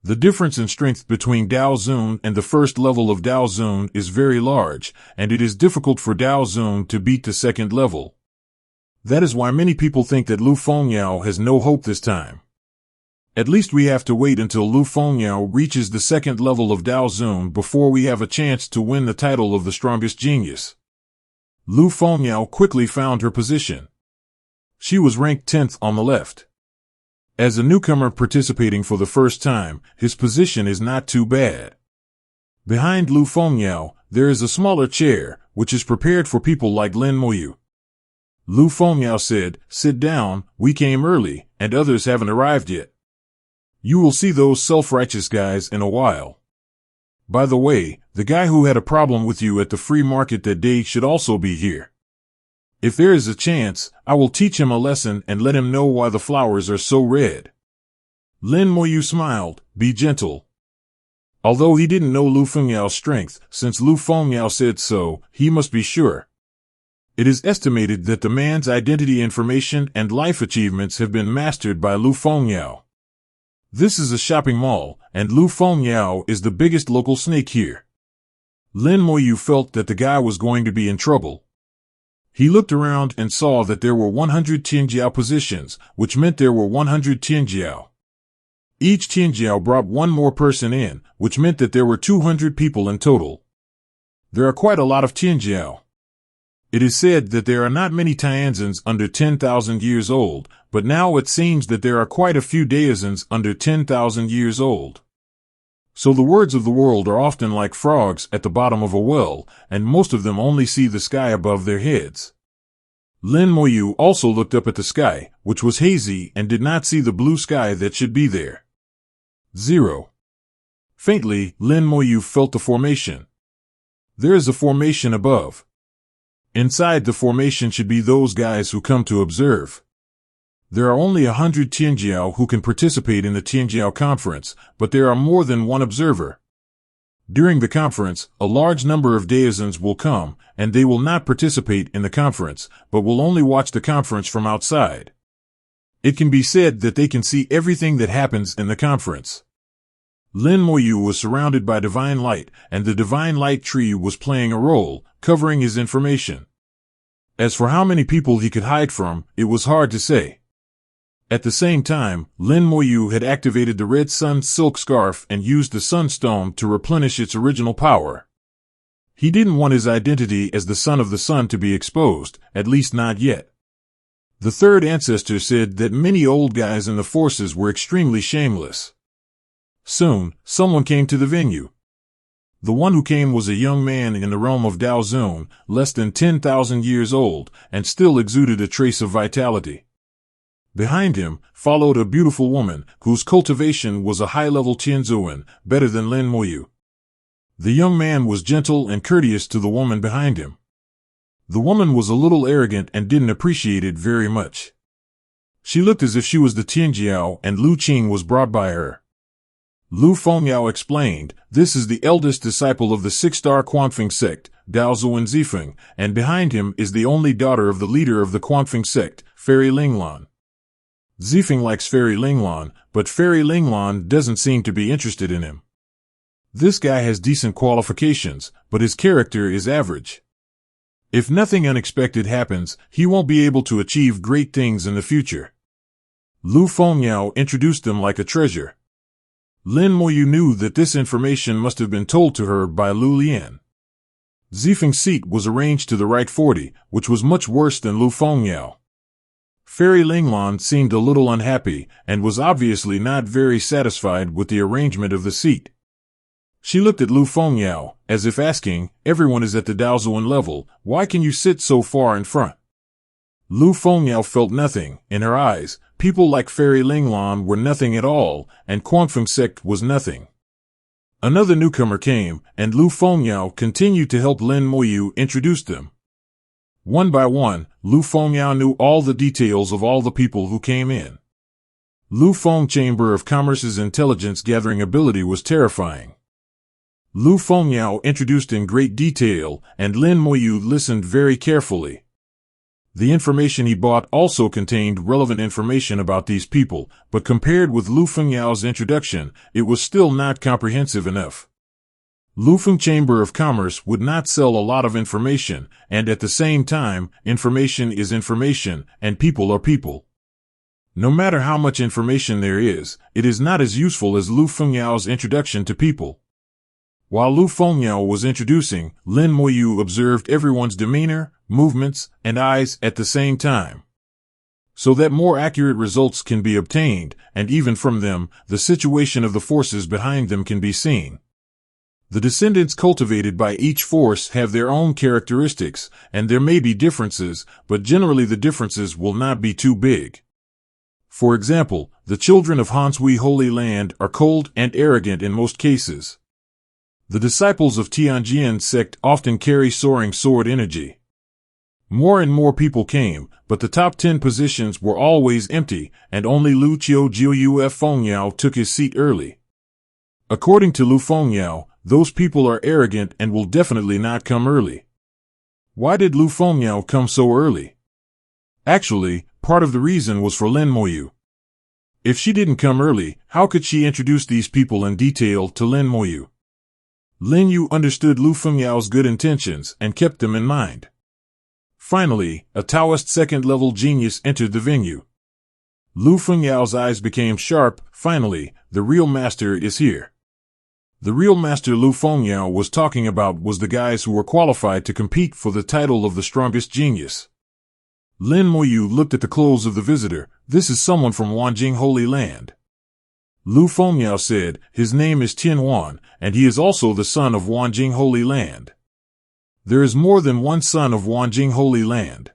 Speaker 1: The difference in strength between Daozun and the 1st level of Daozun is very large, and it is difficult for Daozun to beat the 2nd level. That is why many people think that Lu Fengmiao has no hope this time. At least we have to wait until Lu Fengmiao reaches the 2nd level of Daozun before we have a chance to win the title of the strongest genius. Lu Fengmiao quickly found her position. She was ranked 10th on the left. As a newcomer participating for the first time, his position is not too bad. Behind Lu Fengmiao, there is a smaller chair, which is prepared for people like Lin Moyu. Lu Fengyao said, sit down, we came early, and others haven't arrived yet. You will see those self-righteous guys in a while. By the way, the guy who had a problem with you at the free market that day should also be here. If there is a chance, I will teach him a lesson and let him know why the flowers are so red. Lin Moyu smiled, be gentle. Although he didn't know Lu Fengyao's strength, since Lu Fengyao said so, he must be sure. It is estimated that the man's identity information and life achievements have been mastered by Lu Fengyao. This is a shopping mall, and Lu Fengyao is the biggest local snake here. Lin Moyu felt that the guy was going to be in trouble. He looked around and saw that there were 100 Tianjiao positions, which meant there were 100 Tianjiao. Each Tianjiao brought one more person in, which meant that there were 200 people in total. There are quite a lot of Tianjiao. It is said that there are not many Tianzins under 10,000 years old, but now it seems that there are quite a few Daozins under 10,000 years old. So the words of the world are often like frogs at the bottom of a well, and most of them only see the sky above their heads. Lin Moyu also looked up at the sky, which was hazy and did not see the blue sky that should be there. 0. Faintly, Lin Moyu felt the formation. There is a formation above. Inside the formation should be those guys who come to observe. There are only 100 Tianjiao who can participate in the Tianjiao conference, but there are more than one observer. During the conference, a large number of Daozins will come, and they will not participate in the conference, but will only watch the conference from outside. It can be said that they can see everything that happens in the conference. Lin Moyu was surrounded by divine light, and the divine light tree was playing a role, covering his information. As for how many people he could hide from, it was hard to say. At the same time, Lin Moyu had activated the Red Sun silk scarf and used the Sunstone to replenish its original power. He didn't want his identity as the son of the sun to be exposed, at least not yet. The third ancestor said that many old guys in the forces were extremely shameless. Soon, someone came to the venue. The one who came was a young man in the realm of Daozun, less than 10,000 years old, and still exuded a trace of vitality. Behind him followed a beautiful woman, whose cultivation was a high-level Tianzuan, better than Lin Moyu. The young man was gentle and courteous to the woman behind him. The woman was a little arrogant and didn't appreciate it very much. She looked as if she was the Tianjiao and Lu Qing was brought by her. Lu Fengyao explained, this is the eldest disciple of the six-star Quanfeng sect, Daozuan Zifeng, and behind him is the only daughter of the leader of the Quanfeng sect, Fairy Linglan. Zifeng likes Fairy Linglan, but Fairy Linglan doesn't seem to be interested in him. This guy has decent qualifications, but his character is average. If nothing unexpected happens, he won't be able to achieve great things in the future. Lu Fengyao introduced them like a treasure. Lin Moyu knew that this information must have been told to her by Lu Lian. Zifeng's seat was arranged to the right 40, which was much worse than Lu Fengyao. Fairy Linglan seemed a little unhappy, and was obviously not very satisfied with the arrangement of the seat. She looked at Lu Fengyao, as if asking, everyone is at the Daozuan level, why can you sit so far in front? Lu Fengyao felt nothing. In her eyes, people like Fairy Linglan were nothing at all, and Quanfeng sect was nothing. Another newcomer came, and Lu Fengyao continued to help Lin Moyu introduce them. One by one, Lu Fengyao knew all the details of all the people who came in. Lu Feng Chamber of Commerce's intelligence gathering ability was terrifying. Lu Fengyao introduced in great detail, and Lin Moyu listened very carefully. The information he bought also contained relevant information about these people, but compared with Lu Fengyao's introduction, it was still not comprehensive enough. Lu Feng Chamber of Commerce would not sell a lot of information, and at the same time, information is information, and people are people. No matter how much information there is, it is not as useful as Lu Fengyao's introduction to people. While Lu Fengyao was introducing, Lin Moyu observed everyone's demeanor, movements, and eyes at the same time. So that more accurate results can be obtained, and even from them, the situation of the forces behind them can be seen. The descendants cultivated by each force have their own characteristics, and there may be differences, but generally the differences will not be too big. For example, the children of Hansui Holy Land are cold and arrogant in most cases. The disciples of Tianjin sect often carry soaring sword energy. More and more people came, but the top 10 positions were always empty, and only Lu Qiu Jiu Fengyao took his seat early. According to Lu Fengyao, those people are arrogant and will definitely not come early. Why did Lu Fengyao come so early? Actually, part of the reason was for Lin Moyu. If she didn't come early, how could she introduce these people in detail to Lin Moyu? Lin Yu understood Lu Fengyao's good intentions and kept them in mind. Finally, a Taoist second-level genius entered the venue. Lu Fengyao's eyes became sharp. Finally, the real master is here. The real master Lu Fengyao was talking about was the guys who were qualified to compete for the title of the strongest genius. Lin Moyu looked at the clothes of the visitor. This is someone from Wanjing Holy Land. Lu Fengyao said, his name is Tyen Diong, and he is also the son of Wanjing Holy Land. There is more than one son of Wanjing Holy Land.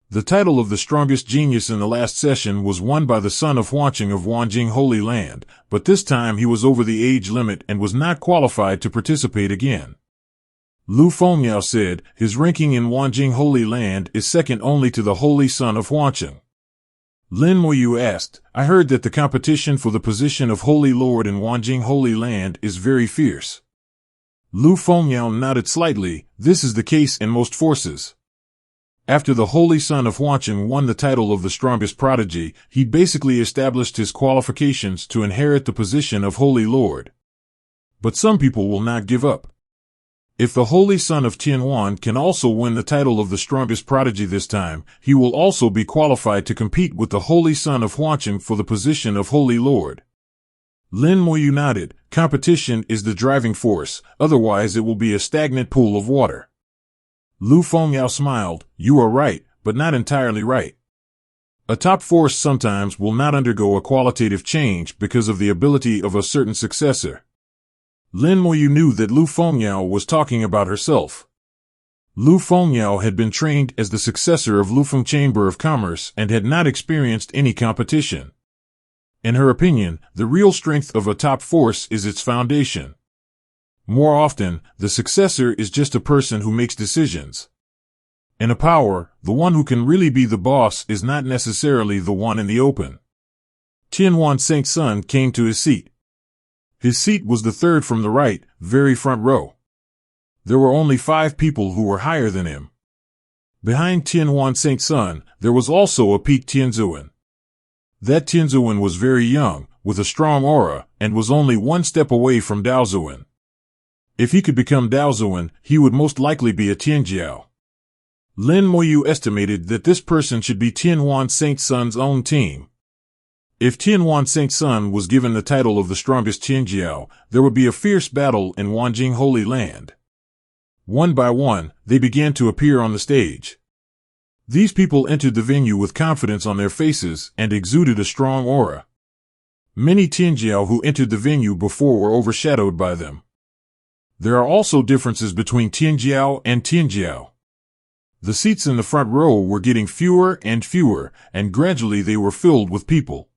Speaker 1: The title of the strongest genius in the last session was won by the son of Huanqing of Wanjing Holy Land, but this time he was over the age limit and was not qualified to participate again. Lu Fengyao said, his ranking in Wanjing Holy Land is second only to the holy son of Huanqing. Lin Moyu asked, I heard that the competition for the position of Holy Lord in Wanjing Holy Land is very fierce. Lu Fengyao nodded slightly. This is the case in most forces. After the holy son of Huanqing won the title of the strongest prodigy, he basically established his qualifications to inherit the position of Holy Lord. But some people will not give up. If the holy son of Tyen Diong can also win the title of the strongest prodigy this time, he will also be qualified to compete with the holy son of Huanqing for the position of Holy Lord. Lin Moyu nodded. Competition is the driving force, otherwise it will be a stagnant pool of water. Lu Fengyao smiled. You are right, but not entirely right. A top force sometimes will not undergo a qualitative change because of the ability of a certain successor. Lin Moyu knew that Lu Fengyao was talking about herself. Lu Fengyao had been trained as the successor of Lufeng Chamber of Commerce and had not experienced any competition. In her opinion, the real strength of a top force is its foundation. More often, the successor is just a person who makes decisions. In a power, the one who can really be the boss is not necessarily the one in the open. Tyen Diong Saint's son came to his seat. His seat was the third from the right, very front row. There were only 5 people who were higher than him. Behind Tyen Diong Saint's son, there was also a peaked Tianzuan. That Tianzuan was very young, with a strong aura, and was only 1 step away from Daozuan. If he could become Daozuan, he would most likely be a Tianjiao. Lin Moyu estimated that this person should be Tyen Diong Saint's son's own team. If Tyen Diong Saint's son was given the title of the strongest Tianjiao, there would be a fierce battle in Wanjing Holy Land. One by one, they began to appear on the stage. These people entered the venue with confidence on their faces and exuded a strong aura. Many Tianjiao who entered the venue before were overshadowed by them. There are also differences between Tianjiao and Tianjiao. The seats in the front row were getting fewer, and gradually they were filled with people.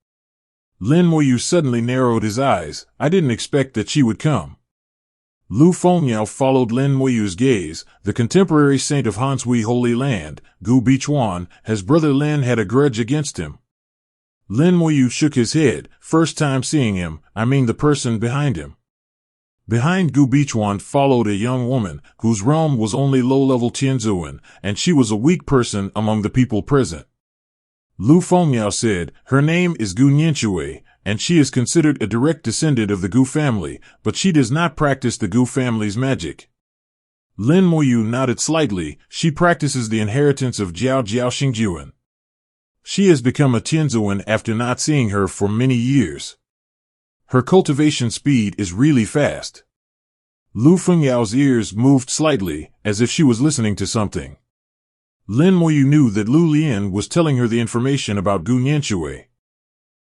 Speaker 1: Lin Moyu suddenly narrowed his eyes. I didn't expect that she would come. Lu Fengyao followed Lin Moyu's gaze. The contemporary saint of Hansui Holy Land, Gu Bichuan, his brother Lin had a grudge against him. Lin Moyu shook his head. First time seeing him, I mean the person behind him. Behind Gu Bichuan followed a young woman, whose realm was only low-level Tianzuan, and she was a weak person among the people present. Lu Fengyao said, her name is Gu Nianxue, and she is considered a direct descendant of the Gu family, but she does not practice the Gu family's magic. Lin Moyu nodded slightly. She practices the inheritance of Jiao Jiao Xingjuan. She has become a Tianzuan after not seeing her for many years. Her cultivation speed is really fast. Lu Fengyao's ears moved slightly, as if she was listening to something. Lin Moyu knew that Lu Lian was telling her the information about Gu Nianxue.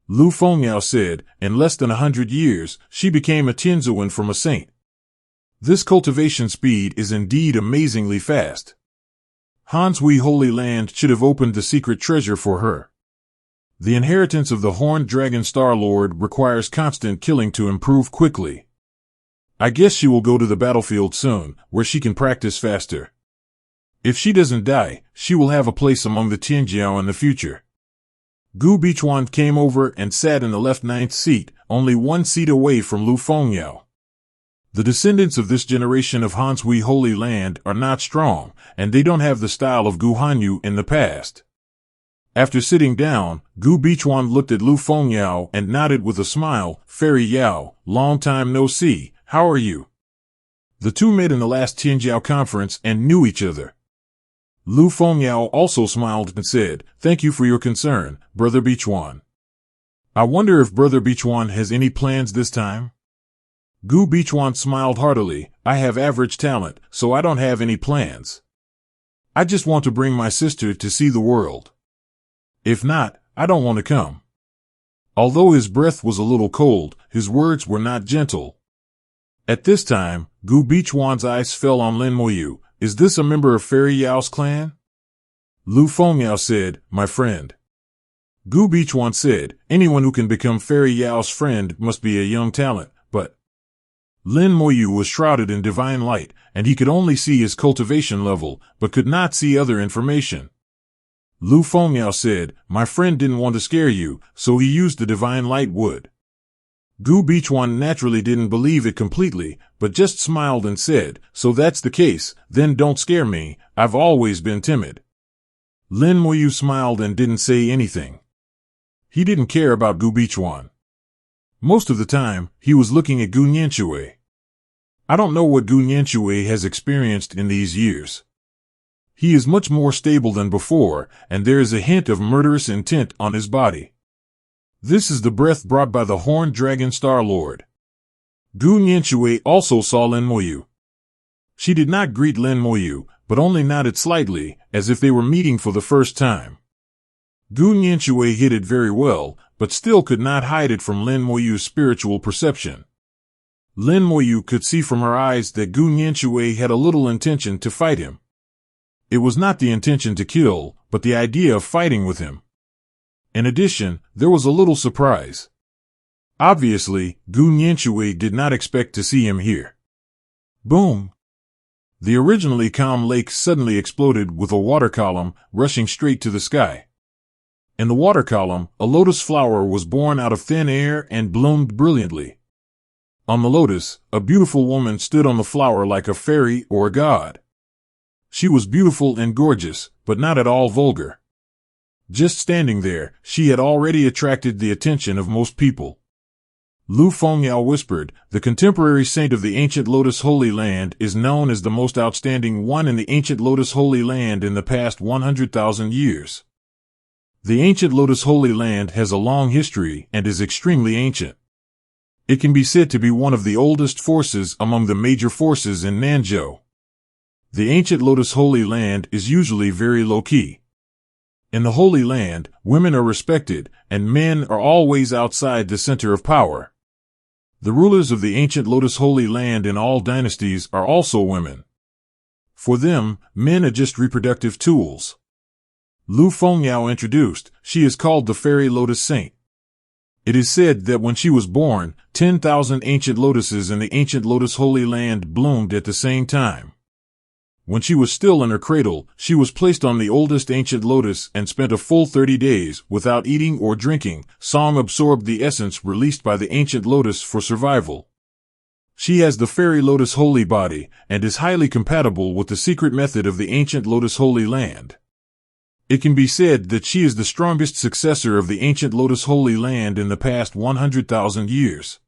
Speaker 1: Lu Fengyao said, in less than 100 years, she became a Tianzuan from a saint. This cultivation speed is indeed amazingly fast. Hansui Holy Land should have opened the secret treasure for her. The inheritance of the Horned Dragon Star-Lord requires constant killing to improve quickly. I guess she will go to the battlefield soon, where she can practice faster. If she doesn't die, she will have a place among the Tyen Diong in the future. Gu Bichuan came over and sat in the left ninth seat, only 1 seat away from Lu Fengyao. The descendants of this generation of Hansui Holy Land are not strong, and they don't have the style of Gu Hanyu in the past. After sitting down, Gu Bichuan looked at Lu Fengyao and nodded with a smile. "Fairy Yao, long time no see, how are you?" The two met in the last Tingo conference and knew each other. Lu Fengyao also smiled and said, "Thank you for your concern, Brother Bichuan. I wonder if Brother Bichuan has any plans this time?" Gu Bichuan smiled heartily. "I have average talent, so I don't have any plans. I just want to bring my sister to see the world. If not, I don't want to come." Although his breath was a little cold, his words were not gentle. At this time, Gu Bichuan's eyes fell on Lin Moyu. "Is this a member of Fairy Yao's clan?" Lu Fengyao said, "My friend." Gu Bichuan said, "Anyone who can become Fairy Yao's friend must be a young talent, but..." Lin Moyu was shrouded in divine light, and he could only see his cultivation level, but could not see other information. Lu Fengyao said, "My friend didn't want to scare you, so he used the divine light wood." Gu Bichuan naturally didn't believe it completely, but just smiled and said, "So that's the case, then don't scare me, I've always been timid." Lin Moyu smiled and didn't say anything. He didn't care about Gu Bichuan. Most of the time, he was looking at Gu Nianshui. I don't know what Gu Nianshui has experienced in these years. He is much more stable than before, and there is a hint of murderous intent on his body. This is the breath brought by the Horned Dragon Star-Lord. Gu Nianshui also saw Lin Moyu. She did not greet Lin Moyu, but only nodded slightly, as if they were meeting for the first time. Gu Nianshui hid it very well, but still could not hide it from Lin Moyu's spiritual perception. Lin Moyu could see from her eyes that Gu Nianshui had a little intention to fight him. It was not the intention to kill, but the idea of fighting with him. In addition, there was a little surprise. Obviously, Gu Nianshui did not expect to see him here. Boom! The originally calm lake suddenly exploded with a water column rushing straight to the sky. In the water column, a lotus flower was born out of thin air and bloomed brilliantly. On the lotus, a beautiful woman stood on the flower like a fairy or a god. She was beautiful and gorgeous, but not at all vulgar. Just standing there, she had already attracted the attention of most people. Lu Fengyao whispered, "The contemporary saint of the ancient Lotus Holy Land is known as the most outstanding one in the ancient Lotus Holy Land in the past 100,000 years. The ancient Lotus Holy Land has a long history and is extremely ancient. It can be said to be one of the oldest forces among the major forces in Nanzhou. The ancient Lotus Holy Land is usually very low-key. In the Holy Land, women are respected, and men are always outside the center of power. The rulers of the ancient Lotus Holy Land in all dynasties are also women. For them, men are just reproductive tools." Lu Fengyao introduced, "She is called the Fairy Lotus Saint. It is said that when she was born, 10,000 ancient lotuses in the ancient Lotus Holy Land bloomed at the same time. When she was still in her cradle, she was placed on the oldest ancient lotus and spent a full 30 days without eating or drinking. Song absorbed the essence released by the ancient lotus for survival. She has the Fairy Lotus Holy Body and is highly compatible with the secret method of the ancient Lotus Holy Land. It can be said that she is the strongest successor of the ancient Lotus Holy Land in the past 100,000 years.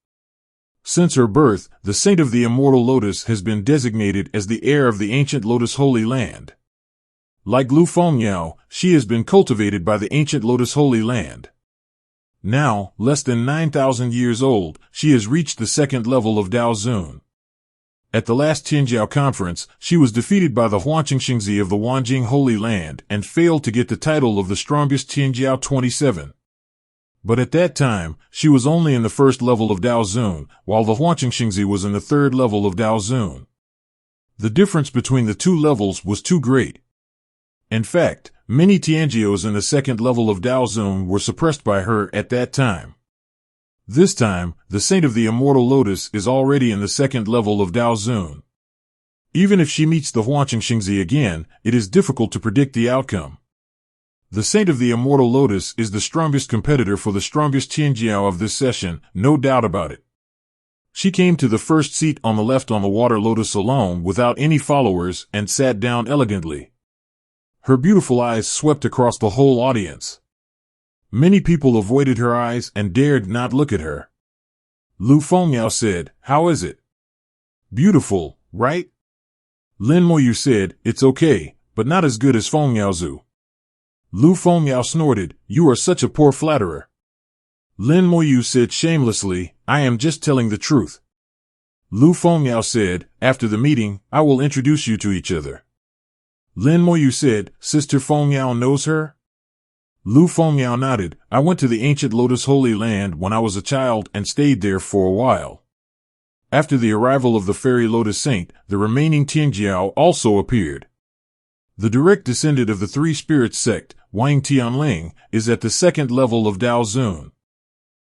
Speaker 1: Since her birth, the Saint of the Immortal Lotus has been designated as the heir of the ancient Lotus Holy Land. Like Lu Fengyao, she has been cultivated by the ancient Lotus Holy Land. Now, less than 9,000 years old, she has reached the second level of Dao Zun. At the last Tingo conference, she was defeated by the Huangqingxingzi of the Wanjing Holy Land and failed to get the title of the strongest Tingo 27. But at that time, she was only in the first level of Dao Zun, while the Huangqingxingzi was in the third level of Dao Zun. The difference between the two levels was too great. In fact, many Tianjios in the second level of Dao Zun were suppressed by her at that time. This time, the Saint of the Immortal Lotus is already in the second level of Dao Zun. Even if she meets the Huangqingxingzi again, it is difficult to predict the outcome. The Saint of the Immortal Lotus is the strongest competitor for the strongest Tianjiao of this session, no doubt about it. She came to the first seat on the left on the water lotus alone without any followers and sat down elegantly. Her beautiful eyes swept across the whole audience. Many people avoided her eyes and dared not look at her. Lu Fengyao said, "How is it?" "Beautiful, right?" Lin Moyu said, "It's okay, but not as good as Fengyaozu." Lu Fengyao snorted, "You are such a poor flatterer." Lin Moyu said shamelessly, "I am just telling the truth." Lu Fengyao said, "After the meeting, I will introduce you to each other." Lin Moyu said, "Sister Fengyao knows her?" Lu Fengyao nodded, "I went to the ancient Lotus Holy Land when I was a child and stayed there for a while." After the arrival of the Fairy Lotus Saint, the remaining Tianjiao also appeared. The direct descendant of the Three Spirits sect, Wang Tianling, is at the second level of Dao Zun.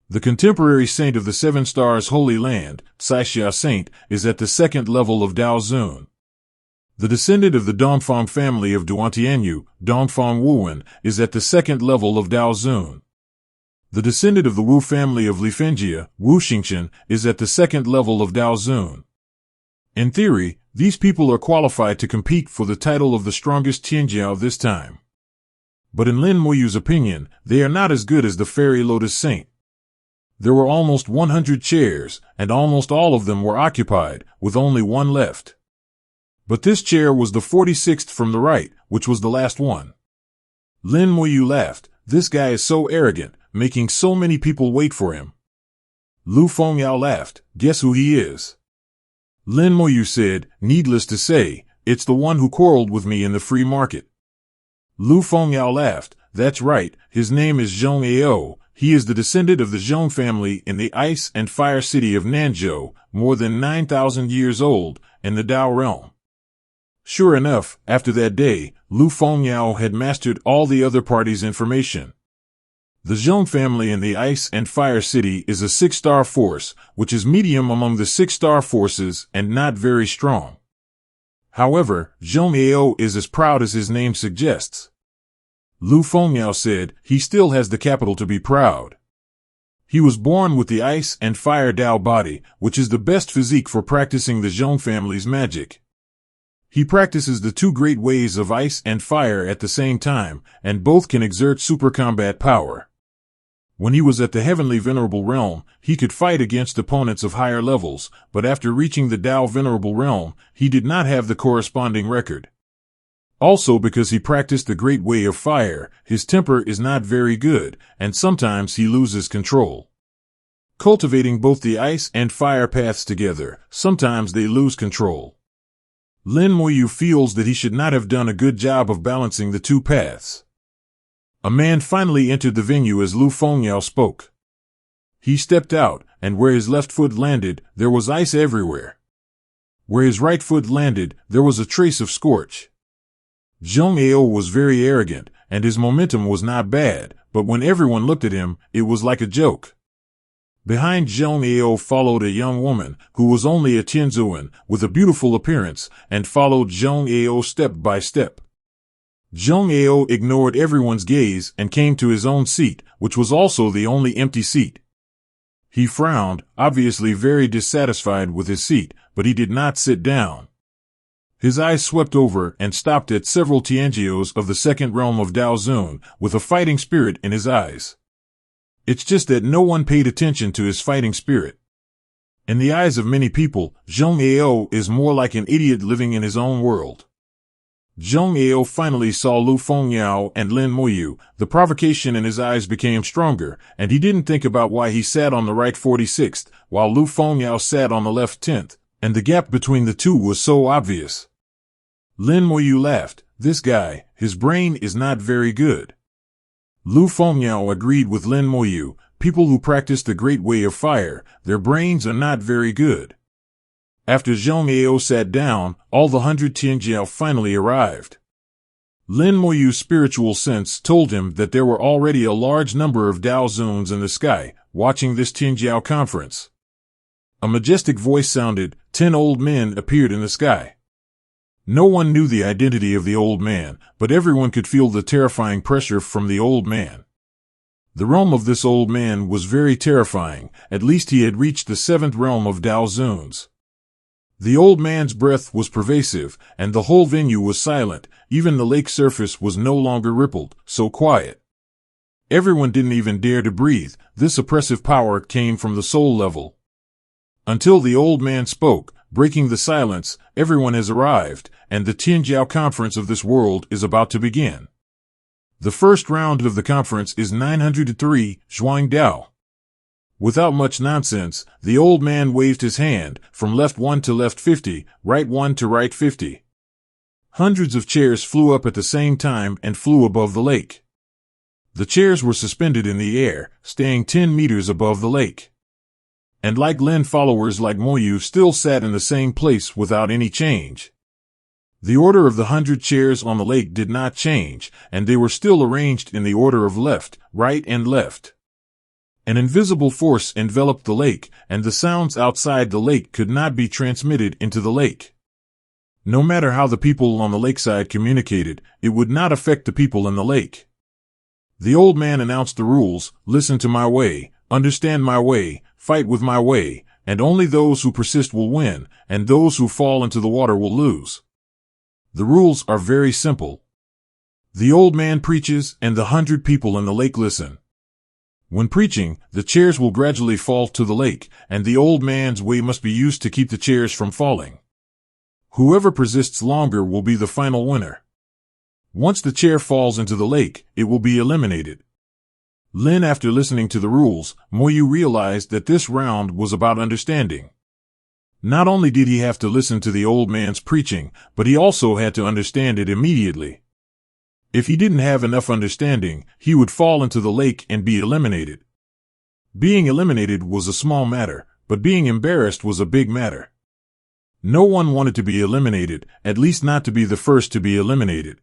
Speaker 1: The contemporary saint of the Seven Stars Holy Land, Saixia Saint, is at the second level of Dao Zun. The descendant of the Dongfang family of Duantianyu, Dongfang Wuwen, is at the second level of Dao Zun. The descendant of the Wu family of Lifenjia, Wu Xingchen, is at the second level of Dao Zun. In theory, these people are qualified to compete for the title of the strongest Tianjiao this time. But in Lin Moyu's opinion, they are not as good as the Fairy Lotus Saint. There were almost 100 chairs, and almost all of them were occupied, with only one left. But this chair was the 46th from the right, which was the last one. Lin Moyu laughed, "This guy is so arrogant, making so many people wait for him." Lu Fengyao laughed, "Guess who he is?" Lin Moyu said, "Needless to say, it's the one who quarreled with me in the free market." Lu Fengyao laughed, "That's right, his name is Zhong Ao. He is the descendant of the Zhong family in the ice and fire city of Nanzhou, more than 9,000 years old, in the Dao realm." Sure enough, after that day, Lu Fengyao had mastered all the other parties' information. The Zhong family in the Ice and Fire City is a 6-star force, which is medium among the 6-star forces and not very strong. However, Zhong Ao is as proud as his name suggests. Lu Fengyao said, "He still has the capital to be proud." He was born with the Ice and Fire Dao body, which is the best physique for practicing the Zhong family's magic. He practices the two great ways of ice and fire at the same time, and both can exert super combat power. When he was at the Heavenly Venerable Realm, he could fight against opponents of higher levels, but after reaching the Dao Venerable Realm, he did not have the corresponding record. Also because he practiced the great way of fire, his temper is not very good, and sometimes he loses control. Cultivating both the ice and fire paths together, sometimes they lose control. Lin Moyu feels that he should not have done a good job of balancing the two paths. A man finally entered the venue as Lu Fengyao spoke. He stepped out, and where his left foot landed, there was ice everywhere. Where his right foot landed, there was a trace of scorch. Zhong Ao was very arrogant, and his momentum was not bad, but when everyone looked at him, it was like a joke. Behind Zhong Ao followed a young woman, who was only a Tianzuan, with a beautiful appearance, and followed Zhong Ao step by step. Zhong Ao ignored everyone's gaze and came to his own seat, which was also the only empty seat. He frowned, obviously very dissatisfied with his seat, but he did not sit down. His eyes swept over and stopped at several Tianjios of the second realm of Dao Zun, with a fighting spirit in his eyes. It's just that no one paid attention to his fighting spirit. In the eyes of many people, Zhong Ao is more like an idiot living in his own world. Zhong Ao finally saw Lu Fengyao and Lin Moyu. The provocation in his eyes became stronger, and he didn't think about why he sat on the right 46th, while Lu Fengyao sat on the left 10th, and the gap between the two was so obvious. Lin Moyu laughed, "This guy, his brain is not very good." Lu Fengmiao agreed with Lin Moyu. People who practice the great way of fire, their brains are not very good. After Zheng Ao sat down, all the 100 Tianjiao finally arrived. Lin Moyu's spiritual sense told him that there were already a large number of Dao Zuns in the sky, watching this Tianjiao conference. A majestic voice sounded, 10 old men appeared in the sky. No one knew the identity of the old man, but everyone could feel the terrifying pressure from the old man. The realm of this old man was very terrifying, at least he had reached the 7th realm of Dao Zuns. The old man's breath was pervasive, and the whole venue was silent, even the lake surface was no longer rippled, so quiet. Everyone didn't even dare to breathe. This oppressive power came from the soul level. Until the old man spoke, breaking the silence, everyone has arrived, and the Tianjiao conference of this world is about to begin. The first round of the conference is 903, Zhuang Dao. Without much nonsense, the old man waved his hand, from left 1 to left 50, right 1 to right 50. Hundreds of chairs flew up at the same time and flew above the lake. The chairs were suspended in the air, staying 10 meters above the lake. And like Lin, followers like Moyu still sat in the same place without any change. The order of the 100 chairs on the lake did not change, and they were still arranged in the order of left, right, and left. An invisible force enveloped the lake, and the sounds outside the lake could not be transmitted into the lake. No matter how the people on the lakeside communicated, it would not affect the people in the lake. The old man announced the rules: listen to my way, understand my way, fight with my way, and only those who persist will win, and those who fall into the water will lose. The rules are very simple. The old man preaches, and the 100 people in the lake listen. When preaching, the chairs will gradually fall to the lake, and the old man's way must be used to keep the chairs from falling. Whoever persists longer will be the final winner. Once the chair falls into the lake, it will be eliminated. Lin, after listening to the rules, Moyu realized that this round was about understanding. Not only did he have to listen to the old man's preaching, but he also had to understand it immediately. If he didn't have enough understanding, he would fall into the lake and be eliminated. Being eliminated was a small matter, but being embarrassed was a big matter. No one wanted to be eliminated, at least not to be the first to be eliminated.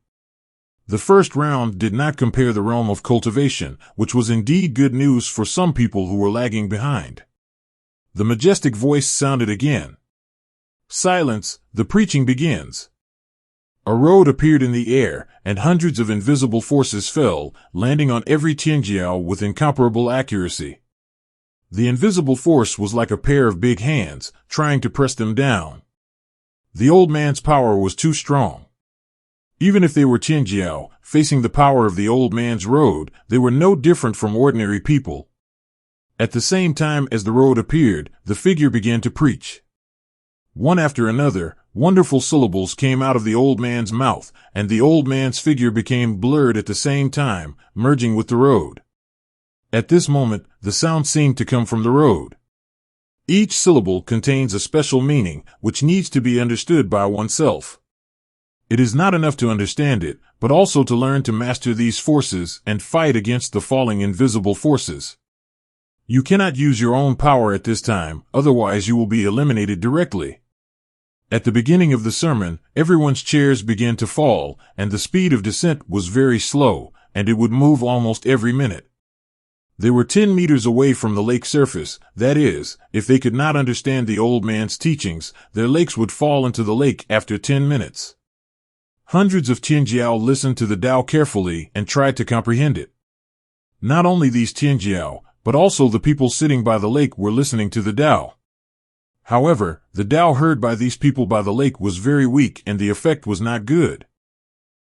Speaker 1: The first round did not compare the realm of cultivation, which was indeed good news for some people who were lagging behind. The majestic voice sounded again. Silence, the preaching begins. A road appeared in the air, and hundreds of invisible forces fell, landing on every Tianjiao with incomparable accuracy. The invisible force was like a pair of big hands, trying to press them down. The old man's power was too strong. Even if they were Tianjiao, facing the power of the old man's road, they were no different from ordinary people. At the same time as the road appeared, the figure began to preach. One after another, wonderful syllables came out of the old man's mouth, and the old man's figure became blurred at the same time, merging with the road. At this moment, the sound seemed to come from the road. Each syllable contains a special meaning, which needs to be understood by oneself. It is not enough to understand it, but also to learn to master these forces and fight against the falling invisible forces. You cannot use your own power at this time, otherwise you will be eliminated directly. At the beginning of the sermon, everyone's chairs began to fall, and the speed of descent was very slow, and it would move almost every minute. They were 10 meters away from the lake surface, that is, if they could not understand the old man's teachings, their legs would fall into the lake after 10 minutes. Hundreds of Tianjiao listened to the Tao carefully and tried to comprehend it. Not only these Tianjiao, but also the people sitting by the lake were listening to the Tao. However, the Tao heard by these people by the lake was very weak and the effect was not good.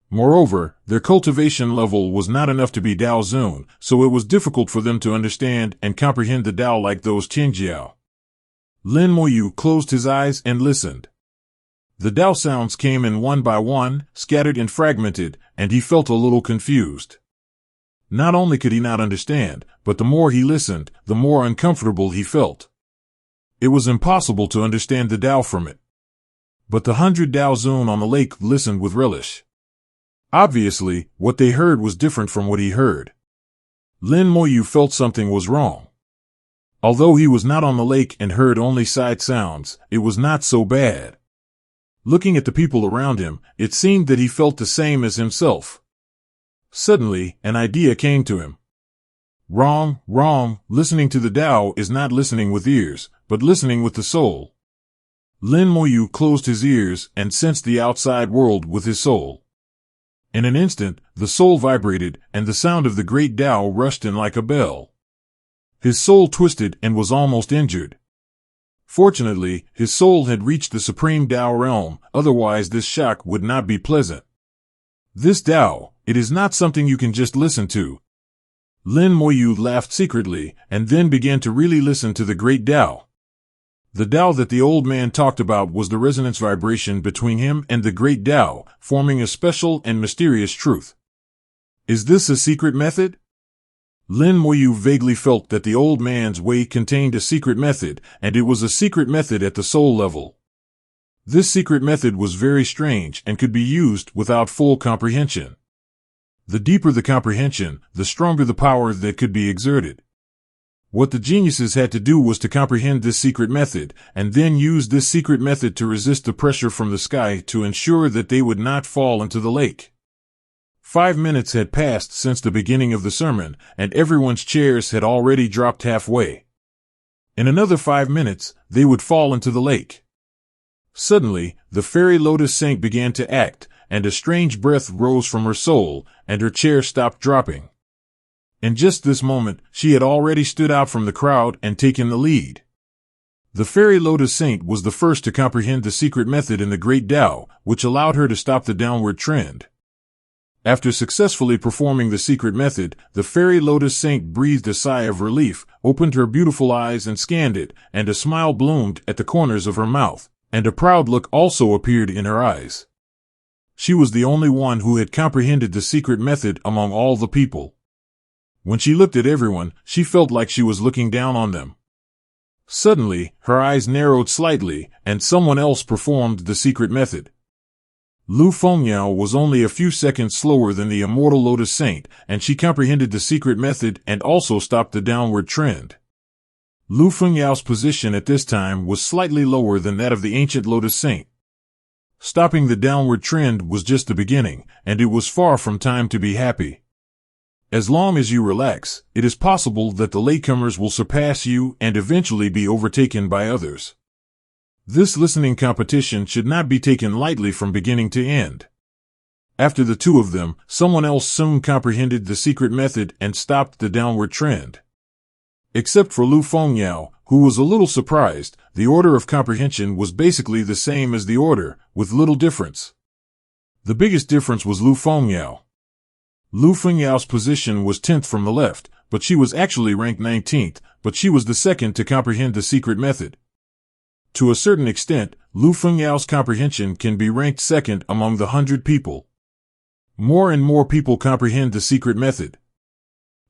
Speaker 1: Moreover, their cultivation level was not enough to be Dao Zun, so it was difficult for them to understand and comprehend the Tao like those Tianjiao. Lin Moyu closed his eyes and listened. The Tao sounds came in one by one, scattered and fragmented, and he felt a little confused. Not only could he not understand, but the more he listened, the more uncomfortable he felt. It was impossible to understand the Tao from it. But the 100 Dao Zun on the lake listened with relish. Obviously, what they heard was different from what he heard. Lin Moyu felt something was wrong. Although he was not on the lake and heard only side sounds, it was not so bad. Looking at the people around him, it seemed that he felt the same as himself. Suddenly, an idea came to him. Wrong, wrong, listening to the Tao is not listening with ears, but listening with the soul. Lin Moyu closed his ears and sensed the outside world with his soul. In an instant, the soul vibrated, and the sound of the great Tao rushed in like a bell. His soul twisted and was almost injured. Fortunately, his soul had reached the supreme Tao realm, otherwise this shock would not be pleasant. This Tao, it is not something you can just listen to. Lin Moyu laughed secretly, and then began to really listen to the great Tao. The Tao that the old man talked about was the resonance vibration between him and the great Tao, forming a special and mysterious truth. Is this a secret method? Lin Moyu vaguely felt that the old man's way contained a secret method, and it was a secret method at the soul level. This secret method was very strange and could be used without full comprehension. The deeper the comprehension, the stronger the power that could be exerted. What the geniuses had to do was to comprehend this secret method, and then use this secret method to resist the pressure from the sky to ensure that they would not fall into the lake. 5 minutes had passed since the beginning of the sermon, and everyone's chairs had already dropped halfway. In another 5 minutes, they would fall into the lake. Suddenly, the fairy lotus saint began to act, and a strange breath rose from her soul, and her chair stopped dropping. In just this moment, she had already stood out from the crowd and taken the lead. The fairy lotus saint was the first to comprehend the secret method in the great Tao, which allowed her to stop the downward trend. After successfully performing the secret method, the fairy lotus saint breathed a sigh of relief, opened her beautiful eyes and scanned it, and a smile bloomed at the corners of her mouth, and a proud look also appeared in her eyes. She was the only one who had comprehended the secret method among all the people. When she looked at everyone, she felt like she was looking down on them. Suddenly, her eyes narrowed slightly, and someone else performed the secret method. Lu Fengyao was only a few seconds slower than the immortal Lotus Saint, and she comprehended the secret method and also stopped the downward trend. Lu Fengyao's position at this time was slightly lower than that of the ancient Lotus Saint. Stopping the downward trend was just the beginning, and it was far from time to be happy. As long as you relax, it is possible that the latecomers will surpass you and eventually be overtaken by others. This listening competition should not be taken lightly from beginning to end. After the two of them, someone else soon comprehended the secret method and stopped the downward trend. Except for Lu Fengyao, who was a little surprised, the order of comprehension was basically the same as the order, with little difference. The biggest difference was Lu Fengyao. Lu Fengyao's position was 10th from the left, but she was actually ranked 19th, but she was the second to comprehend the secret method. To a certain extent, Lu Fengyao's comprehension can be ranked second among the 100 people. More and more people comprehend the secret method.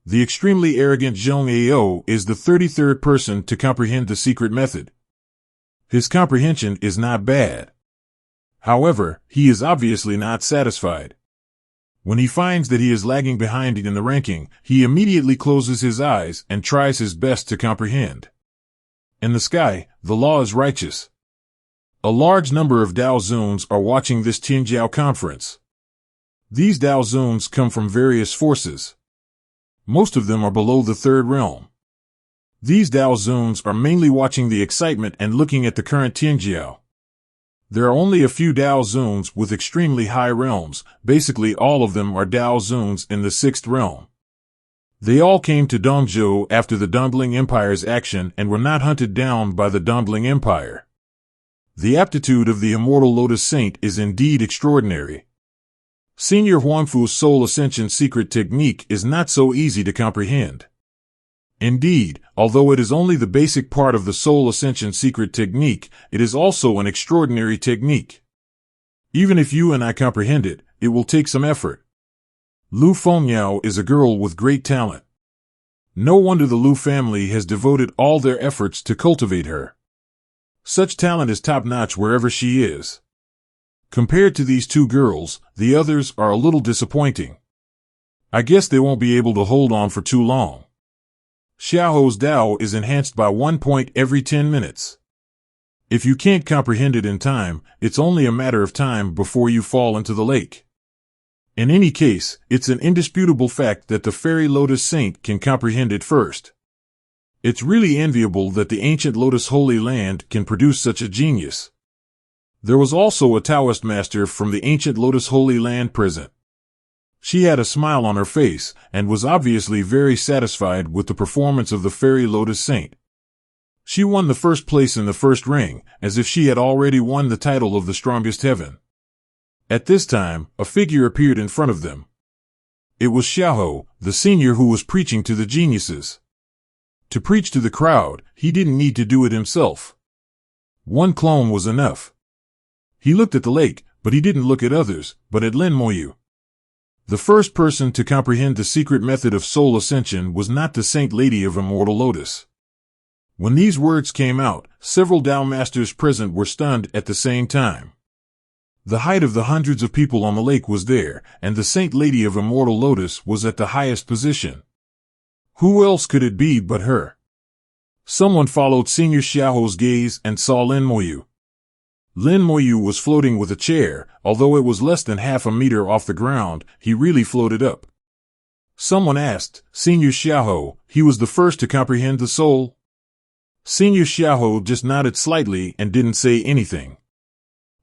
Speaker 1: The extremely arrogant Zheng Ao is the 33rd person to comprehend the secret method. His comprehension is not bad. However, he is obviously not satisfied. When he finds that he is lagging behind in the ranking, he immediately closes his eyes and tries his best to comprehend. In the sky, the law is righteous. A large number of Dao Zuns are watching this Tinjiao conference. These Dao Zuns come from various forces. Most of them are below the third realm. These Dao Zuns are mainly watching the excitement and looking at the current Tinjiao. There are only a few Dao Zuns with extremely high realms. Basically all of them are Dao Zuns in the 6th realm. They all came to Dongzhou after the Dongling Empire's action and were not hunted down by the Dongling Empire. The aptitude of the immortal Lotus Saint is indeed extraordinary. Senior Huangfu's Soul Ascension secret technique is not so easy to comprehend. Indeed, although it is only the basic part of the Soul Ascension secret technique, it is also an extraordinary technique. Even if you and I comprehend it, it will take some effort. Lu Fengyao is a girl with great talent. No wonder the Lu family has devoted all their efforts to cultivate her. Such talent is top-notch wherever she is. Compared to these two girls, the others are a little disappointing. I guess they won't be able to hold on for too long. Xiaoho's Dao is enhanced by 1 point every 10 minutes. If you can't comprehend it in time, it's only a matter of time before you fall into the lake. In any case, it's an indisputable fact that the Fairy Lotus Saint can comprehend it first. It's really enviable that the ancient Lotus Holy Land can produce such a genius. There was also a Taoist master from the ancient Lotus Holy Land present. She had a smile on her face, and was obviously very satisfied with the performance of the Fairy Lotus Saint. She won the first place in the first ring, as if she had already won the title of the strongest heaven. At this time, a figure appeared in front of them. It was Xiaoho, the senior who was preaching to the geniuses. To preach to the crowd, he didn't need to do it himself. One clone was enough. He looked at the lake, but he didn't look at others, but at Lin Moyu. The first person to comprehend the secret method of soul ascension was not the Saint Lady of Immortal Lotus. When these words came out, several Tao masters present were stunned at the same time. The height of the hundreds of people on the lake was there, and the Saint Lady of Immortal Lotus was at the highest position. Who else could it be but her? Someone followed Senior Xiaoho's gaze and saw Lin Moyu. Lin Moyu was floating with a chair. Although it was less than half a meter off the ground, he really floated up. Someone asked, Senior Xiaoho, he was the first to comprehend the soul? Senior Xiaoho just nodded slightly and didn't say anything.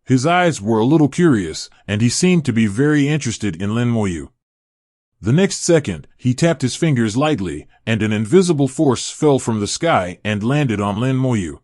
Speaker 1: His eyes were a little curious, and he seemed to be very interested in Lin Moyu. The next second, he tapped his fingers lightly, and an invisible force fell from the sky and landed on Lin Moyu.